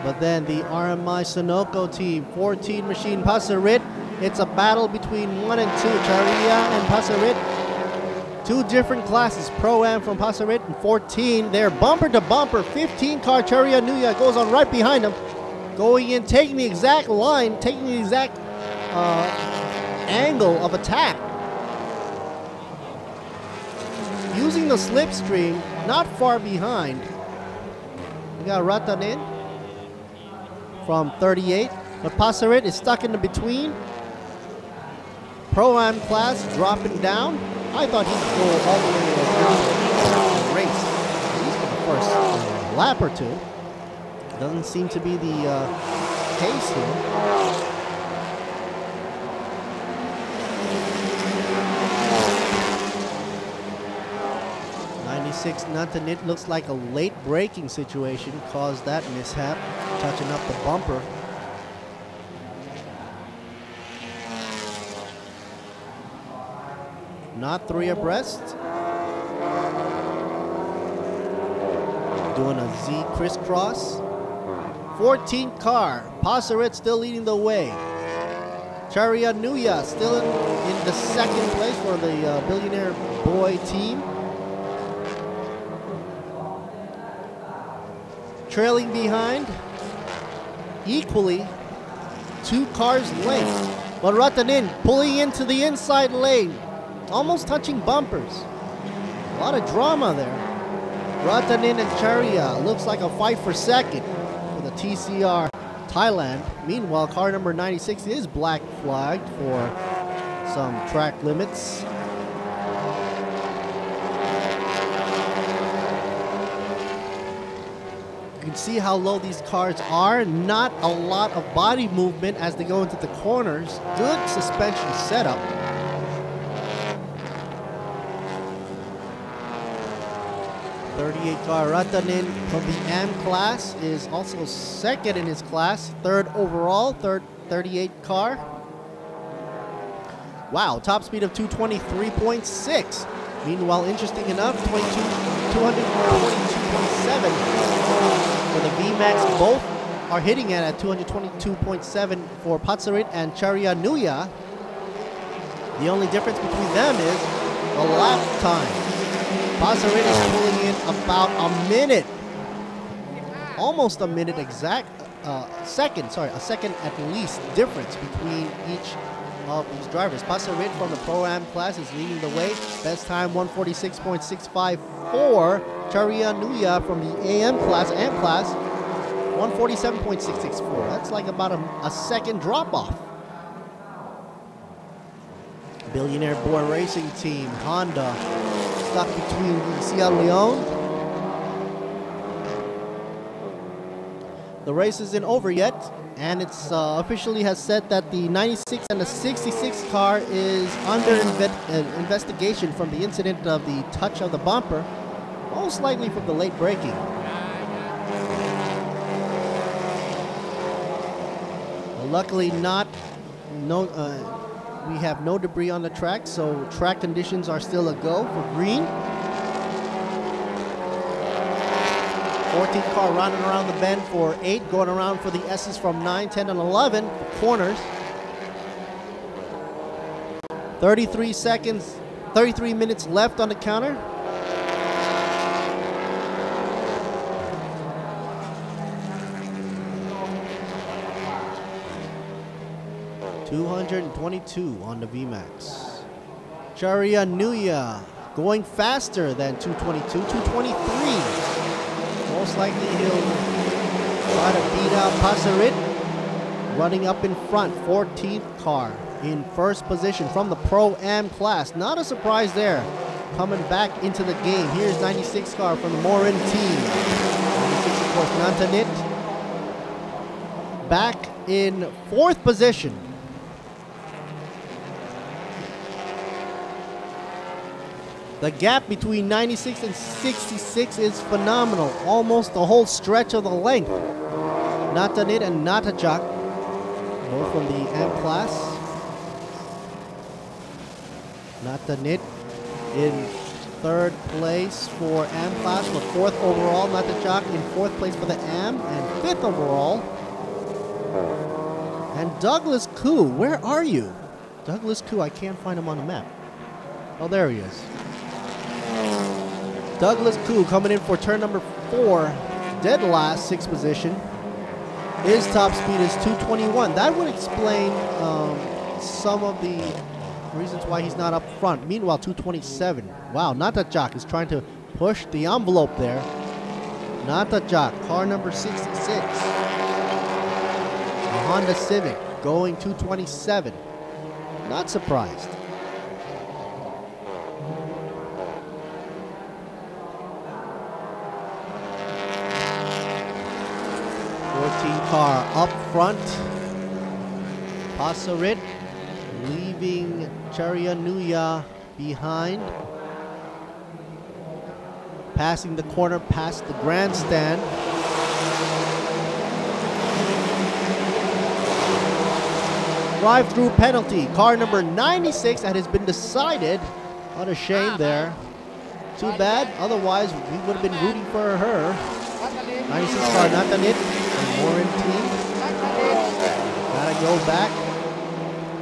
But then the RMI Sunoco team, 14 machine Passarit. It's a battle between 1 and 2, Charia and Passarit. Two different classes, Pro-Am from Passarit and 14. They're bumper to bumper. 15 car Charianuya goes on right behind them. Going in, taking the exact line, taking the exact angle of attack. Using the slipstream, not far behind. We got Ratanin from 38, but Passarit is stuck in the between. Pro-Am class dropping down. I thought he'd go all the way around the race, at least for the first lap or two. Doesn't seem to be the case here. 96 nothing. It looks like a late braking situation caused that mishap, touching up the bumper. Not three abreast. Doing a Z crisscross. 14 car. Passarit still leading the way. Charianuya still in the second place for the Billionaire Boy team. Trailing behind, equally, 2 cars length. But Ratanin pulling into the inside lane, almost touching bumpers. A lot of drama there. Ratanin and Charia, looks like a fight for second for the TCR Thailand. Meanwhile, car number 96 is black flagged for some track limits. You can see how low these cars are. Not a lot of body movement as they go into the corners. Good suspension setup. .38 car Ratanin from the AM class is also second in his class. Third overall, 38 car. Wow, top speed of 223.6. Meanwhile, interesting enough, 222.7 for the VMAX. Both are hitting it at 222.7 for Passarit and Charianuya. The only difference between them is the lap time. Passarit is pulling in about a minute. Almost a minute exact. A second at least difference between each of these drivers. Passarit from the Pro-Am class is leading the way. Best time 146.654. Charianuya from the AM class, 147.664. That's like about a second drop off. Billionaire Boy Racing Team, Honda, stuck between the Sierra Leone. The race isn't over yet, and it's officially has said that the 96 and the 66 car is under investigation from the incident of the touch of the bumper, most likely from the late braking. Well, luckily we have no debris on the track, so track conditions are still a go for green. 14th car running around the bend for 8, going around for the S's from 9, 10, and 11 for corners. 33 minutes left on the counter. $222 on the VMAX. Charya Nuya going faster than 222, 223. Most likely he'll try to beat out Passarit. Running up in front, 14th car in first position from the Pro-Am class. Not a surprise there. Coming back into the game. Here's 96 car from the Morin team. 96, of course, Nantanit. Back in fourth position. The gap between 96 and 66 is phenomenal. Almost the whole stretch of the length. Natanit and Natajak, both from the M class. Natanit in third place for AM class, but fourth overall. Natajak in fourth place for the AM and fifth overall. And Douglas Koo, where are you? Douglas Koo, I can't find him on the map. Oh, there he is. Douglas Koo coming in for turn number 4, dead last, 6th position. His top speed is 221. That would explain some of the reasons why he's not up front. Meanwhile, 227. Wow, Natajak is trying to push the envelope there. Natajak, car number 66. A Honda Civic going 227. Not surprised. 14 car up front. Passarit leaving Charya Nuya behind. Passing the corner past the grandstand. Drive-through penalty. Car number 96 that has been decided. What a shame there. Too bad. Otherwise, we would have been rooting for her. 96 car Natanit. Warren team. Gotta go back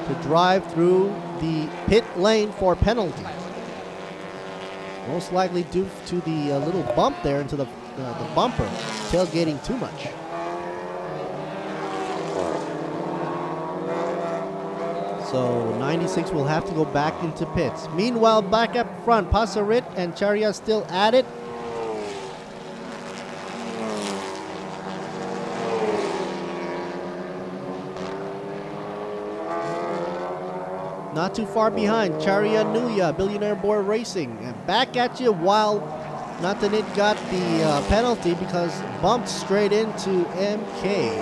to drive through the pit lane for penalty. Most likely due to the little bump there into the bumper, tailgating too much. So 96 will have to go back into pits. Meanwhile, back up front, Passarit and Charya still at it. Not too far behind, Charya Nuya, Billionaire Boy Racing. And back at you while Natanit got the penalty because bumped straight into MK.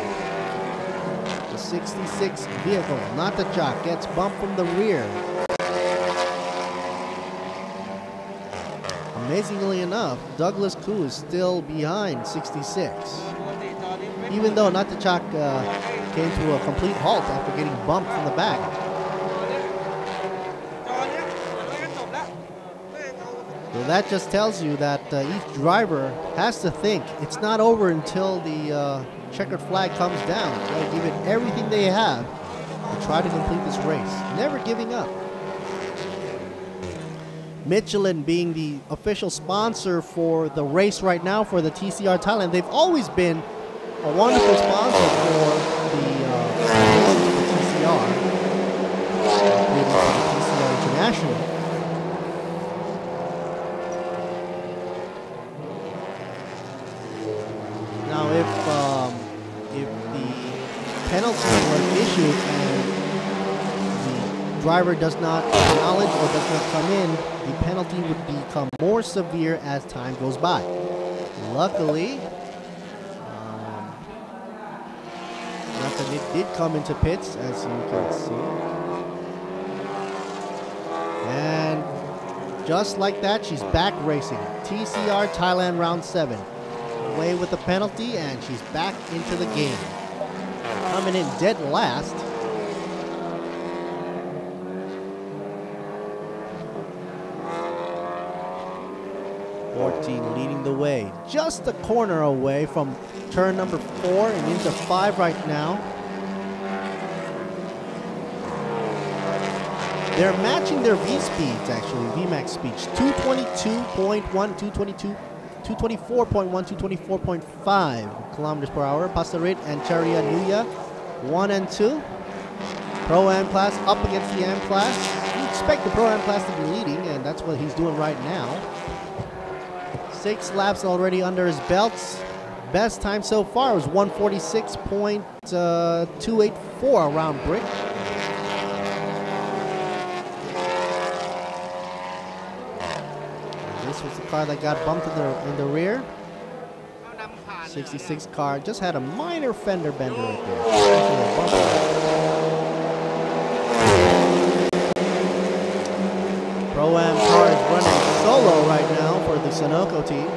The 66 vehicle. Natajak gets bumped from the rear. Amazingly enough, Douglas Koo is still behind 66. Even though Natajak came to a complete halt after getting bumped from the back. So that just tells you that each driver has to think it's not over until the checkered flag comes down. They'll give it everything they have to try to complete this race. Never giving up. Michelin being the official sponsor for the race right now for the TCR Thailand. They've always been a wonderful sponsor for the TCR. TCR International. Now, if the penalties were issued and the driver does not acknowledge or does not come in, the penalty would become more severe as time goes by. Luckily, Natalit did come into pits, as you can see. And just like that, she's back racing. TCR Thailand round 7. Away with the penalty, and she's back into the game. Coming in dead last. Leading the way, just a corner away from turn number 4 and into 5 right now. They're matching their V speeds, actually, VMAX speeds. 222.1, 224.1, 224.5 kilometers per hour. Pasarit and Charia Nuya, 1 and 2. Pro-Am class up against the Am class. You expect the Pro-Am class to be leading, and that's what he's doing right now. 6 laps already under his belts. Best time so far was 146.284 around brick. This was the car that got bumped in the rear. 66 car just had a minor fender bender right there. Pro-Am car is running solo right now for the Sunoco team.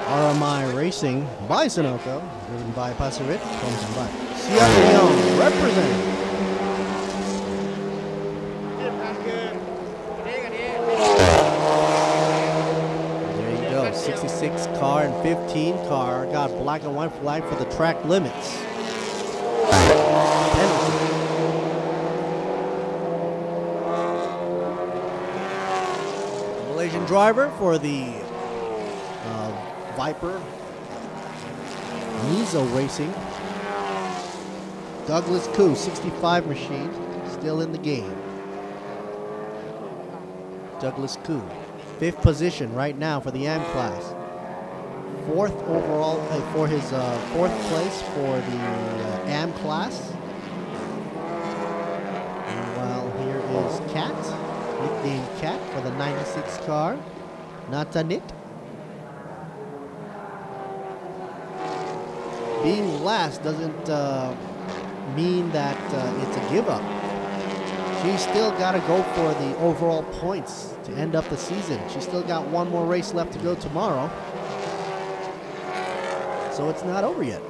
RMI Racing by Sunoco, driven by Pasarit, comes by Sierra Leone, representing. There you go, 66 car and 15 car got black and white flag for the track limits. Penalty. Malaysian driver for the Viper Mizo Racing. Douglas Koo, 65 machine, still in the game. Douglas Koo, 5th position right now for the AM class. 4th overall for his 4th place for the AM class. Meanwhile, here is Cat, nicknamed Cat for the 96 car. Natanit. Being last doesn't mean that it's a give up. She's still got to go for the overall points to end up the season. She's still got one more race left to go tomorrow. So it's not over yet.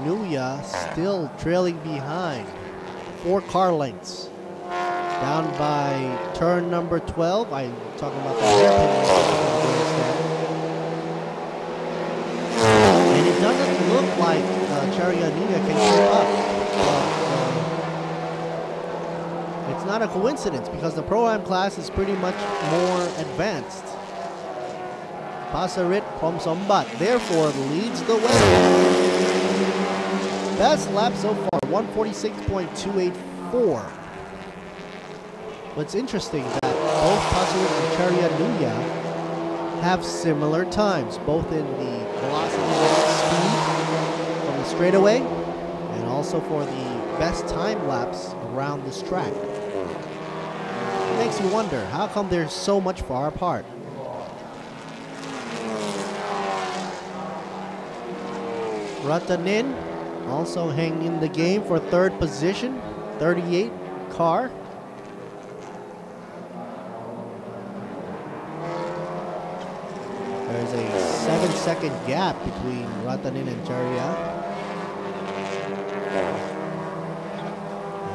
Nuya still trailing behind. 4 car lengths. Down by turn number 12. I'm talking about the hairpin. And it doesn't look like Charia Nuya can keep up. But it's not a coincidence because the Pro-Am class is pretty much more advanced. Pasarit Promsombat therefore leads the way. Best lap so far, 146.284. What's interesting that both Pasarit and Charia Nuya have similar times, both in the velocity speed from the straightaway and also for the best time lapse around this track. It makes you wonder, how come they're so much far apart? Ratanin also hanging in the game for 3rd position, 38 car. There's a 7-second gap between Ratanin and Charia.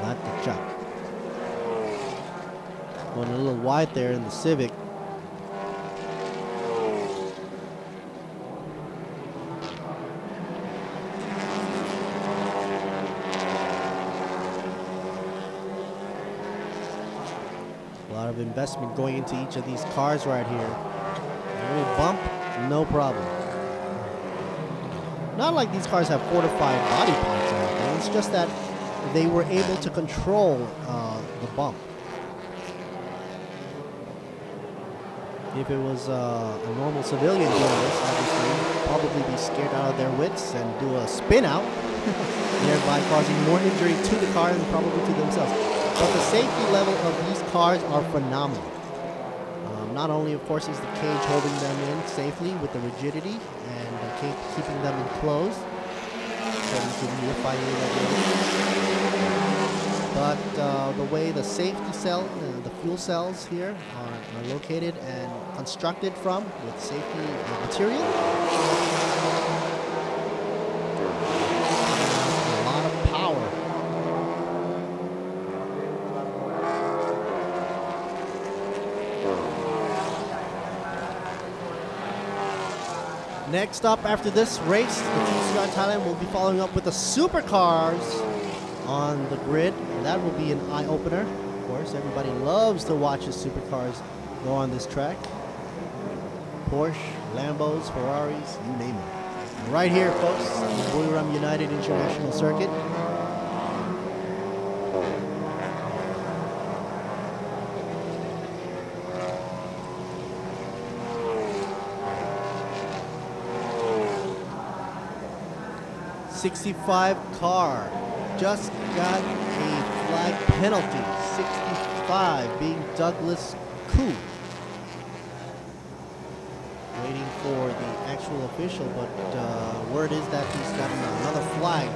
Not the chop. Going a little wide there in the Civic. A lot of investment going into each of these cars right here. A little bump, no problem. Not like these cars have fortified body parts or anything. It's just that they were able to control the bump. If it was a normal civilian doing this, obviously, probably be scared out of their wits and do a spin out, thereby causing more injury to the car and probably to themselves. But the safety level of these cars are phenomenal. not only, of course, is the cage holding them in safely with the rigidity and keeping them enclosed, so you can unify but the way the safety cell, the fuel cells here are located and constructed from with safety material. A lot of power. Next up after this race, the TCR Thailand will be following up with the supercars on the grid. And that will be an eye-opener. Of course, everybody loves to watch the supercars go on this track. Porsche, Lambos, Ferraris, you name it. And right here, folks, on the Buriram United International Circuit. '65 car just got a flag penalty. 65 being Douglas Koo. Waiting for the actual official, but word is that he's gotten another flag.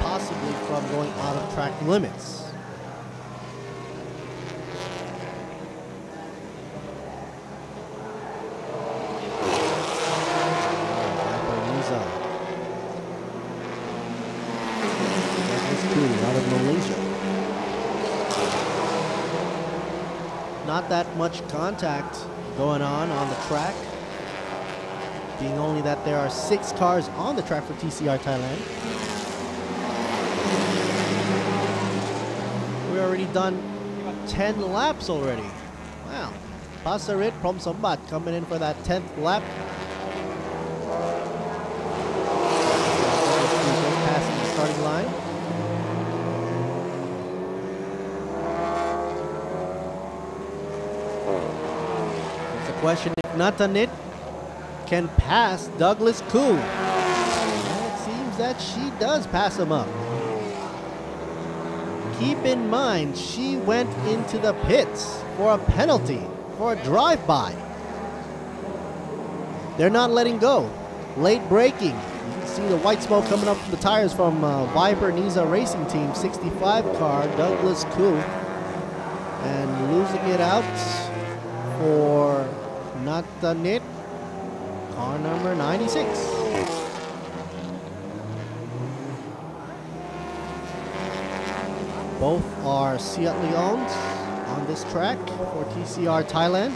Possibly from going out of track limits. Out of Malaysia. Not that much contact going on the track, being only that there are 6 cars on the track for TCR Thailand. We're already done 10 laps already. Wow. Pasarit Prom Sombat coming in for that 10th lap. Passing the starting line. Question if Natanit can pass Douglas Koo. It seems that she does pass him up. Keep in mind, she went into the pits for a penalty, for a drive-by. They're not letting go. Late braking. You can see the white smoke coming up from the tires from Viper Niza Racing Team 65 car, Douglas Koo. And losing it out for Natanit, car number 96. Both are Seat Leons on this track for TCR Thailand.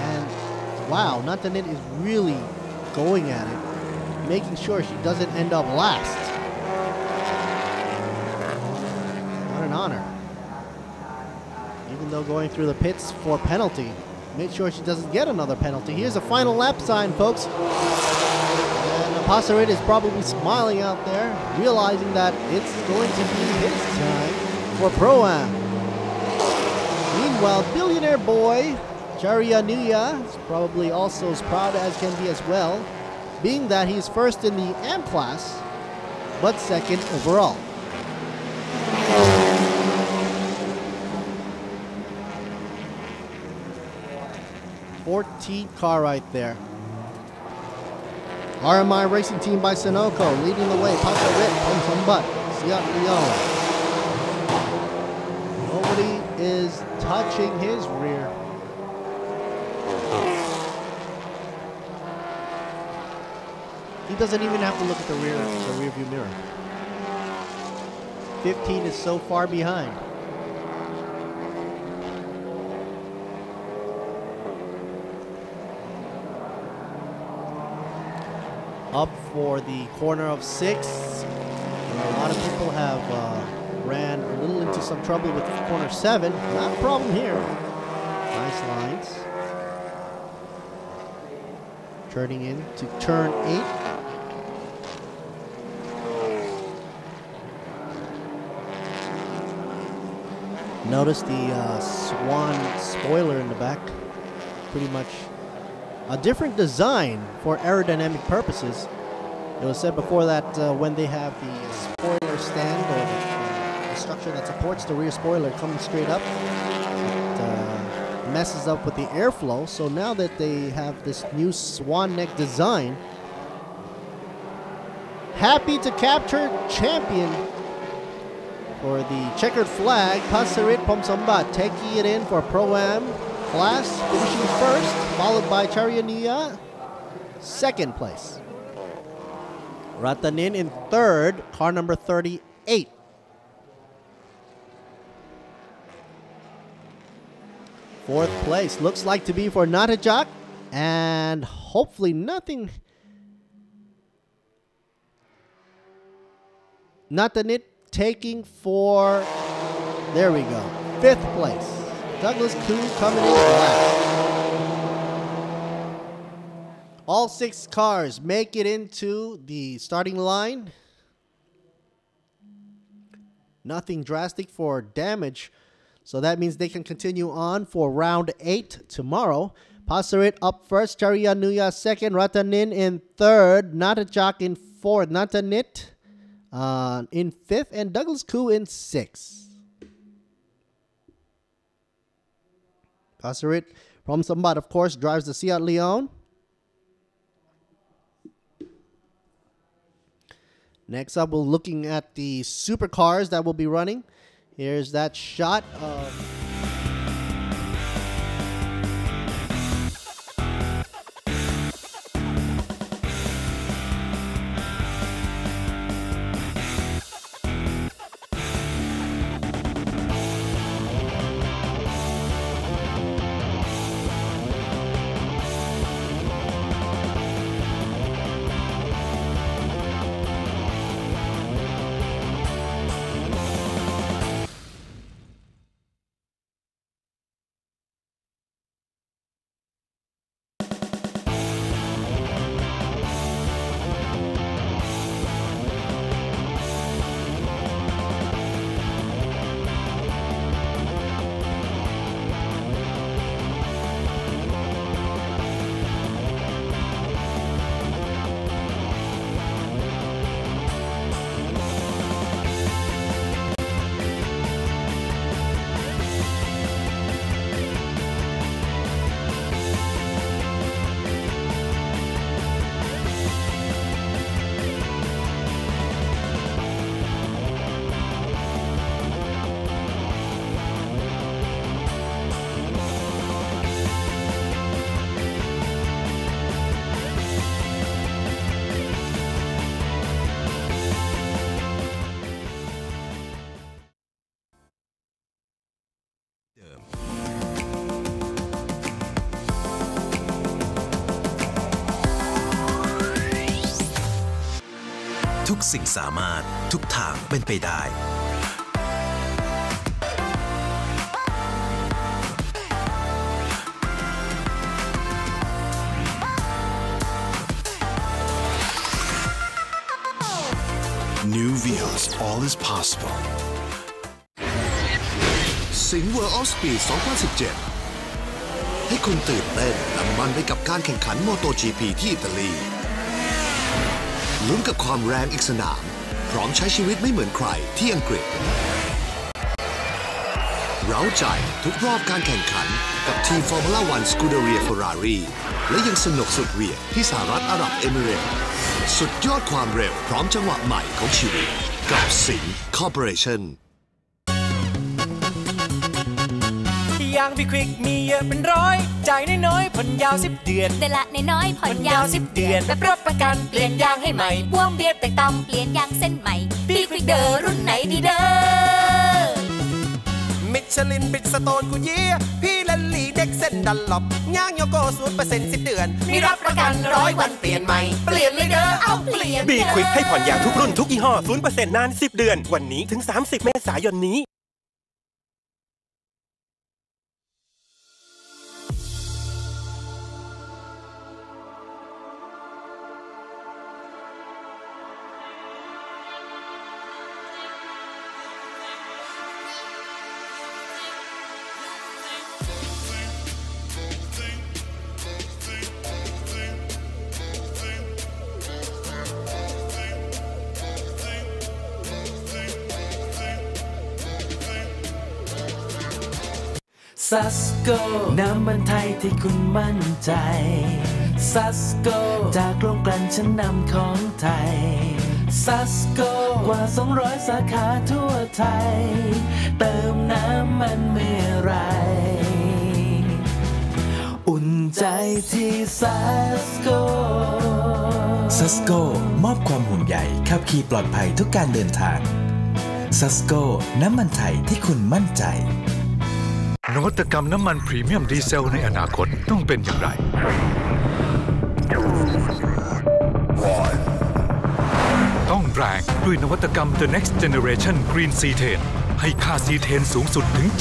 And wow, Natanit is really going at it, making sure she doesn't end up last. What an honor. Even though going through the pits for penalty, make sure she doesn't get another penalty. Here's a final lap sign, folks. And Pasarit is probably smiling out there, realizing that it's going to be his time for Pro-Am. Meanwhile, billionaire boy Charya Nuya is probably also as proud as can be as well, being that he's first in the AM class, but second overall. 14th car right there. RMI Racing Team by Sunoco leading the way. Pasarit from Sambat. Seat Leon. Nobody is touching his rear. He doesn't even have to look at the rear view mirror. 15 is so far behind. Up for the corner of 6. A lot of people have ran a little into some trouble with corner 7. Not a problem here. Nice lines. Turning in to turn 8. Notice the Swan spoiler in the back. Pretty much a different design for aerodynamic purposes. It was said before that when they have the spoiler stand or the the structure that supports the rear spoiler coming straight up. It messes up with the airflow. So now that they have this new swan neck design, happy to capture champion for the checkered flag, Pasarit Pomsambat taking it in for Pro-Am class, finishing first, followed by Charianiya, second place. Ratanin in third, car number 38. Fourth place looks like to be for Natajak, and hopefully nothing. Natanit taking for, there we go, fifth place. Douglas Koo coming in last. All 6 cars make it into the starting line. Nothing drastic for damage, so that means they can continue on for round 8 tomorrow. Pasarit up first, Charianuya second, Ratanin in third, Natajak in fourth, Natanit in fifth, and Douglas Koo in sixth. Pasarit from Sambat, of course, drives the Seat Leon. Next up, we're looking at the supercars that will be running. Here's that shot ofทุกสิ่งสามารถทุกทางเป็นไปได้ New Vios All is possible สิงห์ World of Speed 2017 ให้คุณตื่นเต้นและมันไปกับการแข่งขัน MotoGP ที่อิตาลีลุ้นกับความแรงอีกสนามพร้อมใช้ชีวิตไม่เหมือนใครที่อังกฤษเร้าใจทุกรอบการแข่งขันกับทีม Formula 1 Scuderia Ferrari และยังสนุกสุดเหวี่ยงที่สหรัฐอาหรับเอมิเรตส์สุดยอดความเร็วพร้อมจังหวะใหม่ของชีวิตกับสิงห์ Corporationอย่างพี่ควิกมีเยอะเป็นร้อยจ่ายน้อยๆผ่อนยาว10 เดือนเดือนละน้อยๆผ่อนยาว10 เดือนแบบรับประกันเปลี่ยนยางให้ใหม่พ่วงเบียดแต่ต่ำเปลี่ยนยางเส้นใหม่พี่ควิกเดอร์รุ่นไหนดีเด้อมิชลินบิดสโตนกูเยี่ยพี่ลันลีเด็กเส้นดันหลบย่างโยโก้0% 10 เดือนมีรับประกัน100 วันเปลี่ยนใหม่เปลี่ยนเลยเด้อเอาเปลี่ยนบีควิกให้ผ่อนยางทุกรุ่นทุกยี่ห้อ 0% นาน10 เดือนวันนี้ถึง30 เมษายนนี้ ซัสโกน้ำมันไทยที่คุณมั่นใจซัสโกจากโรงกลั่นชั้นนำของไทยซัสโกกว่า200สาขาทั่วไทยเติมน้ำมันเมื่อไรอุ่นใจที่ซัสโกซัสโกมอบความห่วงใยขับขี่ปลอดภัยทุกการเดินทางซัสโกน้ำมันไทยที่คุณมั่นใจนวัตกรรมน้ำมันพรีเมียมดีเซลในอนาคตต้องเป็นอย่างไร ต้องแรงด้วยนวัตกรรม The Next Generation Green C10 ให้ค่า C10 สูงสุดถึง 70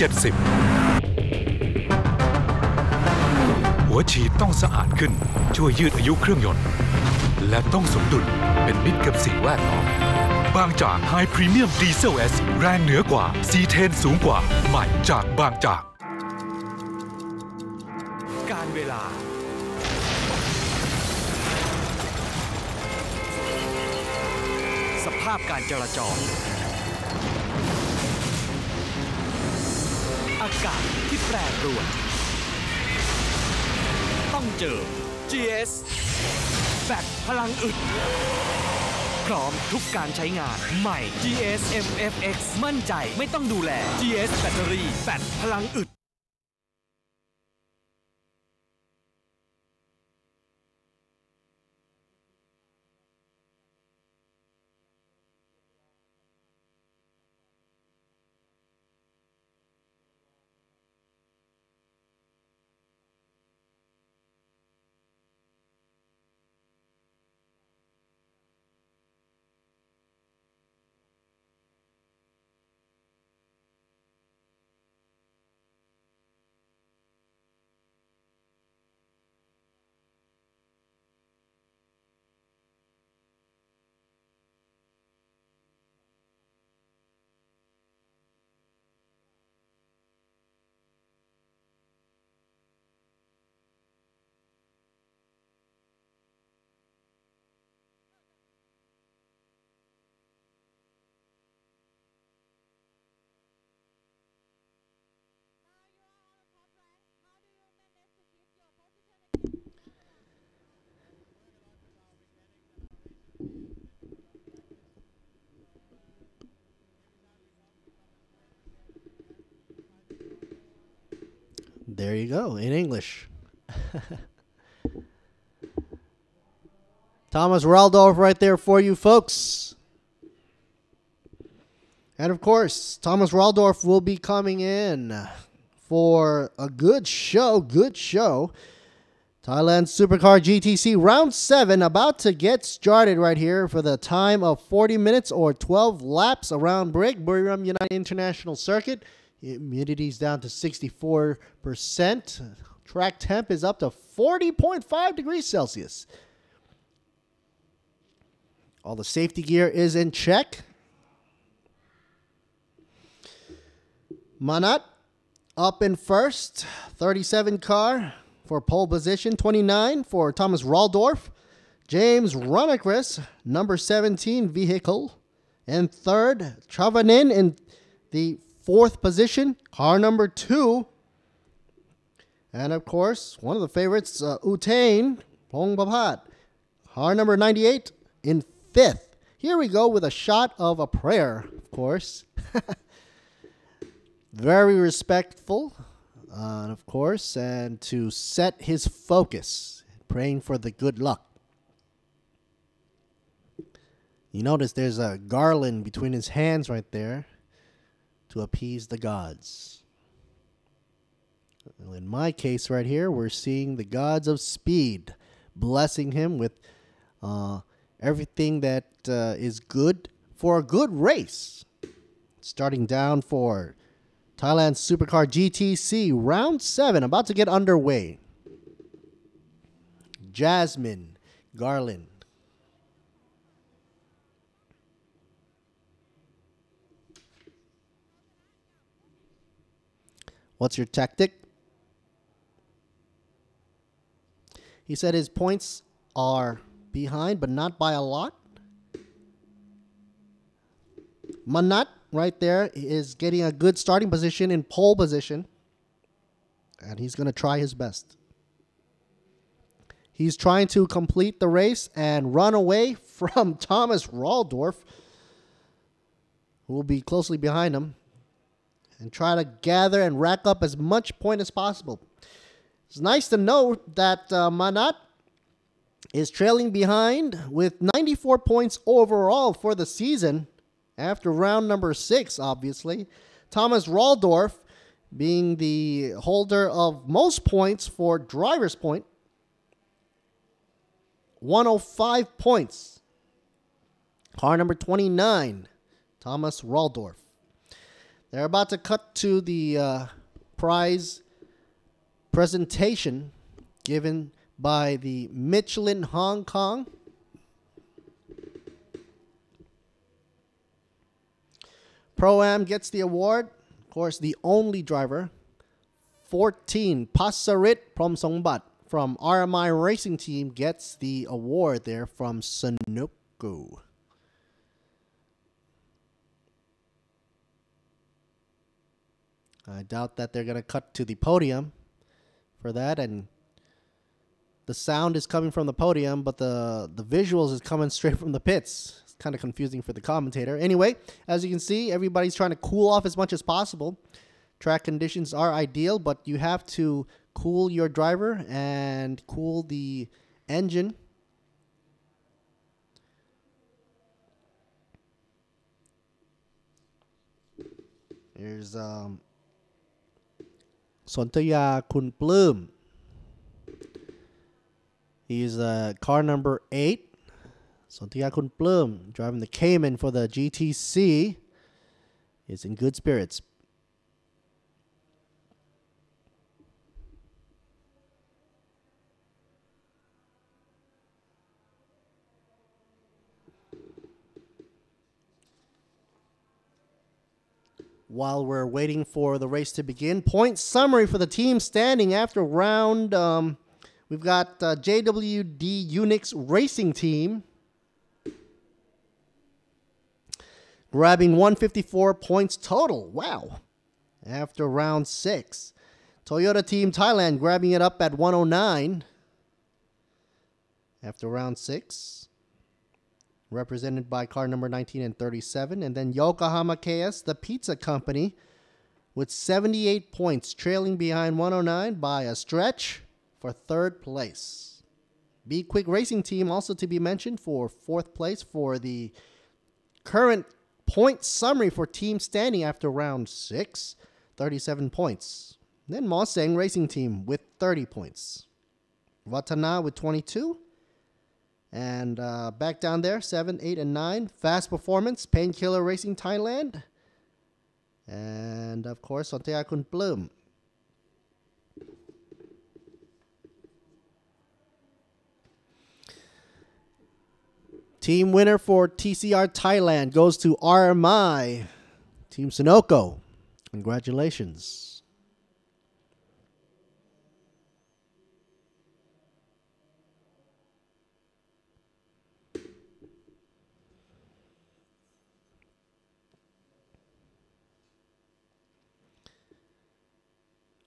หัวฉีดต้องสะอาดขึ้นช่วยยืดอายุเครื่องยนต์และต้องสมดุลเป็นมิตรกับสิ่งแวดล้อมบางจาก High Premium Diesel S แรงเหนือกว่า C10 สูงกว่าใหม่จากบางจากการเวลาสภาพการจราจรอากาศที่แปรปรวนต้องเจอ GS แบตพลังอึดพร้อมทุกการใช้งานใหม่ GS MFX มั่นใจไม่ต้องดูแล GS แบตเตอรี่แบตพลังอึดThere you go, in English. Thomas Raldorf right there for you folks. And of course, Thomas Raldorf will be coming in for a good show. Thailand Supercar GTC Round 7 about to get started right here for the time of 40 minutes or 12 laps around break. Buriram United International Circuit. Humidity's down to 64%. Track temp is up to 40.5 degrees Celsius. All the safety gear is in check. Manat up in first, 37 car for pole position, 29 for Thomas Raldorf. James Runacris, number 17 vehicle. And third, Travanin in the fourth position, car number 2. And of course, one of the favorites, Utain Pongpapat, car number 98 in fifth. Here we go with a shot of a prayer, of course. Very respectful, of course, and to set his focus, praying for the good luck. You notice there's a garland between his hands right there to appease the gods. In my case right here, we're seeing the gods of speed blessing him with everything that is good for a good race. Starting down for Thailand Supercar GTC Round 7 about to get underway. Jasmine Garland. What's your tactic? He said his points are behind, but not by a lot. Manat right there is getting a good starting position in pole position. And he's going to try his best. He's trying to complete the race and run away from Thomas Raldorf, who will be closely behind him, and try to gather and rack up as much point as possible. It's nice to note that Manat is trailing behind with 94 points overall for the season after round number 6, obviously. Thomas Raldorf being the holder of most points for driver's point, 105 points. Car number 29, Thomas Raldorf. They're about to cut to the prize presentation given by the Michelin Hong Kong. Pro-Am gets the award. Of course, the only driver, 14, Passarit Promsongbat from RMI Racing Team gets the award there from Sunoco. I doubt that they're going to cut to the podium for that, and the sound is coming from the podium, but the visuals is coming straight from the pits. It's kind of confusing for the commentator. Anyway, as you can see, everybody's trying to cool off as much as possible. Track conditions are ideal, but you have to cool your driver and cool the engine. Here's Sontaya Kunplum. He's car number 8. Sontaya Kunplum driving the Cayman for the GTC. Is in good spirits. While we're waiting for the race to begin, point summary for the team standing after round. We've got JWD Unix Racing Team grabbing 154 points total. Wow. After round 6. Toyota Team Thailand grabbing it up at 109 after round 6. Represented by car number 19 and 37. And then Yokohama KS, the pizza company, with 78 points, trailing behind 109 by a stretch for 3rd place. Be Quick Racing Team also to be mentioned for 4th place for the current point summary for team standing after round 6, 37 points. Then Moseng Racing Team with 30 points. Watana with 22. And back down there, 7, 8, and 9. Fast Performance, Painkiller Racing Thailand. And, of course, Sontaya Kunplum. Team winner for TCR Thailand goes to RMI. Team Sunoco. Congratulations.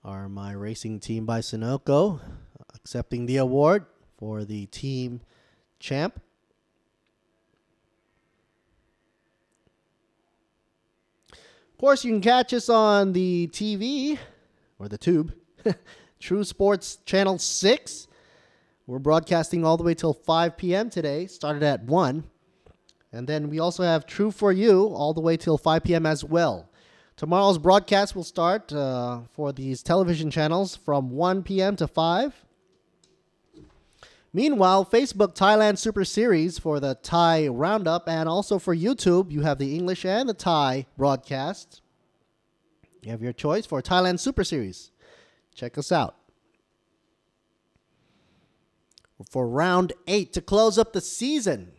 RMI Racing Team by Sunoco accepting the award for the team champ. Of course, you can catch us on the TV, or the tube, True Sports Channel 6. We're broadcasting all the way till 5 p.m. today, started at 1. And then we also have True for You all the way till 5 p.m. as well. Tomorrow's broadcast will start for these television channels from 1 p.m. to 5. Meanwhile, Facebook Thailand Super Series for the Thai Roundup, and also for YouTube, you have the English and the Thai broadcast. You have your choice for Thailand Super Series. Check us out. For round 8 to close up the season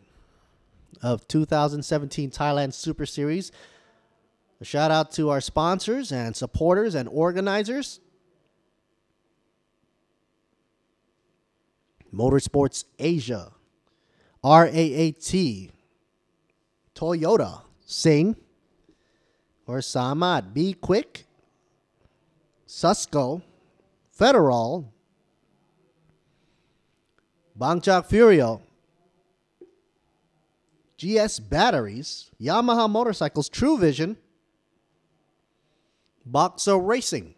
of 2017 Thailand Super Series. A shout out to our sponsors and supporters and organizers. Motorsports Asia, RAAT, Toyota, Sing, or Samad, Be Quick, Susco, Federal, Bangchak Furio, GS Batteries, Yamaha Motorcycles, True Vision, Boxer Racing.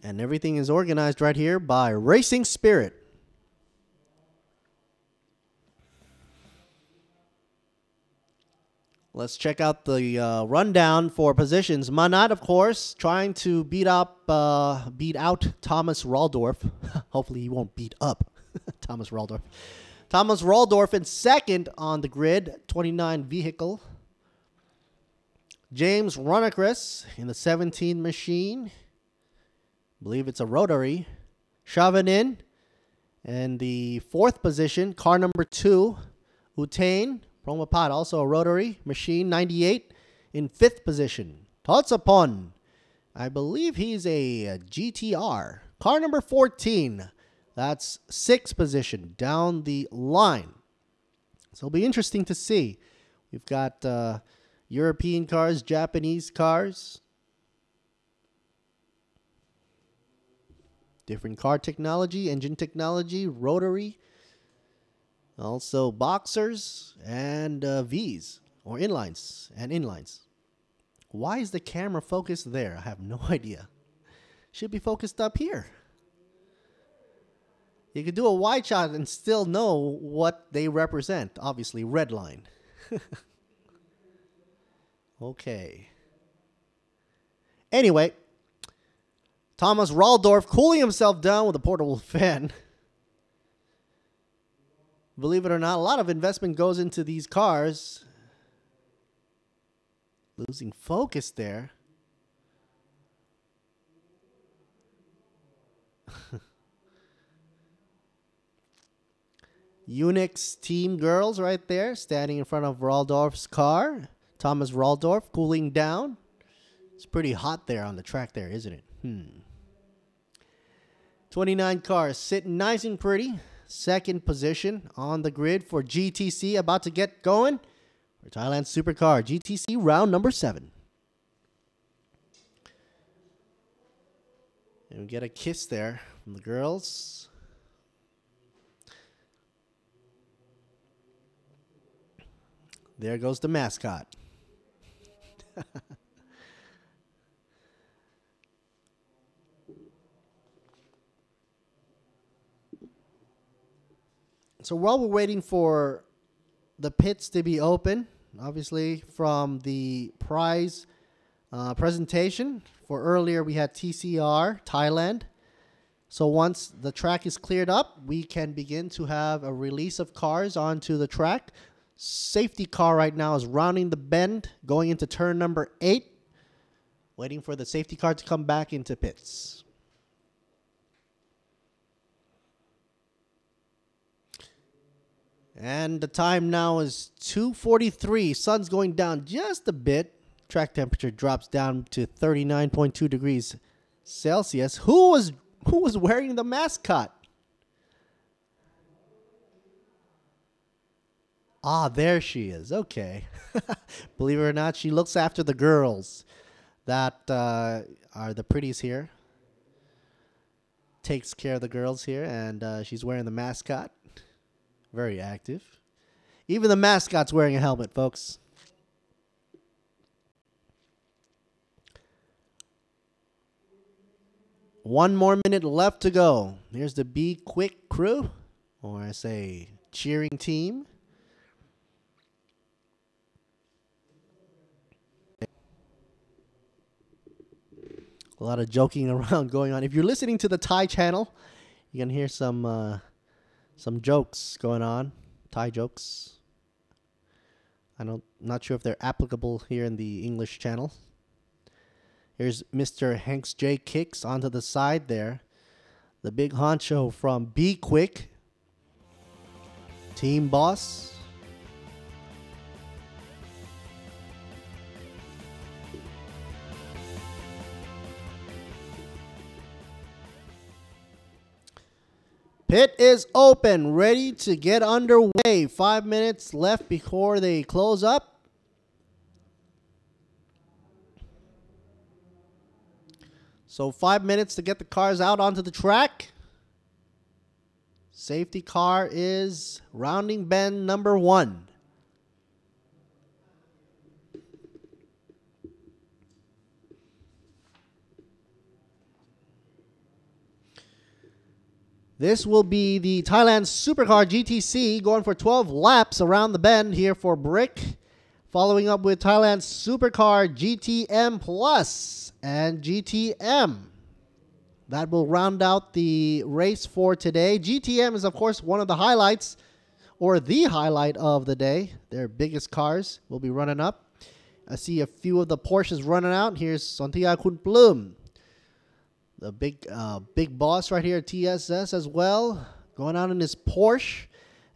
And everything is organized right here by Racing Spirit. Let's check out the rundown for positions. Manat, of course, trying to beat out Thomas Raldorf. Hopefully he won't beat up Thomas Raldorf. Thomas Raldorf in second on the grid, 29 vehicle. James Runacris in the 17 machine. I believe it's a rotary. Chavanin in the fourth position, car number 2. Utain Promapad, also a rotary machine, 98 in fifth position. Totsapon, I believe he's a GTR. Car number 14, that's sixth position down the line. So it'll be interesting to see. We've got European cars, Japanese cars. Different car technology, engine technology, rotary. Also boxers and V's or inlines and inlines. Why is the camera focused there? I have no idea. Should be focused up here. You could do a wide shot and still know what they represent. Obviously, red line. Okay. Anyway, Thomas Raldorf cooling himself down with a portable fan. Believe it or not, a lot of investment goes into these cars. Losing focus there. Unix team girls right there standing in front of Raldorf's car. Thomas Raldorf cooling down. It's pretty hot there on the track there, isn't it? 29 cars sitting nice and pretty. Second position on the grid for GTC, about to get going for Thailand Supercar. GTC round number 7. And we get a kiss there from the girls. There goes the mascot. So while we're waiting for the pits to be open, obviously from the prize presentation for earlier, we had TCR Thailand. So once the track is cleared up, we can begin to have a release of cars onto the track. Safety car right now is rounding the bend, going into turn number 8, waiting for the safety car to come back into pits. And the time now is 2:43. Sun's going down just a bit. Track temperature drops down to 39.2 degrees Celsius. Who was wearing the mascot? Ah, there she is. Okay. Believe it or not, she looks after the girls that are the pretties here. Takes care of the girls here, and she's wearing the mascot. Very active. Even the mascot's wearing a helmet, folks. One more minute left to go. Here's the Be Quick crew, or I say cheering team. A lot of joking around going on. If you're listening to the Thai channel, you can hear some jokes going on, Thai jokes. Not sure if they're applicable here in the English channel. Here's Mr. Hanks J. Kicks onto the side there. The big honcho from Be Quick. Team boss. Pit is open, ready to get underway. 5 minutes left before they close up. So 5 minutes to get the cars out onto the track. Safety car is rounding bend number 1. This will be the Thailand Supercar GTC going for 12 laps around the bend here for Brick. Following up with Thailand Supercar GTM Plus and GTM. That will round out the race for today. GTM is, of course, one of the highlights, or the highlight of the day. Their biggest cars will be running up. I see a few of the Porsches running out. Here's Santiago Plum. The big boss right here at TSS as well. Going out in his Porsche.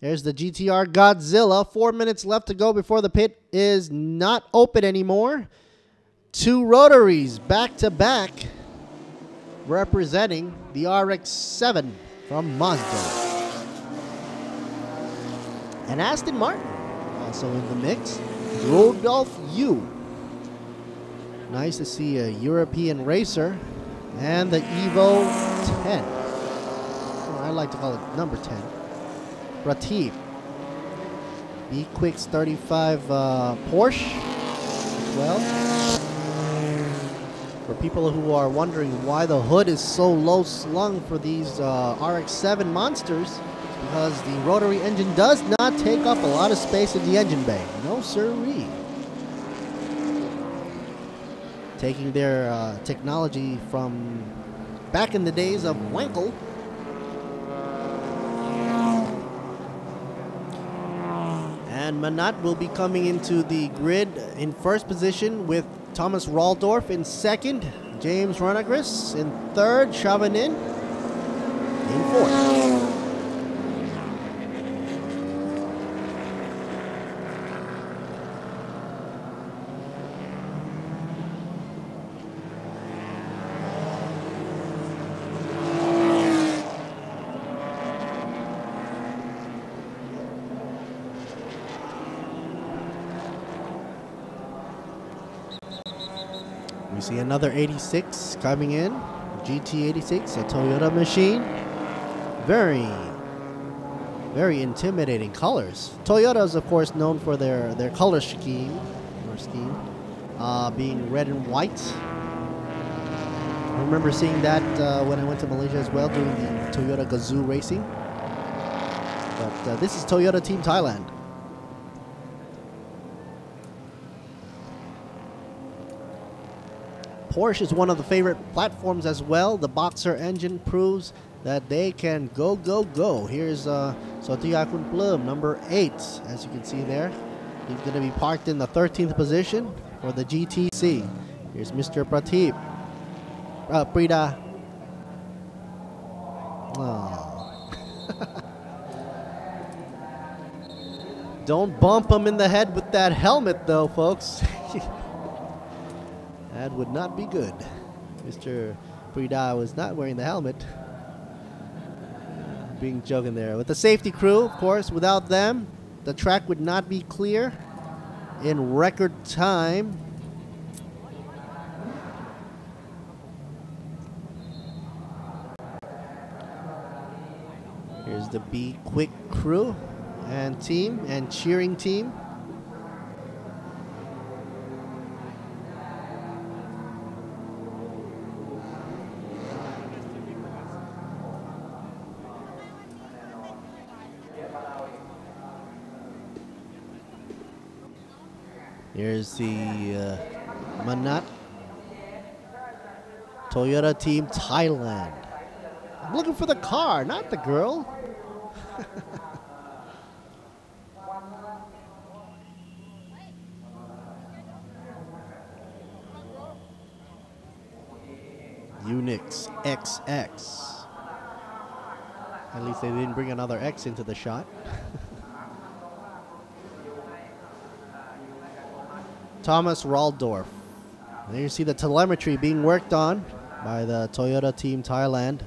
There's the GTR Godzilla. 4 minutes left to go before the pit is not open anymore. 2 rotaries back to back representing the RX-7 from Mazda. And Aston Martin also in the mix. Rodolph Yu. Nice to see a European racer. And the Evo 10. Or I like to call it number 10. Prateep. B-Quicks 35 Porsche as well. For people who are wondering why the hood is so low slung for these RX-7 monsters, it's because the rotary engine does not take up a lot of space in the engine bay. No sirree. Taking their technology from back in the days of Wankel. And Manat will be coming into the grid in first position with Thomas Raldorf in second, James Runagris in third, Chavanin in fourth. We see another 86 coming in, GT86, a Toyota machine. Very, very intimidating colors. Toyota is, of course, known for their color scheme, being red and white. I remember seeing that when I went to Malaysia as well, doing the Toyota Gazoo racing. But this is Toyota Team Thailand. Porsche is one of the favorite platforms as well. The Boxer engine proves that they can go, go, go. Here's Santiago Plum, number 8, as you can see there. He's going to be parked in the 13th position for the GTC. Here's Mr. Prateep. Prida. Oh. Don't bump him in the head with that helmet, though, folks. That would not be good. Mr. Prida was not wearing the helmet. Being joking there. With the safety crew, of course, without them, the track would not be clear in record time. Here's the Be Quick crew and team and cheering team. Here's the Manat Toyota Team Thailand. I'm looking for the car, not the girl. Unix XX. At least they didn't bring another X into the shot. Thomas Raldorf. There you see the telemetry being worked on by the Toyota Team Thailand.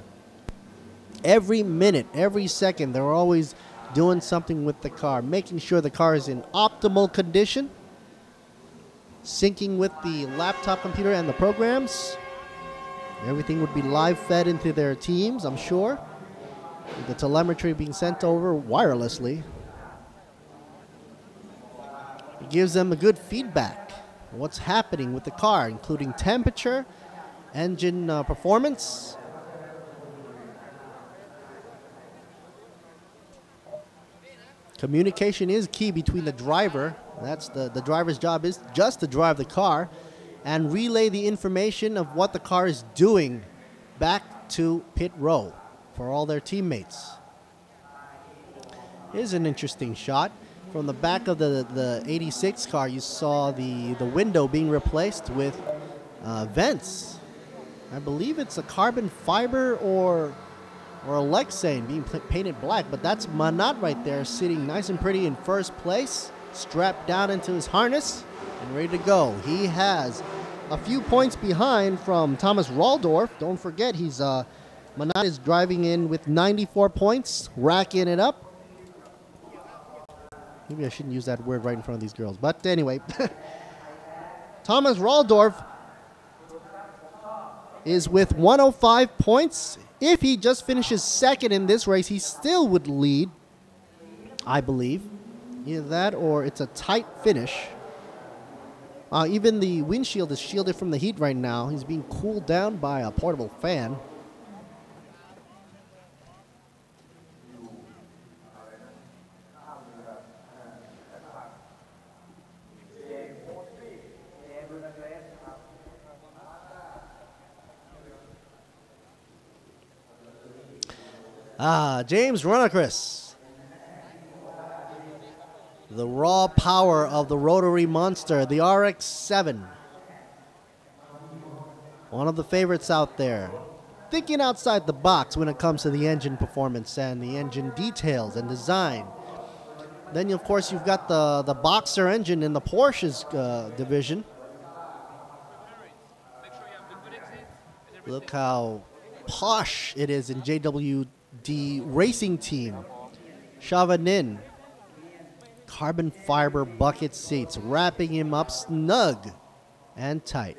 Every minute, every second, they're always doing something with the car, making sure the car is in optimal condition, syncing with the laptop computer and the programs. Everything would be live fed into their teams, I'm sure. With the telemetry being sent over wirelessly. It gives them a good feedback on what's happening with the car, including temperature, engine performance. Communication is key between the driver. That's the driver's job is just to drive the car and relay the information of what the car is doing back to pit row for all their teammates. Here's an interesting shot. From the back of the 86 car, you saw the window being replaced with vents. I believe it's a carbon fiber or a Lexane being painted black, but that's Manat right there, sitting nice and pretty in first place, strapped down into his harness and ready to go. He has a few points behind from Thomas Raldorf. Don't forget, Manat is driving in with 94 points, racking it up. Maybe I shouldn't use that word right in front of these girls, but anyway. Thomas Raldorf is with 105 points. If he just finishes second in this race, he still would lead, I believe. Either that or it's a tight finish. Even the windshield is shielded from the heat right now. He's being cooled down by a portable fan. James Runacris. The raw power of the rotary monster, the RX-7. One of the favorites out there. Thinking outside the box when it comes to the engine performance and the engine details and design. Then, of course, you've got the Boxer engine in the Porsche's division. Look how posh it is in JWD Racing Team. Chavanin. Carbon fiber bucket seats, wrapping him up snug and tight.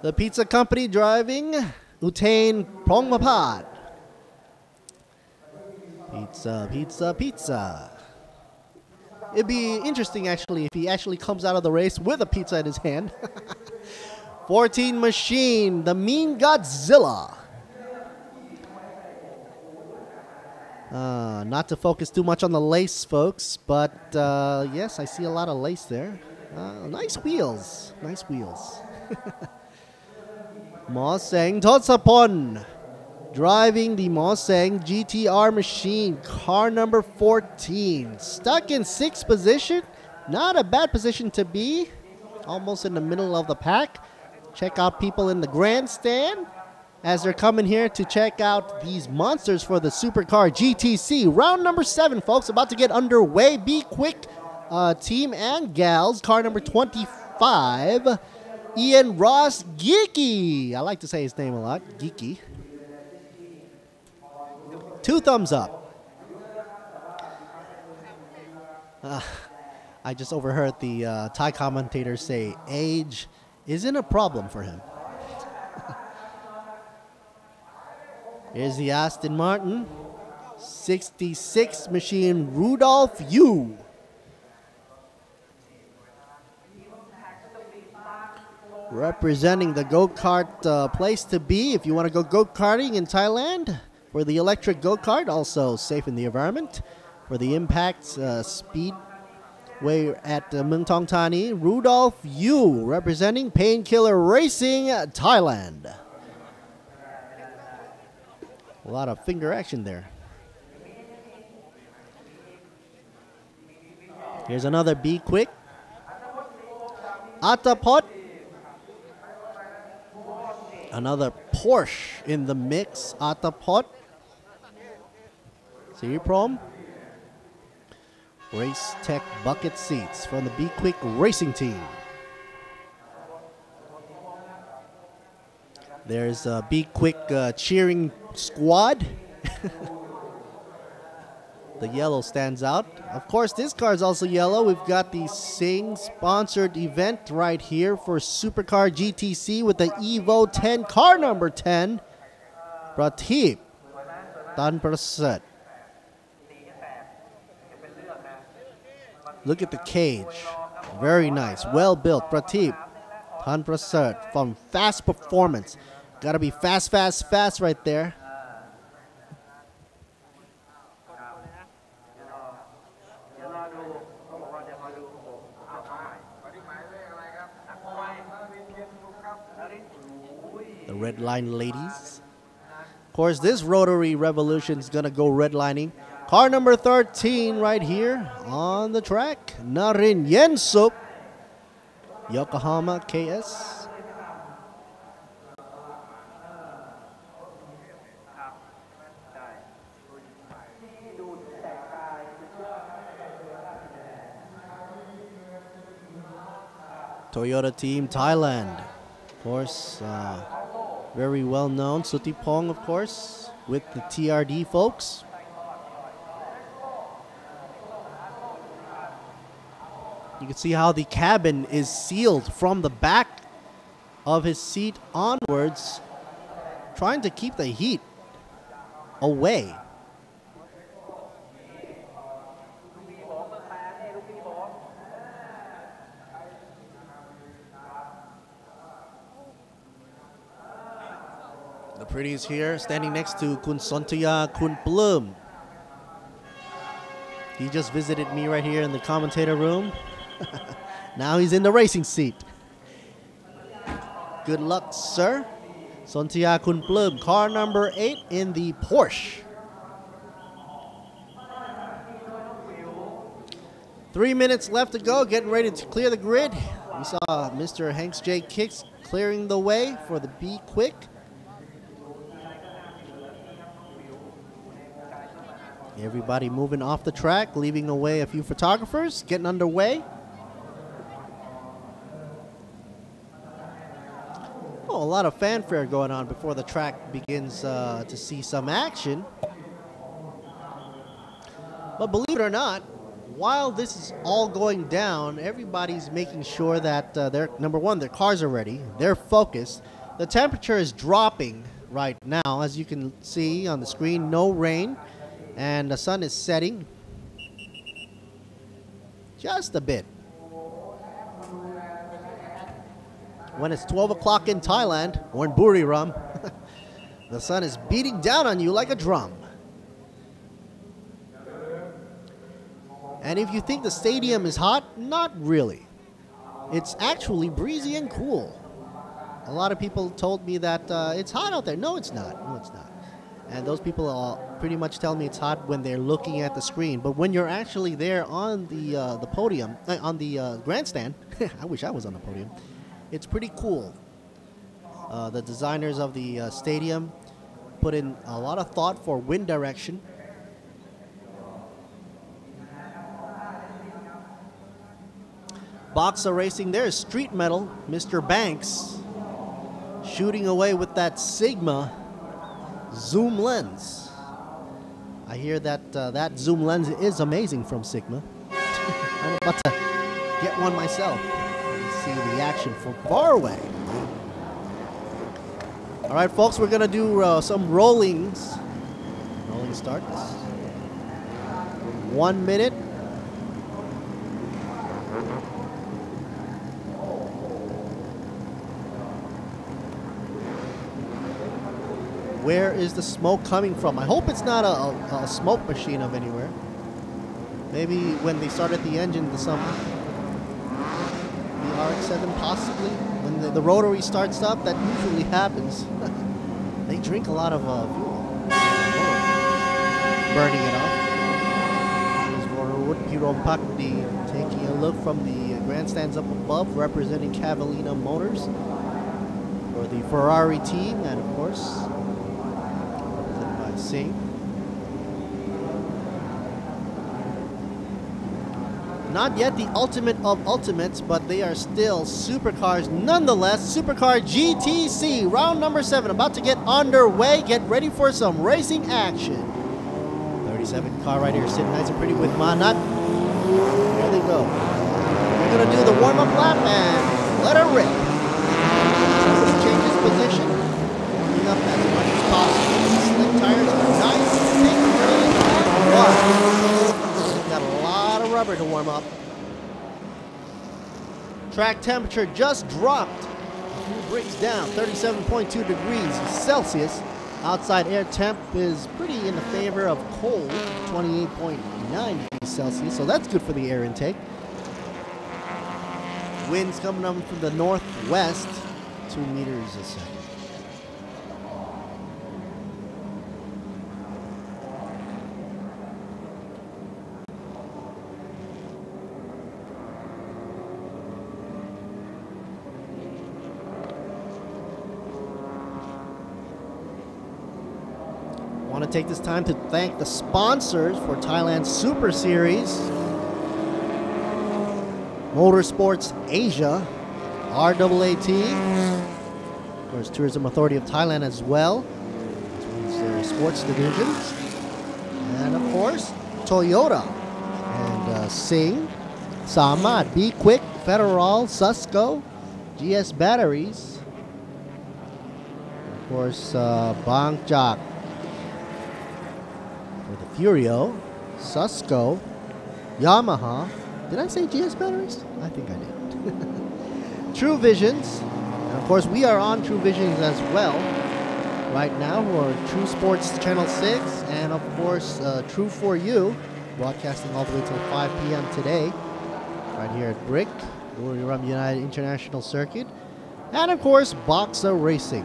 The pizza company driving Utain Prongmapad. Pizza, pizza, pizza. It'd be interesting, actually, if he actually comes out of the race with a pizza in his hand. 14 Machine, the Mean Godzilla. Not to focus too much on the lace, folks, but yes, I see a lot of lace there. Nice wheels, nice wheels. Moseng Totsapon. Driving the Moseng GTR machine, car number 14. Stuck in 6th position. Not a bad position to be. Almost in the middle of the pack. Check out people in the grandstand as they're coming here to check out these monsters for the Supercar GTC. Round number 7, folks, about to get underway. Be quick, team and gals. Car number 25, Ian Ross Geeky. I like to say his name a lot, Geeky. 2 thumbs up. I just overheard the Thai commentator say age isn't a problem for him. Here's the Aston Martin 66 machine Rudolph Yu. Representing the go-kart place to be if you want to go go-karting in Thailand. For the electric go-kart, also safe in the environment. For the impact speedway at Muang Thong Thani, Rudolph Yu, representing Painkiller Racing Thailand. A lot of finger action there. Here's another Be Quick. Atapot. Another Porsche in the mix. Atapot. Prom. Race Tech bucket seats from the Be Quick Racing Team. There's Be Quick cheering squad. The yellow stands out. Of course, this car is also yellow. We've got the Sing sponsored event right here for Supercar GTC with the Evo 10, car number 10, Prateep Tanprasad. Look at the cage. Very nice. Well built. Prateep Tanprasad from Fast Performance. Got to be fast, fast, fast right there. The red line ladies. Of course, this rotary revolution is going to go redlining. Car number 13 right here on the track. Narin Yensup, Yokohama KS. Toyota team, Thailand. Of course, very well known. Sutipong, of course, with the TRD folks. You can see how the cabin is sealed from the back of his seat onwards, trying to keep the heat away. The pretties here standing next to Kun Sontia Kun Plum. He just visited me right here in the commentator room. Now he's in the racing seat. Good luck, sir. Sontia Kun Plum, car number 8 in the Porsche. 3 minutes left to go, getting ready to clear the grid. We saw Mr. Hanks J. Kicks clearing the way for the Be Quick. Everybody moving off the track, leaving away a few photographers, getting underway. Oh, a lot of fanfare going on before the track begins to see some action. But believe it or not, while this is all going down, everybody's making sure that number one, their cars are ready, they're focused. The temperature is dropping right now, as you can see on the screen, no rain. And the sun is setting just a bit. When it's 12 o'clock in Thailand, or in Buriram, the sun is beating down on you like a drum. And if you think the stadium is hot, not really. It's actually breezy and cool. A lot of people told me that it's hot out there. No, it's not. No, it's not. And those people pretty much tell me it's hot when they're looking at the screen. But when you're actually there on the podium, on the grandstand, I wish I was on the podium, it's pretty cool. The designers of the stadium put in a lot of thought for wind direction. Boxer racing, there's street metal, Mr. Banks, shooting away with that Sigma zoom lens. I hear that that zoom lens is amazing from Sigma. I'm about to get one myself and see the action from far away. All right, folks, we're gonna do some rollings. Rolling starts. 1 minute. Where is the smoke coming from? I hope it's not a smoke machine of anywhere. Maybe when they started the engine, the RX-7 possibly. When the rotary starts up, that usually happens. They drink a lot of fuel. Burning it off. Here's Warwood Pakdi taking a look from the grandstands up above, representing Cavallina Motors for the Ferrari team, and of course, Sing. Not yet the ultimate of ultimates, but they are still supercars nonetheless. Supercar GTC, round number 7, about to get underway. Get ready for some racing action. 37 car right here, sitting nice and pretty with Manat. Here they go. We're going to do the warm-up lap and let her rip. Somebody changes position. Warming up as much as possible. Slick tires are nice, thick, clean, and wide. Got a lot of rubber to warm up. Track temperature just dropped. Breaks down 37.2 degrees Celsius. Outside air temp is pretty in the favor of cold, 28.9 degrees Celsius, so that's good for the air intake. Winds coming up from the northwest, 2 meters a second. I want to take this time to thank the sponsors for Thailand Super Series. Motorsports Asia, RAAT, of course Tourism Authority of Thailand as well, as well as their sports divisions, and of course Toyota and Singh, Samad, Be Quick, Federal, Susco, GS Batteries, of course Bang Jak for the Furio, Susco, Yamaha. Did I say GS Batteries? I think I did. True Visions. And of course, we are on True Visions as well right now. We're True Sports Channel 6. And of course, True For You, broadcasting all the way till 5 p.m. today. Right here at Brick, Buriram United International Circuit. And of course, Boxer Racing.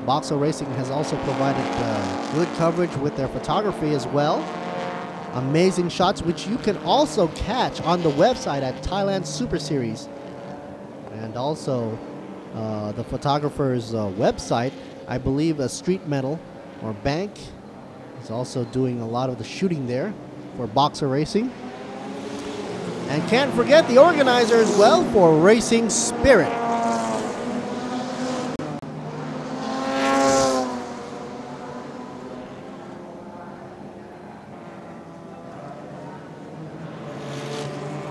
Boxer Racing has also provided good coverage with their photography as well. Amazing shots, which you can also catch on the website at Thailand Super Series. And also the photographer's website, I believe Street Metal or Bank is also doing a lot of the shooting there for Boxer Racing. And can't forget the organizer as well for Racing Spirit.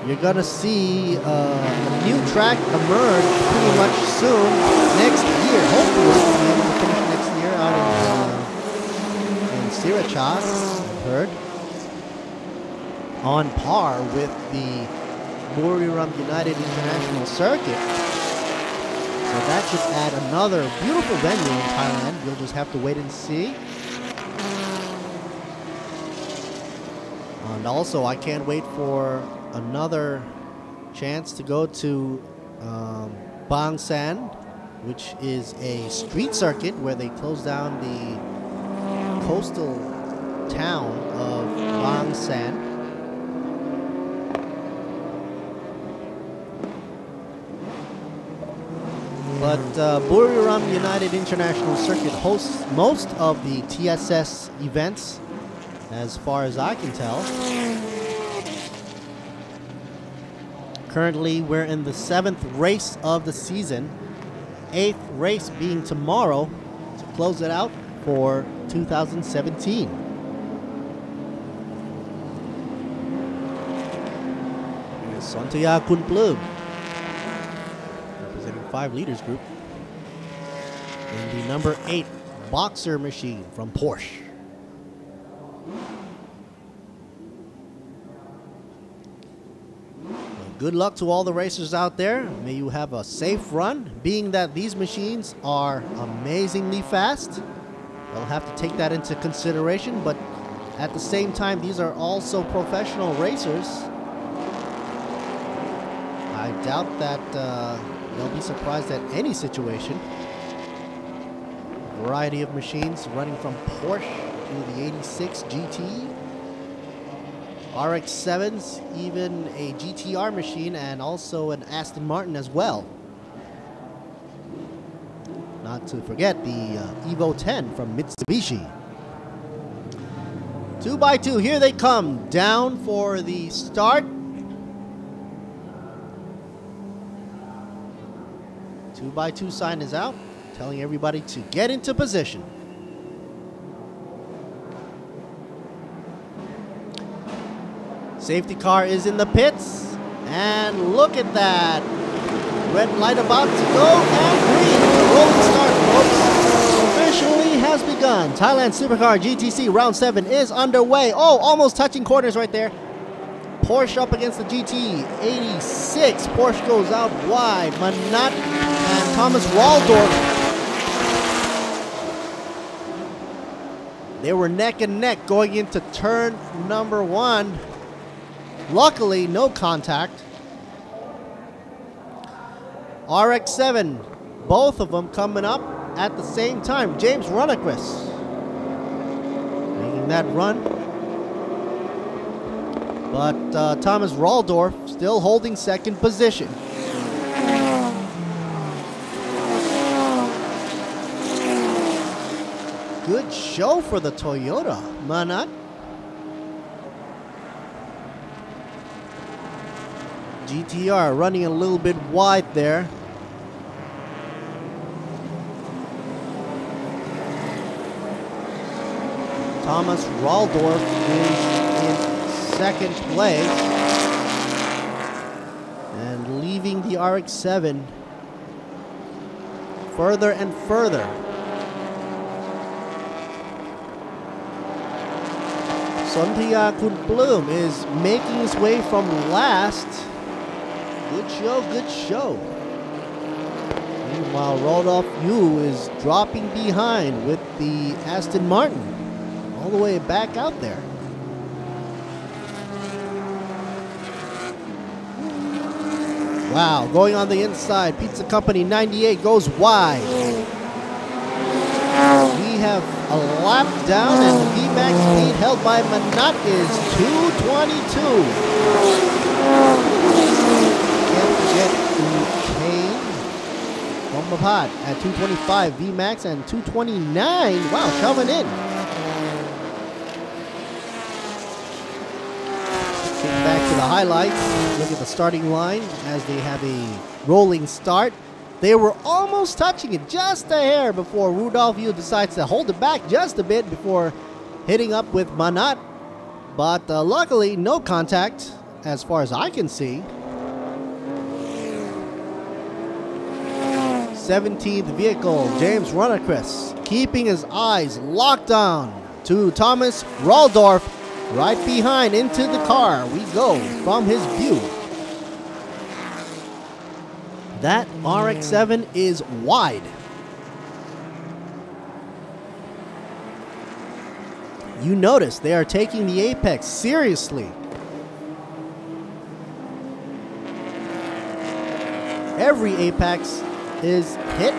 You're going to see a new track emerge pretty much soon next year. Hopefully, we'll be able to finish next year out in Sriracha, I've heard. On par with the Buriram United International Circuit. So that should add another beautiful venue in Thailand. You'll just have to wait and see. And also, I can't wait for another chance to go to Bang San, which is a street circuit where they close down the coastal town of Bang San. But Buriram United International Circuit hosts most of the TSS events, as far as I can tell. Currently, we're in the 7th race of the season. 8th race being tomorrow to close it out for 2017. Here's Sontaya Kunplum, representing 5 Leaders Group. And the number 8 Boxer machine from Porsche. Good luck to all the racers out there. May you have a safe run, being that these machines are amazingly fast. They'll have to take that into consideration, but at the same time, these are also professional racers. I doubt that they'll be surprised at any situation. A variety of machines running from Porsche to the 86 GT. RX-7s, even a GTR machine, and also an Aston Martin as well. Not to forget the Evo 10 from Mitsubishi. 2x2, here they come, down for the start. 2x2 sign is out, telling everybody to get into position. Safety car is in the pits, and look at that. Red light about to go, and green. The rolling start, folks, officially has begun. Thailand Supercar GTC Round 7 is underway. Oh, almost touching corners right there. Porsche up against the GT86. Porsche goes out wide. Manat and Thomas Waldorf. They were neck and neck going into turn number 1. Luckily, no contact. RX-7, both of them coming up at the same time. James Runacris making that run. But Thomas Waldorf still holding second position. Good show for the Toyota, Manat. GTR running a little bit wide there. Thomas Waldorf is in second place and leaving the RX-7 further and further. Sontia Kunplum is making his way from last. Good show, good show. Meanwhile, Rodolphe Yu is dropping behind with the Aston Martin all the way back out there. Wow, going on the inside. Pizza Company 98 goes wide. We have a lap down, and the VMAX speed held by Manat is 222. Can't forget Kane Bombapat at 225 VMAX and 229. Wow, coming in. Back to the highlights. Look at the starting line as they have a rolling start. They were almost touching it just a hair before Rudolph Yu decides to hold it back just a bit before hitting up with Manat. But luckily, no contact as far as I can see. 17th vehicle, James Runacris, keeping his eyes locked on to Thomas Waldorf. Right behind into the car we go from his view. That RX-7 is wide. You notice they are taking the apex seriously. Every apex is hit,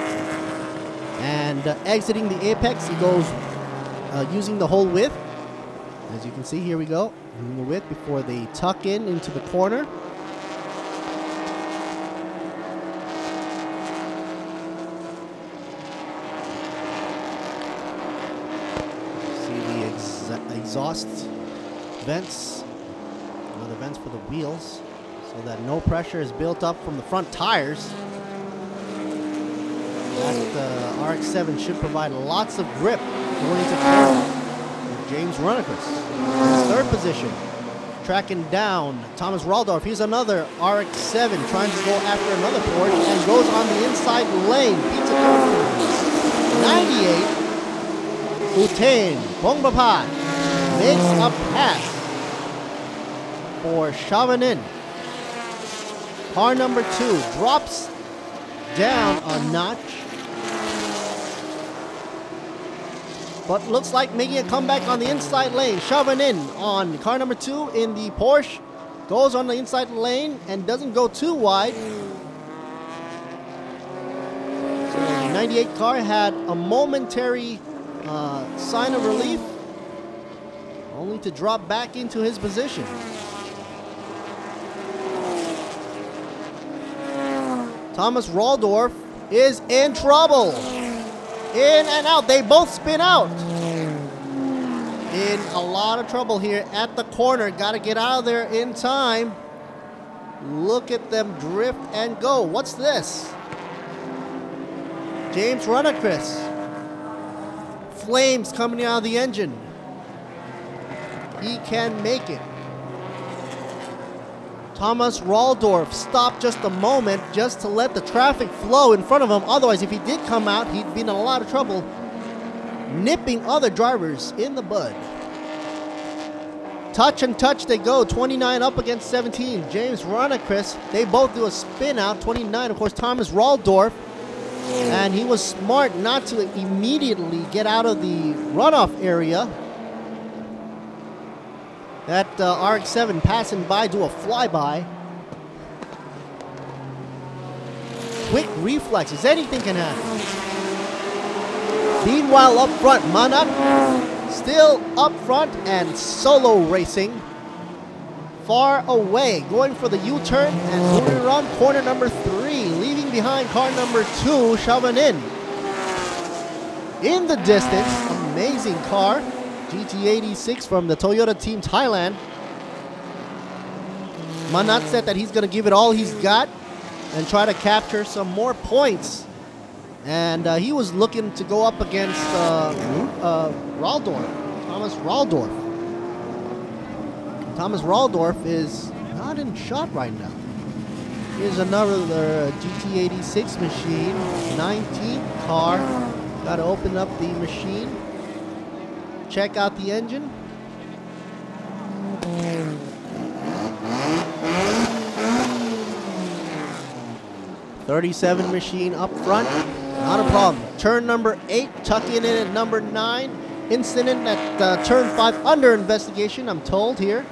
and exiting the apex, he goes using the whole width. As you can see, here we go, using the width before they tuck in into the corner. See the exhaust vents, the vents for the wheels, so that no pressure is built up from the front tires. That RX-7 should provide lots of grip going into corner. James Runacris in third position, tracking down Thomas Waldorf. He's another RX-7 trying to go after another Porsche and goes on the inside lane. Pizza Company 98. Utain Bongbapat makes a pass for Chavanin. Car number 2 drops down a notch, but looks like making a comeback on the inside lane. Shoving in on car number 2 in the Porsche. Goes on the inside lane and doesn't go too wide. So the 98 car had a momentary sign of relief, only to drop back into his position. Thomas Waldorf is in trouble. In and out. They both spin out. In a lot of trouble here at the corner. Got to get out of there in time. Look at them drift and go. What's this? James Runacris. Flames coming out of the engine. He can make it. Thomas Raldorf stopped just a moment just to let the traffic flow in front of him. Otherwise, if he did come out, he'd be in a lot of trouble, nipping other drivers in the bud. Touch and touch they go, 29 up against 17. James Runacris, they both do a spin out, 29. Of course, Thomas Raldorf, and he was smart not to immediately get out of the runoff area. That RX-7 passing by, do a flyby. Quick reflexes, anything can happen. Meanwhile, up front, Manat still up front and solo racing. Far away, going for the U-turn and moving around corner number 3, leaving behind car number 2, Chavanin. In the distance, amazing car. GT86 from the Toyota team Thailand. Manat said that he's going to give it all he's got and try to capture some more points. And he was looking to go up against Raldorf, Thomas Raldorf. Thomas Raldorf is not in shot right now. Here's another GT86 machine, 19th car. Got to open up the machine. Check out the engine. '37 machine up front. Not a problem. Turn number 8, tucking in at number 9. Incident at turn 5 under investigation, I'm told here.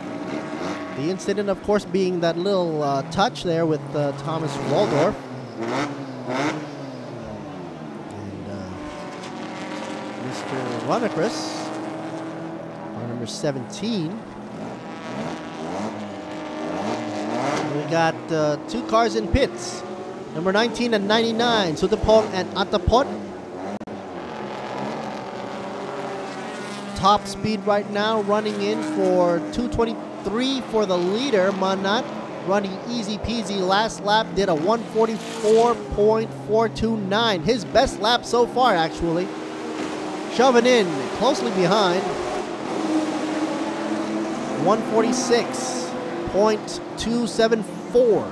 The incident, of course, being that little touch there with Thomas Raldorf. And Mr. Runacris. Number 17. We got 2 cars in pits. Number 19 and 99, Sutapong and Atapot. Top speed right now, running in for 223 for the leader. Manat running easy peasy. Last lap did a 144.429. His best lap so far, actually. Shoving in closely behind. 146.274.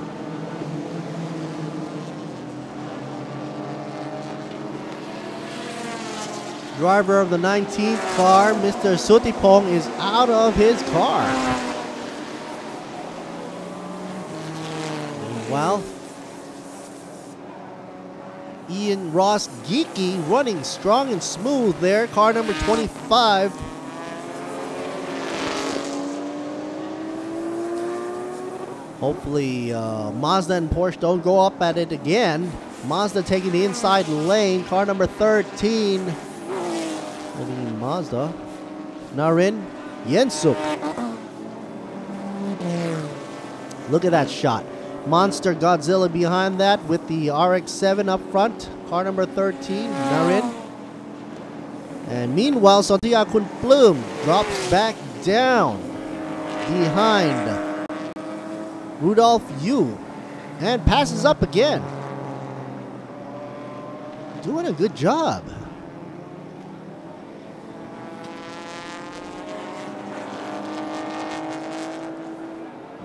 Driver of the 19th car, Mr. Sutipong, is out of his car. Meanwhile, Ian Ross Geeky running strong and smooth there. Car number 25. Hopefully Mazda and Porsche don't go up at it again. Mazda taking the inside lane. Car number 13. Mazda. Narin Yensuk. Look at that shot. Monster Godzilla behind that with the RX-7 up front. Car number 13, Narin. And meanwhile, Sotia Kun Bloom drops back down behind Rudolph Yu and passes up again. Doing a good job.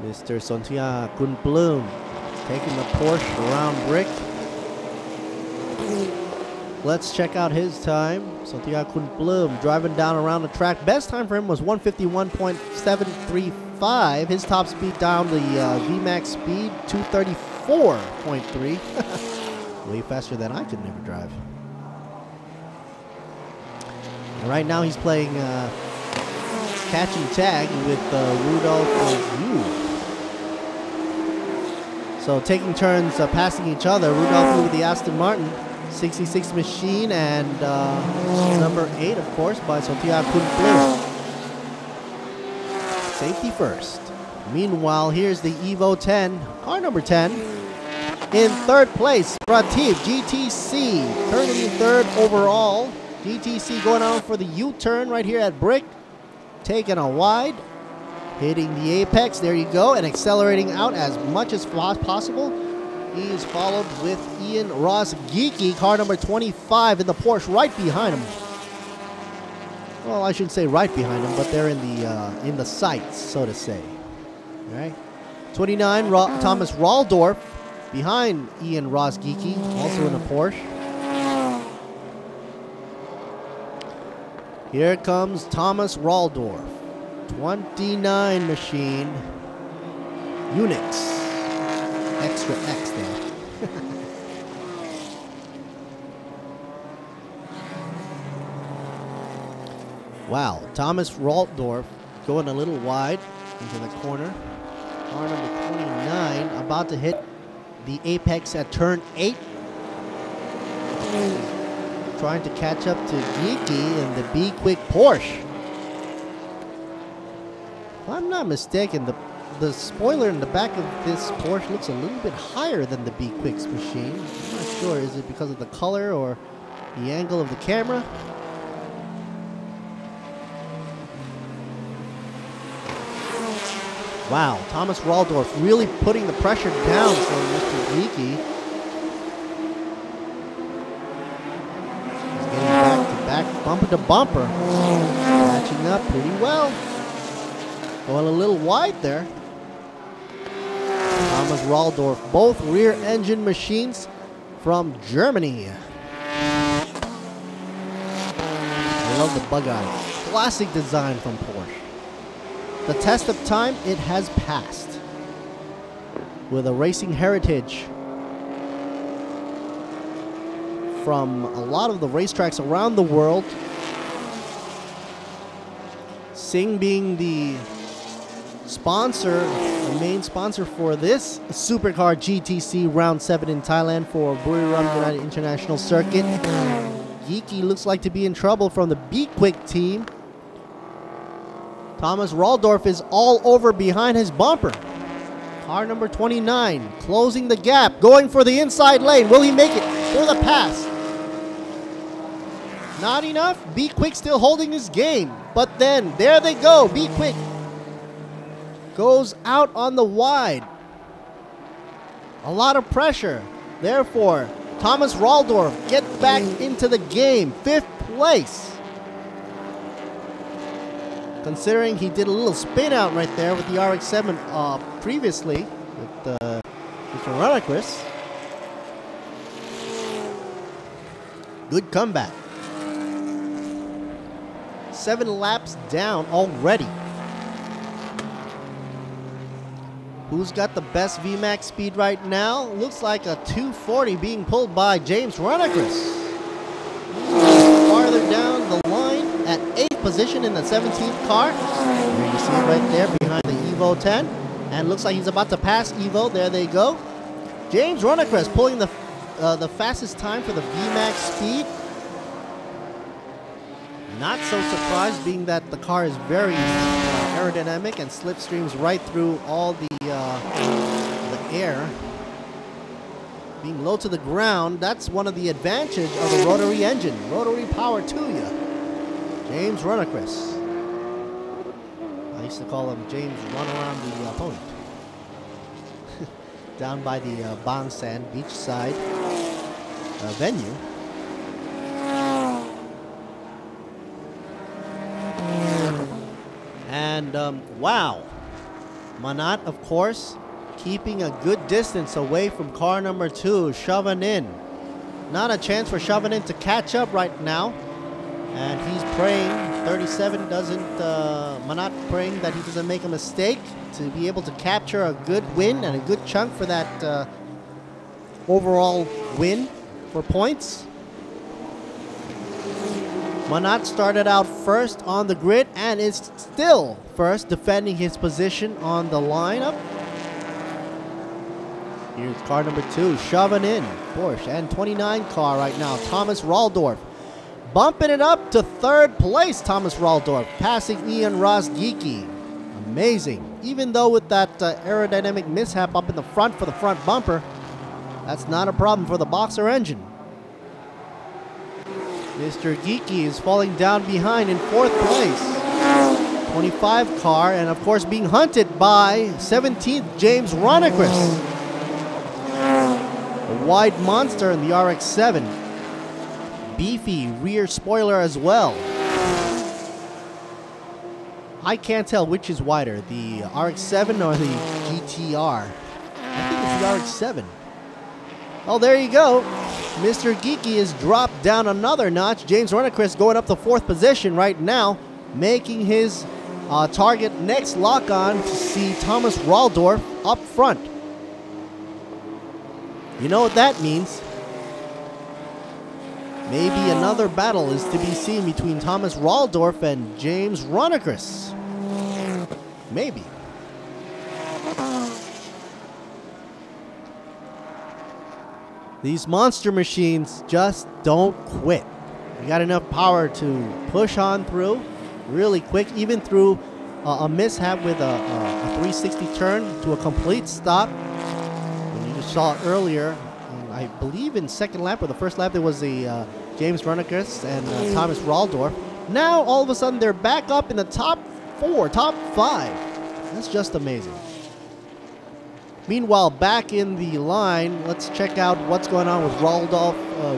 Mr. Sontia Kun Bloom taking the Porsche around brick. Let's check out his time. Sontia Kun Bloom driving down around the track. Best time for him was 151.735. His top speed down the VMAX speed, 234.3. Way faster than I could never drive. And right now he's playing catch and tag with Rudolph Yu. So taking turns passing each other. Rudolph Yu with the Aston Martin 66 machine and number 8, of course, by Sotia Kun Bloom. Safety first. Meanwhile, here's the Evo 10, car number 10. In third place, Prateep GTC, currently third overall. GTC going on for the U-turn right here at Brick. Taking a wide, hitting the apex, there you go, and accelerating out as much as possible He is followed with Ian Ross Geeky, car number 25 in the Porsche right behind him. Well, I shouldn't say right behind him, but they're in the sights, so to say. All right. 29, Thomas Raldorf behind Ian Ross Geeky, also in a Porsche. Here comes Thomas Raldorf. 29 machine. Unix. Extra X there. Wow, Thomas Raldorf going a little wide into the corner. Car number 29 about to hit the apex at turn 8. Trying to catch up to Geeky in the Be Quick Porsche. If I'm not mistaken, the spoiler in the back of this Porsche looks a little bit higher than the Be Quick's machine. I'm not sure, is it because of the color or the angle of the camera? Wow, Thomas Raldorf really putting the pressure down for Mr. Geeky. He's getting back to back, bumper to bumper. Catching up pretty well. Going a little wide there. Thomas Raldorf, both rear engine machines from Germany. I love the bug eye. Classic design from Porsche. The test of time, it has passed. With a racing heritage from a lot of the racetracks around the world. Sing being the sponsor, the main sponsor for this Supercar GTC Round 7 in Thailand for Buriram United International Circuit. Geeky looks like to be in trouble from the Be Quick team. Thomas Raldorf is all over behind his bumper. Car number 29 closing the gap, going for the inside lane. Will he make it for the pass? Not enough. Be Quick still holding his game. But then, there they go. Be Quick goes out on the wide. A lot of pressure. Therefore, Thomas Raldorf gets back into the game. 5th place. Considering he did a little spin out right there with the RX-7 previously with Mr. Runacris. Good comeback. 7 laps down already. Who's got the best VMAX speed right now? Looks like a 240 being pulled by James Runacris. Farther down the line at 8th position in the 17th car. Here you see it right there behind the Evo 10. And looks like he's about to pass Evo. There they go. James Runacris pulling the fastest time for the VMAX speed. Not so surprised, being that the car is very aerodynamic and slipstreams right through all the air. Being low to the ground, that's one of the advantages of the rotary engine. Rotary power to you. James Runacris. I used to call him James Run Around the Opponent. Down by the Bang San beachside venue. And wow, Manat, of course, keeping a good distance away from car number 2, Chavanin. Not a chance for Chavanin to catch up right now. And he's praying, 37 doesn't, Manat praying that he doesn't make a mistake to be able to capture a good win and a good chunk for that overall win for points. Manat started out first on the grid and is still first, defending his position on the lineup. Here's car number 2, Chavanin, Porsche, and 29 car right now, Thomas Raldorf. Bumping it up to 3rd place, Thomas Raldorf, passing Ian Ross Geeky. Amazing. Even though with that aerodynamic mishap up in the front for the front bumper, that's not a problem for the Boxer engine. Mr. Geeky is falling down behind in 4th place. 25 car, and of course being hunted by 17th James Runacris. wide monster in the RX-7. Beefy rear spoiler as well. I can't tell which is wider, the RX-7 or the GTR. I think it's the RX-7. Oh, there you go. Mr. Geeky is dropped down another notch. James Runacris going up to 4th position right now, making his target next lock-on to see Thomas Raldorf up front. You know what that means? Maybe another battle is to be seen between Thomas Raldorf and James Runacris. Maybe. These monster machines just don't quit. You got enough power to push on through really quick, even through a mishap with a 360 turn to a complete stop. And you just saw it earlier, I believe in second lap or the first lap, there was the James Runacris and Thomas Raldorf. Now all of a sudden they're back up in the top 4, top 5. That's just amazing. Meanwhile, back in the line, let's check out what's going on with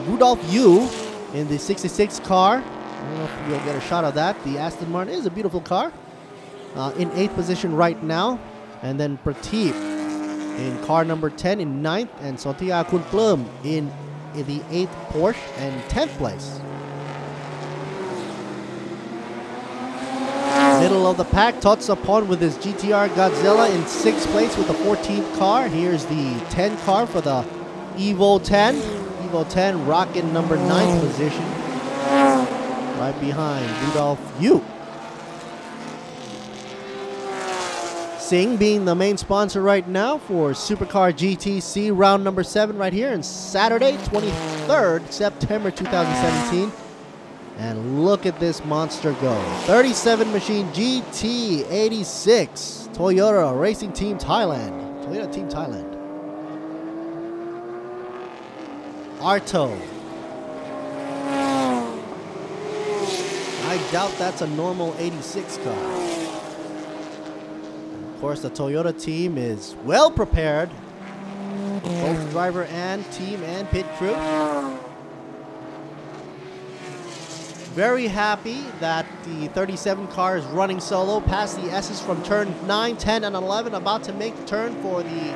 Rudolph Yu in the 66 car. I don't know if you'll get a shot of that. The Aston Martin is a beautiful car. In 8th position right now. And then Prateep in car number 10 in 9th. And Sotia Kunplum in the 8th Porsche and 10th place. Middle of the pack, Totsapon with his GTR Godzilla in 6th place with the 14th car. Here's the 10 car for the Evo 10. Evo 10 rocking number 9th position. Right behind Rudolph Yu. Sing being the main sponsor right now for Supercar GTC round number 7 right here on Saturday, 23rd September 2017. And look at this monster go. 37 machine GT86. Toyota Racing Team Thailand. Toyota Team Thailand. Arto. I doubt that's a normal 86 car. And of course, the Toyota team is well prepared. Both driver and team and pit crew. Very happy that the 37 car is running solo past the S's from turn 9, 10, and 11. About to make the turn for the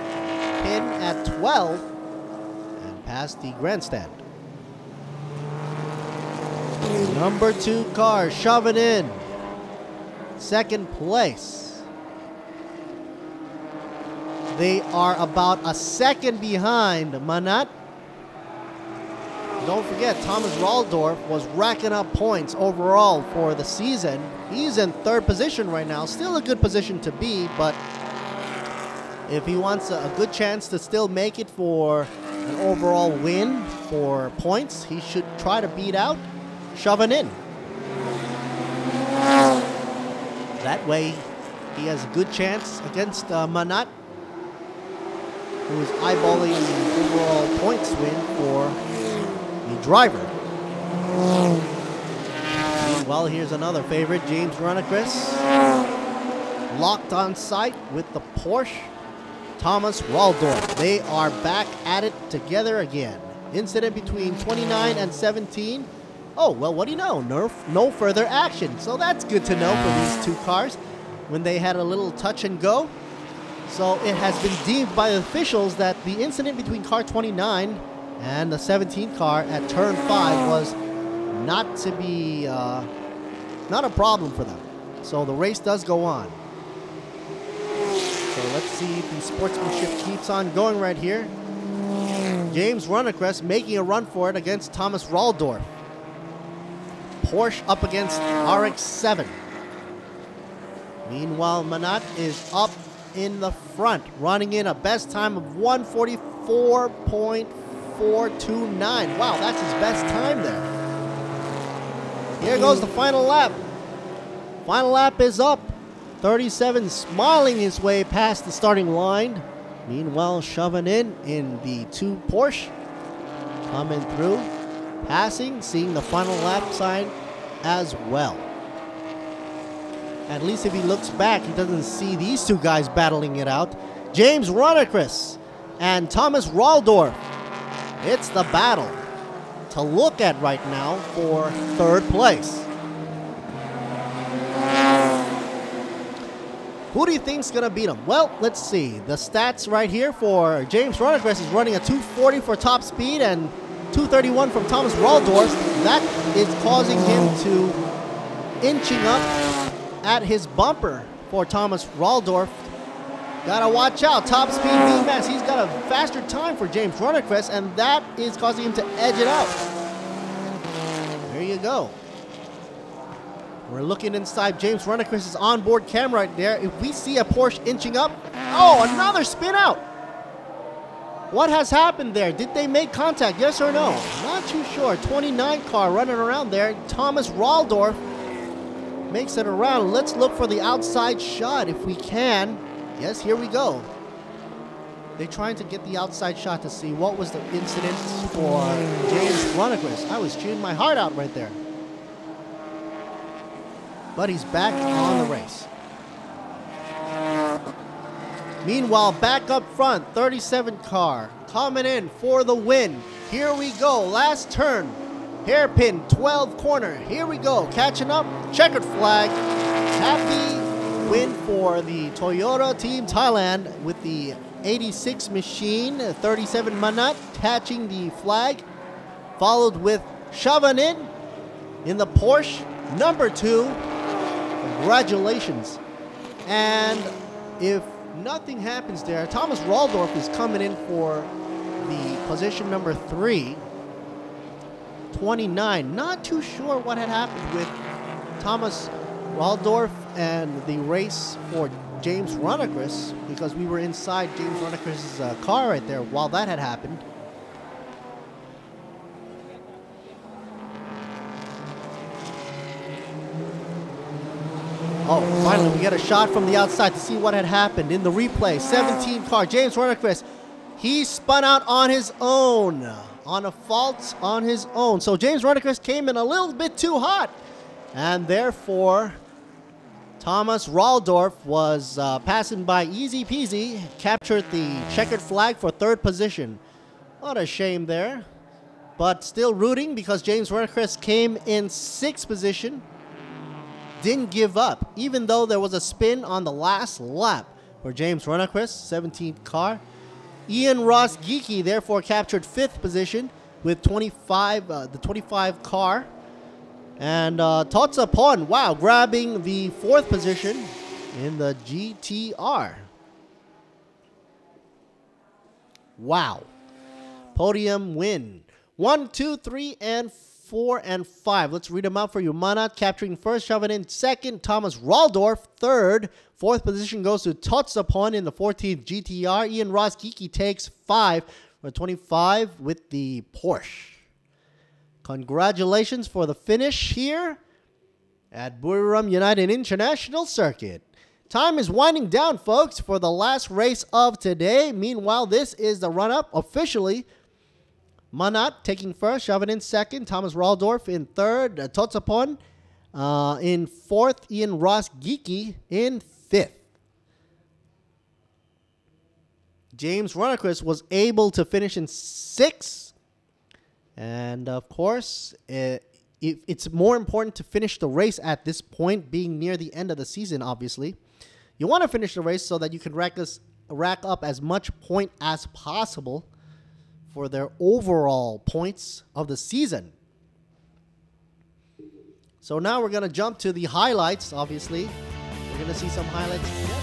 pin at 12 and past the grandstand. Number 2 car shoving in. 2nd place. They are about a second behind Manat. Don't forget, Thomas Raldorf was racking up points overall for the season. He's in 3rd position right now. Still a good position to be, but if he wants a good chance to still make it for an overall win for points, he should try to beat out Shoving in. That way, he has a good chance against Manat, who is eyeballing the overall points win for the driver. Meanwhile, here's another favorite, James Runacris. Locked on sight with the Porsche, Thomas Raldorf. They are back at it together again. Incident between 29 and 17. Oh, well, what do you know? No further action. So that's good to know for these two cars when they had a little touch and go. So it has been deemed by officials that the incident between car 29 and the 17th car at turn 5 was not to be, not a problem for them. So the race does go on. So let's see if the sportsmanship keeps on going right here. James Runacris making a run for it against Thomas Raldorf. Porsche up against RX-7. Meanwhile, Manat is up in the front, running in a best time of 144.429. Wow, that's his best time there. Here goes the final lap. Final lap is up. 37 smiling his way past the starting line. Meanwhile, shoving in the two Porsche. Coming through, passing, seeing the final lap sign as well. At least if he looks back, he doesn't see these two guys battling it out. James Runacris and Thomas Raldorf It's the battle to look at right now for third place. Who do you think's gonna beat him? Well, let's see. The stats right here for James Rodriguez is running a 240 for top speed and 231 from Thomas Waldorf. That is causing him to inching up at his bumper for Thomas Waldorf. Gotta watch out. Top speed VMAX. He's got a faster time for James Rodriguez, and that is causing him to edge it out. There you go. We're looking inside James Rodriguez's onboard camera right there. If we see a Porsche inching up, oh, another spin out. What has happened there? Did they make contact? Yes or no? Not too sure. 29 car running around there. Thomas Waldorf makes it around. Let's look for the outside shot if we can. Yes, here we go. They're trying to get the outside shot to see what was the incident for James Rodriguez. I was cheering my heart out right there. But he's back on the race. Meanwhile, back up front, 37 car coming in for the win. Here we go, last turn. Hairpin, 12 corner. Here we go, catching up, checkered flag. Happy win for the Toyota Team Thailand with the 86 machine, 37 Manat catching the flag. Followed with Chavanin in the Porsche, number 2. Congratulations. And if nothing happens there, Thomas Waldorf is coming in for the position number 3. 29. Not too sure what had happened with Thomas Waldorf and the race for James Rodriguez, because we were inside James Rodriguez's car right there while that had happened. Oh, finally we get a shot from the outside to see what had happened in the replay. 17 car, James Rodriguez. He spun out on his own, on a fault on his own. So James Rodriguez came in a little bit too hot. And therefore, Thomas Waldorf was passing by easy peasy, captured the checkered flag for 3rd position. What a shame there. But still rooting because James Rodriguez came in 6th position. Didn't give up, even though there was a spin on the last lap for James Rodriguez, 17th car. Ian Ross Geeky therefore captured 5th position with the 25 car. And Totsa Pon, wow, grabbing the 4th position in the GTR. Wow. Podium win. 1, 2, 3, and 4, and 5. Let's read them out for you. Manat capturing 1st, Chavanin 2nd, Thomas Waldorf 3rd. 4th position goes to Totsapon in the 14th GTR. Ian Ross Geeky takes 5 for 25 with the Porsche. Congratulations for the finish here at Buriram United International Circuit. Time is winding down, folks, for the last race of today. Meanwhile, this is the run-up officially. Manat taking 1st, Chavanin 2nd, Thomas Waldorf in 3rd, Totsapon in 4th, Ian Ross Geeky in 5th. James Rodriguez was able to finish in 6th. And of course, it's more important to finish the race at this point, being near the end of the season, obviously. You want to finish the race so that you can rack up as much point as possible for their overall points of the season. So now we're going to jump to the highlights, obviously. We're going to see some highlights here.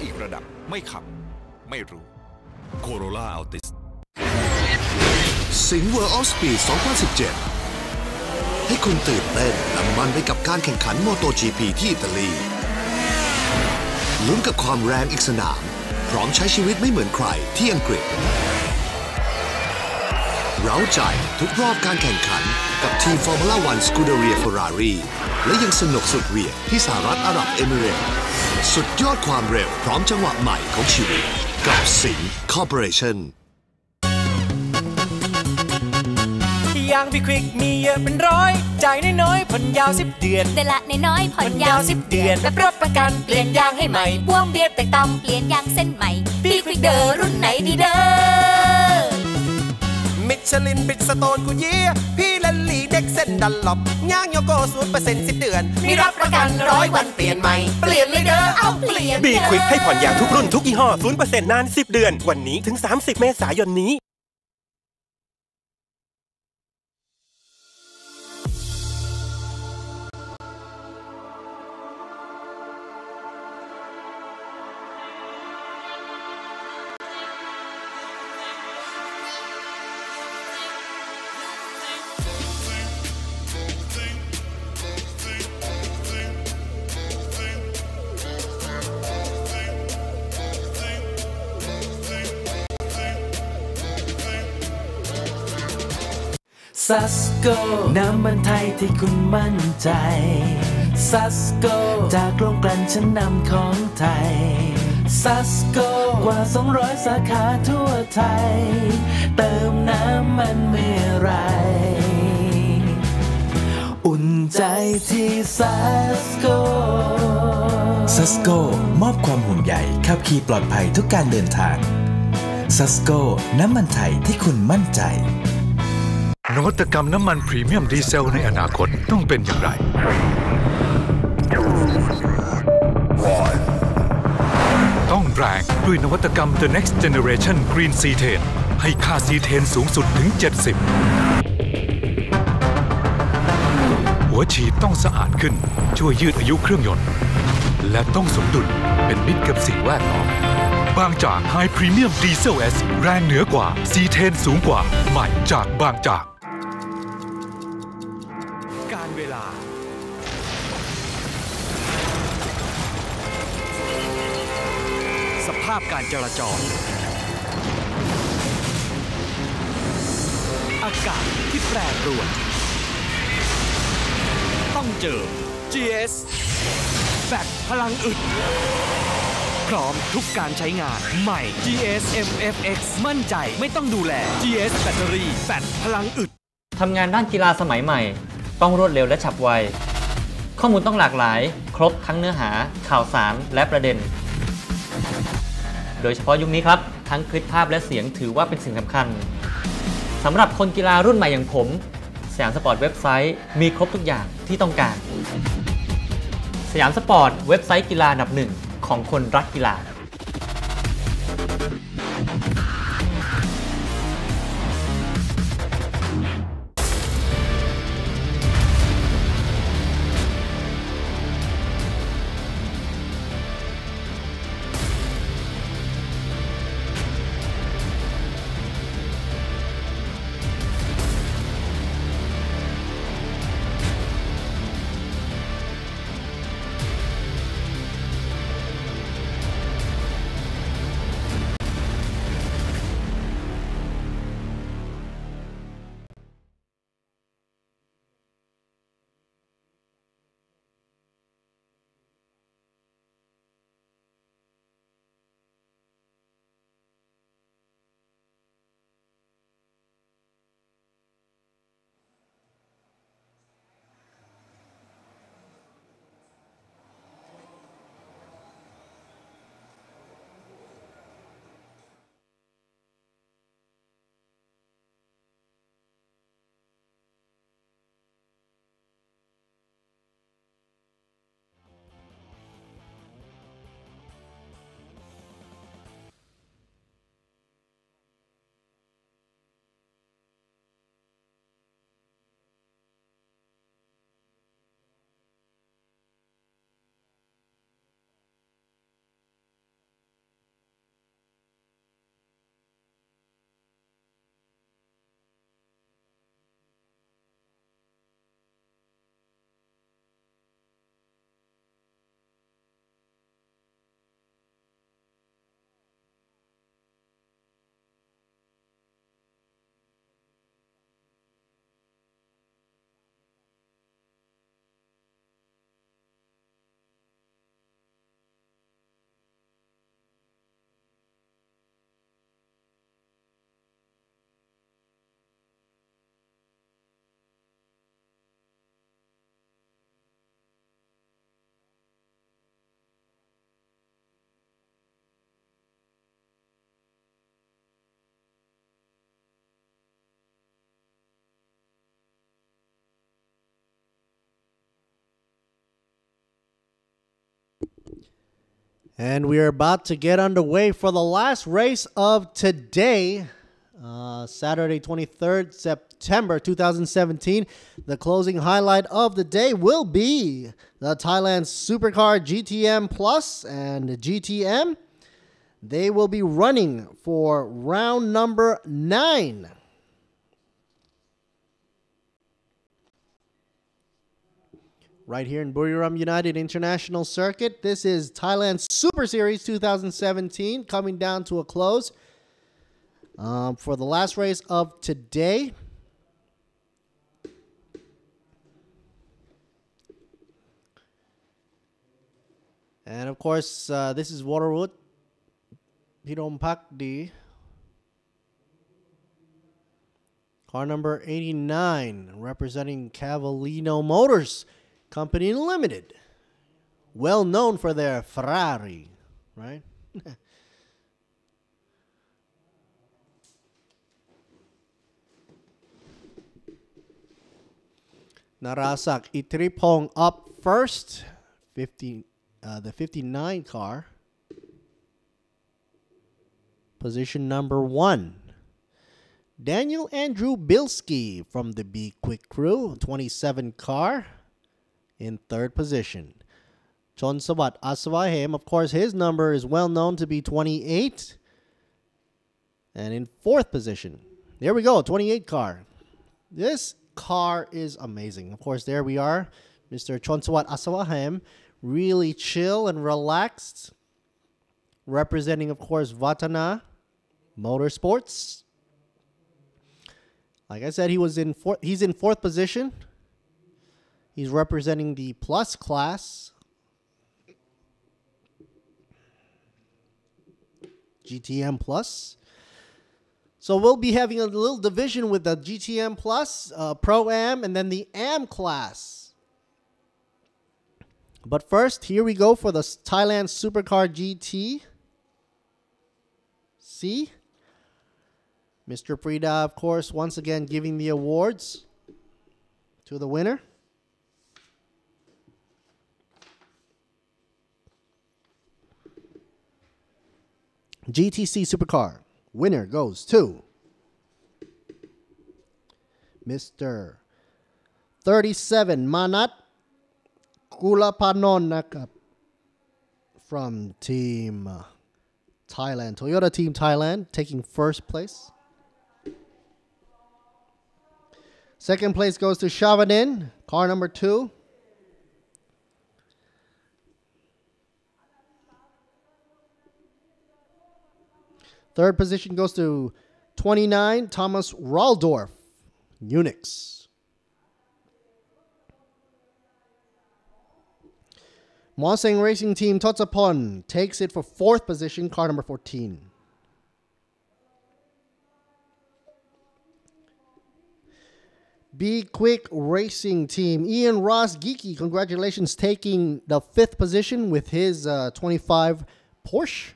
อีกระดับไม่ขับไม่รู้ Corolla Altis สิงห์ World of Speed 2017 ให้คุณตื่นเต้นและมันไปกับการแข่งขัน MotoGP ที่อิตาลีลุ้นกับความแรงอีกสนามพร้อมใช้ชีวิตไม่เหมือนใครที่อังกฤษเร้าใจทุกรอบการแข่งขันกับทีม Formula 1 Scuderia Ferrari และยังสนุกสุดเหวี่ยงที่สหรัฐอาหรับเอมิเรตส์สุดยอดความเร็วพร้อมจังหวะใหม่ของชีวิตกับสิงห์ Corporation อย่างพี่ควิกมีเยอะเป็นร้อยจ่ายน้อยๆผ่อนยาว10 เดือนเดือนละน้อยๆผ่อนยาว10 เดือนแบบรับประกันเปลี่ยนยางให้ใหม่พ่วงเบียดแตกต่ำเปลี่ยนยางเส้นใหม่พี่ควิกเดอร์รุ่นไหนดีเด้อมิชลินบิดสโตนกูเยียพี่ลันลีเด็กเส้นดันหลบย่างโยโก้0% 10 เดือนมีรับประกัน100 วันเปลี่ยนใหม่เปลี่ยนเลยเด้อเอาเปลี่ยนบีควิกให้ผ่อนยางทุกรุ่นทุกยี่ห้อ 0% นาน10 เดือนวันนี้ถึง30 เมษายนนี้ซัสโกน้ำมันไทยที่คุณมั่นใจซัสโกจากโรงกลั่นชั้นนำของไทยซัสโกกว่า200สาขาทั่วไทยเติมน้ำมันเมื่อไรอุ่นใจที่ซัสโกซัสโกมอบความห่วงใยขับขี่ปลอดภัยทุกการเดินทางซัสโกน้ำมันไทยที่คุณมั่นใจนวัตกรรมน้ำมันพรีเมียมดีเซลในอนาคตต้องเป็นอย่างไรต้องแรงด้วยนวัตกรรม The Next Generation Green C10 ให้ค่า C10 สูงสุดถึง 70 หัวฉีดต้องสะอาดขึ้นช่วยยืดอายุเครื่องยนต์และต้องสมดุลเป็นมิตรกับสิ่งแวดล้อมบางจาก High Premium Diesel S แรงเหนือกว่า C10 สูงกว่าใหม่จากบางจากการเวลาสภาพการจราจรอากาศที่แปรปรวนต้องเจอ GS แบตพลังอึดพร้อมทุกการใช้งานใหม่ GS MFX มั่นใจไม่ต้องดูแล GS แบตเตอรี่แบตพลังอึดทำงานด้านกีฬาสมัยใหม่ต้องรวดเร็วและฉับไวข้อมูลต้องหลากหลายครบทั้งเนื้อหาข่าวสารและประเด็นโดยเฉพาะยุคนี้ครับทั้งคลิปภาพและเสียงถือว่าเป็นสิ่งสำคัญสำหรับคนกีฬารุ่นใหม่อย่างผมสยามสปอร์ตเว็บไซต์มีครบทุกอย่างที่ต้องการสยามสปอร์ตเว็บไซต์กีฬาอันดับหนึ่งของคนรักกีฬา And we are about to get underway for the last race of today, Saturday, 23rd September 2017. The closing highlight of the day will be the Thailand Supercar GTM Plus and GTM. They will be running for round number 9. Right here in Buriram United International Circuit. This is Thailand Super Series 2017 coming down to a close for the last race of today. And of course, this is Waterwood, Pidom Pakdi. Car number 89, representing Cavallino Motors Company Limited. Well known for their Ferrari, right? Narasak Itripong up first. The 59 car. Position number 1. Daniel Andrew Bilski from the Be Quick crew, 27 car, in 3rd position. Chonsawat Aswahem, of course, his number is well known to be 28. And in 4th position. There we go, 28 car. This car is amazing. Of course, there we are. Mr. Chonsawat Aswahem, really chill and relaxed. Representing, of course, Vatana Motorsports. Like I said, he's in 4th position. He's representing the Plus class. GTM Plus. So we'll be having a little division with the GTM Plus, Pro-Am, and then the Am class. But first, here we go for the Thailand Supercar GT. See? Mr. Prida, of course, once again giving the awards to the winner. GTC Supercar. Winner goes to Mr. 37 Manat Kulapanon Nakap from Team Thailand. Toyota Team Thailand taking 1st place. 2nd place goes to Shavadin, car number 2. Third position goes to 29, Thomas Raldorf, Unix. Mosang Racing Team Totsapon takes it for 4th position, car number 14. Be Quick Racing Team, Ian Ross Geeky, congratulations, taking the 5th position with his 25 Porsche.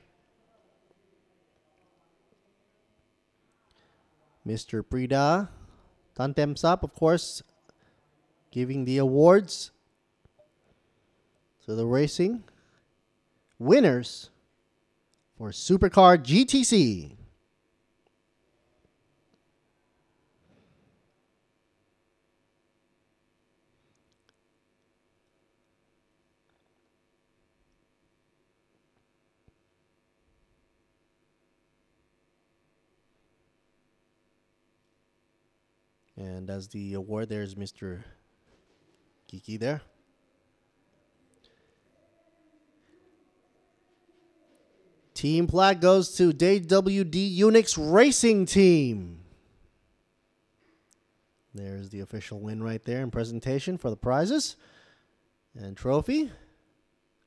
Mr. Prida Tantemsap, of course, giving the awards to the racing winners for Supercar GTC. And as the award, there's Mr. Kiki there. Team plaque goes to JWD Unix Racing Team. There's the official win right there and presentation for the prizes and trophy.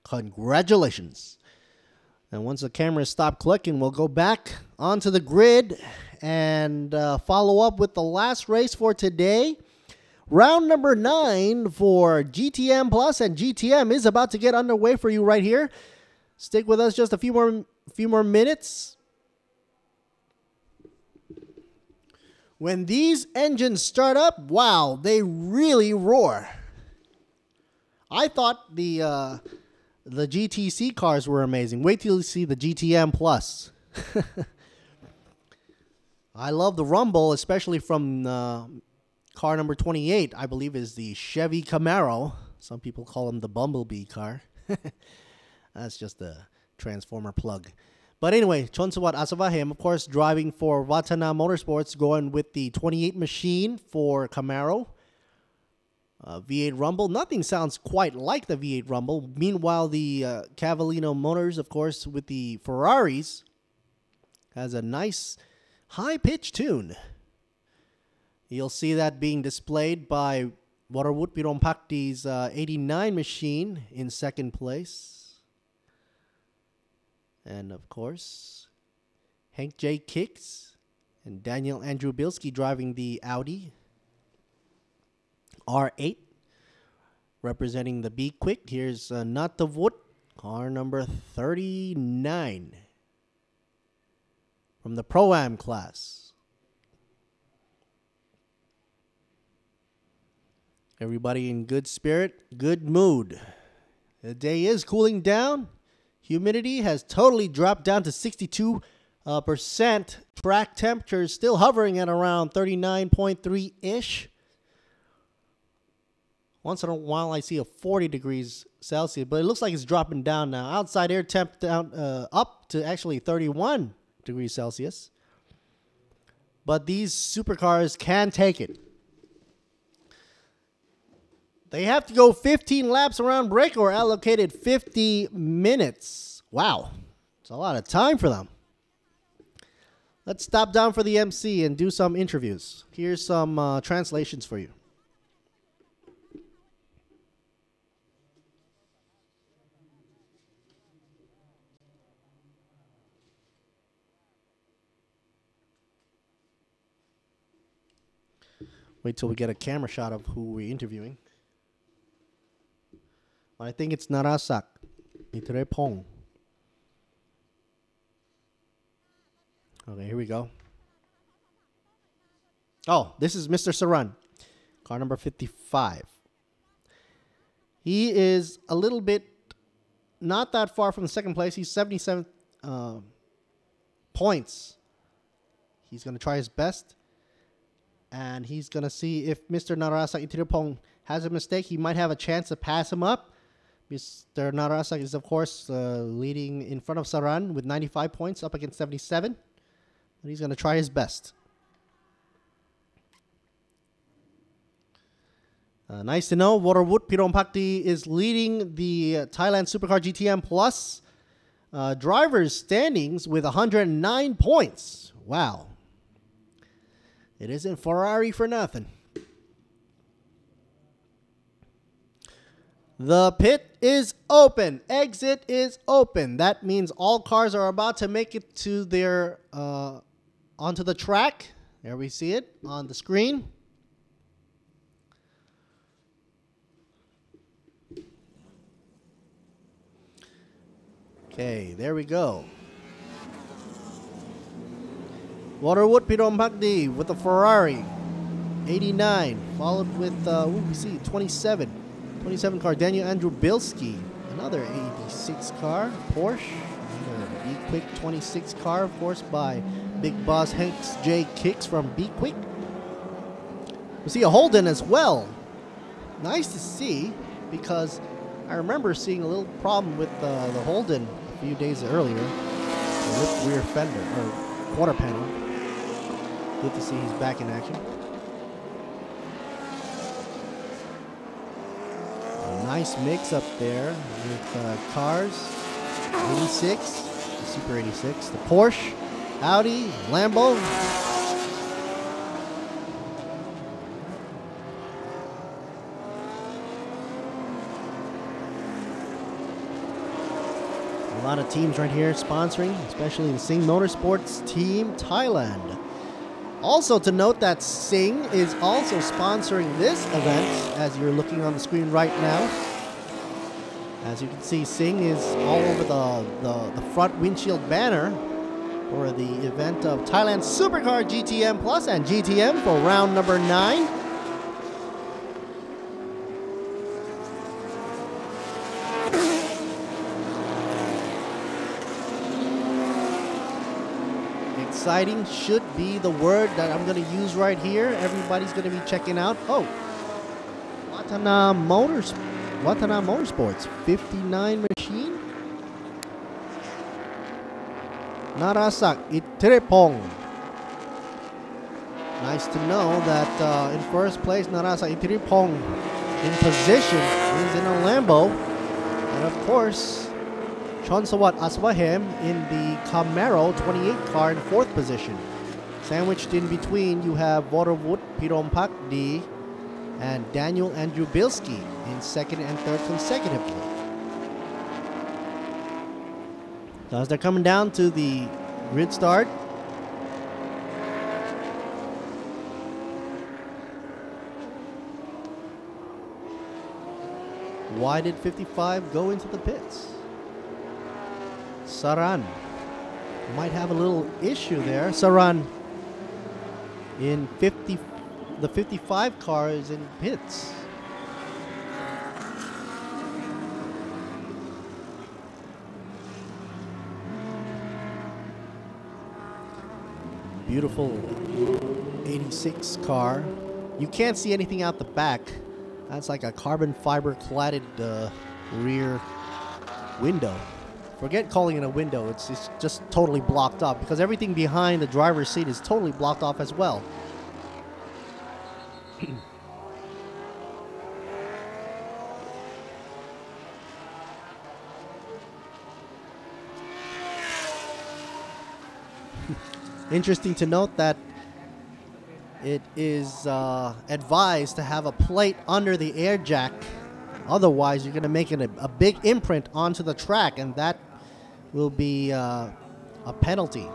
Congratulations. And once the cameras stop clicking, we'll go back onto the grid and follow up with the last race for today. Round number 9 for GTM Plus and GTM is about to get underway for you right here. Stick with us just a few more minutes. When these engines start up, wow, they really roar. I thought the The GTC cars were amazing. Wait till you see the GTM Plus. I love the Rumble, especially from car number 28, I believe is the Chevy Camaro. Some people call him the Bumblebee car. That's just a Transformer plug. But anyway, Chonsawat Asavahem, of course, driving for Watana Motorsports, going with the 28 machine for Camaro. V8 Rumble. Nothing sounds quite like the V8 Rumble. Meanwhile, the Cavallino Motors, of course, with the Ferraris, has a nice high-pitched tune. You'll see that being displayed by Warawut Pirompakti's 89 machine in second place. And, of course, Hank J. Kicks and Daniel Andrew Bilski driving the Audi R8, representing the Be Quick. Here's Natavut, car number 39 from the Pro-Am class. Everybody in good spirit, good mood. The day is cooling down. Humidity has totally dropped down to 62%. Track temperature is still hovering at around 39.3-ish. Once in a while, I see a 40 degrees Celsius, but it looks like it's dropping down now. Outside air temp down up to actually 31 degrees Celsius. But these supercars can take it. They have to go 15 laps around break or allocated 50 minutes. Wow, it's a lot of time for them. Let's stop down for the MC and do some interviews. Here's some translations for you. Wait till we get a camera shot of who we're interviewing. I think it's Narasak Itrepong. Okay, here we go. Oh, this is Mr. Saran, car number 55. He is a little bit not that far from the second place. He's 77 points. He's going to try his best. And he's going to see if Mr. Narasak Itirapong has a mistake. He might have a chance to pass him up. Mr. Narasak is, of course, leading in front of Saran with 95 points up against 77. And he's going to try his best. Nice to know. Warawut Pirompakti is leading the Thailand Supercar GTM Plus drivers standings with 109 points. Wow. It isn't Ferrari for nothing. The pit is open. Exit is open. That means all cars are about to make it to their onto the track. There we see it on the screen. Okay, there we go. Waterwood Pirompakdi with the Ferrari 89, followed with we see 27 car Daniel Andrew Bilski, another 86 car Porsche, another Be Quick 26 car, of course, by Big Boss Hank J. Kicks from Be Quick. We see a Holden as well. Nice to see, because I remember seeing a little problem with the Holden a few days earlier. The lift rear fender or quarter panel. Good to see he's back in action. A nice mix up there with cars. 86, the Super 86, the Porsche, Audi, Lambo. A lot of teams right here sponsoring, especially the Sing Motorsports Team Thailand. Also to note that Sing is also sponsoring this event, as you're looking on the screen right now. As you can see, Sing is all over the front windshield banner for the event of Thailand Supercar GTM Plus and GTM for round number 9. exciting should be the word that I'm going to use right here. Everybody's going to be checking out. Oh, Watana Motorsports 59 machine. Narasak Itirepong. Nice to know that in first place, Narasak Itirepong in position is in a Lambo. And of course, Chonsawat Aswahem in the Camaro 28 car in fourth position. Sandwiched in between, you have Waterwood Pirompak D and Daniel Andrew Bilski in second and third consecutively. So as they're coming down to the grid start, why did 55 go into the pits? Saran might have a little issue there. Saran in the 55 car is in pits. Beautiful 86 car. You can't see anything out the back. That's like a carbon fiber cladded rear window. Forget calling it a window. It's just totally blocked off because everything behind the driver's seat is totally blocked off as well. Interesting to note that it is advised to have a plate under the air jack. Otherwise, you're going to make it a big imprint onto the track, and that will be a penalty.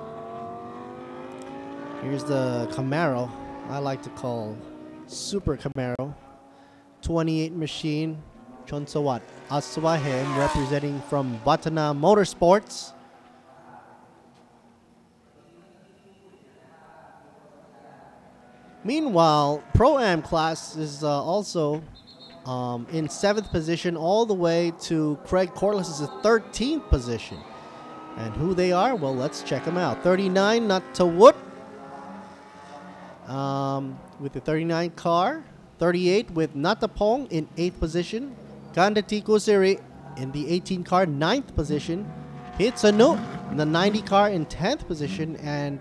Here's the Camaro. I like to call Super Camaro. 28 machine. Chonsawat Aswahem representing from Watana Motorsports. Meanwhile, Pro-Am class is also in 7th position all the way to Craig Corliss' 13th position. And who they are? Well, let's check them out. 39, Natawut with the 39 car. 38 with Natapong in 8th position. Gandati Kusiri in the 18 car, 9th position. Pitsanu in the 90 car in 10th position. And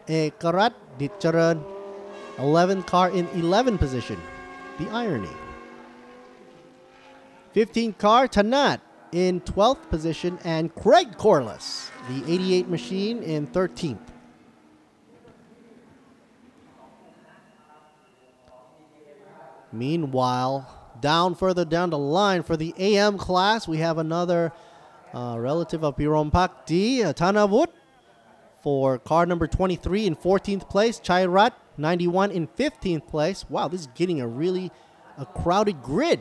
Ekarat Ditcharan, 11th car in 11th position. The irony. 15th car, Tanat in 12th position, and Craig Corliss, the 88 machine, in 13th. Meanwhile, further down the line for the AM class, we have another relative of Pirompak D, Tanavut, for car number 23 in 14th place. Chairat, 91 in 15th place. Wow, this is getting a crowded grid.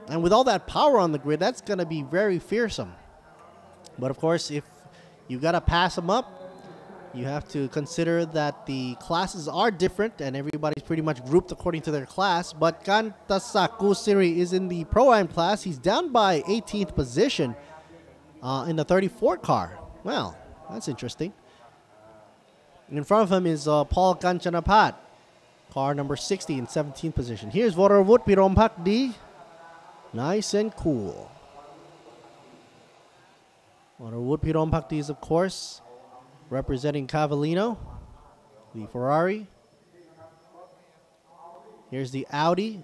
And with all that power on the grid, that's going to be very fearsome. But of course, if you got to pass them up, you have to consider that the classes are different and everybody's pretty much grouped according to their class. But Kantasaku Siri is in the Pro-Am class. He's down by 18th position in the 34 car. Well, that's interesting. In front of him is Paul Kanchanapat, car number 60 in 17th position. Here's Waterwood Pirompak D. Nice and cool. Waterwood Pirompak D is, of course, representing Cavallino, the Ferrari. Here's the Audi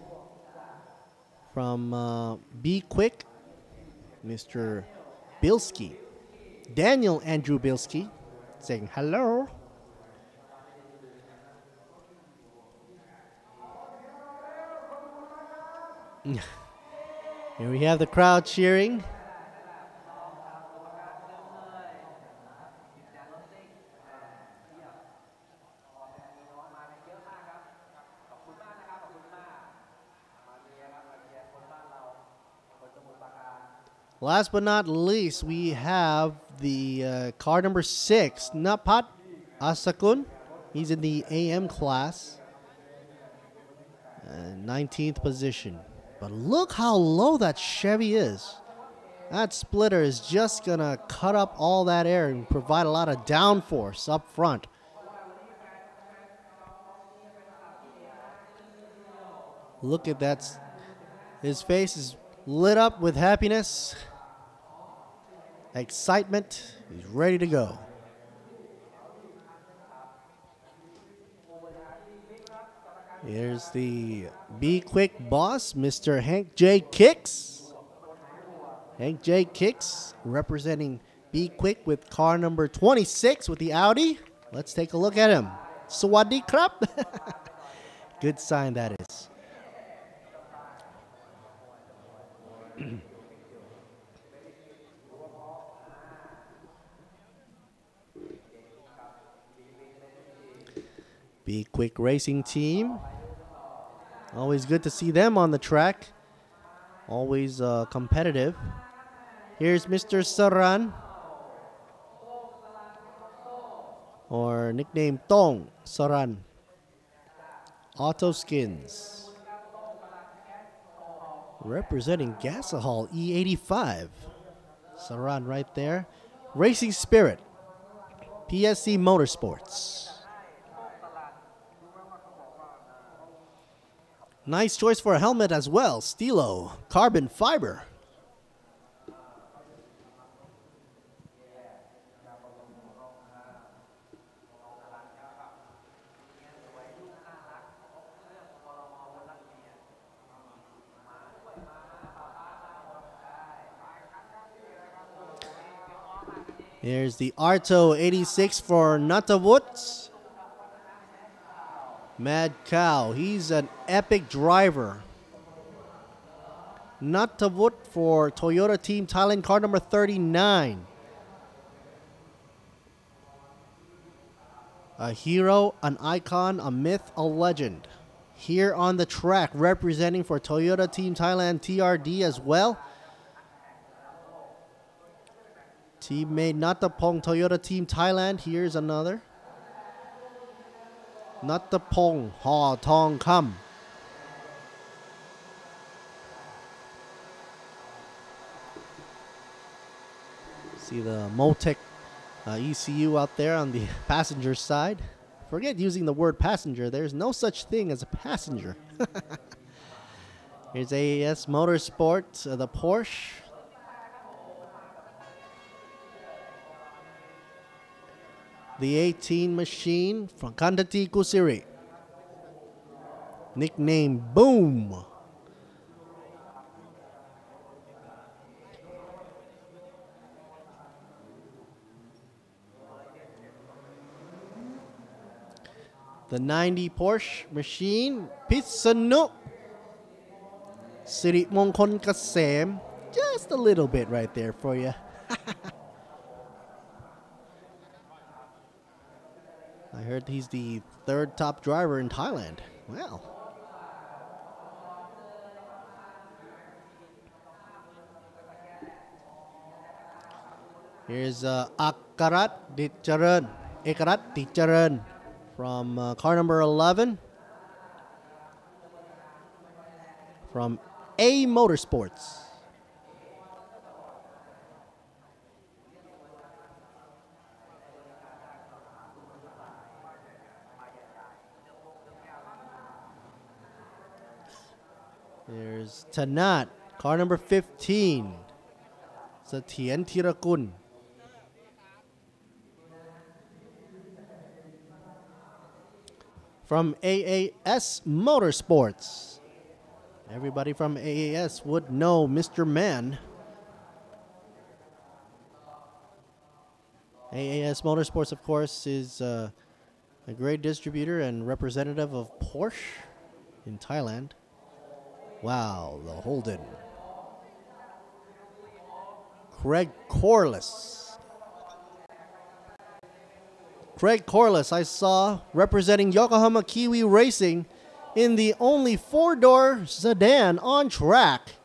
from Be Quick, Mr. Bilski. Daniel Andrew Bilski saying hello. Here we have the crowd cheering. Last but not least, we have the car number 6, Napat Asakun. He's in the AM class, 19th position. But look how low that Chevy is. That splitter is just going to cut up all that air and provide a lot of downforce up front. Look at that. His face is lit up with happiness, excitement. He's ready to go. Here's the Be Quick boss, Mr. Hank J. Kicks. Hank J. Kicks representing Be Quick with car number 26 with the Audi. Let's take a look at him. Sawadee krap. Good sign that is. Be Quick Racing Team. Always good to see them on the track. Always competitive. Here's Mr. Saran, or nickname Tong Saran. Auto Skins. Representing Gasahol E85. Saran right there. Racing Spirit. PSC Motorsports. Nice choice for a helmet as well. Stilo, carbon fiber. Here's the Arto 86 for Natavut. Mad Cow, he's an epic driver. Natavut for Toyota Team Thailand, car number 39. A hero, an icon, a myth, a legend. Here on the track, representing for Toyota Team Thailand TRD as well. Teammate Natapong, Toyota Team Thailand. Here's another. Natapong Ha Tong Kam. See the Motec ECU out there on the passenger side. Forget using the word passenger. There's no such thing as a passenger. Here's AAS Motorsport, the Porsche. The 18 machine from Kandati Kusiri. Nickname Boom. The 90 Porsche machine, Pisanu. Siri Mongkon Kasem. Just a little bit right there for you. I heard he's the third top driver in Thailand. Wow. Here's Akarat Dicharan. Ekarat Dicharan from car number 11. From A Motorsports. There's Tanat, car number 15. Satien Tirakun. From AAS Motorsports. Everybody from AAS would know Mr. Man. AAS Motorsports, of course, is a great distributor and representative of Porsche in Thailand. Wow, the Holden. Craig Corliss. Craig Corliss, I saw representing Yokohama Kiwi Racing in the only four-door sedan on track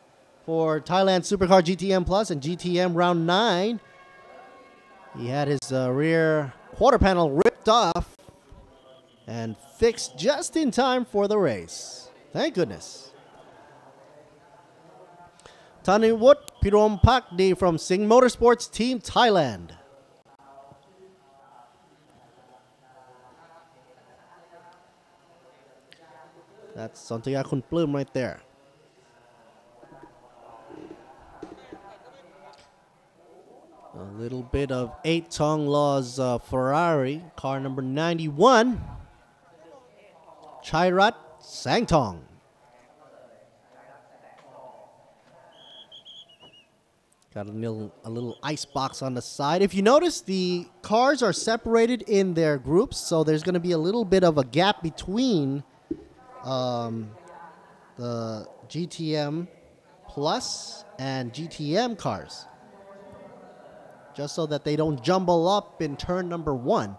for Thailand Supercar GTM Plus and GTM Round 9. He had his rear quarter panel ripped off and fixed just in time for the race. Thank goodness. Taniwut Pirom Pakdi from Sing Motorsports Team Thailand. That's Sontia Kun Plume right there. A little bit of 8 Tong Law's Ferrari, car number 91, Chairat Sangtong. Got a little ice box on the side. If you notice, the cars are separated in their groups, so there's going to be a little bit of a gap between the GTM Plus and GTM cars, just so that they don't jumble up in turn number 1.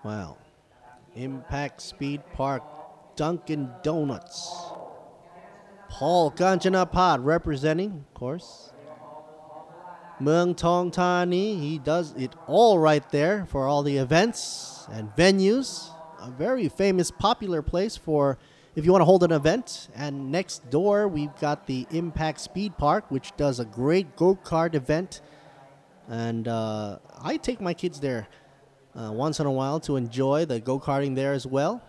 Wow. Impact Speed Park, Dunkin' Donuts. Paul Kanchanapad representing, of course. Muang Thong Thani, he does it all right there for all the events and venues. A very famous, popular place for if you want to hold an event. And next door, we've got the Impact Speed Park, which does a great go-kart event. And I take my kids there once in a while to enjoy the go-karting there as well.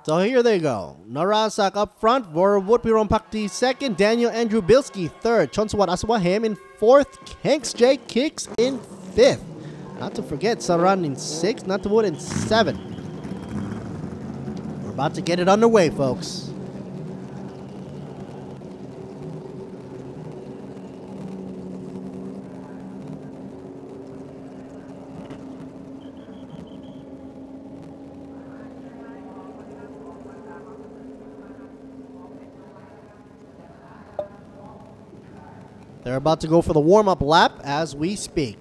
So here they go. Narasak up front, Vorwood Pirom Pakti second, Daniel Andrew Bilski third, Chonsawat Asawahem in fourth, Hanks J Kicks in fifth. Not to forget Saran in sixth, Natawood in seventh. We're about to get it underway, folks. They're about to go for the warm-up lap as we speak.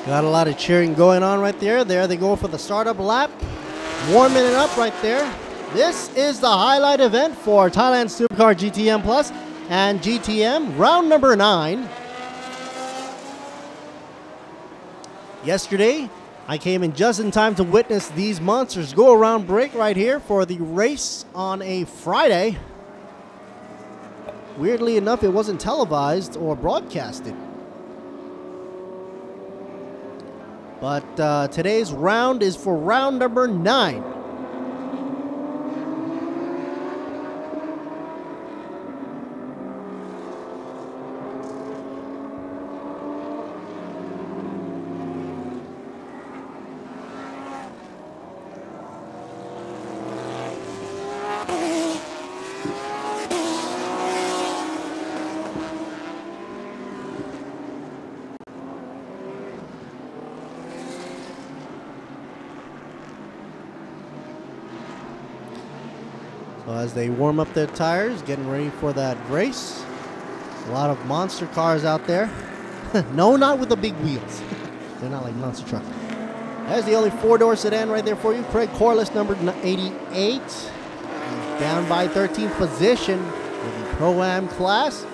Got a lot of cheering going on right there. There they go for the startup lap. Warming it up right there. This is the highlight event for Thailand Supercar GTM Plus and GTM, round number 9. Yesterday, I came in just in time to witness these monsters go around break right here for the race on a Friday. Weirdly enough, it wasn't televised or broadcasted. But today's round is for round number 9. So as they warm up their tires, getting ready for that race. A lot of monster cars out there. No, not with the big wheels. They're not like monster trucks. There's the only 4-door sedan right there for you. Craig Corliss, number 88. He's down by 13th position in the Pro-Am class.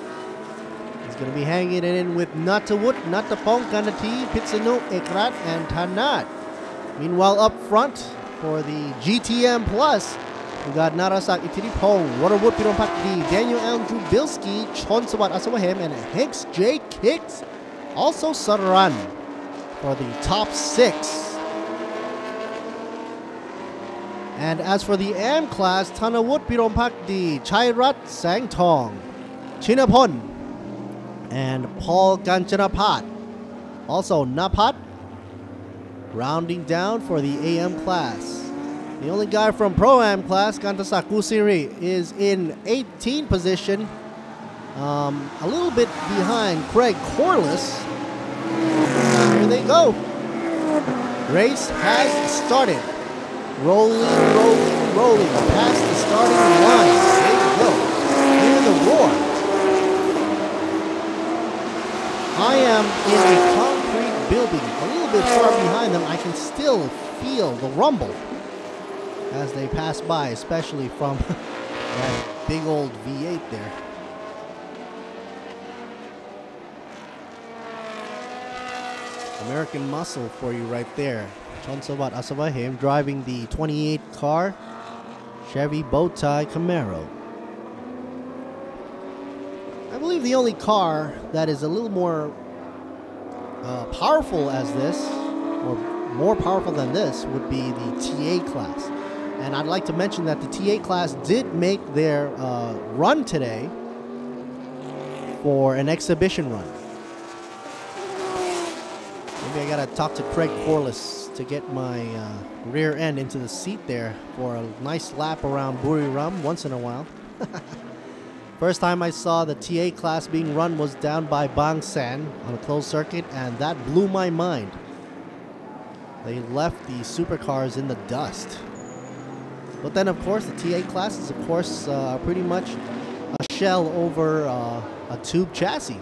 He's going to be hanging it in with Natawut, Natapong, Ganati, Pitsanu, Ekrat, and Tanat. Meanwhile, up front for the GTM Plus, we got Narasak Itiripong, Waterwood Pirompakdi, Daniel Andrew Bilski, Chonsawat Asawahem, and Hicks J. Kicks. Also Saran for the top 6. And as for the M class, Thanawut Pirompakdi, Chairat Sangtong, Chinapon, and Paul Ganchanapat. Also Napat, rounding down for the AM class. The only guy from Pro-Am class, Gantasaku Siri, is in 18th position. A little bit behind Craig Corliss. Here they go. Race has started. Rolling, rolling, rolling past the starting line. There you go. Hear the roar. I am in a concrete building. A little bit far behind them. I can still feel the rumble as they pass by, especially from that big old V8 there. American muscle for you right there. Chonsawat Asawahim driving the 28 car Chevy Bowtie Camaro. I believe the only car that is a little more powerful as this, or more powerful than this, would be the TA class. And I'd like to mention that the TA class did make their run today for an exhibition run. Maybe I gotta talk to Craig Corliss to get my rear end into the seat there for a nice lap around Buriram once in a while. First time I saw the TA class being run was down by Bang San on a closed circuit, and that blew my mind. They left the supercars in the dust. But then, of course, the TA class is, of course, pretty much a shell over a tube chassis.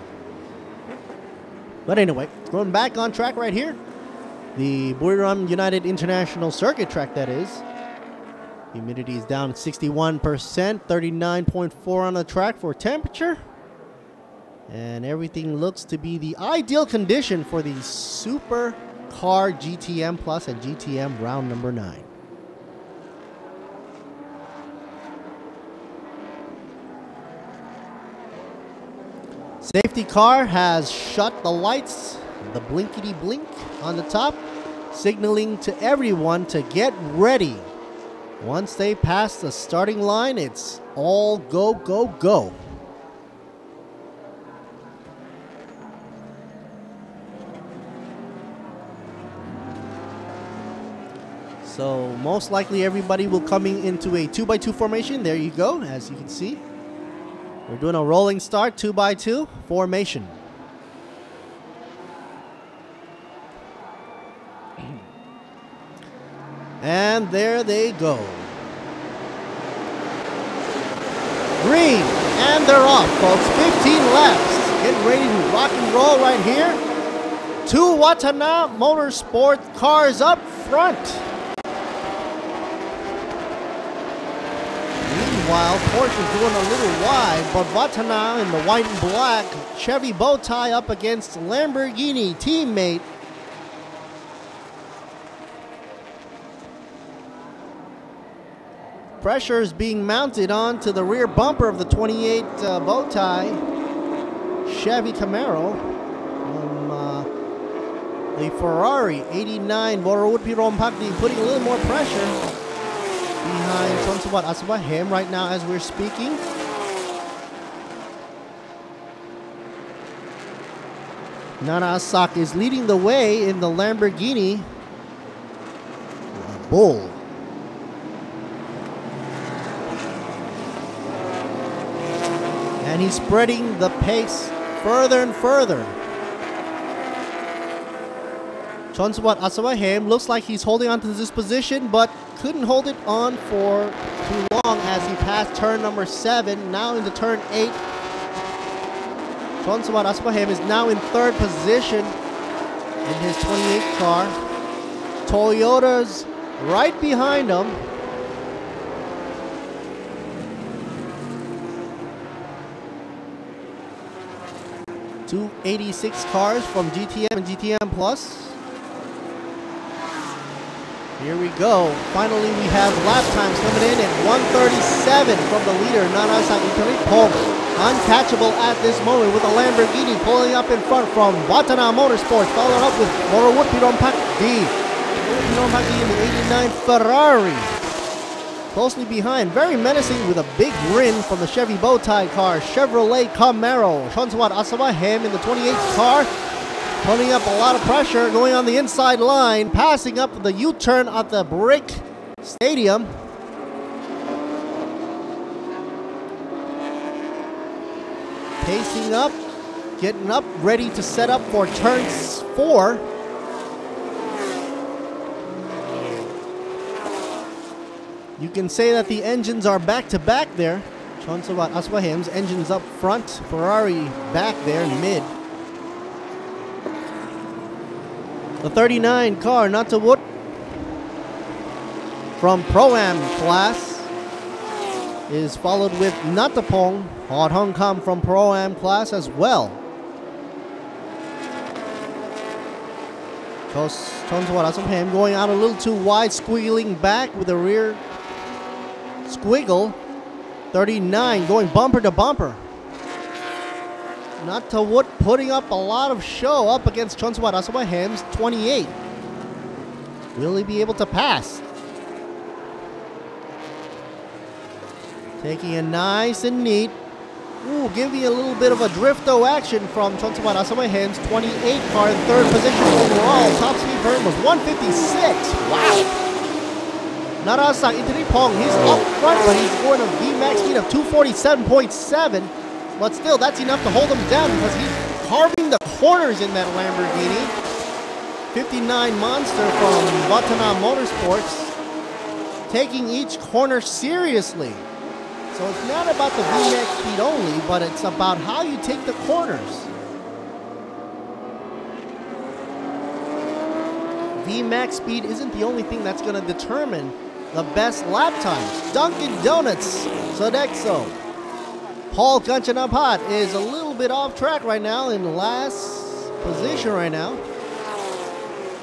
But anyway, going back on track right here. The Buriram United International Circuit track, that is. Humidity is down at 61%, 39.4 on the track for temperature. And everything looks to be the ideal condition for the Super Car GTM Plus and GTM round number 9. Safety car has shut the lights, the blinkety blink on the top, signaling to everyone to get ready. Once they pass the starting line, it's all go, go, go. So most likely everybody will coming into a 2x2 formation. There you go, as you can see. We're doing a rolling start, 2x2 formation. And there they go. Green, and they're off, folks. 15 laps. Getting ready to rock and roll right here. 2 Watana Motorsport cars up front. Meanwhile, Porsche's doing a little wide, but Watana in the white and black Chevy Bowtie up against Lamborghini teammate. Pressure is being mounted onto the rear bumper of the 28 Bowtie Chevy Camaro. The Ferrari 89 Waterwood Pirompakdi putting a little more pressure behind Chonsawat Aswahem right now as we're speaking. Nana Asak is leading the way in the Lamborghini Bull. And he's spreading the pace further and further. Chonsawat Asawahem looks like he's holding on to this position, but couldn't hold it on for too long as he passed turn number 7, now into turn 8. Chonsawat Asawahem is now in 3rd position in his 28 car. Toyota's right behind him. Two 86 cars from GTM and GTM Plus. Here we go. Finally, we have lap times coming in at 1:37 from the leader, Narasan Itaripong. Uncatchable at this moment with a Lamborghini pulling up in front from Watana Motorsports, followed up with Morawut Pirompakdi. Pirompakdi in the 89 Ferrari. Closely behind, very menacing with a big grin from the Chevy Bowtie car, Chevrolet Camaro. Chonsawat Asawahem in the 28 car, putting up a lot of pressure, going on the inside line, passing up the U-turn at the Brick Stadium. Pacing up, getting up, ready to set up for turn 4. You can say that the engines are back-to-back there. Chonsawat Aswahem's engines up front, Ferrari back there in mid. The 39 car, Natawut, from Pro-Am class, is followed with Natapong, Hot Hong Kong from Pro-Am class as well. Chonsawat Aswaham going out a little too wide, squiggling back with the rear squiggle. 39 going bumper to bumper. Natawut putting up a lot of show up against Chonsawat Aswaham's 28. Will he be able to pass? Taking it nice and neat. Ooh, giving a little bit of a drifto action from Chonsawat Aswaham's 28 car in third position overall. Top speed for him was 156. Wow. Narasak Itaripong, he's up front, but he's going a VMAX speed of 247.7. But still, that's enough to hold him down because he's carving the corners in that Lamborghini. 59 Monster from Watana Motorsports, taking each corner seriously. So it's not about the VMAX speed only, but it's about how you take the corners. VMAX speed isn't the only thing that's going to determine the best lap times. Dunkin' Donuts, Sodexo. Paul Kanchanapat is a little bit off track right now, in last position right now.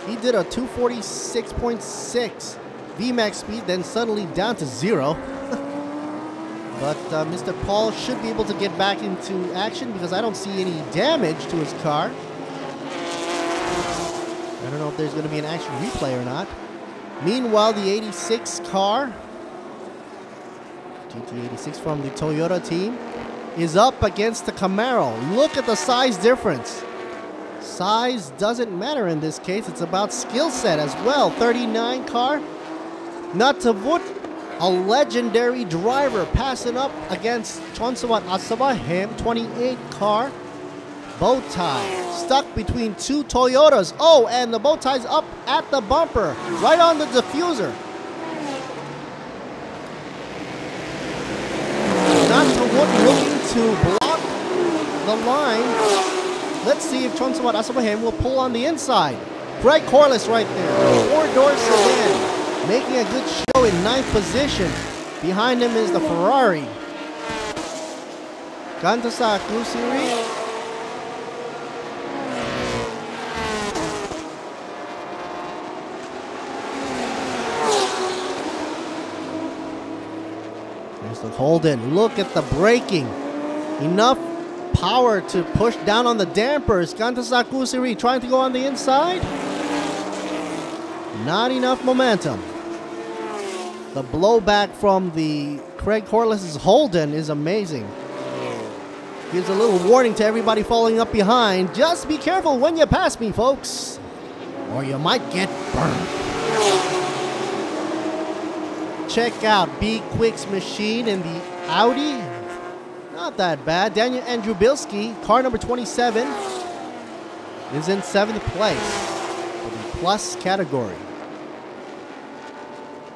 He did a 246.6 VMAX speed, then suddenly down to 0. But Mr. Paul should be able to get back into action because I don't see any damage to his car. I don't know if there's going to be an action replay or not. Meanwhile, the 86 car, GT86 from the Toyota team, is up against the Camaro. Look at the size difference. Size doesn't matter in this case. It's about skill set as well. 39 car, Natawut, a legendary driver, passing up against Chonsawat Asawaham, 28 car. Bow tie stuck between two Toyotas. Oh, and the bow tie's up at the bumper, right on the diffuser. Natawut looking to block the line. Let's see if Chonsawat Asawaham will pull on the inside. Greg Corliss right there, four-door sedan, making a good show in 9th position. Behind him is the Ferrari. Gantasa Kusiri. Holden, look at the braking. Enough power to push down on the dampers. Gantasa Kusiri trying to go on the inside. Not enough momentum. The blowback from the Craig Corliss's Holden is amazing. Gives a little warning to everybody following up behind. Just be careful when you pass me, folks, or you might get burned. Check out B Quick's machine in the Audi. Not that bad. Daniel Andrew Bilski, car number 27, is in 7th place for the plus category.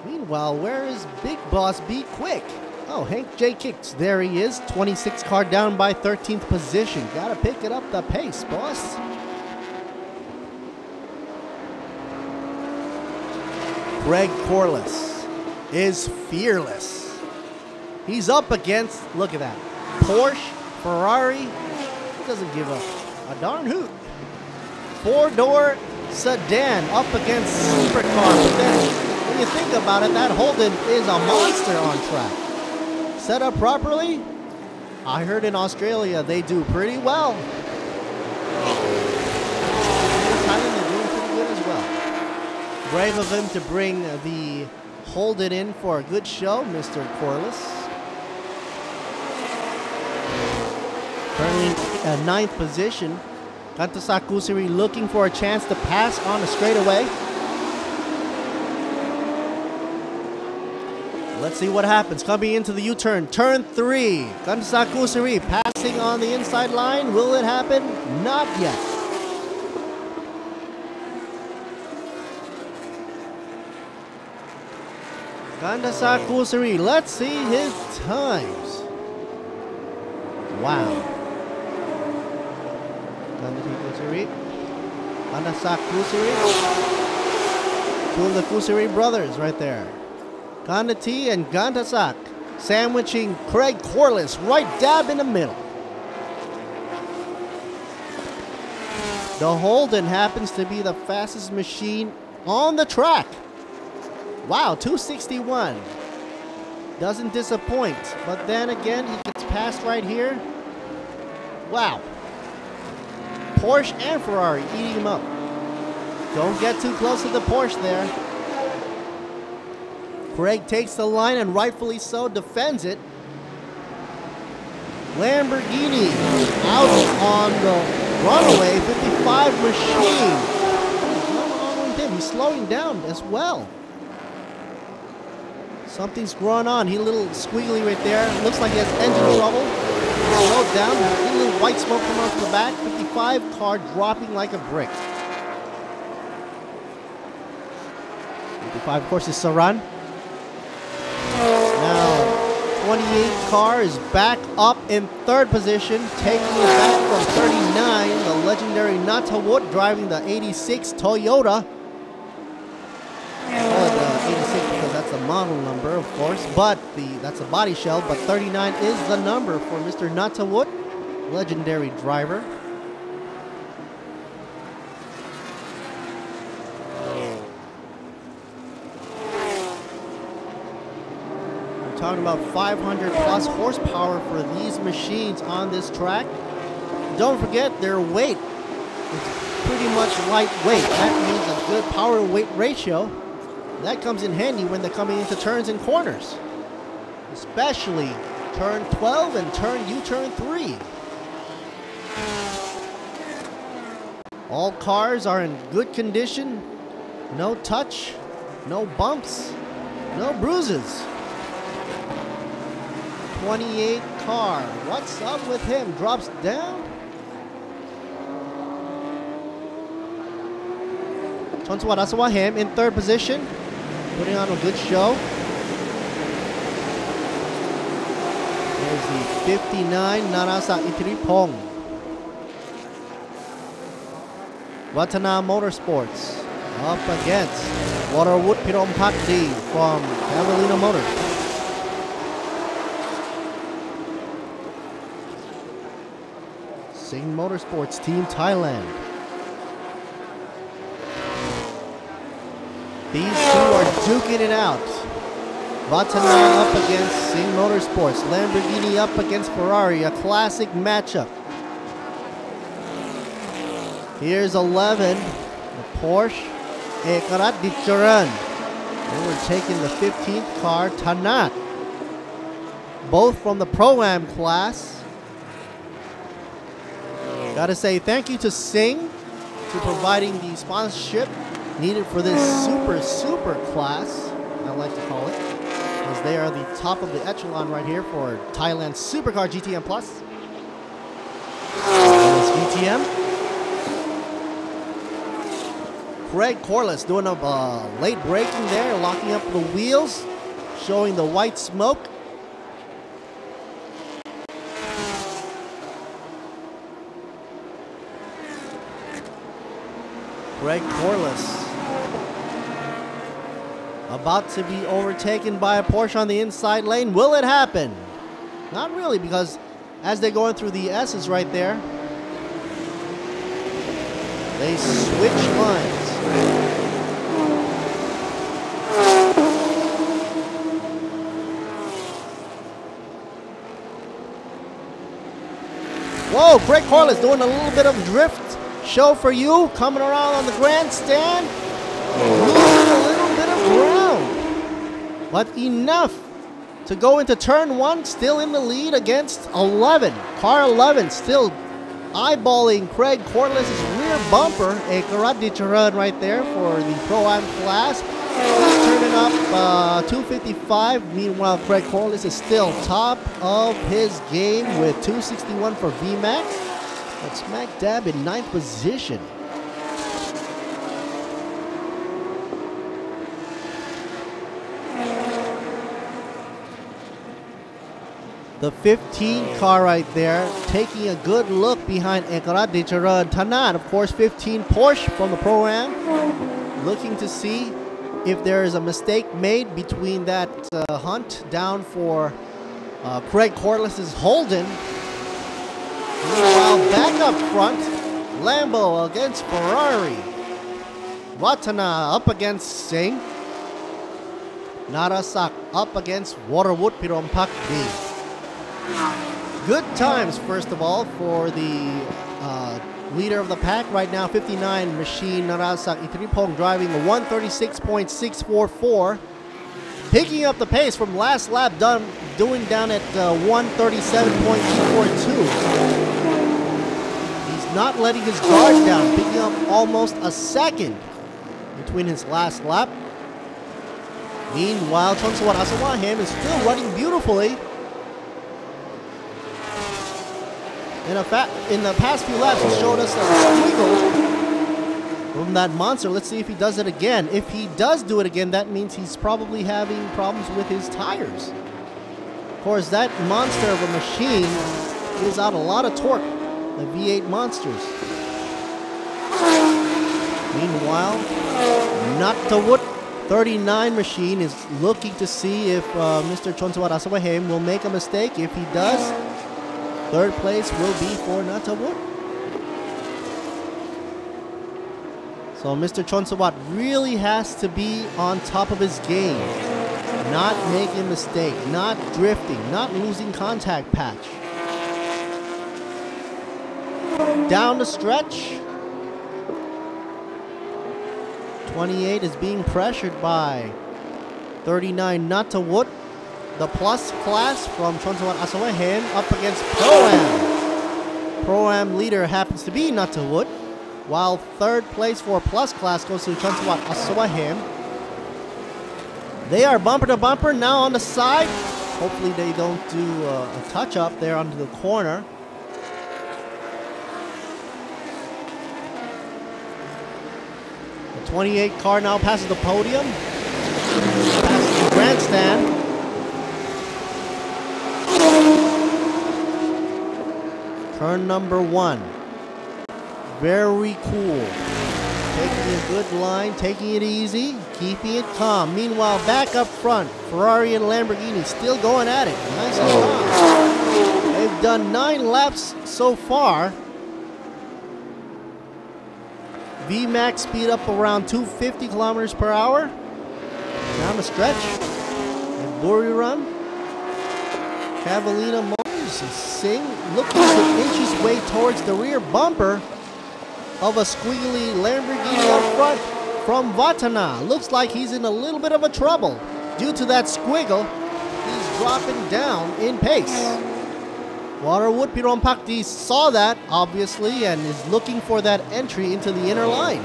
Meanwhile, where is Big Boss B Quick? Oh, Hank J. Kicks. There he is. 26 car down by 13th position. Gotta pick it up the pace, boss. Greg Corliss is fearless. He's up against, look at that, Porsche, Ferrari. He doesn't give a darn hoot. Four-door sedan up against supercar. But then when you think about it, that Holden is a monster on track. Set up properly, I heard in Australia they do pretty well. In Thailand, they're doing pretty good as well. Brave of him to bring the Holden in for a good show, Mr. Corliss. Currently in 9th position. Gantasak Kusiri looking for a chance to pass on a straightaway. Let's see what happens. Coming into the U-turn. Turn 3. Gantasak Kusiri passing on the inside line. Will it happen? Not yet. Gantasak Kusiri. Let's see his times. Wow. Gantasak Kusiri. Two of the Kusiri brothers right there. Gandati and Gantasak sandwiching Craig Corliss right dab in the middle. The Holden happens to be the fastest machine on the track. Wow, 261. Doesn't disappoint. But then again, he gets passed right here. Wow. Porsche and Ferrari eating him up. Don't get too close to the Porsche there. Craig takes the line and rightfully so defends it. Lamborghini out on the runaway 55 machine. What's going on with him? He's slowing down as well. Something's going on. He's a little squiggly right there. Looks like he has engine trouble. Slowed down. A little white smoke coming off the back. 55 car dropping like a brick. 55, of course, is Saran. Now, 28 car is back up in 3rd position, taking it back from 39. The legendary Natawut driving the 86 Toyota. I call it the 86 because that's the model number, of course, but that's a body shell. But 39 is the number for Mr. Natawut, legendary driver. Talking about 500 plus horsepower for these machines on this track. Don't forget their weight. It's pretty much lightweight. That means a good power weight ratio. That comes in handy when they're coming into turns and corners. Especially turn 12 and U-turn 3. All cars are in good condition. No touch, no bumps, no bruises. 28 car. What's up with him? Drops down. Chonswat Asawahem in 3rd position. Putting on a good show. There's the 59 Narasa Itiripong. Watana Motorsports up against Waterwood Pirom Pakdi from Carolina Motors. Sing Motorsports Team Thailand. These two are duking it out. Vatana up against Sing Motorsports. Lamborghini up against Ferrari. A classic matchup. Here's 11. The Porsche. Ekarat Dicharan. And we're taking the 15th car, Tanat. Both from the Pro-Am class. Gotta say thank you to Sing for providing the sponsorship needed for this super class, I like to call it, as they are the top of the echelon right here for Thailand Supercar GTM Plus. GTM. Craig Corliss doing a late braking there, locking up the wheels, showing the white smoke. Craig Corliss about to be overtaken by a Porsche on the inside lane. Will it happen? Not really, because as they're going through the S's right there, they switch lines. Whoa, Craig Corliss doing a little bit of drift show for you. Coming around on the grandstand. Losing a little bit of ground. But enough to go into turn 1. Still in the lead against 11. Car 11 still eyeballing Craig Corliss' rear bumper. A karate run right there for the Pro-Am class. He's turning up 255. Meanwhile, Craig Corliss is still top of his game with 261 for VMAX. But smack dab in 9th position. The 15 car right there, taking a good look behind Ekarati Charan Tanan. Of course, 15 Porsche from the Pro-Am. Looking to see if there is a mistake made between that hunt down for Craig Corliss' Holden. Meanwhile, back up front, Lambo against Ferrari. Watana up against Singh. Narasak up against Waterwood Pirompakdi. Good times, first of all, for the leader of the pack right now, 59 Machine Narasak Itripong driving a 136.644. Picking up the pace from last lap, doing down at 137.242. He's not letting his guard down, picking up almost a second between his last lap. Meanwhile, Chonsawat Asawaham is still running beautifully. In the past few laps, he showed us a squiggle from that monster. Let's see if he does it again. If he does do it again, that means he's probably having problems with his tires. Of course, that monster of a machine gives out a lot of torque, the V8 monsters. Meanwhile, Natawut 39 machine is looking to see if Mr. Chonsawat Asawahem will make a mistake. If he does, third place will be for Natawut. So Mr. Chonsawat really has to be on top of his game. Not making a mistake, not drifting, not losing contact patch. Down the stretch. 28 is being pressured by 39 Natawut. The plus class from Chonsawat Asawahem up against Pro-Am. Pro-Am leader happens to be Natawut, while third place for plus class goes to Chonsawat Asawahem. They are bumper to bumper now on the side. Hopefully they don't do a touch up there onto the corner. The 28 car now passes the podium. Passes the grandstand. Turn number 1. Very cool. Taking a good line, taking it easy, keeping it calm. Meanwhile, back up front, Ferrari and Lamborghini still going at it. Nice and calm. They've done 9 laps so far. VMAX speed up around 250 kilometers per hour. Down the stretch. And Buri Run. Cavallina Motors and Singh looking to inch his way towards the rear bumper of a squiggly Lamborghini up front from Vatana. Looks like he's in a little bit of a trouble. Due to that squiggle, he's dropping down in pace. Waterwood Pirompakdi saw that, obviously, and is looking for that entry into the inner line.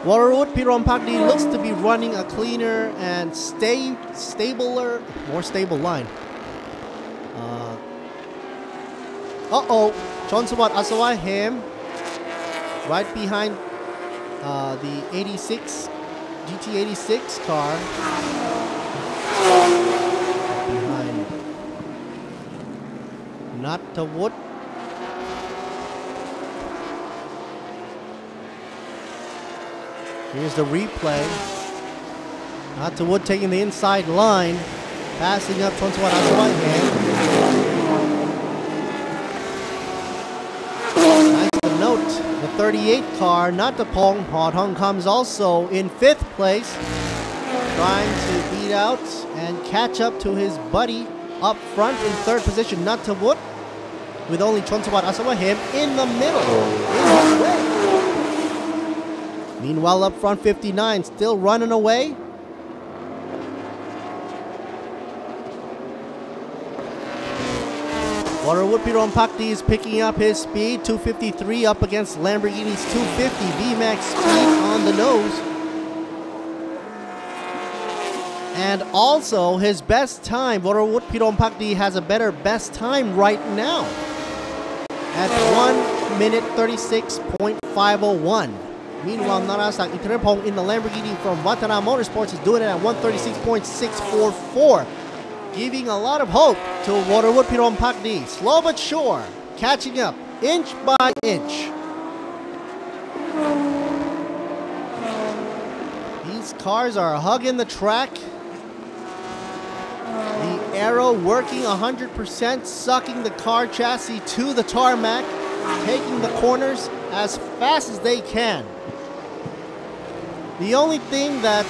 Waterwood Pirompakdi looks to be running a cleaner and more stable line. Chonsawat Asawahem right behind the 86 GT86 car. Behind Natawut. Here's the replay. Natawut taking the inside line, passing up Chonsawat Asawahem. Nice to note, the 38 car, Natapong Hotong comes also in 5th place. trying to beat out and catch up to his buddy up front in third position, Nattawut, with only Chonsawat Asawahem in the middle, in his way. Meanwhile, up front, 59 still running away. Waterwood Piron Pakdi is picking up his speed, 253 up against Lamborghini's 250 VMAX speed on the nose. And also his best time, Waterwood Piron Pakdi has a better best time right now at 1 minute 36.501. Meanwhile, Narasak Itirepong in the Lamborghini from Watana Motorsports is doing it at 136.644. Giving a lot of hope to Waterwood Piron Pakdi. Slow but sure, catching up inch by inch. These cars are hugging the track. The aero working 100%, sucking the car chassis to the tarmac, taking the corners as fast as they can. The only thing that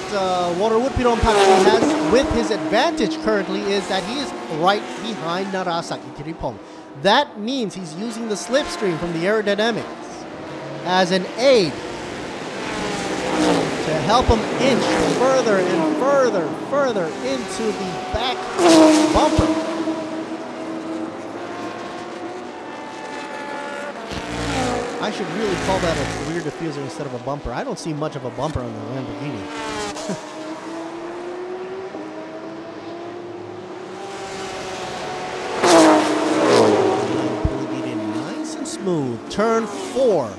Waterwood Piron Pakdi has with his advantage currently is that he is right behind Narasak Itiripong. That means he's using the slipstream from the aerodynamics as an aid to help him inch further and further into the back bumper. I should really call that a rear diffuser instead of a bumper. I don't see much of a bumper on the Lamborghini. Pulling it in nice and smooth. Turn 4.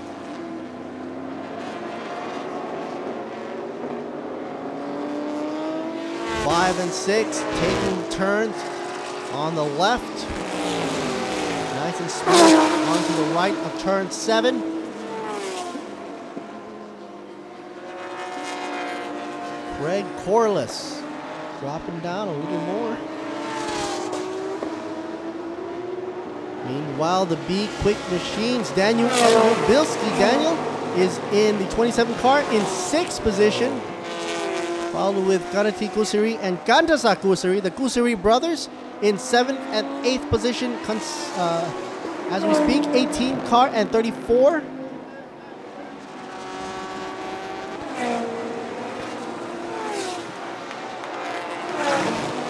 Five and 6, taking turns on the left. Nice and smooth onto the right of turn 7. Craig Corliss dropping down a little more. Meanwhile, the B Quick Machines, Daniel Bilski. Daniel is in the 27 car in 6th position. Followed with Ganati Kusiri and Gandasa Kusiri, the Kusiri brothers, in 7th and 8th position as we speak. 18 car and 34.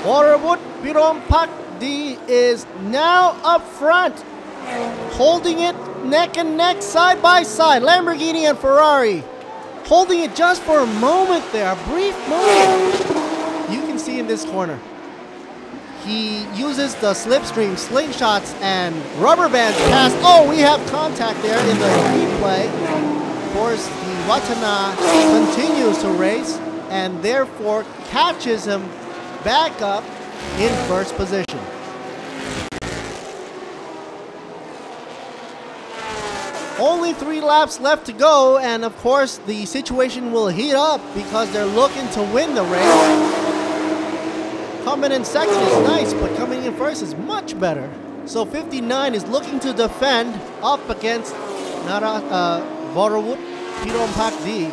Waterwood Piron Pakdi is now up front, holding it neck and neck, side by side. Lamborghini and Ferrari holding it just for a moment there, a brief moment. You can see in this corner, he uses the slipstream, slingshots, and rubber bands past. Oh, we have contact there in the replay. Of course, the Watana continues to race and therefore catches him back up in first position. Only 3 laps left to go, and of course the situation will heat up because they're looking to win the race. Coming in second is nice, but coming in first is much better. So 59 is looking to defend up against Waterwood Piron Pakdi.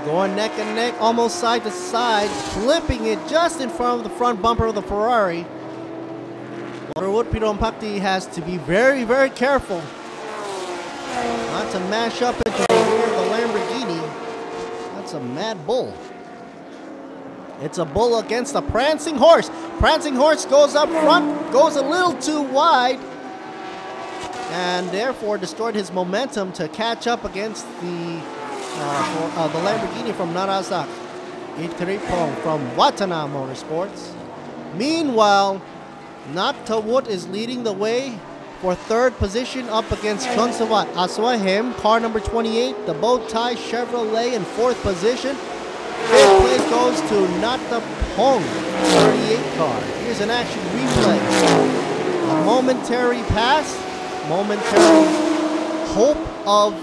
Going neck and neck, almost side to side, flipping it just in front of the front bumper of the Ferrari. Waterwood Piron Pakdi has to be very, very careful not to mash up into the rear of the Lamborghini. That's a mad bull. It's a bull against a prancing horse. Prancing horse goes up front, goes a little too wide, and therefore destroyed his momentum to catch up against the Lamborghini from Narasak Itiripong from Watana Motorsports. Meanwhile, Nattawut is leading the way for third position up against Chonsawat Aswahem, car number 28, the bow tie Chevrolet in fourth position. Fifth place goes to Nattapong, 38 car. Here's an action replay. A momentary pass, momentary hope of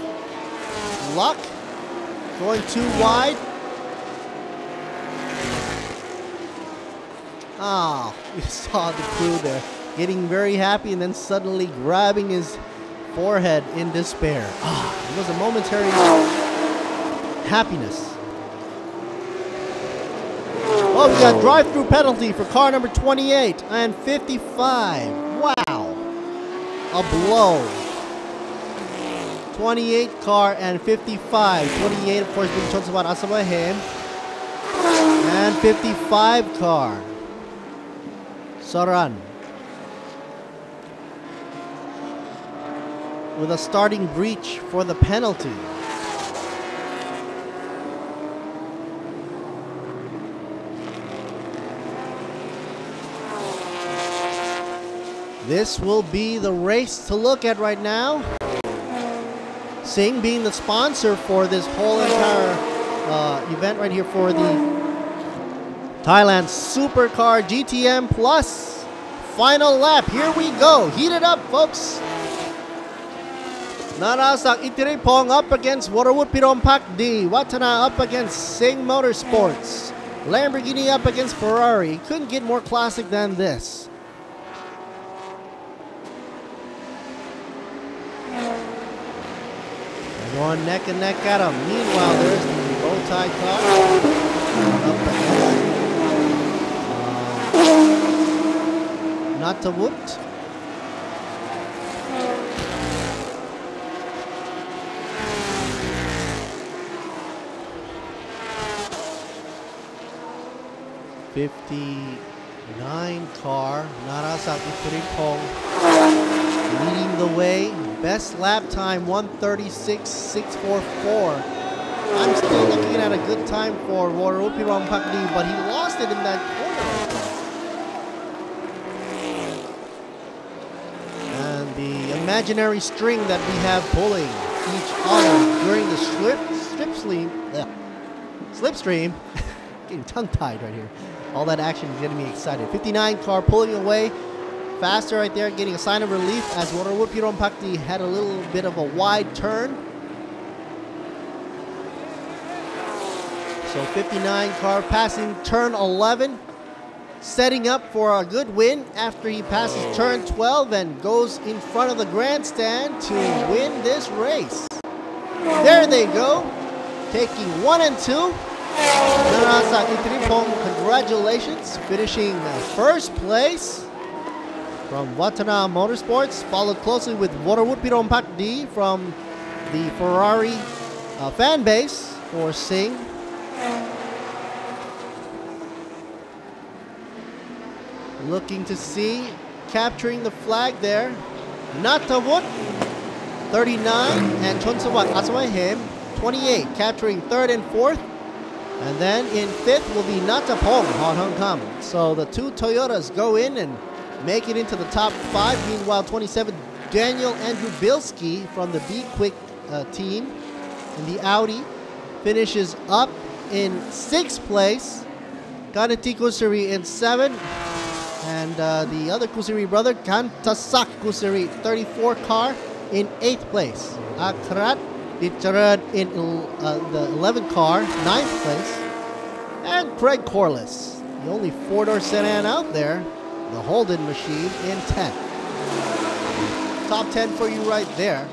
luck. Going too wide. Ah, we saw the crew there getting very happy and then suddenly grabbing his forehead in despair. It was a momentary happiness. Oh, we got drive-through penalty for car number 28 and 55. Wow. A blow. 28 car and 55. 28, of course, being Chonsabat Asawahem. And 55 car. Saran. With a starting breach for the penalty. This will be the race to look at right now. Sing being the sponsor for this whole entire event right here for the Thailand Supercar GTM Plus final lap. Here we go. Heat it up, folks. Narasak Itiripong up against Waterwood Pirompak D. Watana up against Sing Motorsports. Lamborghini up against Ferrari. Couldn't get more classic than this. Going neck and neck at him. Meanwhile, there's the bow tie car up against Natawut. '59 car. Narasak Itiripong leading the way. Best lap time 1:36.644. I'm still looking at a good time for Warupi Rompakdi, but he lost it in that corner. And the imaginary string that we have pulling each other during the slipstream. Getting tongue-tied right here. All that action is getting me excited. 59 car pulling away. Faster right there, getting a sign of relief as Waterwood Pirompakti had a little bit of a wide turn. So 59 car passing turn 11, setting up for a good win after he passes turn 12 and goes in front of the grandstand to win this race. There they go, taking 1 and 2. Narasak Itiripong, congratulations, finishing first place. From Watana Motorsports, followed closely with Waterwood Pirompak D from the Ferrari fan base for Sing. Looking to see, capturing the flag there, Natawut 39 and Chonsawat Aswahem 28, capturing 3rd and 4th. And then in 5th will be Natapong Hong Hong Kam. So the two Toyotas go in and make it into the top 5. Meanwhile, 27, Daniel Andrew Bilski from the Be Quick team in the Audi finishes up in 6th place. Ganati Kusiri in 7th. And the other Kusiri brother, Kantasak Kusiri, 34 car, in 8th place. Akrat Ditjarad in the 11th car, 9th place. And Craig Corliss, the only four-door sedan out there, the Holden machine, in 10th. Top 10 for you right there.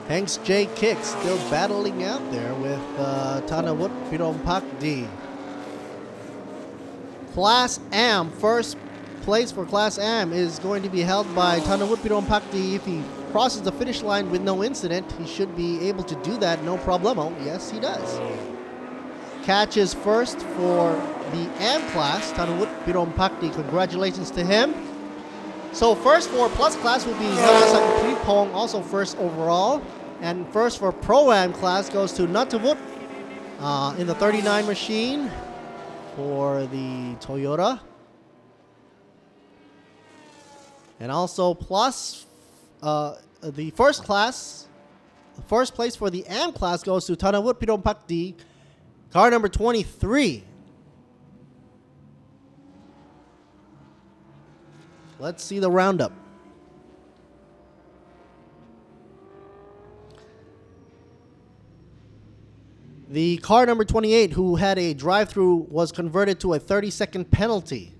Thanks J Kicks still battling out there with Tanawut Pirompak D. Class M, first place for Class M is going to be held by Tanawut Pirompak D. If he crosses the finish line with no incident, he should be able to do that, no problemo. Yes, he does. Catches first for the M class, Tanawut Pirompak D. Congratulations to him. So first for Plus class will be Narasak Pripong, also first overall. And first for Pro-Am class goes to Natavut in the 39 machine for the Toyota. And also Plus, the first class, the first place for the AM class goes to Tanawut Pirompak D, car number 23. Let's see the roundup. The car number 28, who had a drive-through, was converted to a 30-second penalty.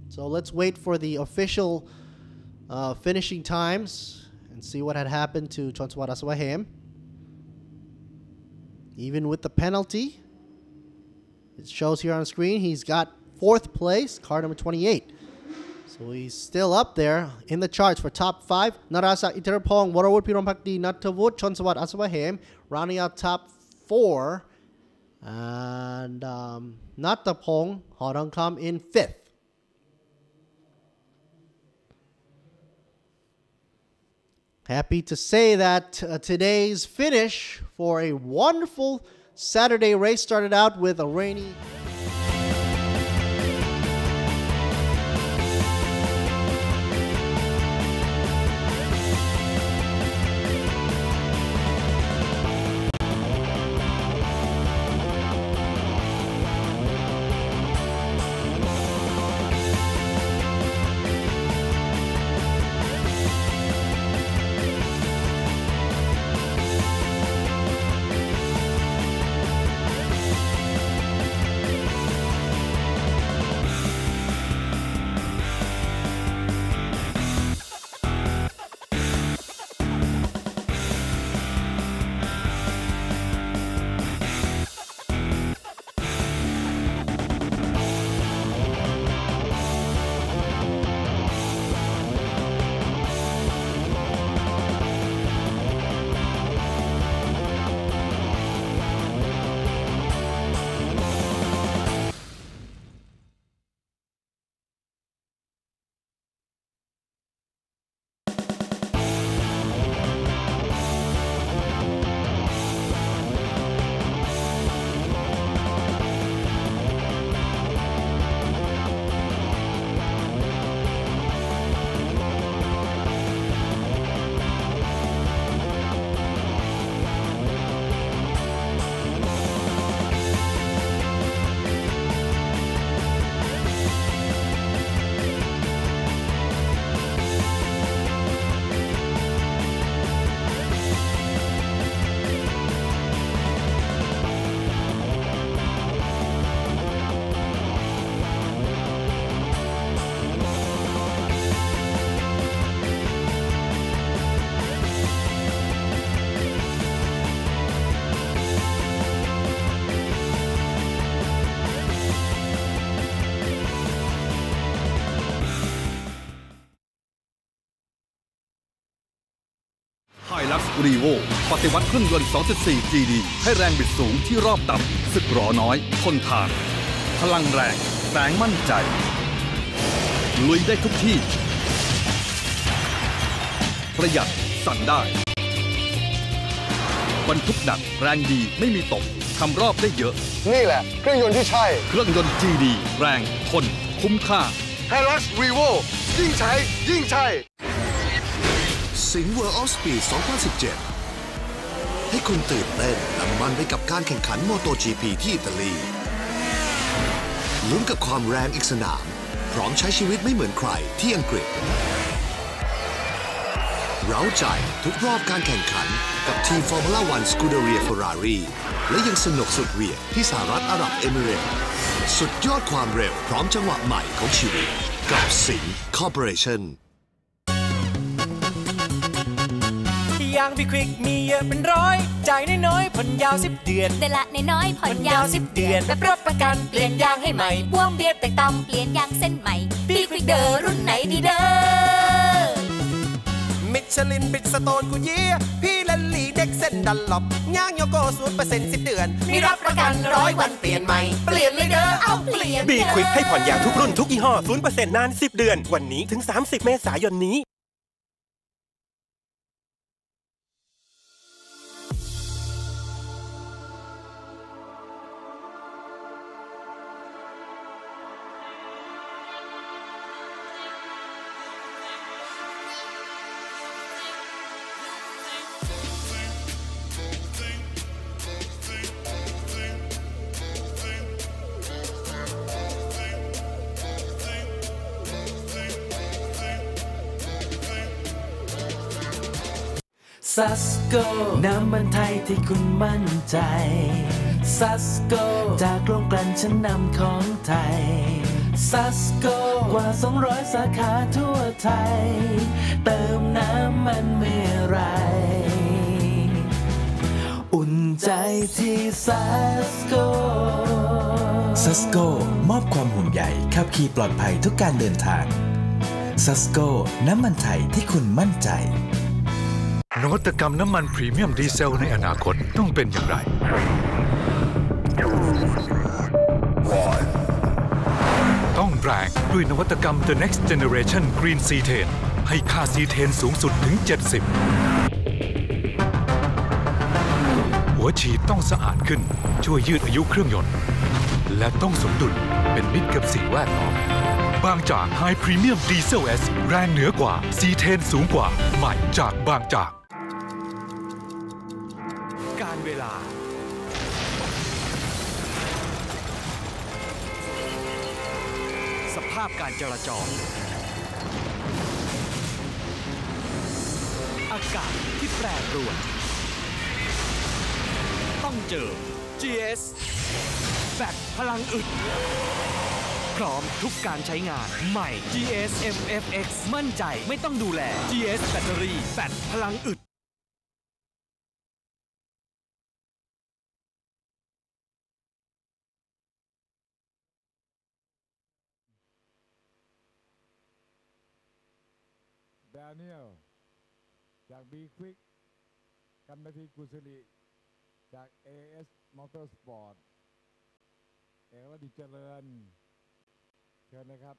So let's wait for the official finishing times and see what had happened to Chonsawat Aswahem. Even with the penalty, it shows here on screen, he's got 4th place, car number 28. So he's still up there in the charts for top 5. Narasa Itirapong, Warawut Pirompakdi, Natavut, Chonsawat Aswahem, rounding out top 4. And Natapong, Horongkam in 5th. Happy to say that today's finish for a wonderful Saturday race started out with a rainy...รีโวปฏิวัติเครื่องยนต์ 2.4 GD ให้แรงบิดสูงที่รอบต่ำสึกหรอน้อยทนทานพลังแรงแรงมั่นใจลุยได้ทุกที่ประหยัดสั่งได้บรรทุกหนักแรงดีไม่มีตกทำรอบได้เยอะนี่แหละเครื่องยนต์ที่ใช่เครื่องยนต์ GD แรงทนคุ้มค่า Hilux Revo ยิ่งใช้ยิ่งใช่สิงห์ World of Speed 2017 ให้คุณตื่นเต้นและมันไปกับการแข่งขัน MotoGP ที่อิตาลีลุ้นกับความแรงอีกสนามพร้อมใช้ชีวิตไม่เหมือนใครที่อังกฤษเร้าใจทุกรอบการแข่งขันกับทีม Formula 1 Scuderia Ferrari และยังสนุกสุดเหวี่ยงที่สหรัฐอาหรับเอมิเรตส์สุดยอดความเร็วพร้อมจังหวะใหม่ของชีวิตกับสิงห์ Corporationยางบีควิกมีเยอะเป็นร้อยจ่ายน้อยๆผ่อนยาว10 เดือนแต่ละน้อยๆผ่อนยาว10 เดือนแบบรับประกันเปลี่ยนยางให้ใหม่พ่วงเบียดแต่ต่ำเปลี่ยนยางเส้นใหม่บีควิกเดอร์รุ่นไหนดีเด้อมิชลินบิดสโตนกูเยี่ยพี่เลนลี่เด็กเส้นดันหลบยางโยโก้0% 10 เดือนมีรับประกัน100 วันเปลี่ยนใหม่เปลี่ยนเลยเด้อเอาเปลี่ยนบีควิกให้ผ่อนยางทุกรุ่นทุกยี่ห้อ 0% นาน10 เดือนวันนี้ถึง30 เมษายนนี้ ซัสโกน้ำมันไทยที่คุณมั่นใจซัสโกจากโรงกลั่นชั้นนำของไทยซัสโกกว่า200 สาขาทั่วไทยเติมน้ำมันเมื่อไรอุ่นใจที่ซัสโกซัสโกมอบความห่วงใยขับขี่ปลอดภัยทุกการเดินทางซัสโกน้ำมันไทยที่คุณมั่นใจนวัตกรรมน้ำมันพรีเมียมดีเซลในอนาคตต้องเป็นอย่างไรต้องแรงด้วยนวัตกรรม The Next Generation Green C10 ให้ค่า C10 สูงสุดถึง 70 หัวฉีดต้องสะอาดขึ้นช่วยยืดอายุเครื่องยนต์และต้องสมดุลเป็นมิตรกับสิ่งแวดล้อมบางจาก High Premium Diesel S แรงเหนือกว่า C10 สูงกว่าใหม่จากบางจากการเวลาสภาพการจราจรอากาศที่แปรปรวนต้องเจอ GS แบตพลังอึดพร้อมทุกการใช้งานใหม่ GS MFX มั่นใจไม่ต้องดูแล GS แบตเตอรี่แบตพลังอึดดานิเอลจากบีควิกกันนาทีกุศลีจาก AS Motorsport เอกวดีเจริญเชิญนะครับ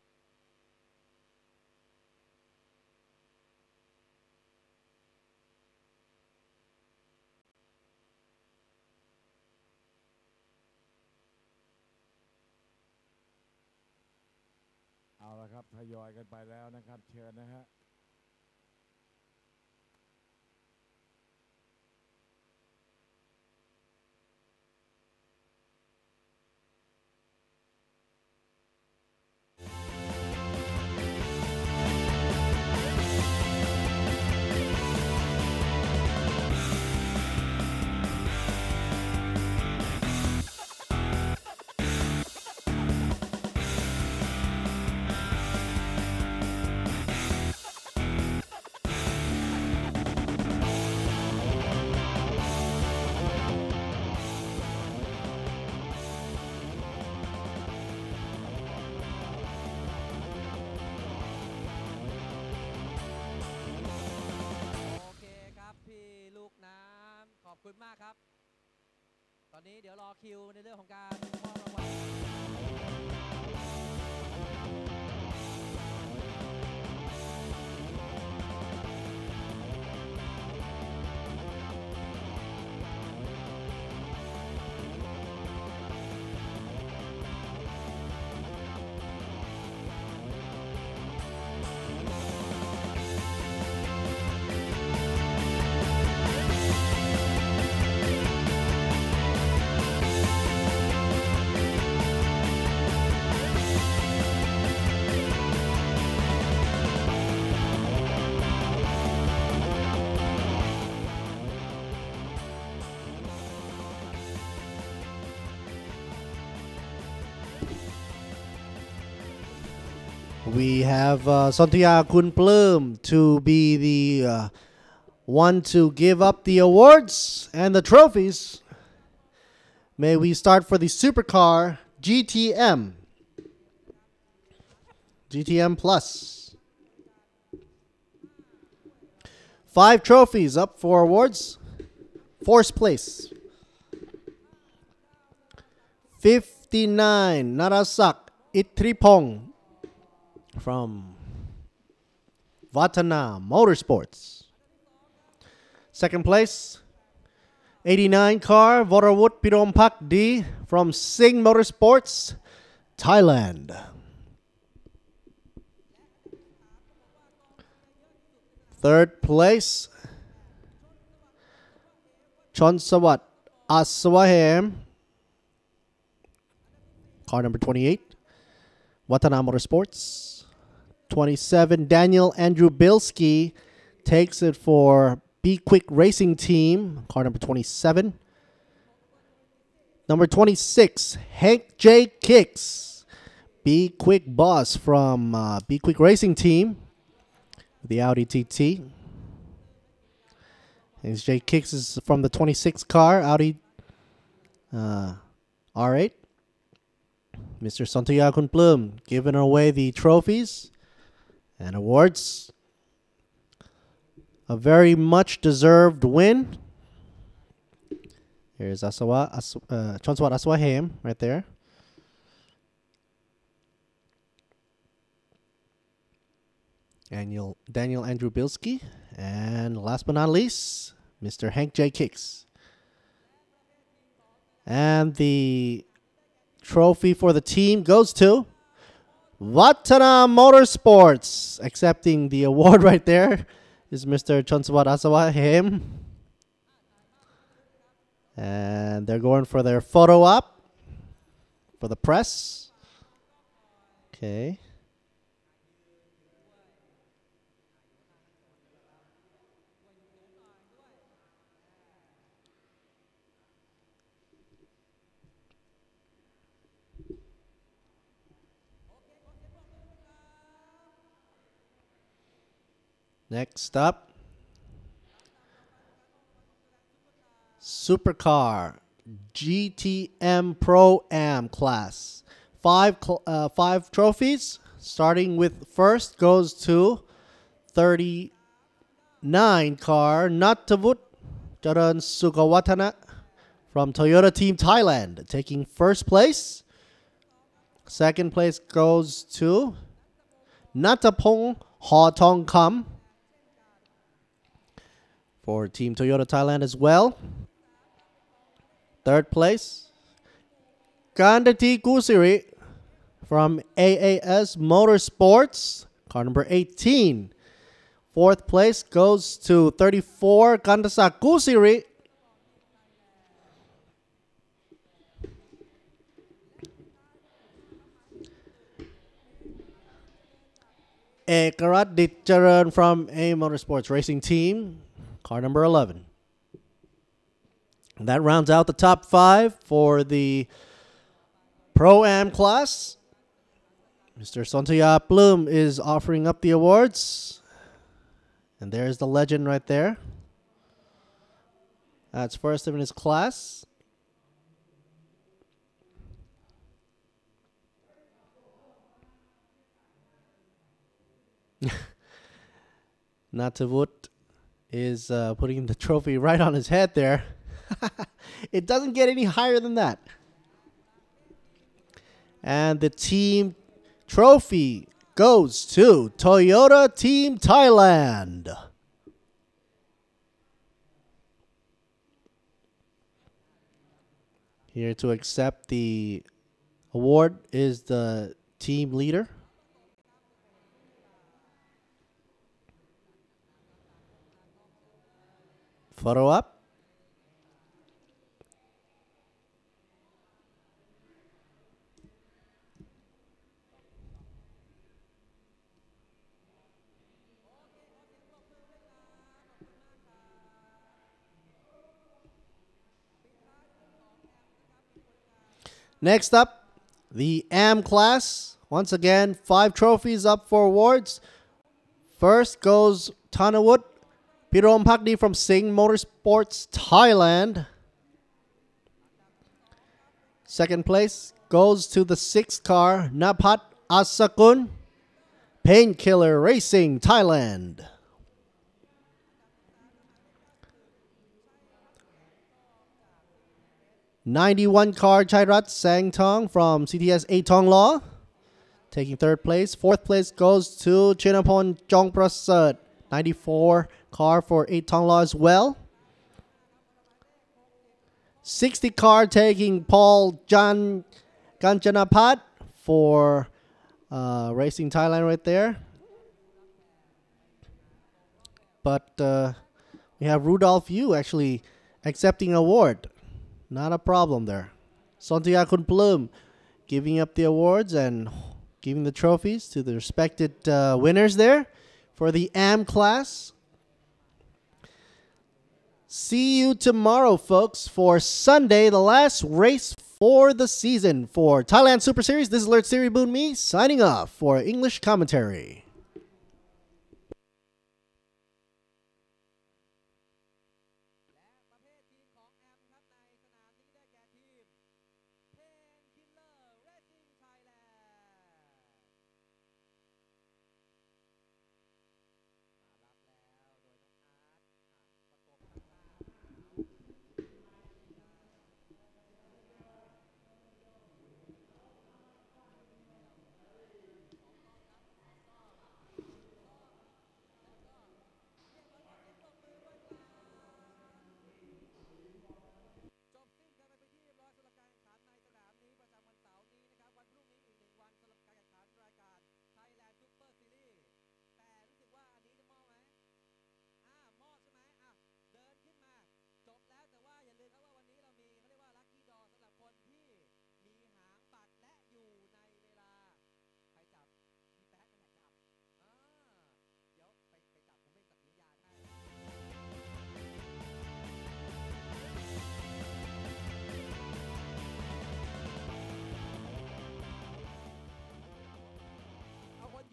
เอาละครับทยอยกันไปแล้วนะครับเชิญนะฮะขอบคุณมากครับตอนนี้เดี๋ยวรอคิวในเรื่องของการมอบรางวัWe have Sontia Kunplum to be the one to give up the awards and the trophies. May we start for the Supercar GTM. GTM Plus. 5 trophies up for awards. 4th place. 59 Narasak Itripong from Vatana Motorsports. 2nd place, 89 car Vorawut Pirompak D from Singh Motorsports, Thailand. 3rd place, Chonsawat Aswahem, car number 28, Vatana Motorsports. 27, Daniel Andrew Bilski takes it for Be Quick Racing Team, car number 27. Number 26, Hank J. Kicks. Be Quick Boss from Be Quick Racing Team, the Audi TT. Hank J. Kicks is from the 26 car, Audi R8. Mr. Santiago Plum giving away the trophies and awards. A very much deserved win. Here's Chonswat Aswa Ham right there. Daniel Andrew Bilski. And last but not least, Mr. Hank J. Kicks. And the trophy for the team goes to Vatana Motorsports. Accepting the award right there is Mr. Chonswat Aswa Ham. And they're going for their photo op for the press. Okay. Next up, Supercar GTM Pro-Am class. Five trophies, starting with first goes to 39 car Nattavut Jaran Sugawatana from Toyota Team Thailand, taking first place. Second place goes to Nattapong Hotongkam for Team Toyota Thailand as well. Third place, Gandati Kusiri from AAS Motorsports, car number 18. Fourth place goes to 34, Kandasa Kusiri. Ekarat Ditcharan from A Motorsports Racing Team, car number 11. And that rounds out the top 5 for the Pro-Am class. Mr. Sontia Bloom is offering up the awards. And there's the legend right there. That's first in his class. Natavut is putting the trophy right on his head there. It doesn't get any higher than that. And the team trophy goes to Toyota Team Thailand. Here to accept the award is the team leader. Photo up. Next up, the AM class. Once again, 5 trophies up for awards. First goes Tanawut Pirom Pakdi from Singh Motorsports, Thailand. Second place goes to the 6th car, Napat Asakun, Painkiller Racing, Thailand. '91 car Chairat Sangtong from CTS A Tong Law, taking third place. Fourth place goes to Chinapon Jong Prasad, 94 car for 8 Tong Law as well. 60 car taking Paul Jan Ganjanapat for Racing Thailand right there. But we have Rudolph Yu actually accepting award. Not a problem there. Santiago Plum giving up the awards and giving the trophies to the respected winners there for the AM class. See you tomorrow, folks, for Sunday, the last race for the season for Thailand Super Series. This is Lert Siri Boon Me signing off for English commentary.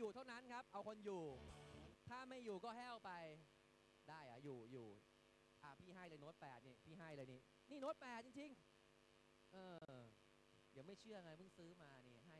อยู่เท่านั้นครับเอาคนอยู่ถ้าไม่อยู่ก็แห้วไปได้อะอยู่พี่ให้เลยโน้ต8นี่พี่ให้เลยนี่โน้ต8จริงๆเดี๋ยวไม่เชื่อไงเพิ่งซื้อมานี่ให้